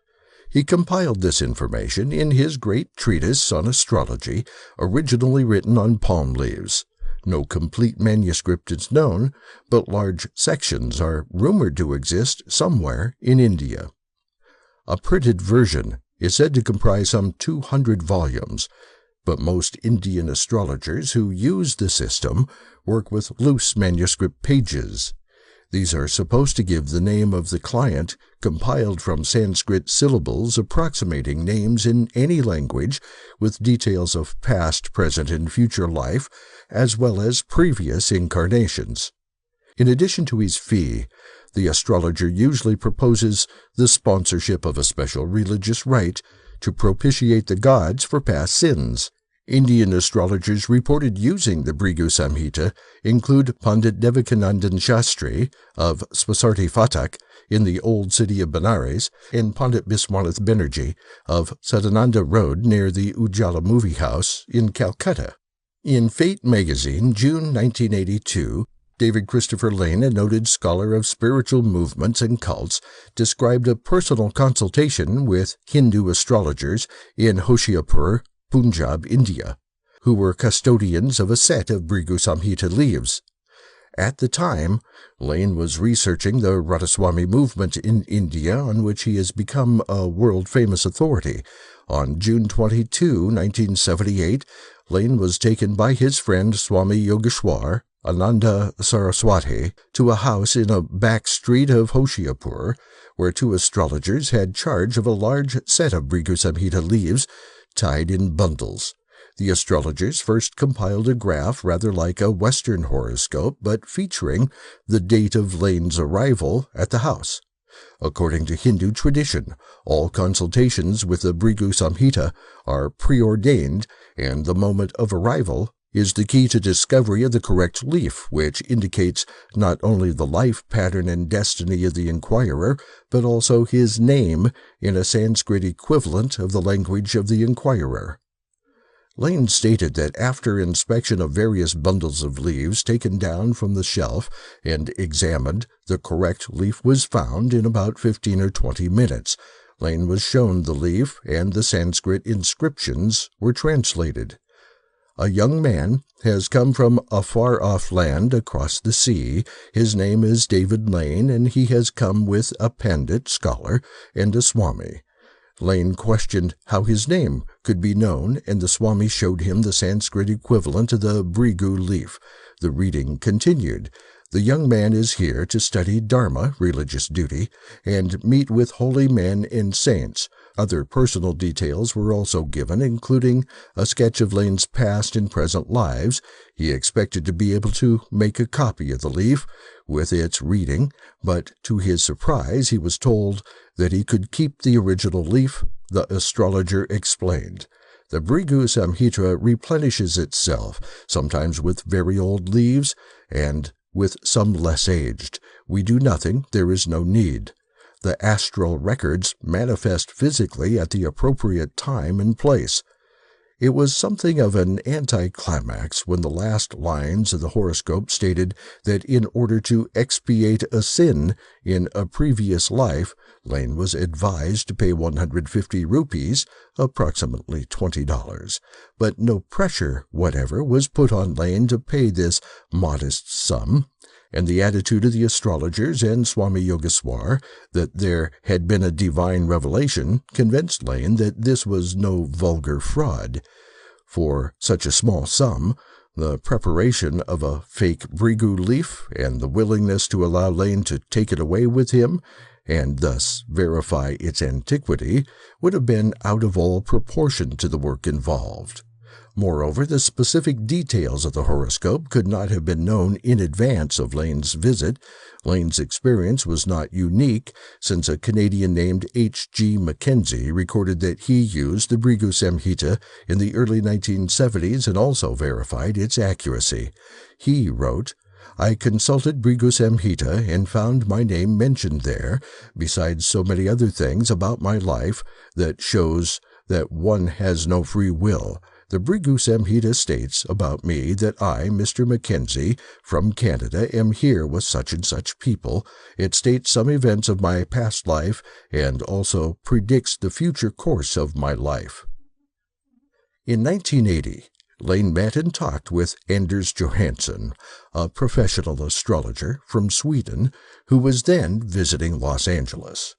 He compiled this information in his great treatise on astrology, originally written on palm leaves. No complete manuscript is known, but large sections are rumored to exist somewhere in India. A printed version is said to comprise some 200 volumes, but most Indian astrologers who use the system work with loose manuscript pages. These are supposed to give the name of the client, compiled from Sanskrit syllables approximating names in any language, with details of past, present, and future life, as well as previous incarnations. In addition to his fee, the astrologer usually proposes the sponsorship of a special religious rite to propitiate the gods for past sins. Indian astrologers reported using the Bhrigu Samhita include Pandit Devakanandan Shastri of Spasarti Phatak in the old city of Benares and Pandit Biswanath Banerjee of Sadananda Road near the Ujjala Movie House in Calcutta. In Fate magazine, June 1982, David Christopher Lane, a noted scholar of spiritual movements and cults, described a personal consultation with Hindu astrologers in Hoshiarpur, Punjab, India, who were custodians of a set of Bhrigu Samhita leaves. At the time, Lane was researching the Radhaswami movement in India, on which he has become a world-famous authority. On June 22, 1978, Lane was taken by his friend Swami Yogeshwar Ananda Saraswati to a house in a back street of Hoshiarpur, where two astrologers had charge of a large set of Bhrigu Samhita leaves tied in bundles. The astrologers first compiled a graph rather like a Western horoscope, but featuring the date of Lane's arrival at the house. According to Hindu tradition, all consultations with the Bhrigu Samhita are preordained, and the moment of arrival is the key to discovery of the correct leaf, which indicates not only the life pattern and destiny of the inquirer, but also his name in a Sanskrit equivalent of the language of the inquirer. Lane stated that after inspection of various bundles of leaves taken down from the shelf and examined, the correct leaf was found in about 15 or 20 minutes. Lane was shown the leaf, and the Sanskrit inscriptions were translated. A young man has come from a far-off land across the sea. His name is David Lane, and he has come with a pandit, scholar, and a Swami. Lane questioned how his name could be known, and the Swami showed him the Sanskrit equivalent of the Bhrigu leaf. The reading continued. The young man is here to study Dharma, religious duty, and meet with holy men and saints. Other personal details were also given, including a sketch of Lane's past and present lives. He expected to be able to make a copy of the leaf with its reading, but to his surprise he was told that he could keep the original leaf. The astrologer explained. The Bhrigu Samhita replenishes itself, sometimes with very old leaves, and with some less aged. We do nothing, there is no need. The astral records manifest physically at the appropriate time and place. It was something of an anticlimax when the last lines of the horoscope stated that in order to expiate a sin in a previous life, Lane was advised to pay 150 rupees, approximately $20. But no pressure whatever was put on Lane to pay this modest sum, and the attitude of the astrologers and Swami Yogeshwar that there had been a divine revelation convinced Lane that this was no vulgar fraud. For such a small sum, the preparation of a fake Bhrigu leaf and the willingness to allow Lane to take it away with him and thus verify its antiquity would have been out of all proportion to the work involved. Moreover, the specific details of the horoscope could not have been known in advance of Lane's visit. Lane's experience was not unique, since a Canadian named H.G. Mackenzie recorded that he used the Bhrigu Samhita in the early 1970s and also verified its accuracy. He wrote, "I consulted Bhrigu Samhita and found my name mentioned there, besides so many other things about my life that shows that one has no free will. The Bhrigu Samhita states about me that I, Mr. Mackenzie, from Canada, am here with such and such people. It states some events of my past life and also predicts the future course of my life." In 1980, Lane met and talked with Anders Johansson, a professional astrologer from Sweden who was then visiting Los Angeles.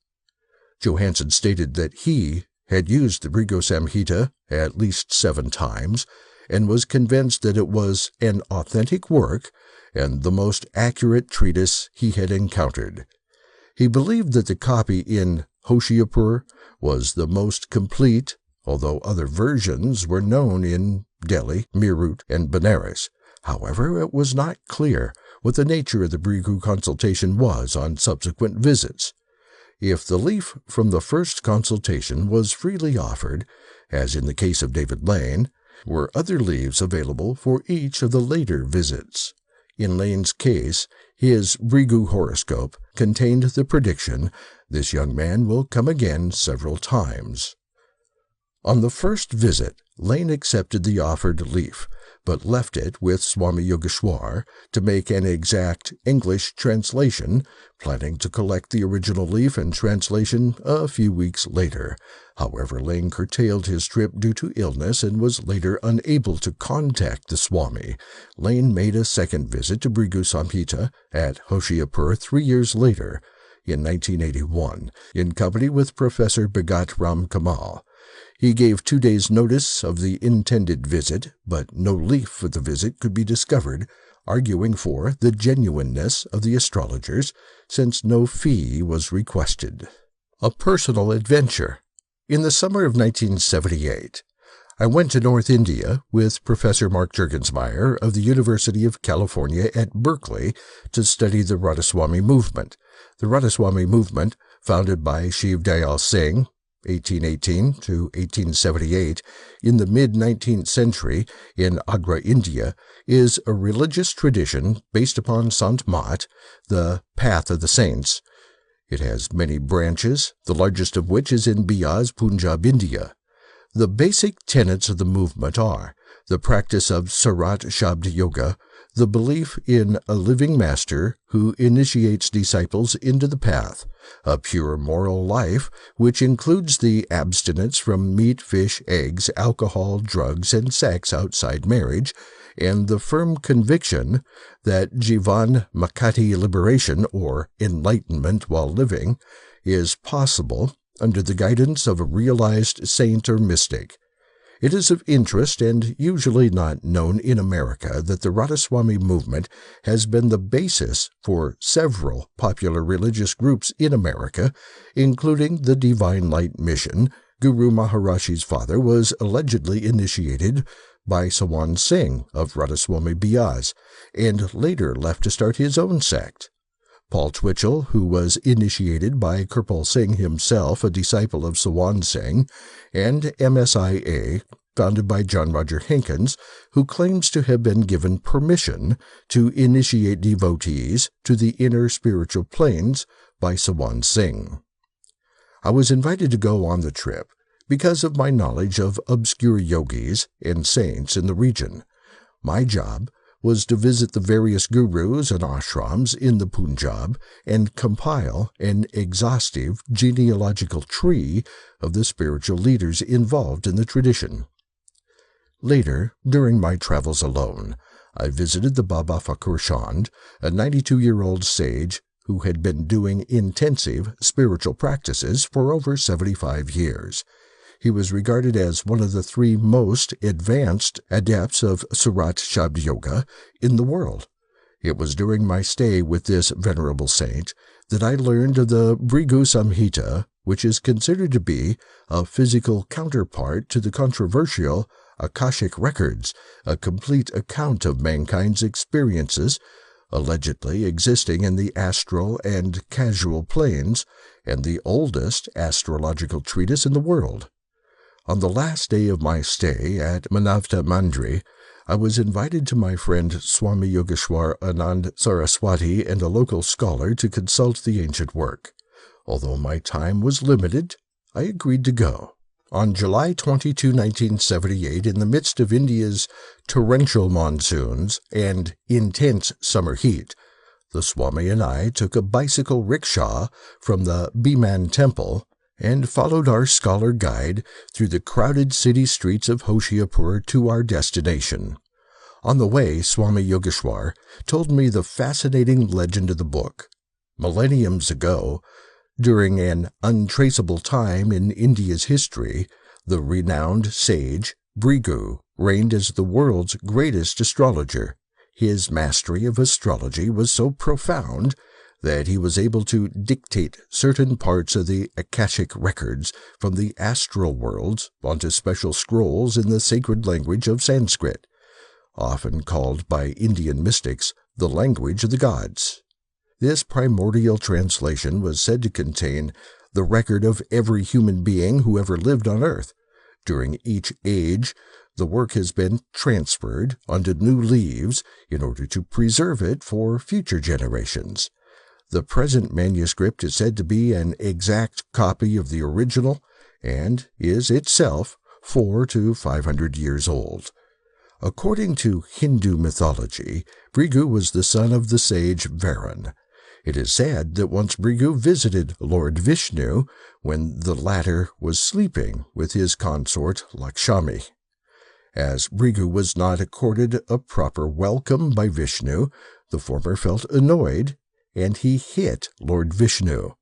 Johansson stated that he had used the Bhrigu Samhita at least 7 times and was convinced that it was an authentic work and the most accurate treatise he had encountered. He believed that the copy in Hoshiarpur was the most complete, although other versions were known in Delhi, Meerut, and Benares. However, it was not clear what the nature of the Brigu consultation was on subsequent visits. If the leaf from the first consultation was freely offered, as in the case of David Lane, were other leaves available for each of the later visits. In Lane's case, his Brigu horoscope contained the prediction, "This young man will come again several times." On the first visit, Lane accepted the offered leaf, but left it with Swami Yogeshwar to make an exact English translation, planning to collect the original leaf and translation a few weeks later. However, Lane curtailed his trip due to illness and was later unable to contact the Swami. Lane made a second visit to Brigu Samhita at Hoshiarpur 3 years later, in 1981, in company with Professor Bhagat Ram Kamal. He gave 2 days' notice of the intended visit, but no leaf for the visit could be discovered, arguing for the genuineness of the astrologers, since no fee was requested. A personal adventure. In the summer of 1978, I went to North India with Professor Mark Juergensmeyer of the University of California at Berkeley to study the Radhaswami movement. The Radhaswami movement, founded by Shiv Dayal Singh, 1818 to 1878, in the mid-19th century in Agra, India, is a religious tradition based upon Sant Mat, the path of the saints. It has many branches, the largest of which is in Bias, Punjab, India. The basic tenets of the movement are the practice of Sarat Shabd Yoga, the belief in a living master who initiates disciples into the path, a pure moral life which includes the abstinence from meat, fish, eggs, alcohol, drugs, and sex outside marriage, and the firm conviction that Jivan Makati liberation, or enlightenment while living, is possible under the guidance of a realized saint or mystic. It is of interest and usually not known in America that the Radhaswami movement has been the basis for several popular religious groups in America, including the Divine Light Mission. Guru Maharashi's father was allegedly initiated by Sawan Singh of Radhaswami Bias, and later left to start his own sect. Paul Twitchell, who was initiated by Kirpal Singh himself, a disciple of Sawan Singh, and MSIA, founded by John Roger Hankins, who claims to have been given permission to initiate devotees to the inner spiritual planes by Sawan Singh. I was invited to go on the trip because of my knowledge of obscure yogis and saints in the region. My job was to visit the various gurus and ashrams in the Punjab and compile an exhaustive genealogical tree of the spiritual leaders involved in the tradition. Later, during my travels alone, I visited the Baba Fakur Chand, a 92-year-old sage who had been doing intensive spiritual practices for over 75 years. He was regarded as one of the 3 most advanced adepts of Surat Shabd Yoga in the world. It was during my stay with this venerable saint that I learned of the Brigu Samhita, which is considered to be a physical counterpart to the controversial Akashic records, a complete account of mankind's experiences, allegedly existing in the astral and causal planes, and the oldest astrological treatise in the world. On the last day of my stay at Manavta Mandri, I was invited to my friend Swami Yogeshwar Anand Saraswati and a local scholar to consult the ancient work. Although my time was limited, I agreed to go. On July 22, 1978, in the midst of India's torrential monsoons and intense summer heat, the Swami and I took a bicycle rickshaw from the Bhiman Temple and followed our scholar guide through the crowded city streets of Hoshiarpur to our destination. On the way, Swami Yogeshwar told me the fascinating legend of the book. Millenniums ago, during an untraceable time in India's history, the renowned sage Brigu reigned as the world's greatest astrologer. His mastery of astrology was so profound that he was able to dictate certain parts of the Akashic records from the astral worlds onto special scrolls in the sacred language of Sanskrit. Often called by Indian mystics the language of the gods. This primordial translation was said to contain the record of every human being who ever lived on earth. During each age, the work has been transferred onto new leaves in order to preserve it for future generations. The present manuscript is said to be an exact copy of the original and is itself 400 to 500 years old. According to Hindu mythology, Bhrigu was the son of the sage Varun. It is said that once Bhrigu visited Lord Vishnu when the latter was sleeping with his consort Lakshmi. As Bhrigu was not accorded a proper welcome by Vishnu, the former felt annoyed, and he hit Lord Vishnu.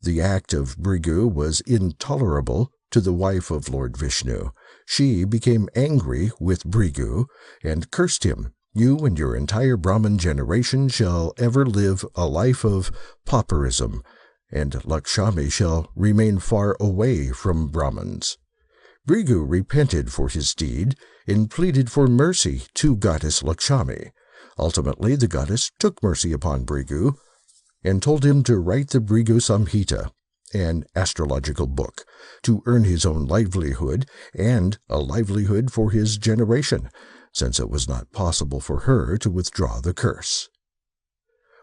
The act of Bhrigu was intolerable to the wife of Lord Vishnu. She became angry with Bhrigu and cursed him. "You and your entire Brahmin generation shall ever live a life of pauperism, and Lakshmi shall remain far away from Brahmins." Bhrigu repented for his deed and pleaded for mercy to goddess Lakshmi. Ultimately, the goddess took mercy upon Bhrigu and told him to write the Bhrigu Samhita, an astrological book, to earn his own livelihood and a livelihood for his generation, since it was not possible for her to withdraw the curse.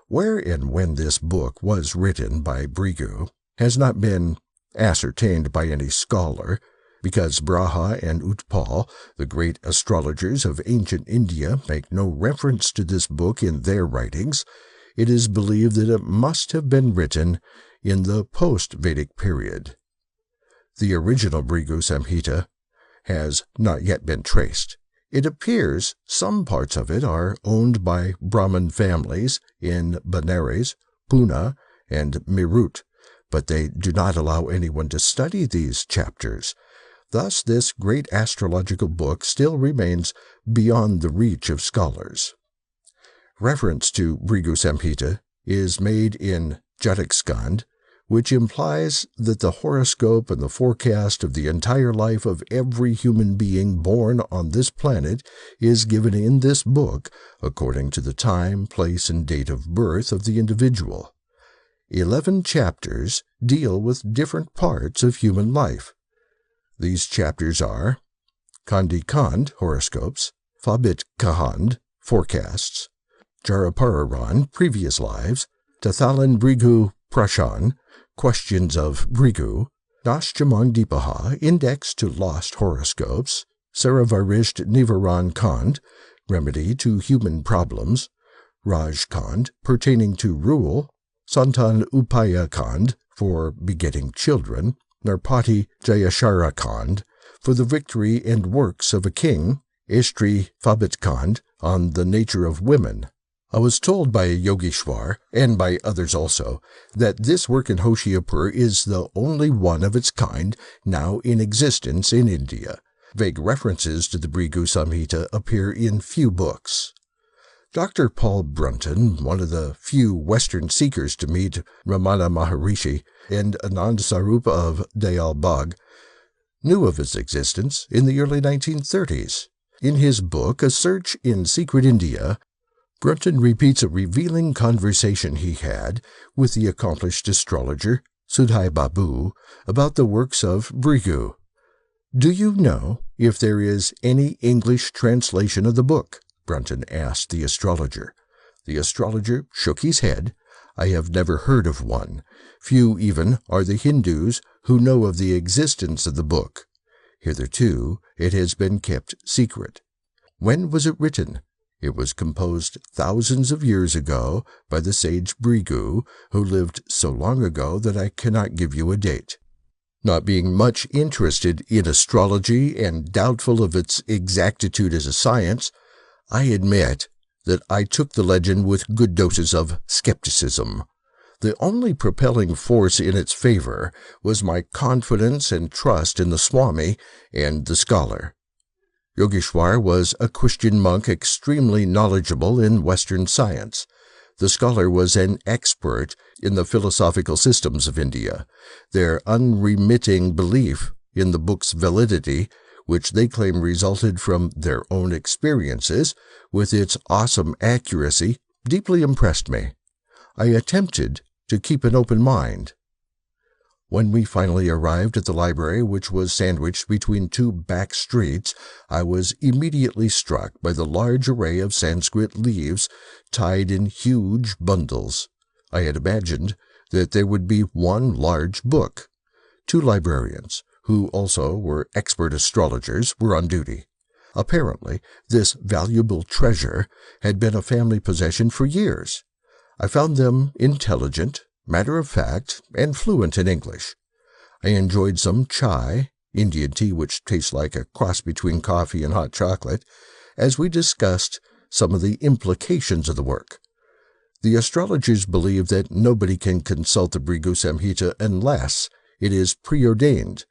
Where and when this book was written by Bhrigu has not been ascertained by any scholar, because Braha and Utpal, the great astrologers of ancient India, make no reference to this book in their writings. It is believed that it must have been written in the post-Vedic period. The original Bhrigu Samhita has not yet been traced. It appears some parts of it are owned by Brahmin families in Benares, Pune, and Meerut, but they do not allow anyone to study these chapters. Thus, this great astrological book still remains beyond the reach of scholars. Reference to Bhrigu Samhita is made in Jatakskhand, which implies that the horoscope and the forecast of the entire life of every human being born on this planet is given in this book according to the time, place, and date of birth of the individual. 11 chapters deal with different parts of human life. These chapters are Kandi Khand, horoscopes, Fabit Kahand, forecasts, Jarapararan, previous lives, Tathalan Bhrigu Prashan, questions of Bhrigu, Nashchamang Dipaha, index to lost horoscopes, Saravarisht Nivaran Khand, remedy to human problems, Raj Khand, pertaining to rule, Santan Upaya Khand, for begetting children, Narpati Jayashara Khand, for the victory and works of a king, Istri Fabit Khand, on the nature of women. I was told by Yogeshwar, and by others also, that this work in Hoshiarpur is the only one of its kind now in existence in India. Vague references to the Bhrigu Samhita appear in few books. Dr. Paul Brunton, one of the few Western seekers to meet Ramana Maharishi and Anand Sarup of Dayal Bagh, knew of its existence in the early 1930s. In his book, A Search in Secret India, Brunton repeats a revealing conversation he had with the accomplished astrologer Sai Baba about the works of Bhrigu. "Do you know if there is any English translation of the book?" Brunton asked the astrologer. The astrologer shook his head. "I have never heard of one. Few even are the Hindus who know of the existence of the book. Hitherto it has been kept secret." "When was it written?" "It was composed thousands of years ago by the sage Bhrigu, who lived so long ago that I cannot give you a date." Not being much interested in astrology and doubtful of its exactitude as a science, I admit that I took the legend with good doses of skepticism. The only propelling force in its favor was my confidence and trust in the Swami and the scholar. Yogeshwar was a Christian monk extremely knowledgeable in Western science. The scholar was an expert in the philosophical systems of India. Their unremitting belief in the book's validity, which they claim resulted from their own experiences, with its awesome accuracy, deeply impressed me. I attempted to keep an open mind. When we finally arrived at the library, which was sandwiched between two back streets, I was immediately struck by the large array of Sanskrit leaves tied in huge bundles. I had imagined that there would be one large book. Two librarians, who also were expert astrologers, were on duty. Apparently, this valuable treasure had been a family possession for years. I found them intelligent, matter-of-fact, and fluent in English. I enjoyed some chai, Indian tea which tastes like a cross between coffee and hot chocolate, as we discussed some of the implications of the work. The astrologers believe that nobody can consult the Bhrigu Samhita unless it is preordained.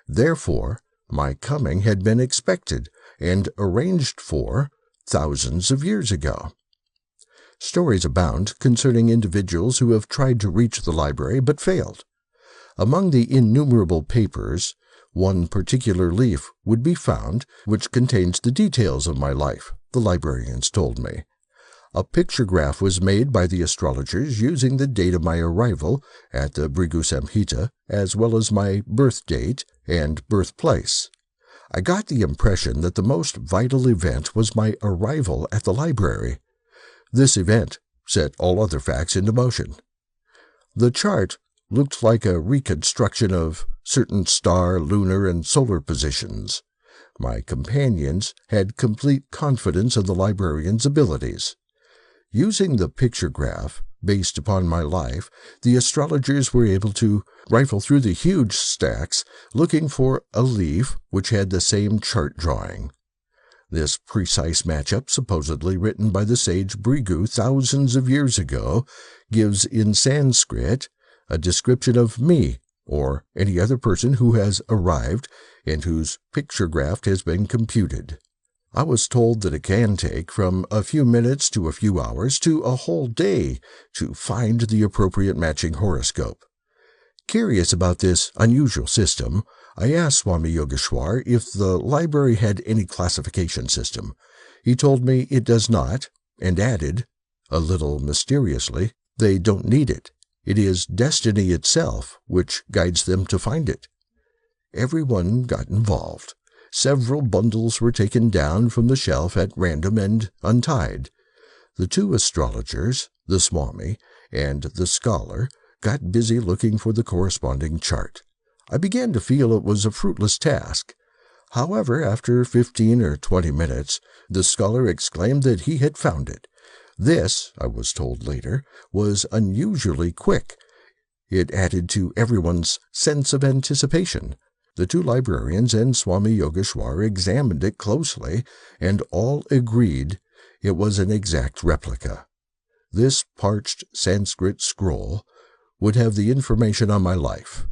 Therefore, my coming had been expected and arranged for thousands of years ago. Stories abound concerning individuals who have tried to reach the library but failed. Among the innumerable papers, one particular leaf would be found which contains the details of my life, the librarians told me. A pictograph was made by the astrologers using the date of my arrival at the Bhrigu Samhita, as well as my birth date and birthplace. I got the impression that the most vital event was my arrival at the library. This event set all other facts into motion. The chart looked like a reconstruction of certain star, lunar, and solar positions. My companions had complete confidence in the librarian's abilities. Using the pictograph, based upon my life, the astrologers were able to rifle through the huge stacks looking for a leaf which had the same chart drawing. This precise matchup, supposedly written by the sage Bhrigu thousands of years ago, gives in Sanskrit a description of me or any other person who has arrived and whose pictograph has been computed. I was told that it can take from a few minutes to a few hours to a whole day to find the appropriate matching horoscope. Curious about this unusual system, I asked Swami Yogeshwar if the library had any classification system. He told me it does not, and added, a little mysteriously, they don't need it. It is destiny itself which guides them to find it. Everyone got involved. Several bundles were taken down from the shelf at random and untied. The two astrologers, the Swami and the scholar, got busy looking for the corresponding chart. I began to feel it was a fruitless task. However, after 15 or 20 minutes, the scholar exclaimed that he had found it. This, I was told later, was unusually quick. It added to everyone's sense of anticipation. The two librarians and Swami Yogeshwar examined it closely, and all agreed it was an exact replica. This parched Sanskrit scroll would have the information on my life.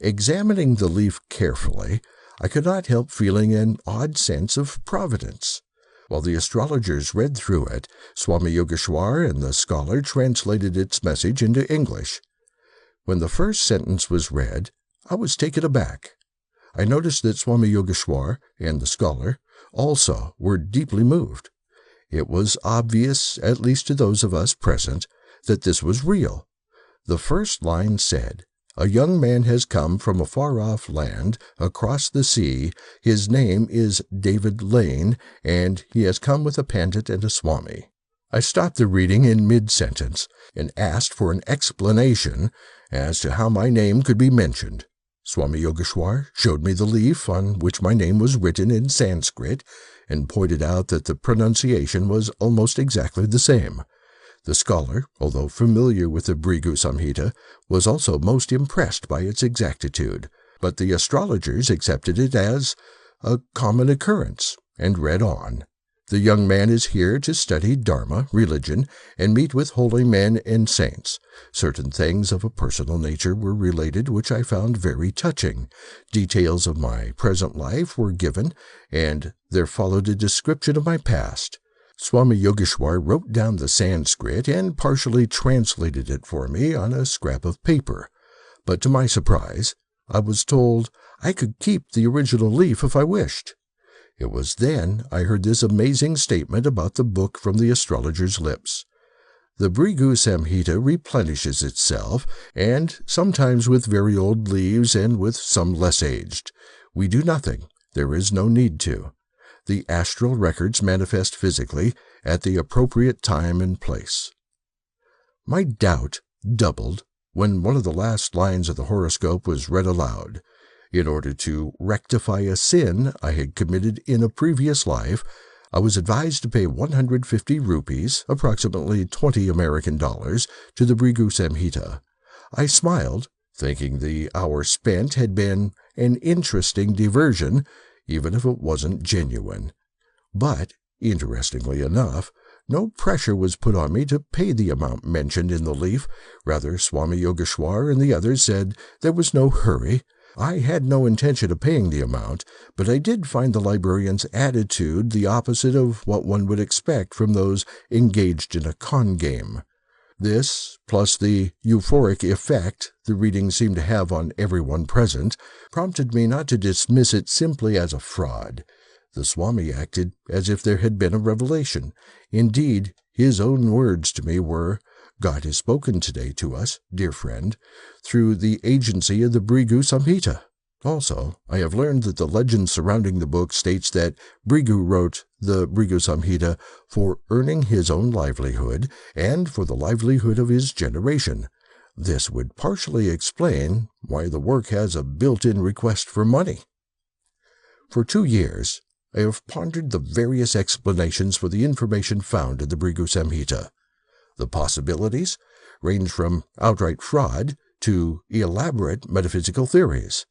Examining the leaf carefully, I could not help feeling an odd sense of providence. While the astrologers read through it, Swami Yogeshwar and the scholar translated its message into English. When the first sentence was read, I was taken aback. I noticed that Swami Yogeshwar and the scholar also were deeply moved. It was obvious, at least to those of us present, that this was real. The first line said, "A young man has come from a far-off land across the sea. His name is David Lane, and he has come with a pandit and a swami." I stopped the reading in mid-sentence and asked for an explanation as to how my name could be mentioned. Swami Yogeshwar showed me the leaf on which my name was written in Sanskrit and pointed out that the pronunciation was almost exactly the same. The scholar, although familiar with the Bhrigu Samhita, was also most impressed by its exactitude, but the astrologers accepted it as a common occurrence and read on. The young man is here to study Dharma, religion, and meet with holy men and saints. Certain things of a personal nature were related which I found very touching. Details of my present life were given, and there followed a description of my past. Swami Yogeshwar wrote down the Sanskrit and partially translated it for me on a scrap of paper. But to my surprise, I was told I could keep the original leaf if I wished. It was then I heard this amazing statement about the book from the astrologer's lips. The Bhrigu Samhita replenishes itself, and sometimes with very old leaves and with some less aged. We do nothing. There is no need to. The astral records manifest physically at the appropriate time and place. My doubt doubled when one of the last lines of the horoscope was read aloud. In order to rectify a sin I had committed in a previous life, I was advised to pay 150 rupees, approximately $20 American, to the Bhrigu Samhita. I smiled, thinking the hour spent had been an interesting diversion, even if it wasn't genuine. But, interestingly enough, no pressure was put on me to pay the amount mentioned in the leaf. Rather, Swami Yogeshwar and the others said there was no hurry. I had no intention of paying the amount, but I did find the librarian's attitude the opposite of what one would expect from those engaged in a con game. This, plus the euphoric effect the reading seemed to have on everyone present, prompted me not to dismiss it simply as a fraud. The Swami acted as if there had been a revelation. Indeed, his own words to me were, "God has spoken today to us, dear friend, through the agency of the Bhrigu Samhita." Also, I have learned that the legend surrounding the book states that Bhrigu wrote the Bhrigu Samhita for earning his own livelihood and for the livelihood of his generation. This would partially explain why the work has a built-in request for money. For 2 years, I have pondered the various explanations for the information found in the Bhrigu Samhita. The possibilities range from outright fraud to elaborate metaphysical theories.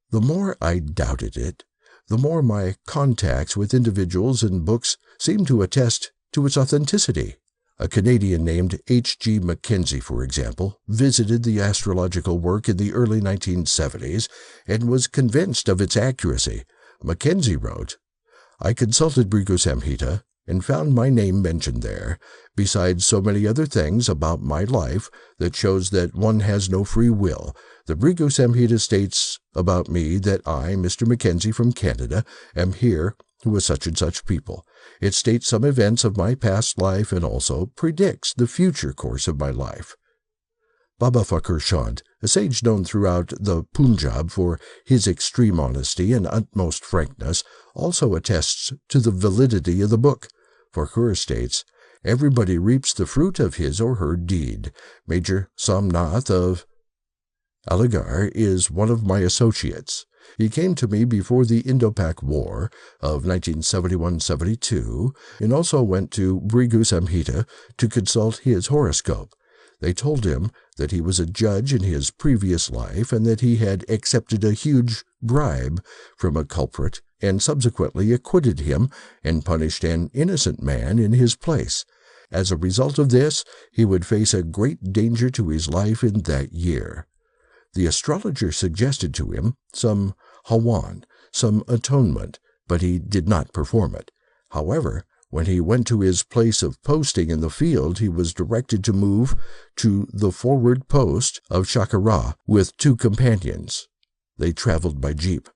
The more I doubted it, the more my contacts with individuals and books seemed to attest to its authenticity. A Canadian named H.G. Mackenzie, for example, visited the astrological work in the early 1970s and was convinced of its accuracy. Mackenzie wrote, "I consulted Bhrigu Samhita and found my name mentioned there, besides so many other things about my life that shows that one has no free will. The Bhrigu Samhita states about me that I, Mr. Mackenzie from Canada, am here with such and such people. It states some events of my past life and also predicts the future course of my life." Baba Fakhr Chand, a sage known throughout the Punjab for his extreme honesty and utmost frankness, also attests to the validity of the book. Fakhr states, "Everybody reaps the fruit of his or her deed. Major Somnath of Aligarh is one of my associates. He came to me before the Indo-Pak War of 1971-72 and also went to Bhrigu Samhita to consult his horoscope. They told him that he was a judge in his previous life and that he had accepted a huge bribe from a culprit and subsequently acquitted him and punished an innocent man in his place. As a result of this, he would face a great danger to his life in that year. The astrologer suggested to him some hawan, some atonement, but he did not perform it. However, when he went to his place of posting in the field, he was directed to move to the forward post of Chakara with 2 companions. They traveled by jeep.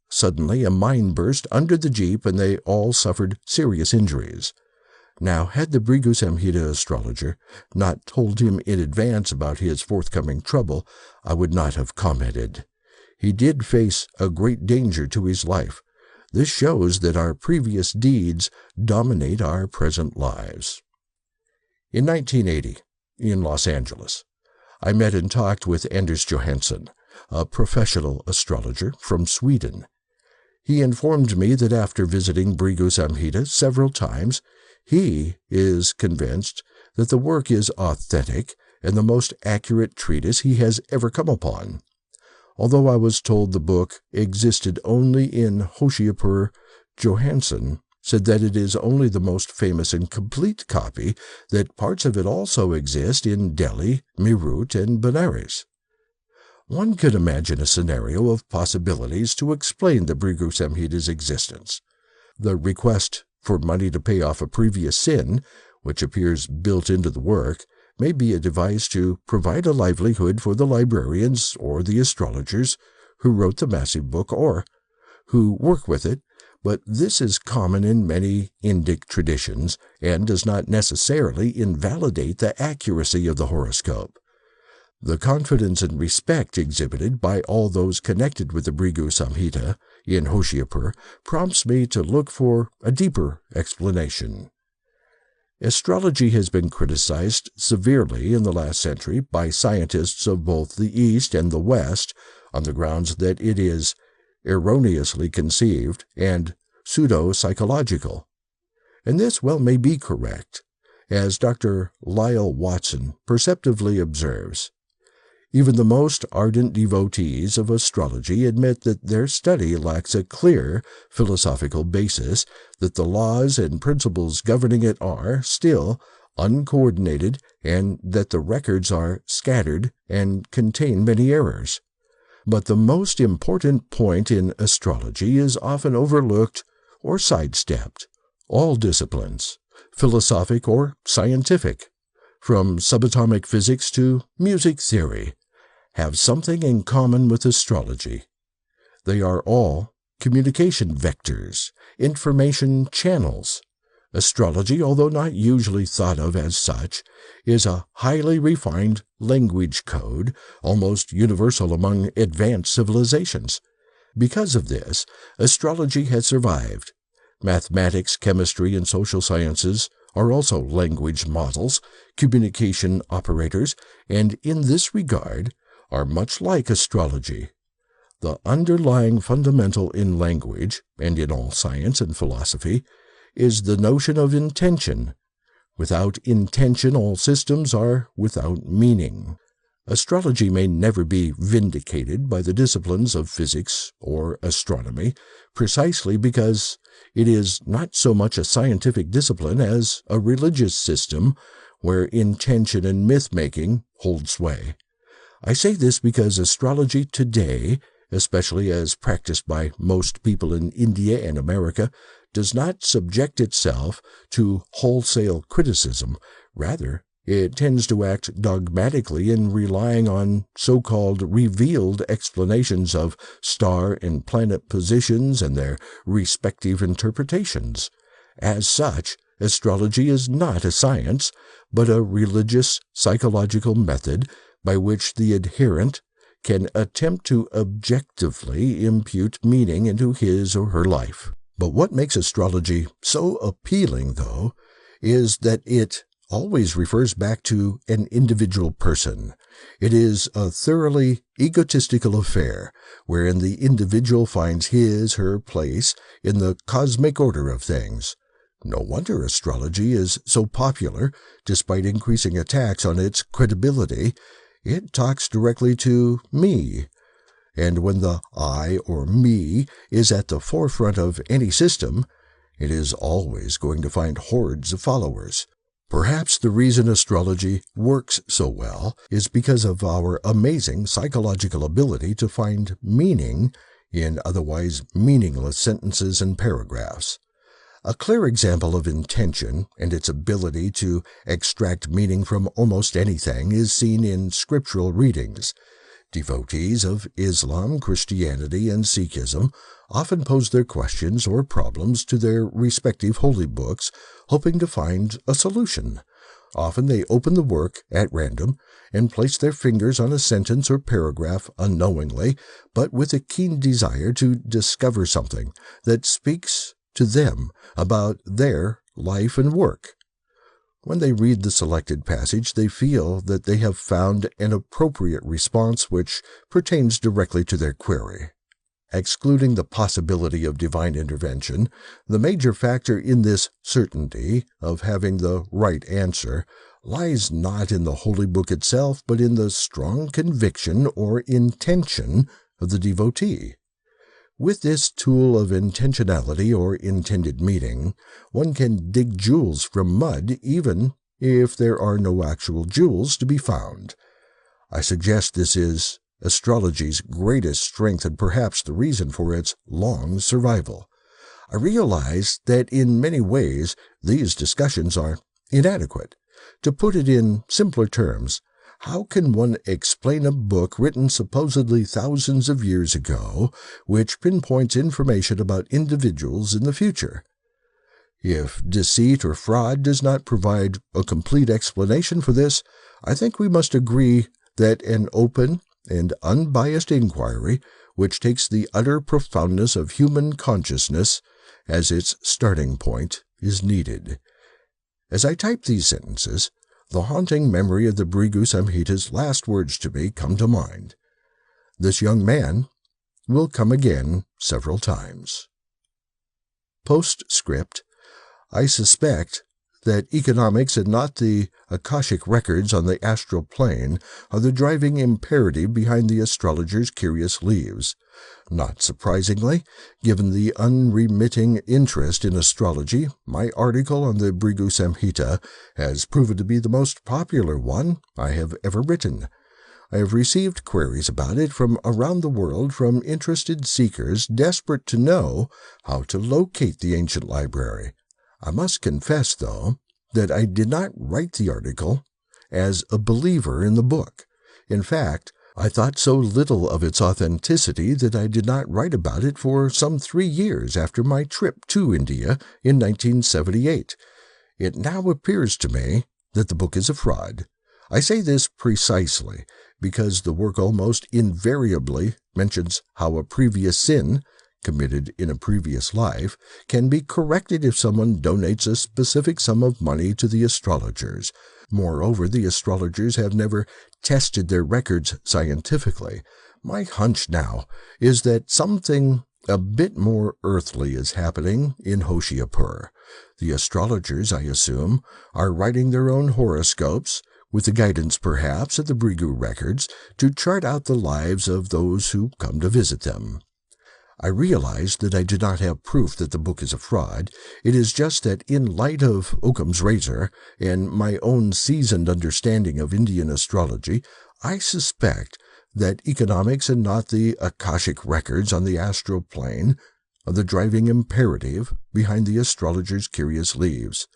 Suddenly, a mine burst under the jeep and they all suffered serious injuries. Now, had the Bhrigu Samhita astrologer not told him in advance about his forthcoming trouble, I would not have commented. He did face a great danger to his life. This shows that our previous deeds dominate our present lives. In 1980, in Los Angeles, I met and talked with Anders Johansson, a professional astrologer from Sweden. He informed me that after visiting Bhrigu Samhita several times, he is convinced that the work is authentic and the most accurate treatise he has ever come upon. Although I was told the book existed only in Hoshiarpur, Johansson said that it is only the most famous and complete copy, that parts of it also exist in Delhi, Meerut, and Benares. One could imagine a scenario of possibilities to explain the Bhrigu Samhita's existence. The request for money to pay off a previous sin, which appears built into the work, may be a device to provide a livelihood for the librarians or the astrologers who wrote the massive book or who work with it, but this is common in many Indic traditions and does not necessarily invalidate the accuracy of the horoscope. The confidence and respect exhibited by all those connected with the Bhrigu Samhita in Hoshiarpur prompts me to look for a deeper explanation. Astrology has been criticized severely in the last century by scientists of both the East and the West on the grounds that it is erroneously conceived and pseudo-psychological. And this well may be correct, as Dr. Lyle Watson perceptively observes. Even the most ardent devotees of astrology admit that their study lacks a clear philosophical basis, that the laws and principles governing it are still uncoordinated, and that the records are scattered and contain many errors. But the most important point in astrology is often overlooked or sidestepped. All disciplines, philosophic or scientific, from subatomic physics to music theory, have something in common with astrology. They are all communication vectors, information channels. Astrology, although not usually thought of as such, is a highly refined language code, almost universal among advanced civilizations. Because of this, astrology has survived. Mathematics, chemistry, and social sciences are also language models, communication operators, and in this regard, are much like astrology. The underlying fundamental in language, and in all science and philosophy, is the notion of intention. Without intention, all systems are without meaning. Astrology may never be vindicated by the disciplines of physics or astronomy, precisely because it is not so much a scientific discipline as a religious system where intention and myth-making hold sway. I say this because astrology today, especially as practiced by most people in India and America, does not subject itself to wholesale criticism. Rather, it tends to act dogmatically in relying on so-called revealed explanations of star and planet positions and their respective interpretations. As such, astrology is not a science, but a religious psychological method by which the adherent can attempt to objectively impute meaning into his or her life. But what makes astrology so appealing, though, is that it always refers back to an individual person. It is a thoroughly egotistical affair, wherein the individual finds his/her place in the cosmic order of things. No wonder astrology is so popular, despite increasing attacks on its credibility. It talks directly to me. And when the I or me is at the forefront of any system, it is always going to find hordes of followers. Perhaps the reason astrology works so well is because of our amazing psychological ability to find meaning in otherwise meaningless sentences and paragraphs. A clear example of intention and its ability to extract meaning from almost anything is seen in scriptural readings. Devotees of Islam, Christianity, and Sikhism often pose their questions or problems to their respective holy books, hoping to find a solution. Often they open the work at random and place their fingers on a sentence or paragraph unknowingly, but with a keen desire to discover something that speaks to them about their life and work. When they read the selected passage, they feel that they have found an appropriate response which pertains directly to their query. Excluding the possibility of divine intervention, the major factor in this certainty of having the right answer lies not in the holy book itself, but in the strong conviction or intention of the devotee. With this tool of intentionality or intended meaning, one can dig jewels from mud even if there are no actual jewels to be found. I suggest this is astrology's greatest strength and perhaps the reason for its long survival. I realize that in many ways these discussions are inadequate. To put it in simpler terms, How can one explain a book written supposedly thousands of years ago, which pinpoints information about individuals in the future? If deceit or fraud does not provide a complete explanation for this, I think we must agree that an open and unbiased inquiry, which takes the utter profoundness of human consciousness as its starting point, is needed. As I type these sentences, the haunting memory of the Bhrigu Samhita's last words to me come to mind. This young man will come again several times. Postscript. I suspect that economics and not the Akashic records on the astral plane are the driving imperative behind the astrologer's curious leaves. Not surprisingly, given the unremitting interest in astrology, my article on the Bhrigu Samhita has proven to be the most popular one I have ever written. I have received queries about it from around the world from interested seekers desperate to know how to locate the ancient library. I must confess, though, that I did not write the article as a believer in the book. In fact, I thought so little of its authenticity that I did not write about it for some 3 years after my trip to India in 1978. It now appears to me that the book is a fraud. I say this precisely because the work almost invariably mentions how a previous sin, committed in a previous life, can be corrected if someone donates a specific sum of money to the astrologers. Moreover, the astrologers have never tested their records scientifically. My hunch now is that something a bit more earthly is happening in Hoshiapur. The astrologers, I assume, are writing their own horoscopes, with the guidance perhaps of the Bhrigu records, to chart out the lives of those who come to visit them. I realize that I do not have proof that the book is a fraud. It is just that in light of Occam's razor and my own seasoned understanding of Indian astrology, I suspect that economics and not the Akashic records on the astral plane are the driving imperative behind the astrologer's curious leaves.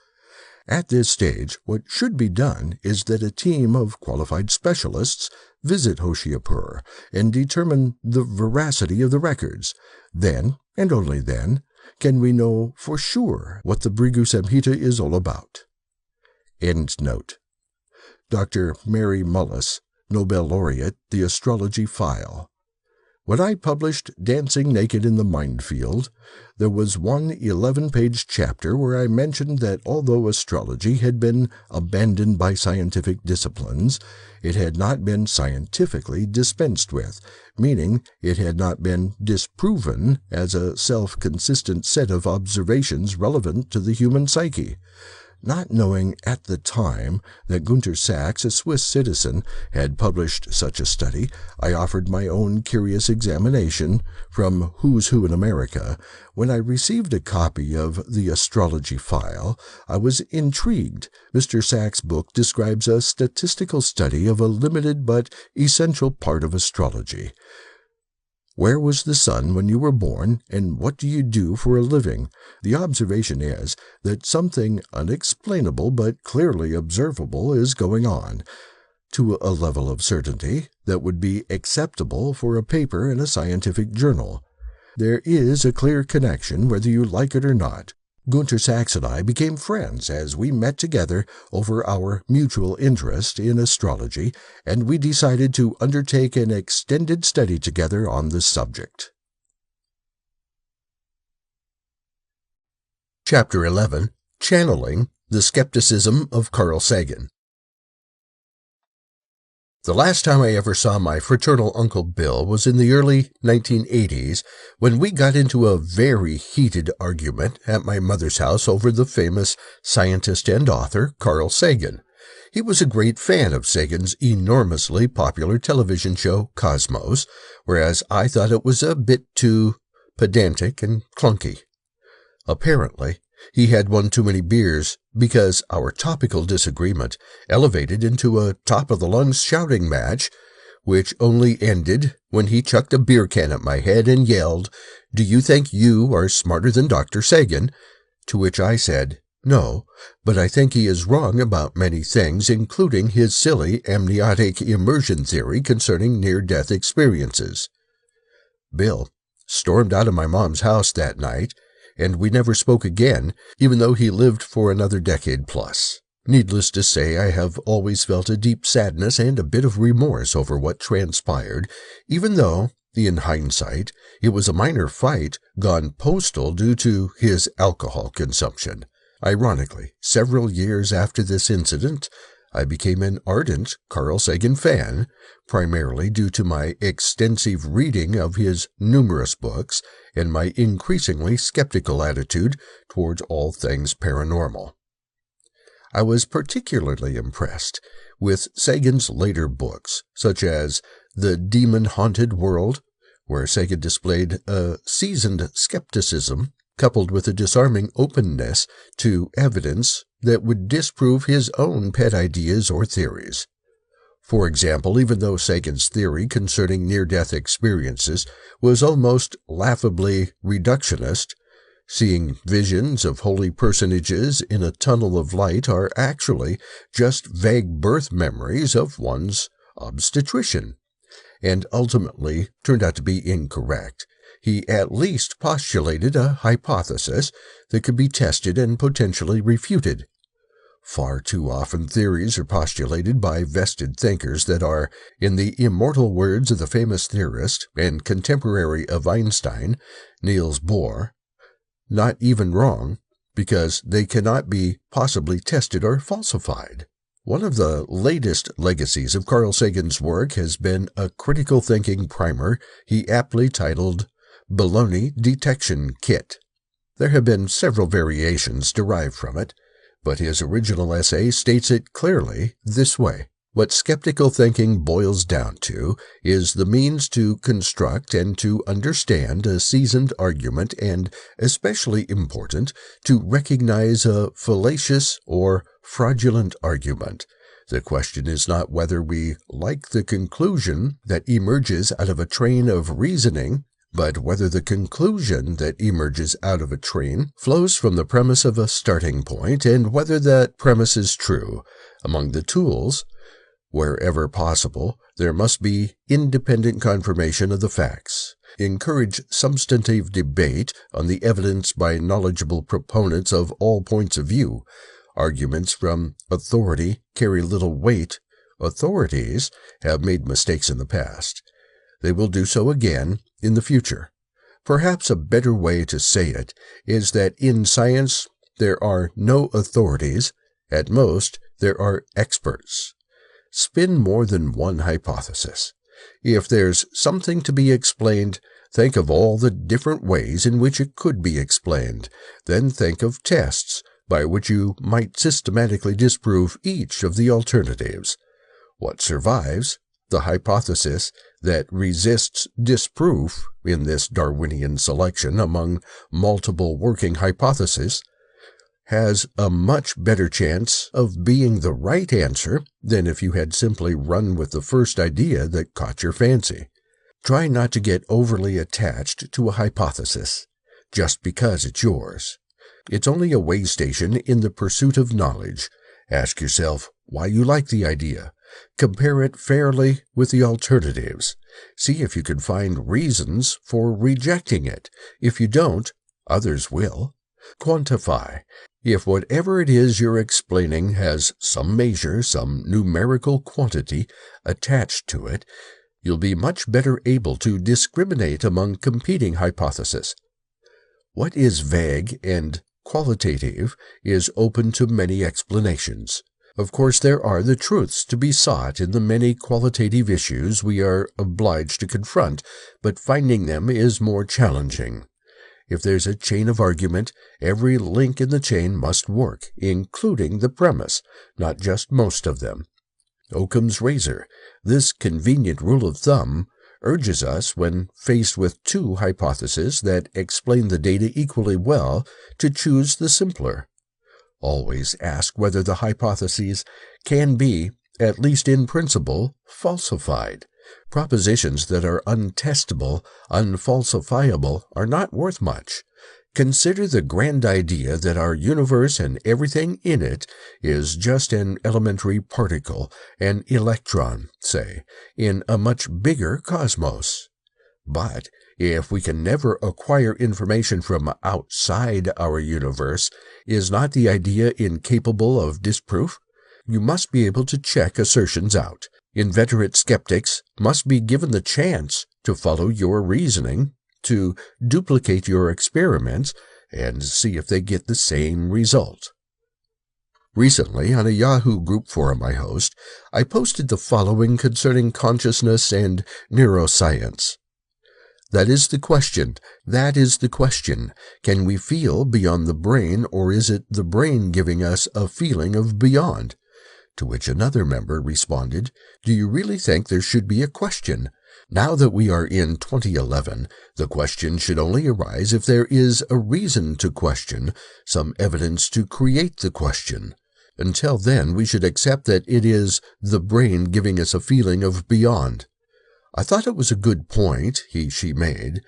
At this stage, what should be done is that a team of qualified specialists visit Hoshiapur and determine the veracity of the records. Then, and only then, can we know for sure what the Bhrigu Samhita is all about. End note. Dr. Mary Mullis, Nobel Laureate, The Astrology File. When I published Dancing Naked in the Minefield, there was one 11-page chapter where I mentioned that although astrology had been abandoned by scientific disciplines, it had not been scientifically dispensed with, meaning it had not been disproven as a self-consistent set of observations relevant to the human psyche. Not knowing at the time that Gunter Sachs, a Swiss citizen, had published such a study, I offered my own curious examination from Who's Who in America. When I received a copy of the Astrology File, I was intrigued. Mr. Sachs' book describes a statistical study of a limited but essential part of astrology. Where was the sun when you were born, and what do you do for a living? The observation is that something unexplainable but clearly observable is going on, to a level of certainty that would be acceptable for a paper in a scientific journal. There is a clear connection, whether you like it or not. Gunter Sachs and I became friends as we met together over our mutual interest in astrology, and we decided to undertake an extended study together on the subject. Chapter 11. Channeling the Skepticism of Carl Sagan. The last time I ever saw my fraternal Uncle Bill was in the early 1980s, when we got into a very heated argument at my mother's house over the famous scientist and author Carl Sagan. He was a great fan of Sagan's enormously popular television show Cosmos, whereas I thought it was a bit too pedantic and clunky. Apparently, he had one too many beers, because our topical disagreement elevated into a top-of-the-lungs shouting match, which only ended when he chucked a beer can at my head and yelled, "Do you think you are smarter than Dr. Sagan?" To which I said, No, but I think he is wrong about many things, including his silly amniotic immersion theory concerning near-death experiences. Bill stormed out of my mom's house that night, and we never spoke again, even though he lived for another decade plus. Needless to say, I have always felt a deep sadness and a bit of remorse over what transpired, even though, in hindsight, it was a minor fight gone postal due to his alcohol consumption. Ironically, several years after this incident, I became an ardent Carl Sagan fan, primarily due to my extensive reading of his numerous books and my increasingly skeptical attitude towards all things paranormal. I was particularly impressed with Sagan's later books, such as The Demon-Haunted World, where Sagan displayed a seasoned skepticism coupled with a disarming openness to evidence that would disprove his own pet ideas or theories. For example, even though Sagan's theory concerning near-death experiences was almost laughably reductionist, seeing visions of holy personages in a tunnel of light are actually just vague birth memories of one's obstetrician, and ultimately turned out to be incorrect. He at least postulated a hypothesis that could be tested and potentially refuted. Far too often theories are postulated by vested thinkers that are, in the immortal words of the famous theorist and contemporary of Einstein, Niels Bohr, not even wrong, because they cannot be possibly tested or falsified. One of the latest legacies of Carl Sagan's work has been a critical thinking primer he aptly titled Baloney Detection Kit. There have been several variations derived from it, but his original essay states it clearly this way. What skeptical thinking boils down to is the means to construct and to understand a seasoned argument, and, especially important, to recognize a fallacious or fraudulent argument. The question is not whether we like the conclusion that emerges out of a train of reasoning, but whether the conclusion that emerges out of a train flows from the premise of a starting point, and whether that premise is true. Among the tools, wherever possible, there must be independent confirmation of the facts. Encourage substantive debate on the evidence by knowledgeable proponents of all points of view. Arguments from authority carry little weight. Authorities have made mistakes in the past. They will do so again in the future. Perhaps a better way to say it is that in science there are no authorities. At most, there are experts. Spin more than one hypothesis. If there's something to be explained, think of all the different ways in which it could be explained. Then think of tests by which you might systematically disprove each of the alternatives. What survives, the hypothesis that resists disproof in this Darwinian selection among multiple working hypotheses, has a much better chance of being the right answer than if you had simply run with the first idea that caught your fancy. Try not to get overly attached to a hypothesis just because it's yours. It's only a way station in the pursuit of knowledge. Ask yourself why you like the idea. Compare it fairly with the alternatives. See if you can find reasons for rejecting it. If you don't, others will. Quantify. If whatever it is you're explaining has some measure, some numerical quantity attached to it, you'll be much better able to discriminate among competing hypotheses. What is vague and qualitative is open to many explanations. Of course, there are the truths to be sought in the many qualitative issues we are obliged to confront, but finding them is more challenging. If there's a chain of argument, every link in the chain must work, including the premise, not just most of them. Occam's razor, this convenient rule of thumb, urges us, when faced with two hypotheses that explain the data equally well, to choose the simpler. Always ask whether the hypotheses can be, at least in principle, falsified. Propositions that are untestable, unfalsifiable, are not worth much. Consider the grand idea that our universe and everything in it is just an elementary particle, an electron, say, in a much bigger cosmos. But if we can never acquire information from outside our universe, is not the idea incapable of disproof? You must be able to check assertions out. Inveterate skeptics must be given the chance to follow your reasoning, to duplicate your experiments, and see if they get the same result. Recently, on a Yahoo group forum I host, I posted the following concerning consciousness and neuroscience. That is the question. Can we feel beyond the brain, or is it the brain giving us a feeling of beyond? To which another member responded, do you really think there should be a question? Now that we are in 2011, the question should only arise if there is a reason to question, some evidence to create the question. Until then, we should accept that it is the brain giving us a feeling of beyond. I thought it was a good point she made.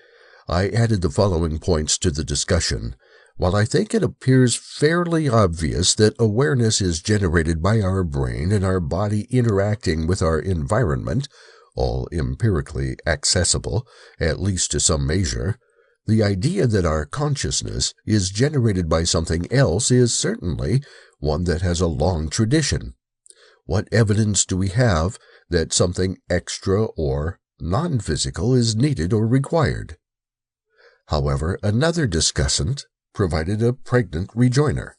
I added the following points to the discussion. While I think it appears fairly obvious that awareness is generated by our brain and our body interacting with our environment, all empirically accessible, at least to some measure, the idea that our consciousness is generated by something else is certainly one that has a long tradition. What evidence do we have that something extra or non-physical is needed or required? However, another discussant provided a pregnant rejoinder.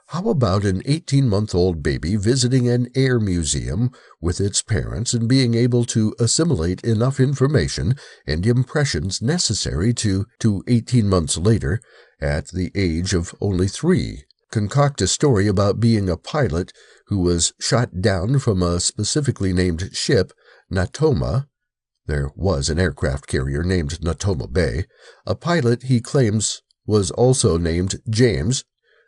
How about an 18-month-old baby visiting an air museum with its parents and being able to assimilate enough information and impressions necessary to 18 months later, at the age of only 3, concoct a story about being a pilot who was shot down from a specifically named ship, Natoma? There was an aircraft carrier named Natoma Bay. A pilot he claims was also named James.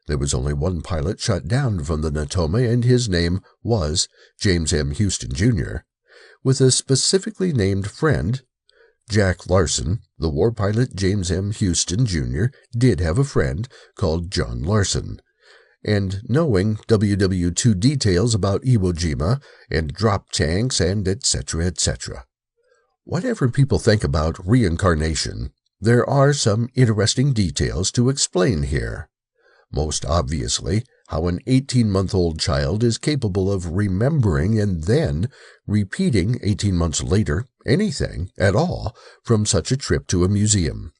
There was only one pilot shot down from the Natoma, and his name was James M. Houston, Jr., with a specifically named friend, Jack Larson. The war pilot James M. Houston, Jr. did have a friend called John Larson. And knowing WW2 details about Iwo Jima and drop tanks and etc., etc. Whatever people think about reincarnation, there are some interesting details to explain here. Most obviously, how an 18-month-old child is capable of remembering and then repeating 18 months later anything at all from such a trip to a museum.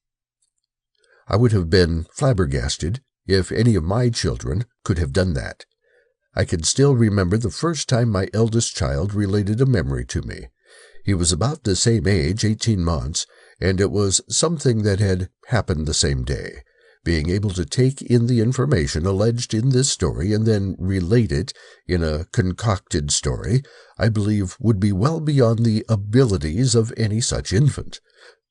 I would have been flabbergasted if any of my children could have done that. I can still remember the first time my eldest child related a memory to me. He was about the same age, 18 months, and it was something that had happened the same day. Being able to take in the information alleged in this story and then relate it in a concocted story, I believe would be well beyond the abilities of any such infant.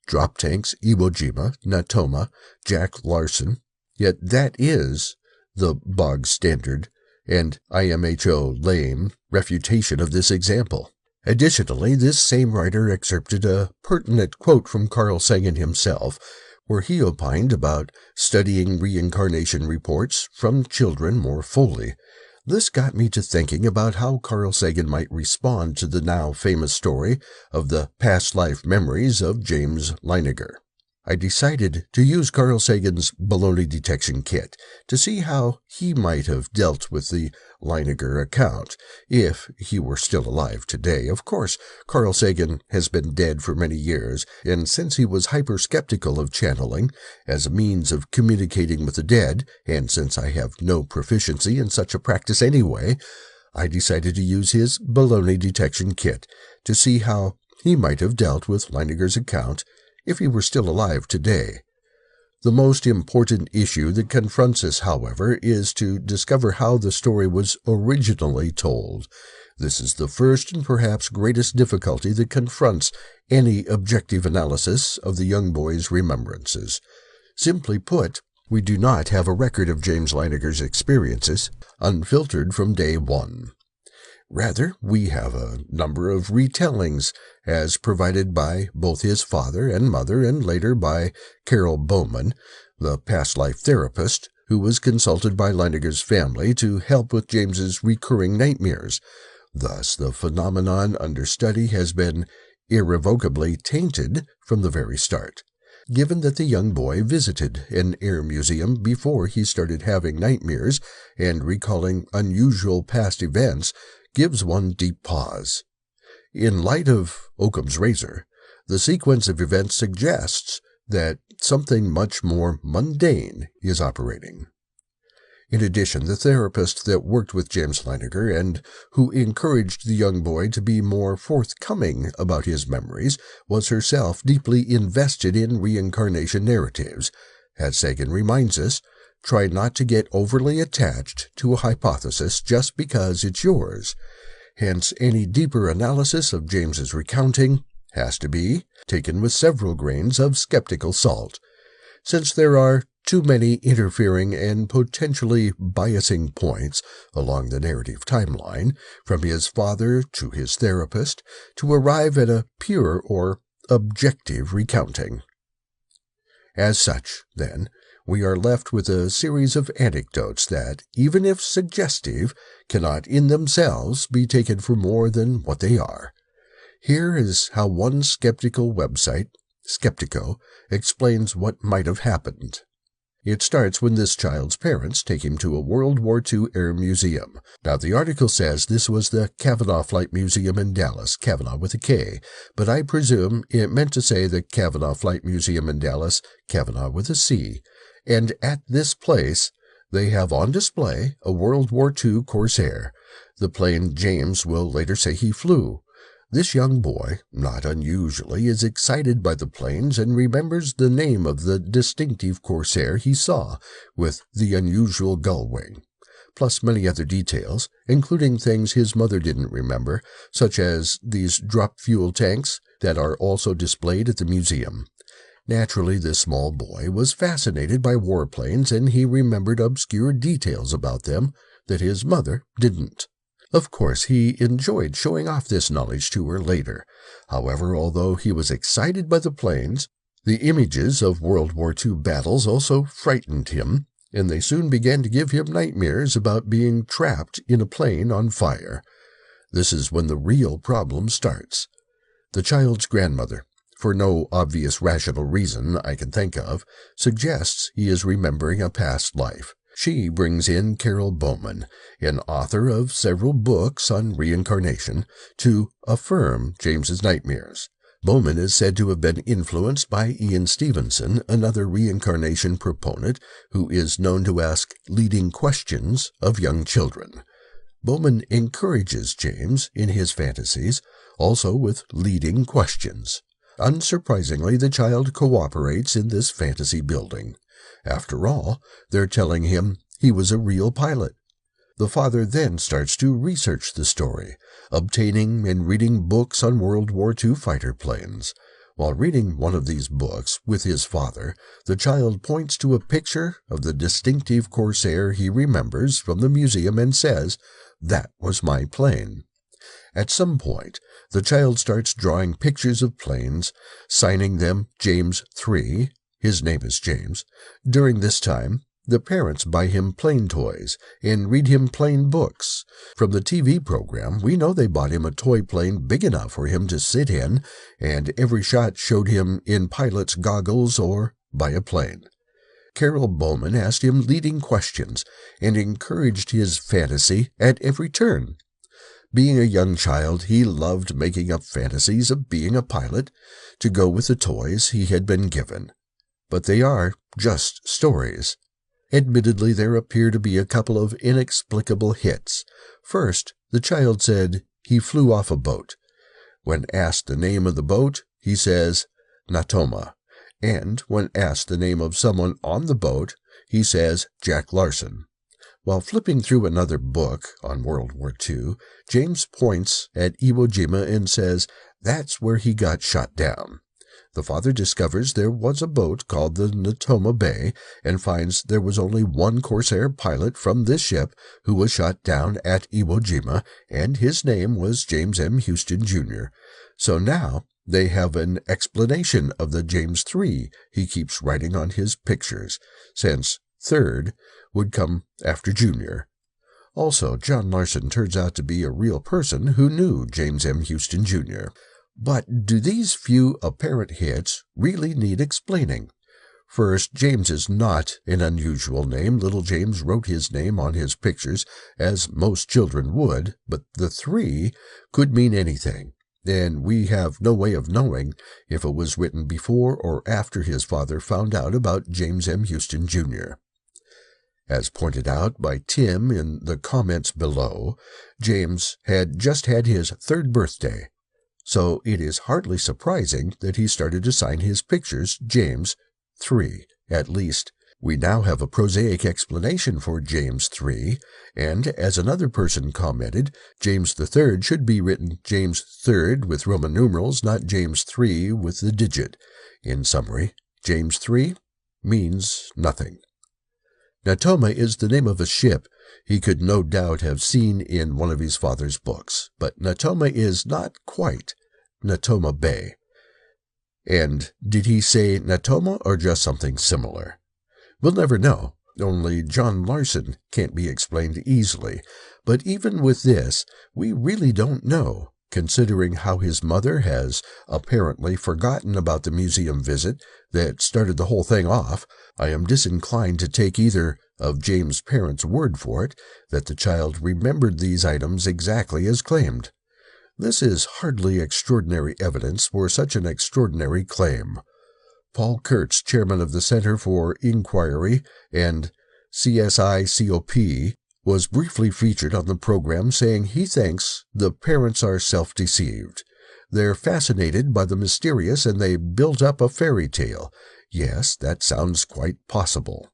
Drop tanks, Iwo Jima, Natoma, Jack Larson, yet that is the bog standard and IMHO lame refutation of this example. Additionally, this same writer excerpted a pertinent quote from Carl Sagan himself, where he opined about studying reincarnation reports from children more fully. This got me to thinking about how Carl Sagan might respond to the now famous story of the past life memories of James Leininger. I decided to use Carl Sagan's baloney detection kit to see how he might have dealt with the Leininger account, if he were still alive today. Of course, Carl Sagan has been dead for many years, and since he was hyper-skeptical of channeling as a means of communicating with the dead, and since I have no proficiency in such a practice anyway, I decided to use his baloney detection kit to see how he might have dealt with Leininger's account if he were still alive today. The most important issue that confronts us, however, is to discover how the story was originally told. This is the first and perhaps greatest difficulty that confronts any objective analysis of the young boy's remembrances. Simply put, we do not have a record of James Leininger's experiences, unfiltered from day one. Rather, we have a number of retellings as provided by both his father and mother and later by Carol Bowman, the past life therapist who was consulted by Leininger's family to help with James's recurring nightmares. Thus, the phenomenon under study has been irrevocably tainted from the very start. Given that the young boy visited an air museum before he started having nightmares and recalling unusual past events gives one deep pause. In light of Occam's razor, the sequence of events suggests that something much more mundane is operating. In addition, the therapist that worked with James Leininger and who encouraged the young boy to be more forthcoming about his memories was herself deeply invested in reincarnation narratives. As Sagan reminds us, try not to get overly attached to a hypothesis just because it's yours. Hence, any deeper analysis of James's recounting has to be taken with several grains of skeptical salt, since there are too many interfering and potentially biasing points along the narrative timeline, from his father to his therapist, to arrive at a pure or objective recounting. As such, then, we are left with a series of anecdotes that, even if suggestive, cannot in themselves be taken for more than what they are. Here is how one skeptical website, Skeptico, explains what might have happened. It starts when this child's parents take him to a World War II air museum. Now, the article says this was the Kavanaugh Flight Museum in Dallas, Kavanaugh with a K, but I presume it meant to say the Kavanaugh Flight Museum in Dallas, Kavanaugh with a C. And at this place, they have on display a World War II Corsair, the plane James will later say he flew. This young boy, not unusually, is excited by the planes and remembers the name of the distinctive Corsair he saw, with the unusual gull wing, plus many other details, including things his mother didn't remember, such as these drop fuel tanks that are also displayed at the museum. Naturally, this small boy was fascinated by warplanes, and he remembered obscure details about them that his mother didn't. Of course, he enjoyed showing off this knowledge to her later. However, although he was excited by the planes, the images of World War II battles also frightened him, and they soon began to give him nightmares about being trapped in a plane on fire. This is when the real problem starts. The child's grandmother, for no obvious rational reason I can think of, suggests he is remembering a past life. She brings in Carol Bowman, an author of several books on reincarnation, to affirm James's nightmares. Bowman is said to have been influenced by Ian Stevenson, another reincarnation proponent who is known to ask leading questions of young children. Bowman encourages James in his fantasies, also with leading questions. Unsurprisingly, the child cooperates in this fantasy building. After all, they're telling him he was a real pilot. The father then starts to research the story, obtaining and reading books on World War II fighter planes. While reading one of these books with his father, the child points to a picture of the distinctive Corsair he remembers from the museum and says, "That was my plane." At some point, the child starts drawing pictures of planes, signing them James 3. His name is James. During this time, the parents buy him plane toys and read him plane books. From the TV program, we know they bought him a toy plane big enough for him to sit in, and every shot showed him in pilot's goggles or by a plane. Carol Bowman asked him leading questions and encouraged his fantasy at every turn. Being a young child, he loved making up fantasies of being a pilot to go with the toys he had been given. But they are just stories. Admittedly, there appear to be a couple of inexplicable hits. First, the child said he flew off a boat. When asked the name of the boat, he says Natoma, and when asked the name of someone on the boat, he says Jack Larson. While flipping through another book on World War II, James points at Iwo Jima and says that's where he got shot down. The father discovers there was a boat called the Natoma Bay and finds there was only one Corsair pilot from this ship who was shot down at Iwo Jima, and his name was James M. Houston, Jr. So now they have an explanation of the James III he keeps writing on his pictures, since third would come after Jr. Also, John Larson turns out to be a real person who knew James M. Houston, Jr. But do these few apparent hits really need explaining? First, James is not an unusual name. Little James wrote his name on his pictures, as most children would, but the 3 could mean anything, and we have no way of knowing if it was written before or after his father found out about James M. Houston, Jr. As pointed out by Tim in the comments below, James had just had his 3rd birthday, so it is hardly surprising that he started to sign his pictures James III. At least, we now have a prosaic explanation for James III, and as another person commented, James III should be written James III with Roman numerals, not James III with the digit. In summary, James III means nothing. Natoma is the name of a ship he could no doubt have seen in one of his father's books, but Natoma is not quite Natoma Bay. And did he say Natoma or just something similar? We'll never know. Only John Larson can't be explained easily. But even with this, we really don't know, considering how his mother has apparently forgotten about the museum visit that started the whole thing off. I am disinclined to take either of James' parents' word for it, that the child remembered these items exactly as claimed. This is hardly extraordinary evidence for such an extraordinary claim. Paul Kurtz, chairman of the Center for Inquiry and CSICOP, was briefly featured on the program, saying he thinks the parents are self-deceived. They're fascinated by the mysterious and they build up a fairy tale. Yes, that sounds quite possible.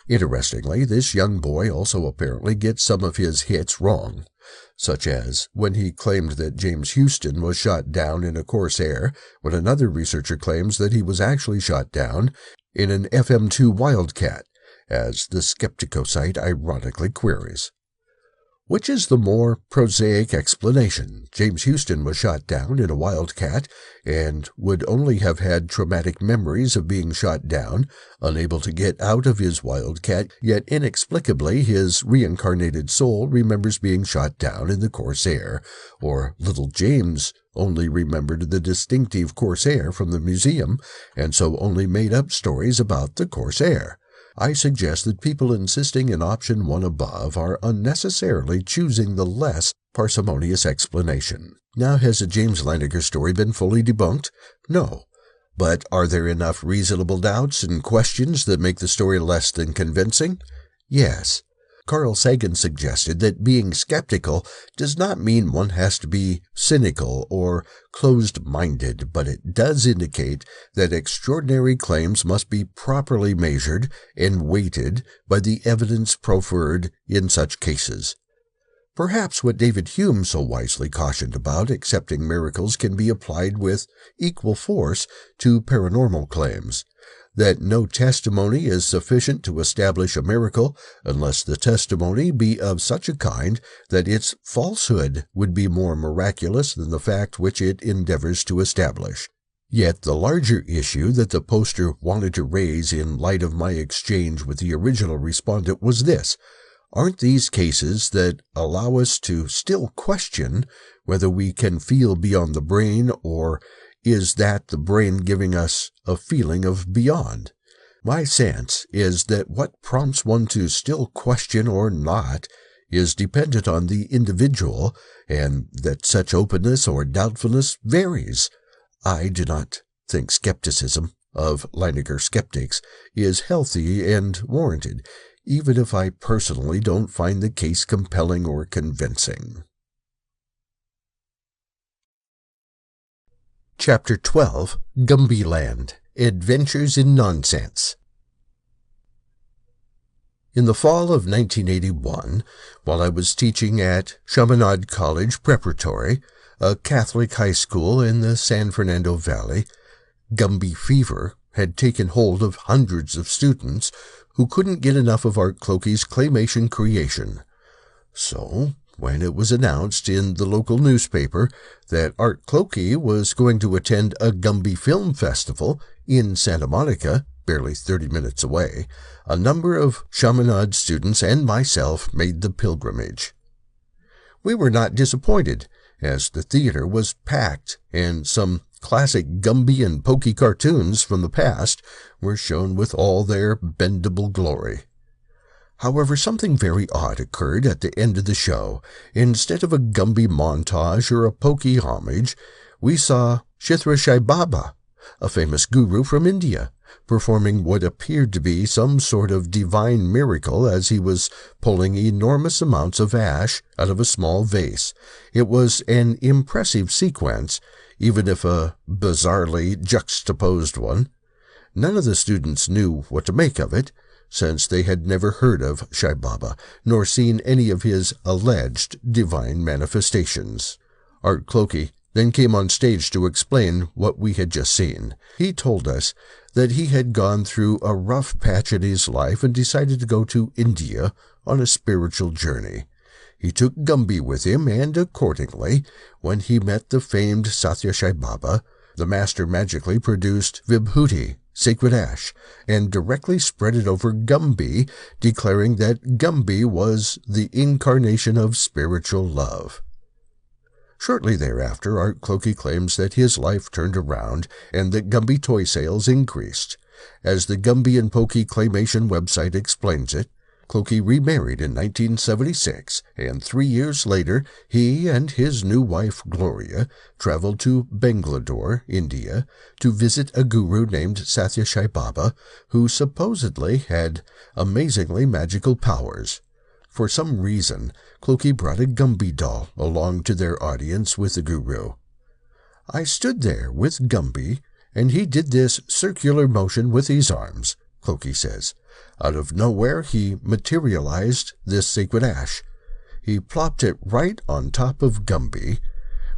Interestingly, this young boy also apparently gets some of his hits wrong, such as when he claimed that James Houston was shot down in a Corsair, when another researcher claims that he was actually shot down in an FM-2 Wildcat, as the Skeptico site ironically queries. Which is the more prosaic explanation? James Houston was shot down in a Wildcat and would only have had traumatic memories of being shot down, unable to get out of his Wildcat, yet inexplicably his reincarnated soul remembers being shot down in the Corsair, or little James only remembered the distinctive Corsair from the museum, and so only made up stories about the Corsair. I suggest that people insisting in option 1 above are unnecessarily choosing the less parsimonious explanation. Now, has the James Lynagher story been fully debunked? No. But are there enough reasonable doubts and questions that make the story less than convincing? Yes. Carl Sagan suggested that being skeptical does not mean one has to be cynical or closed-minded, but it does indicate that extraordinary claims must be properly measured and weighted by the evidence proffered in such cases. Perhaps what David Hume so wisely cautioned about accepting miracles can be applied with equal force to paranormal claims, that no testimony is sufficient to establish a miracle unless the testimony be of such a kind that its falsehood would be more miraculous than the fact which it endeavors to establish. Yet the larger issue that the poster wanted to raise in light of my exchange with the original respondent was this: aren't these cases that allow us to still question whether we can feel beyond the brain, or is that the brain giving us a feeling of beyond? My sense is that what prompts one to still question or not is dependent on the individual, and that such openness or doubtfulness varies. I do not think skepticism of Lynagher skeptics is healthy and warranted, even if I personally don't find the case compelling or convincing. Chapter 12, Gumbyland, Adventures in Nonsense. In the fall of 1981, while I was teaching at Chaminade College Preparatory, a Catholic high school in the San Fernando Valley, Gumby fever had taken hold of hundreds of students who couldn't get enough of Art Clokey's claymation creation. So, when it was announced in the local newspaper that Art Clokey was going to attend a Gumby Film Festival in Santa Monica, barely 30 minutes away, a number of Chaminade students and myself made the pilgrimage. We were not disappointed, as the theater was packed and some classic Gumby and Pokey cartoons from the past were shown with all their bendable glory. However, something very odd occurred at the end of the show. Instead of a Gumby montage or a Pokey homage, we saw Sai Baba, a famous guru from India, performing what appeared to be some sort of divine miracle as he was pulling enormous amounts of ash out of a small vase. It was an impressive sequence, even if a bizarrely juxtaposed one. None of the students knew what to make of it, since they had never heard of Sai Baba, nor seen any of his alleged divine manifestations. Art Clokey then came on stage to explain what we had just seen. He told us that he had gone through a rough patch in his life and decided to go to India on a spiritual journey. He took Gumby with him, and accordingly, when he met the famed Sai Baba, the master magically produced Vibhuti, sacred ash, and directly spread it over Gumby, declaring that Gumby was the incarnation of spiritual love. Shortly thereafter, Art Clokey claims that his life turned around and that Gumby toy sales increased. As the Gumby and Pokey claymation website explains it, Clokey remarried in 1976, and 3 years later, he and his new wife, Gloria, traveled to Bangalore, India, to visit a guru named Sai Baba, who supposedly had amazingly magical powers. For some reason, Clokey brought a Gumby doll along to their audience with the guru. I stood there with Gumby, and he did this circular motion with his arms, Clokey says. Out of nowhere, he materialized this sacred ash. He plopped it right on top of Gumby.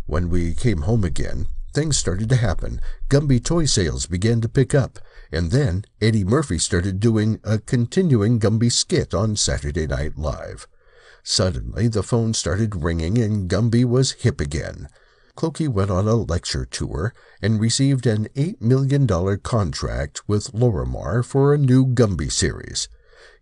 When we came home again, things started to happen. Gumby toy sales began to pick up, and then Eddie Murphy started doing a continuing Gumby skit on Saturday Night Live. Suddenly, the phone started ringing, and Gumby was hip again. Clokey went on a lecture tour and received an $8 million contract with Lorimar for a new Gumby series.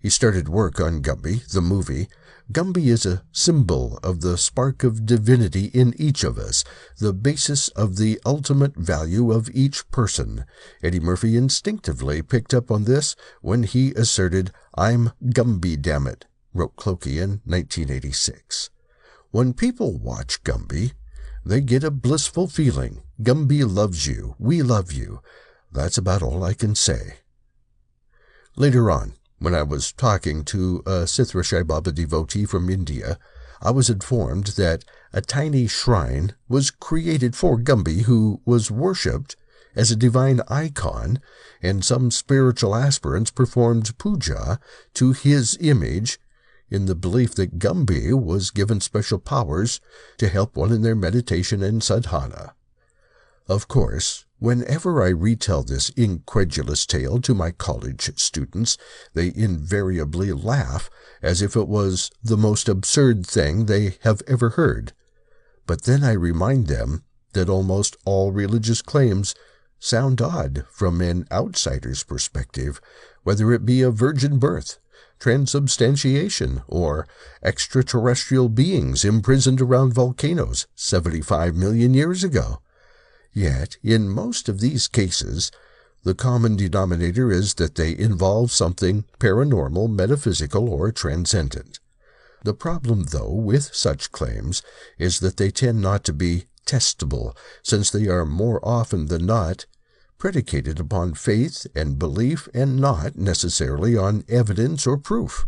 He started work on Gumby, the movie. Gumby is a symbol of the spark of divinity in each of us, the basis of the ultimate value of each person. Eddie Murphy instinctively picked up on this when he asserted, "I'm Gumby, damn it," wrote Clokey in 1986. When people watch Gumby, they get a blissful feeling. Gumby loves you. We love you. That's about all I can say. Later on, when I was talking to a Sai Baba devotee from India, I was informed that a tiny shrine was created for Gumby, who was worshipped as a divine icon, and some spiritual aspirants performed puja to his image in the belief that Gumby was given special powers to help one in their meditation and sadhana. Of course, whenever I retell this incredulous tale to my college students, they invariably laugh as if it was the most absurd thing they have ever heard. But then I remind them that almost all religious claims sound odd from an outsider's perspective, whether it be a virgin birth, transubstantiation, or extraterrestrial beings imprisoned around volcanoes 75 million years ago. Yet, in most of these cases, the common denominator is that they involve something paranormal, metaphysical, or transcendent. The problem, though, with such claims is that they tend not to be testable, since they are more often than not predicated upon faith and belief and not necessarily on evidence or proof.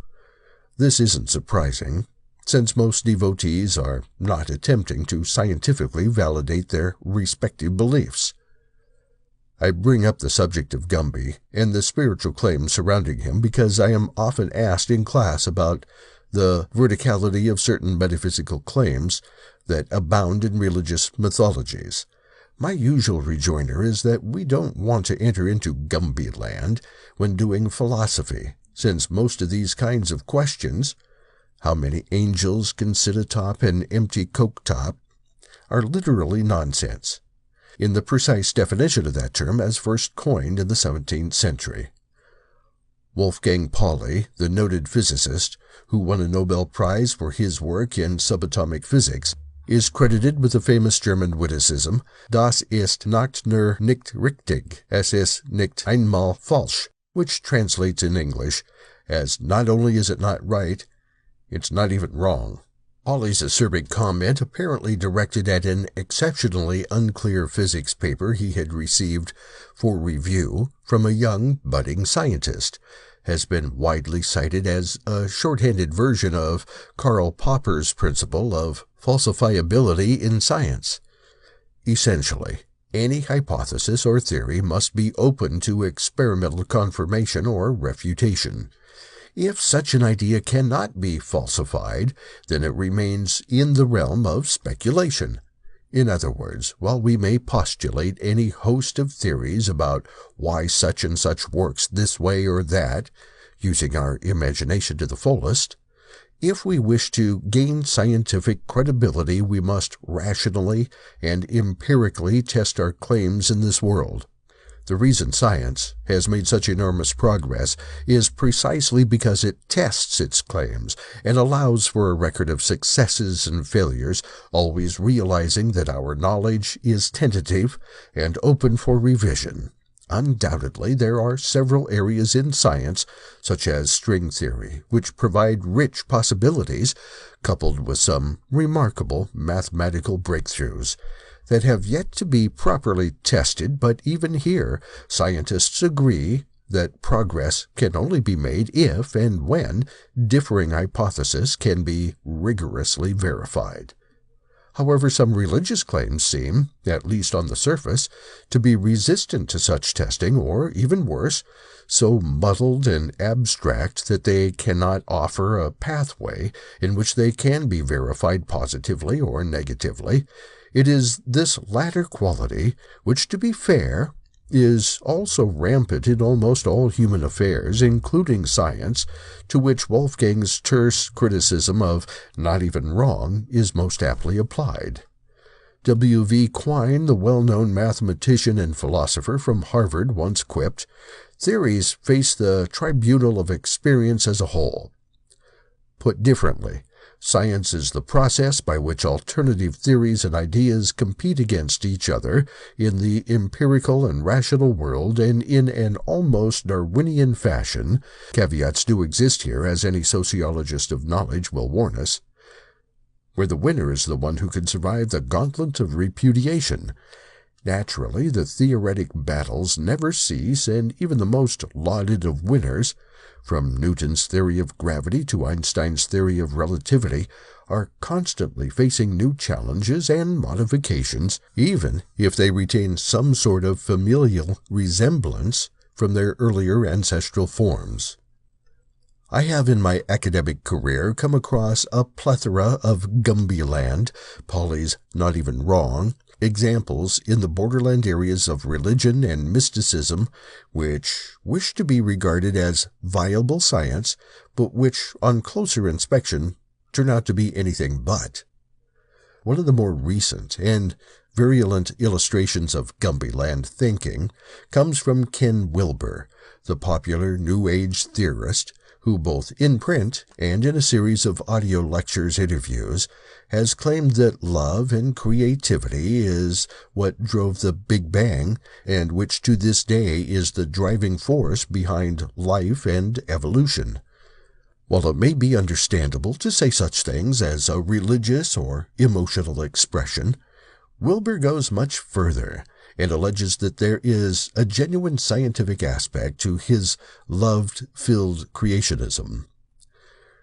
This isn't surprising, since most devotees are not attempting to scientifically validate their respective beliefs. I bring up the subject of Gumby and the spiritual claims surrounding him because I am often asked in class about the verticality of certain metaphysical claims that abound in religious mythologies. My usual rejoinder is that we don't want to enter into Gumby land when doing philosophy, since most of these kinds of questions, how many angels can sit atop an empty coke top, are literally nonsense, in the precise definition of that term as first coined in the 17th century. Wolfgang Pauli, the noted physicist, who won a Nobel Prize for his work in subatomic physics, is credited with the famous German witticism, Das ist nicht richtig, es ist nicht einmal falsch, which translates in English as not only is it not right, it's not even wrong. Pauli's acerbic comment, apparently directed at an exceptionally unclear physics paper he had received for review from a young, budding scientist, has been widely cited as a shorthanded version of Karl Popper's principle of falsifiability in science. Essentially, any hypothesis or theory must be open to experimental confirmation or refutation. If such an idea cannot be falsified, then it remains in the realm of speculation. In other words, while we may postulate any host of theories about why such and such works this way or that, using our imagination to the fullest, if we wish to gain scientific credibility, we must rationally and empirically test our claims in this world. The reason science has made such enormous progress is precisely because it tests its claims and allows for a record of successes and failures, always realizing that our knowledge is tentative and open for revision. Undoubtedly, there are several areas in science, such as string theory, which provide rich possibilities, coupled with some remarkable mathematical breakthroughs, that have yet to be properly tested, but even here, scientists agree that progress can only be made if and when differing hypotheses can be rigorously verified. However, some religious claims seem, at least on the surface, to be resistant to such testing, or, even worse, so muddled and abstract that they cannot offer a pathway in which they can be verified positively or negatively. It is this latter quality which, to be fair, is also rampant in almost all human affairs, including science, to which Wolfgang's terse criticism of not even wrong is most aptly applied. W.V. Quine, the well-known mathematician and philosopher from Harvard, once quipped, "Theories face the tribunal of experience as a whole." Put differently, science is the process by which alternative theories and ideas compete against each other in the empirical and rational world, and in an almost Darwinian fashion. Caveats do exist here, as any sociologist of knowledge will warn us, where the winner is the one who can survive the gauntlet of repudiation. Naturally, the theoretic battles never cease, and even the most lauded of winners, from Newton's theory of gravity to Einstein's theory of relativity, are constantly facing new challenges and modifications, even if they retain some sort of familial resemblance from their earlier ancestral forms. I have in my academic career come across a plethora of Gumbyland, Pauli's Not Even Wrong, examples in the borderland areas of religion and mysticism which wish to be regarded as viable science, but which, on closer inspection, turn out to be anything but. One of the more recent and virulent illustrations of Gumbyland thinking comes from Ken Wilber, the popular New Age theorist, who both in print and in a series of audio lectures interviews has claimed that love and creativity is what drove the Big Bang, and which to this day is the driving force behind life and evolution. While it may be understandable to say such things as a religious or emotional expression, Wilber goes much further and alleges that there is a genuine scientific aspect to his love-filled creationism.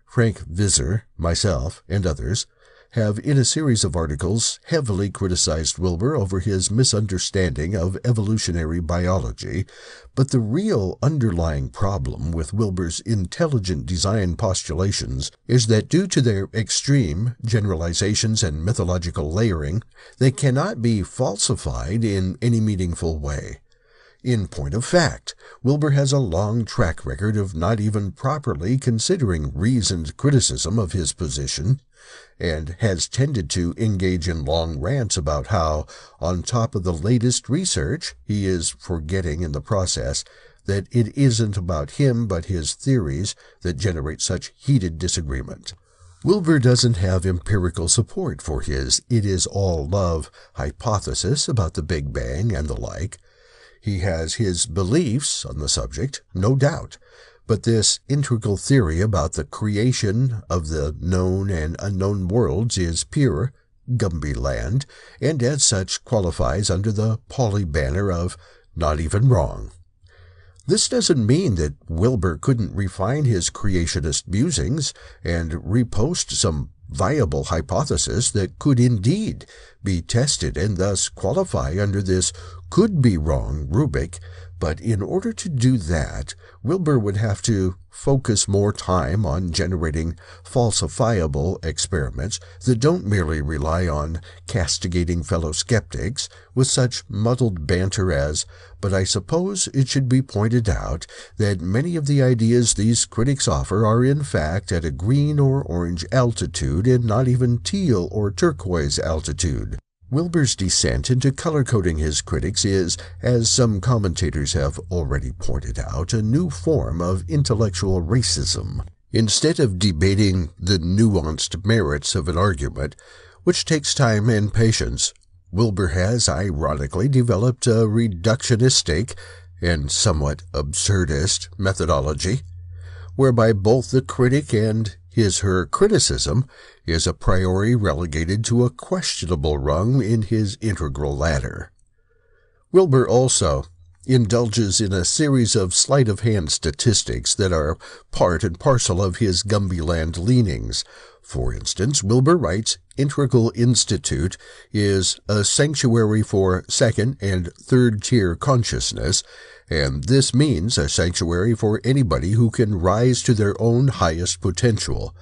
Frank Visser, myself, and others have in a series of articles heavily criticized Wilber over his misunderstanding of evolutionary biology, but the real underlying problem with Wilber's intelligent design postulations is that due to their extreme generalizations and mythological layering, they cannot be falsified in any meaningful way. In point of fact, Wilber has a long track record of not even properly considering reasoned criticism of his position, and has tended to engage in long rants about how, on top of the latest research, he is forgetting in the process that it isn't about him but his theories that generate such heated disagreement. Wilber doesn't have empirical support for his "it is all love" hypothesis about the Big Bang and the like. He has his beliefs on the subject, no doubt, but this integral theory about the creation of the known and unknown worlds is pure Gumby land, and as such qualifies under the Pauli banner of not even wrong. This doesn't mean that Wilber couldn't refine his creationist musings and repost some viable hypothesis that could indeed be tested and thus qualify under this could-be-wrong rubric, but in order to do that, Wilber would have to focus more time on generating falsifiable experiments that don't merely rely on castigating fellow skeptics with such muddled banter as, "But I suppose it should be pointed out that many of the ideas these critics offer are in fact at a green or orange altitude and not even teal or turquoise altitude." Wilber's descent into color-coding his critics is, as some commentators have already pointed out, a new form of intellectual racism. Instead of debating the nuanced merits of an argument, which takes time and patience, Wilber has ironically developed a reductionistic and somewhat absurdist methodology, whereby both the critic and his/her criticism is a priori relegated to a questionable rung in his integral ladder. Wilber also indulges in a series of sleight-of-hand statistics that are part and parcel of his Gumbyland leanings. For instance, Wilber writes Integral Institute is a sanctuary for second- and third-tier consciousness, and this means a sanctuary for anybody who can rise to their own highest potential.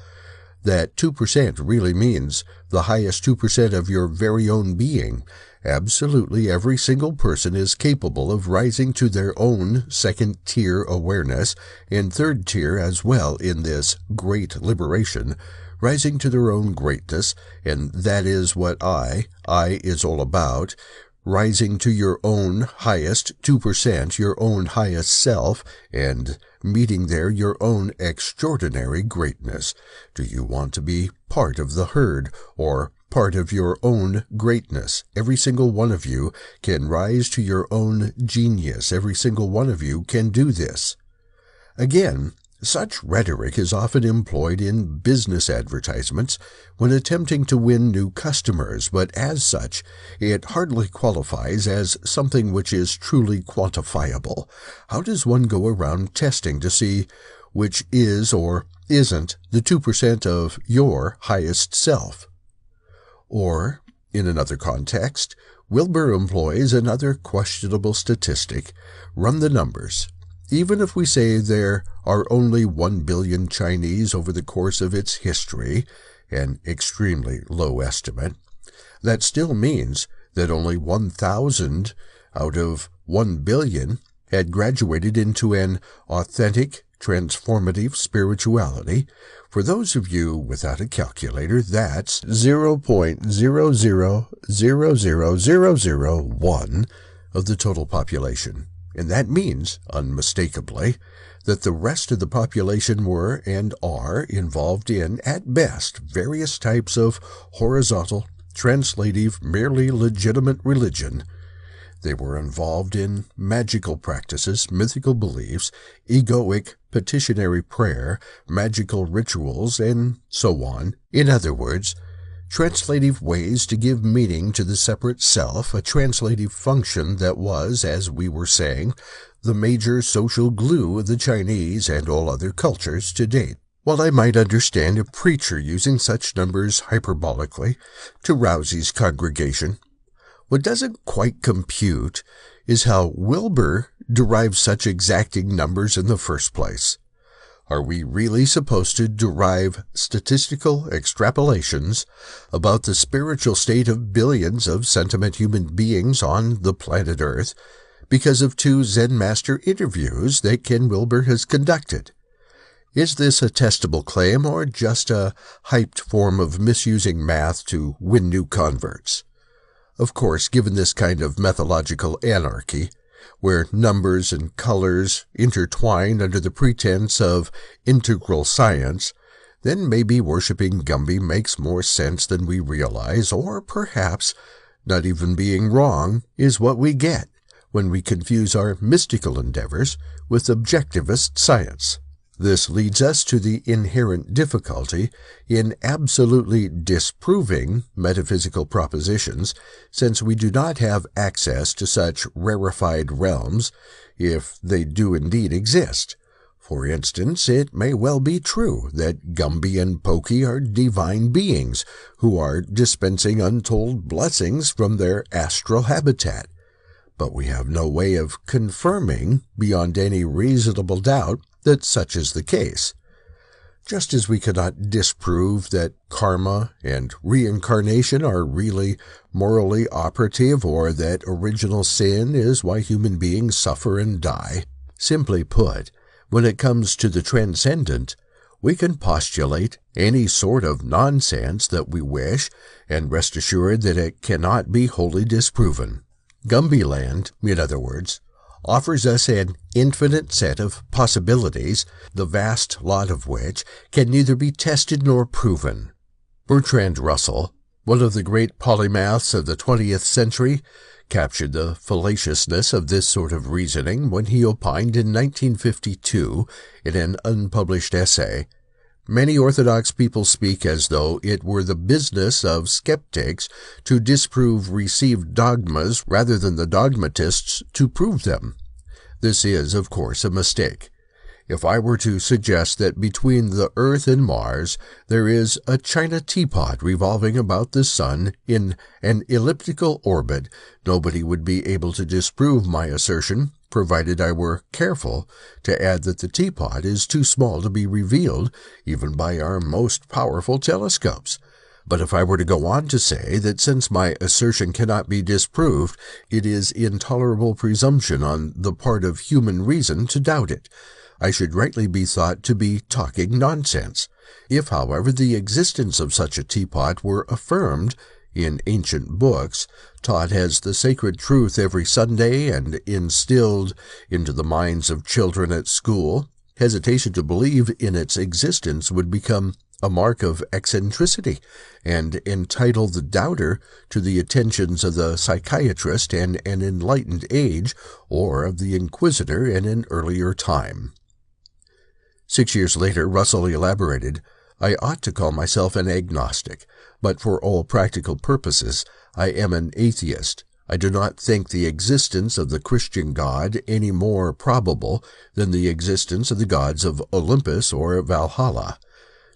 That 2% really means the highest 2% of your very own being. Absolutely every single person is capable of rising to their own second-tier awareness, and third-tier as well in this great liberation, rising to their own greatness, and that is what I is all about. Rising to your own highest 2%, your own highest self, and meeting there your own extraordinary greatness. Do you want to be part of the herd, or part of your own greatness? Every single one of you can rise to your own genius. Every single one of you can do this. Again, such rhetoric is often employed in business advertisements when attempting to win new customers, but as such, it hardly qualifies as something which is truly quantifiable. How does one go around testing to see which is or isn't the 2% of your highest self? Or, in another context, Wilber employs another questionable statistic. Run the numbers. Even if we say there are only 1 billion Chinese over the course of its history, an extremely low estimate, that still means that only 1,000 out of 1 billion had graduated into an authentic, transformative spirituality. For those of you without a calculator, that's 0.0000001 of the total population. And that means, unmistakably, that the rest of the population were and are involved in, at best, various types of horizontal, translative, merely legitimate religion. They were involved in magical practices, mythical beliefs, egoic petitionary prayer, magical rituals, and so on. In other words, translative ways to give meaning to the separate self, a translative function that was, as we were saying, the major social glue of the Chinese and all other cultures to date. While I might understand a preacher using such numbers hyperbolically to rouse his congregation, what doesn't quite compute is how Wilbur derives such exacting numbers in the first place. Are we really supposed to derive statistical extrapolations about the spiritual state of billions of sentient human beings on the planet Earth because of 2 Zen master interviews that Ken Wilber has conducted? Is this a testable claim or just a hyped form of misusing math to win new converts? Of course, given this kind of methodological anarchy, where numbers and colors intertwine under the pretense of integral science, then maybe worshipping Gumby makes more sense than we realize, or perhaps not even being wrong is what we get when we confuse our mystical endeavors with objectivist science. This leads us to the inherent difficulty in absolutely disproving metaphysical propositions, since we do not have access to such rarefied realms, if they do indeed exist. For instance, it may well be true that Gumby and Pokey are divine beings who are dispensing untold blessings from their astral habitat, but we have no way of confirming, beyond any reasonable doubt, that such is the case. Just as we cannot disprove that karma and reincarnation are really morally operative, or that original sin is why human beings suffer and die. Simply put, when it comes to the transcendent, we can postulate any sort of nonsense that we wish, and rest assured that it cannot be wholly disproven. Gumbyland, in other words, offers us an infinite set of possibilities, the vast lot of which can neither be tested nor proven. Bertrand Russell, one of the great polymaths of the 20th century, captured the fallaciousness of this sort of reasoning when he opined in 1952 in an unpublished essay, "Many orthodox people speak as though it were the business of skeptics to disprove received dogmas rather than the dogmatists to prove them. This is, of course, a mistake. If I were to suggest that between the Earth and Mars there is a china teapot revolving about the sun in an elliptical orbit, nobody would be able to disprove my assertion, provided I were careful to add that the teapot is too small to be revealed even by our most powerful telescopes. But if I were to go on to say that since my assertion cannot be disproved, it is intolerable presumption on the part of human reason to doubt it, I should rightly be thought to be talking nonsense. If, however, the existence of such a teapot were affirmed in ancient books, taught as the sacred truth every Sunday, and instilled into the minds of children at school, hesitation to believe in its existence would become a mark of eccentricity, and entitle the doubter to the attentions of the psychiatrist in an enlightened age, or of the inquisitor in an earlier time." 6 years later, Russell elaborated, "I ought to call myself an agnostic, but for all practical purposes I am an atheist. I do not think the existence of the Christian God any more probable than the existence of the gods of Olympus or Valhalla.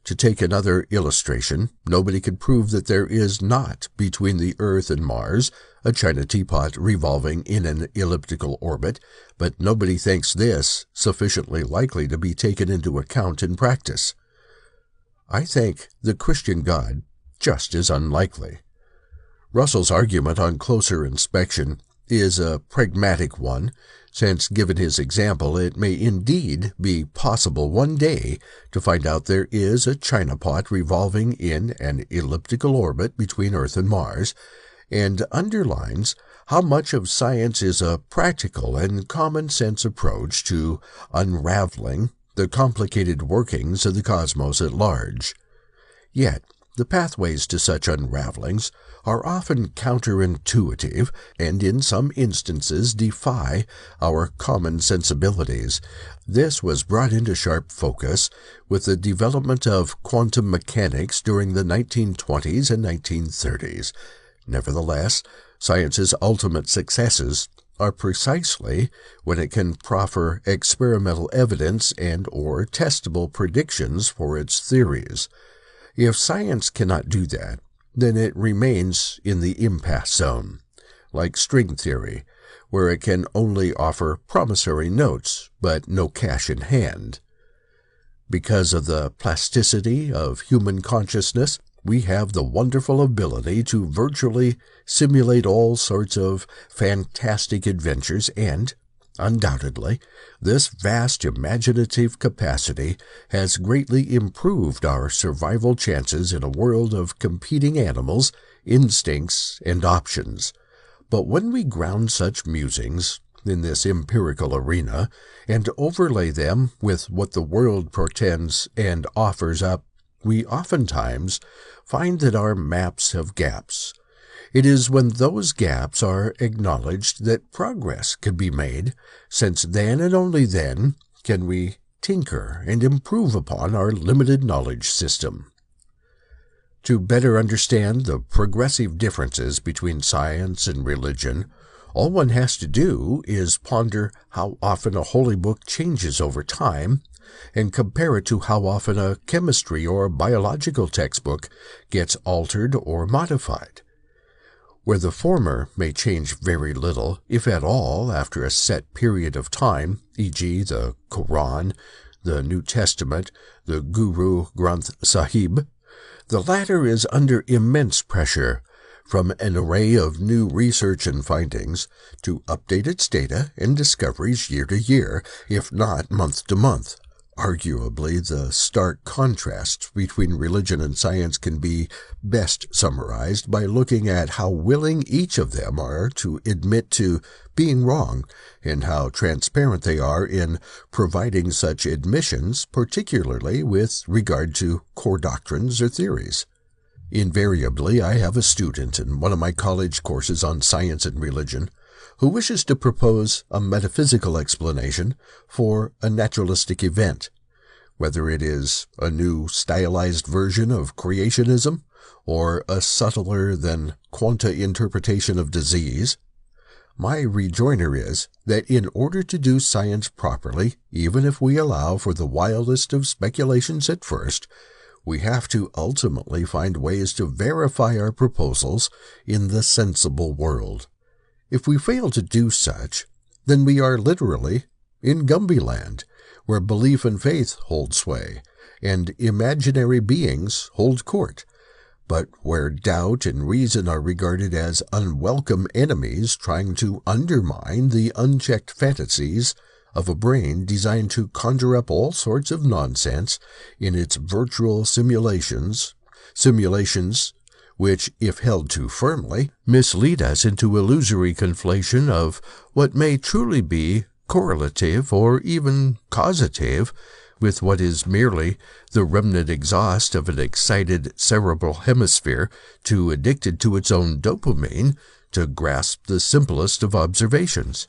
To take another illustration, nobody could prove that there is not between the Earth and Mars a china teapot revolving in an elliptical orbit, but nobody thinks this sufficiently likely to be taken into account in practice. I think the Christian God just as unlikely." Russell's argument on closer inspection is a pragmatic one, since given his example it may indeed be possible one day to find out there is a china pot revolving in an elliptical orbit between Earth and Mars, and underlines how much of science is a practical and common-sense approach to unraveling the complicated workings of the cosmos at large. Yet the pathways to such unravelings are often counterintuitive, and in some instances defy our common sensibilities. This was brought into sharp focus with the development of quantum mechanics during the 1920s and 1930s. Nevertheless, science's ultimate successes are precisely when it can proffer experimental evidence and or testable predictions for its theories. If science cannot do that, then it remains in the impasse zone, like string theory, where it can only offer promissory notes, but no cash in hand. Because of the plasticity of human consciousness, we have the wonderful ability to virtually simulate all sorts of fantastic adventures, and, undoubtedly, this vast imaginative capacity has greatly improved our survival chances in a world of competing animals, instincts, and options. But when we ground such musings in this empirical arena and overlay them with what the world portends and offers up, we oftentimes find that our maps have gaps. It is when those gaps are acknowledged that progress can be made, since then and only then can we tinker and improve upon our limited knowledge system. To better understand the progressive differences between science and religion, all one has to do is ponder how often a holy book changes over time and compare it to how often a chemistry or biological textbook gets altered or modified. Where the former may change very little, if at all, after a set period of time, e.g. the Quran, the New Testament, the Guru Granth Sahib, the latter is under immense pressure from an array of new research and findings to update its data and discoveries year to year, if not month to month. Arguably, the stark contrast between religion and science can be best summarized by looking at how willing each of them are to admit to being wrong, and how transparent they are in providing such admissions, particularly with regard to core doctrines or theories. Invariably, I have a student in one of my college courses on science and religion who wishes to propose a metaphysical explanation for a naturalistic event, whether it is a new stylized version of creationism or a subtler than quanta interpretation of disease. My rejoinder is that in order to do science properly, even if we allow for the wildest of speculations at first, we have to ultimately find ways to verify our proposals in the sensible world. If we fail to do such, then we are literally in Gumby land, where belief and faith hold sway, and imaginary beings hold court, but where doubt and reason are regarded as unwelcome enemies trying to undermine the unchecked fantasies of a brain designed to conjure up all sorts of nonsense in its virtual simulations which, if held too firmly, mislead us into illusory conflation of what may truly be correlative or even causative with what is merely the remnant exhaust of an excited cerebral hemisphere too addicted to its own dopamine to grasp the simplest of observations.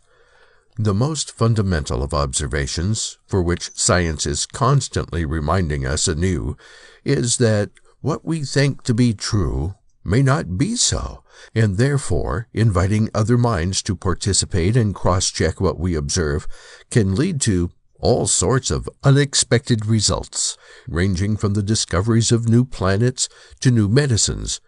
The most fundamental of observations, for which science is constantly reminding us anew, is that what we think to be true may not be so, and therefore inviting other minds to participate and cross-check what we observe can lead to all sorts of unexpected results, ranging from the discoveries of new planets to new medicines.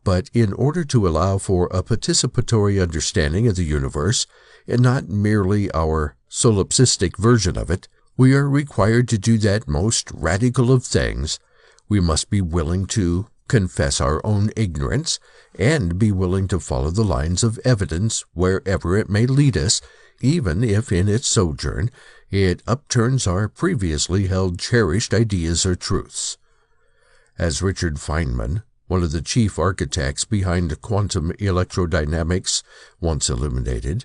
But in order to allow for a participatory understanding of the universe, and not merely our solipsistic version of it, we are required to do that most radical of things. We must be willing to confess our own ignorance, and be willing to follow the lines of evidence wherever it may lead us, even if in its sojourn it upturns our previously held cherished ideas or truths. As Richard Feynman, one of the chief architects behind quantum electrodynamics, once illuminated,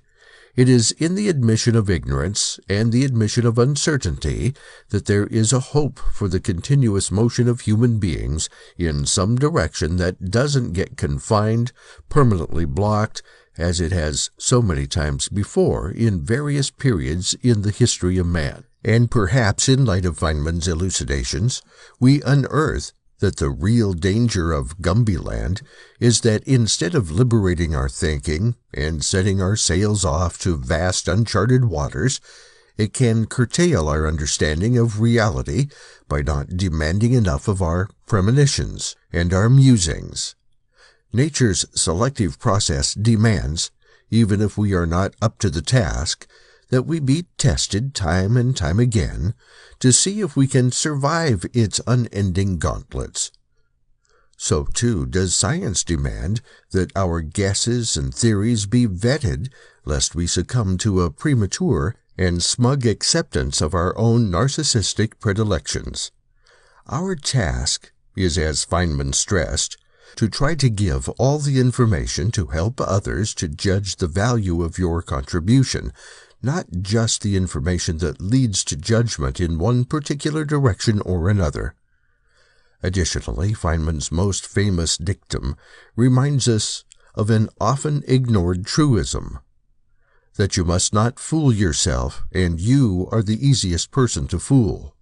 it is in the admission of ignorance and the admission of uncertainty that there is a hope for the continuous motion of human beings in some direction that doesn't get confined, permanently blocked, as it has so many times before in various periods in the history of man. And perhaps in light of Feynman's elucidations, we unearth that the real danger of Gumbyland is that instead of liberating our thinking and setting our sails off to vast uncharted waters, it can curtail our understanding of reality by not demanding enough of our premonitions and our musings. Nature's selective process demands, even if we are not up to the task, that we be tested time and time again to see if we can survive its unending gauntlets. So, too, does science demand that our guesses and theories be vetted, lest we succumb to a premature and smug acceptance of our own narcissistic predilections. Our task is, as Feynman stressed, to try to give all the information to help others to judge the value of your contribution, not just the information that leads to judgment in one particular direction or another. Additionally, Feynman's most famous dictum reminds us of an often ignored truism, that you must not fool yourself, and you are the easiest person to fool.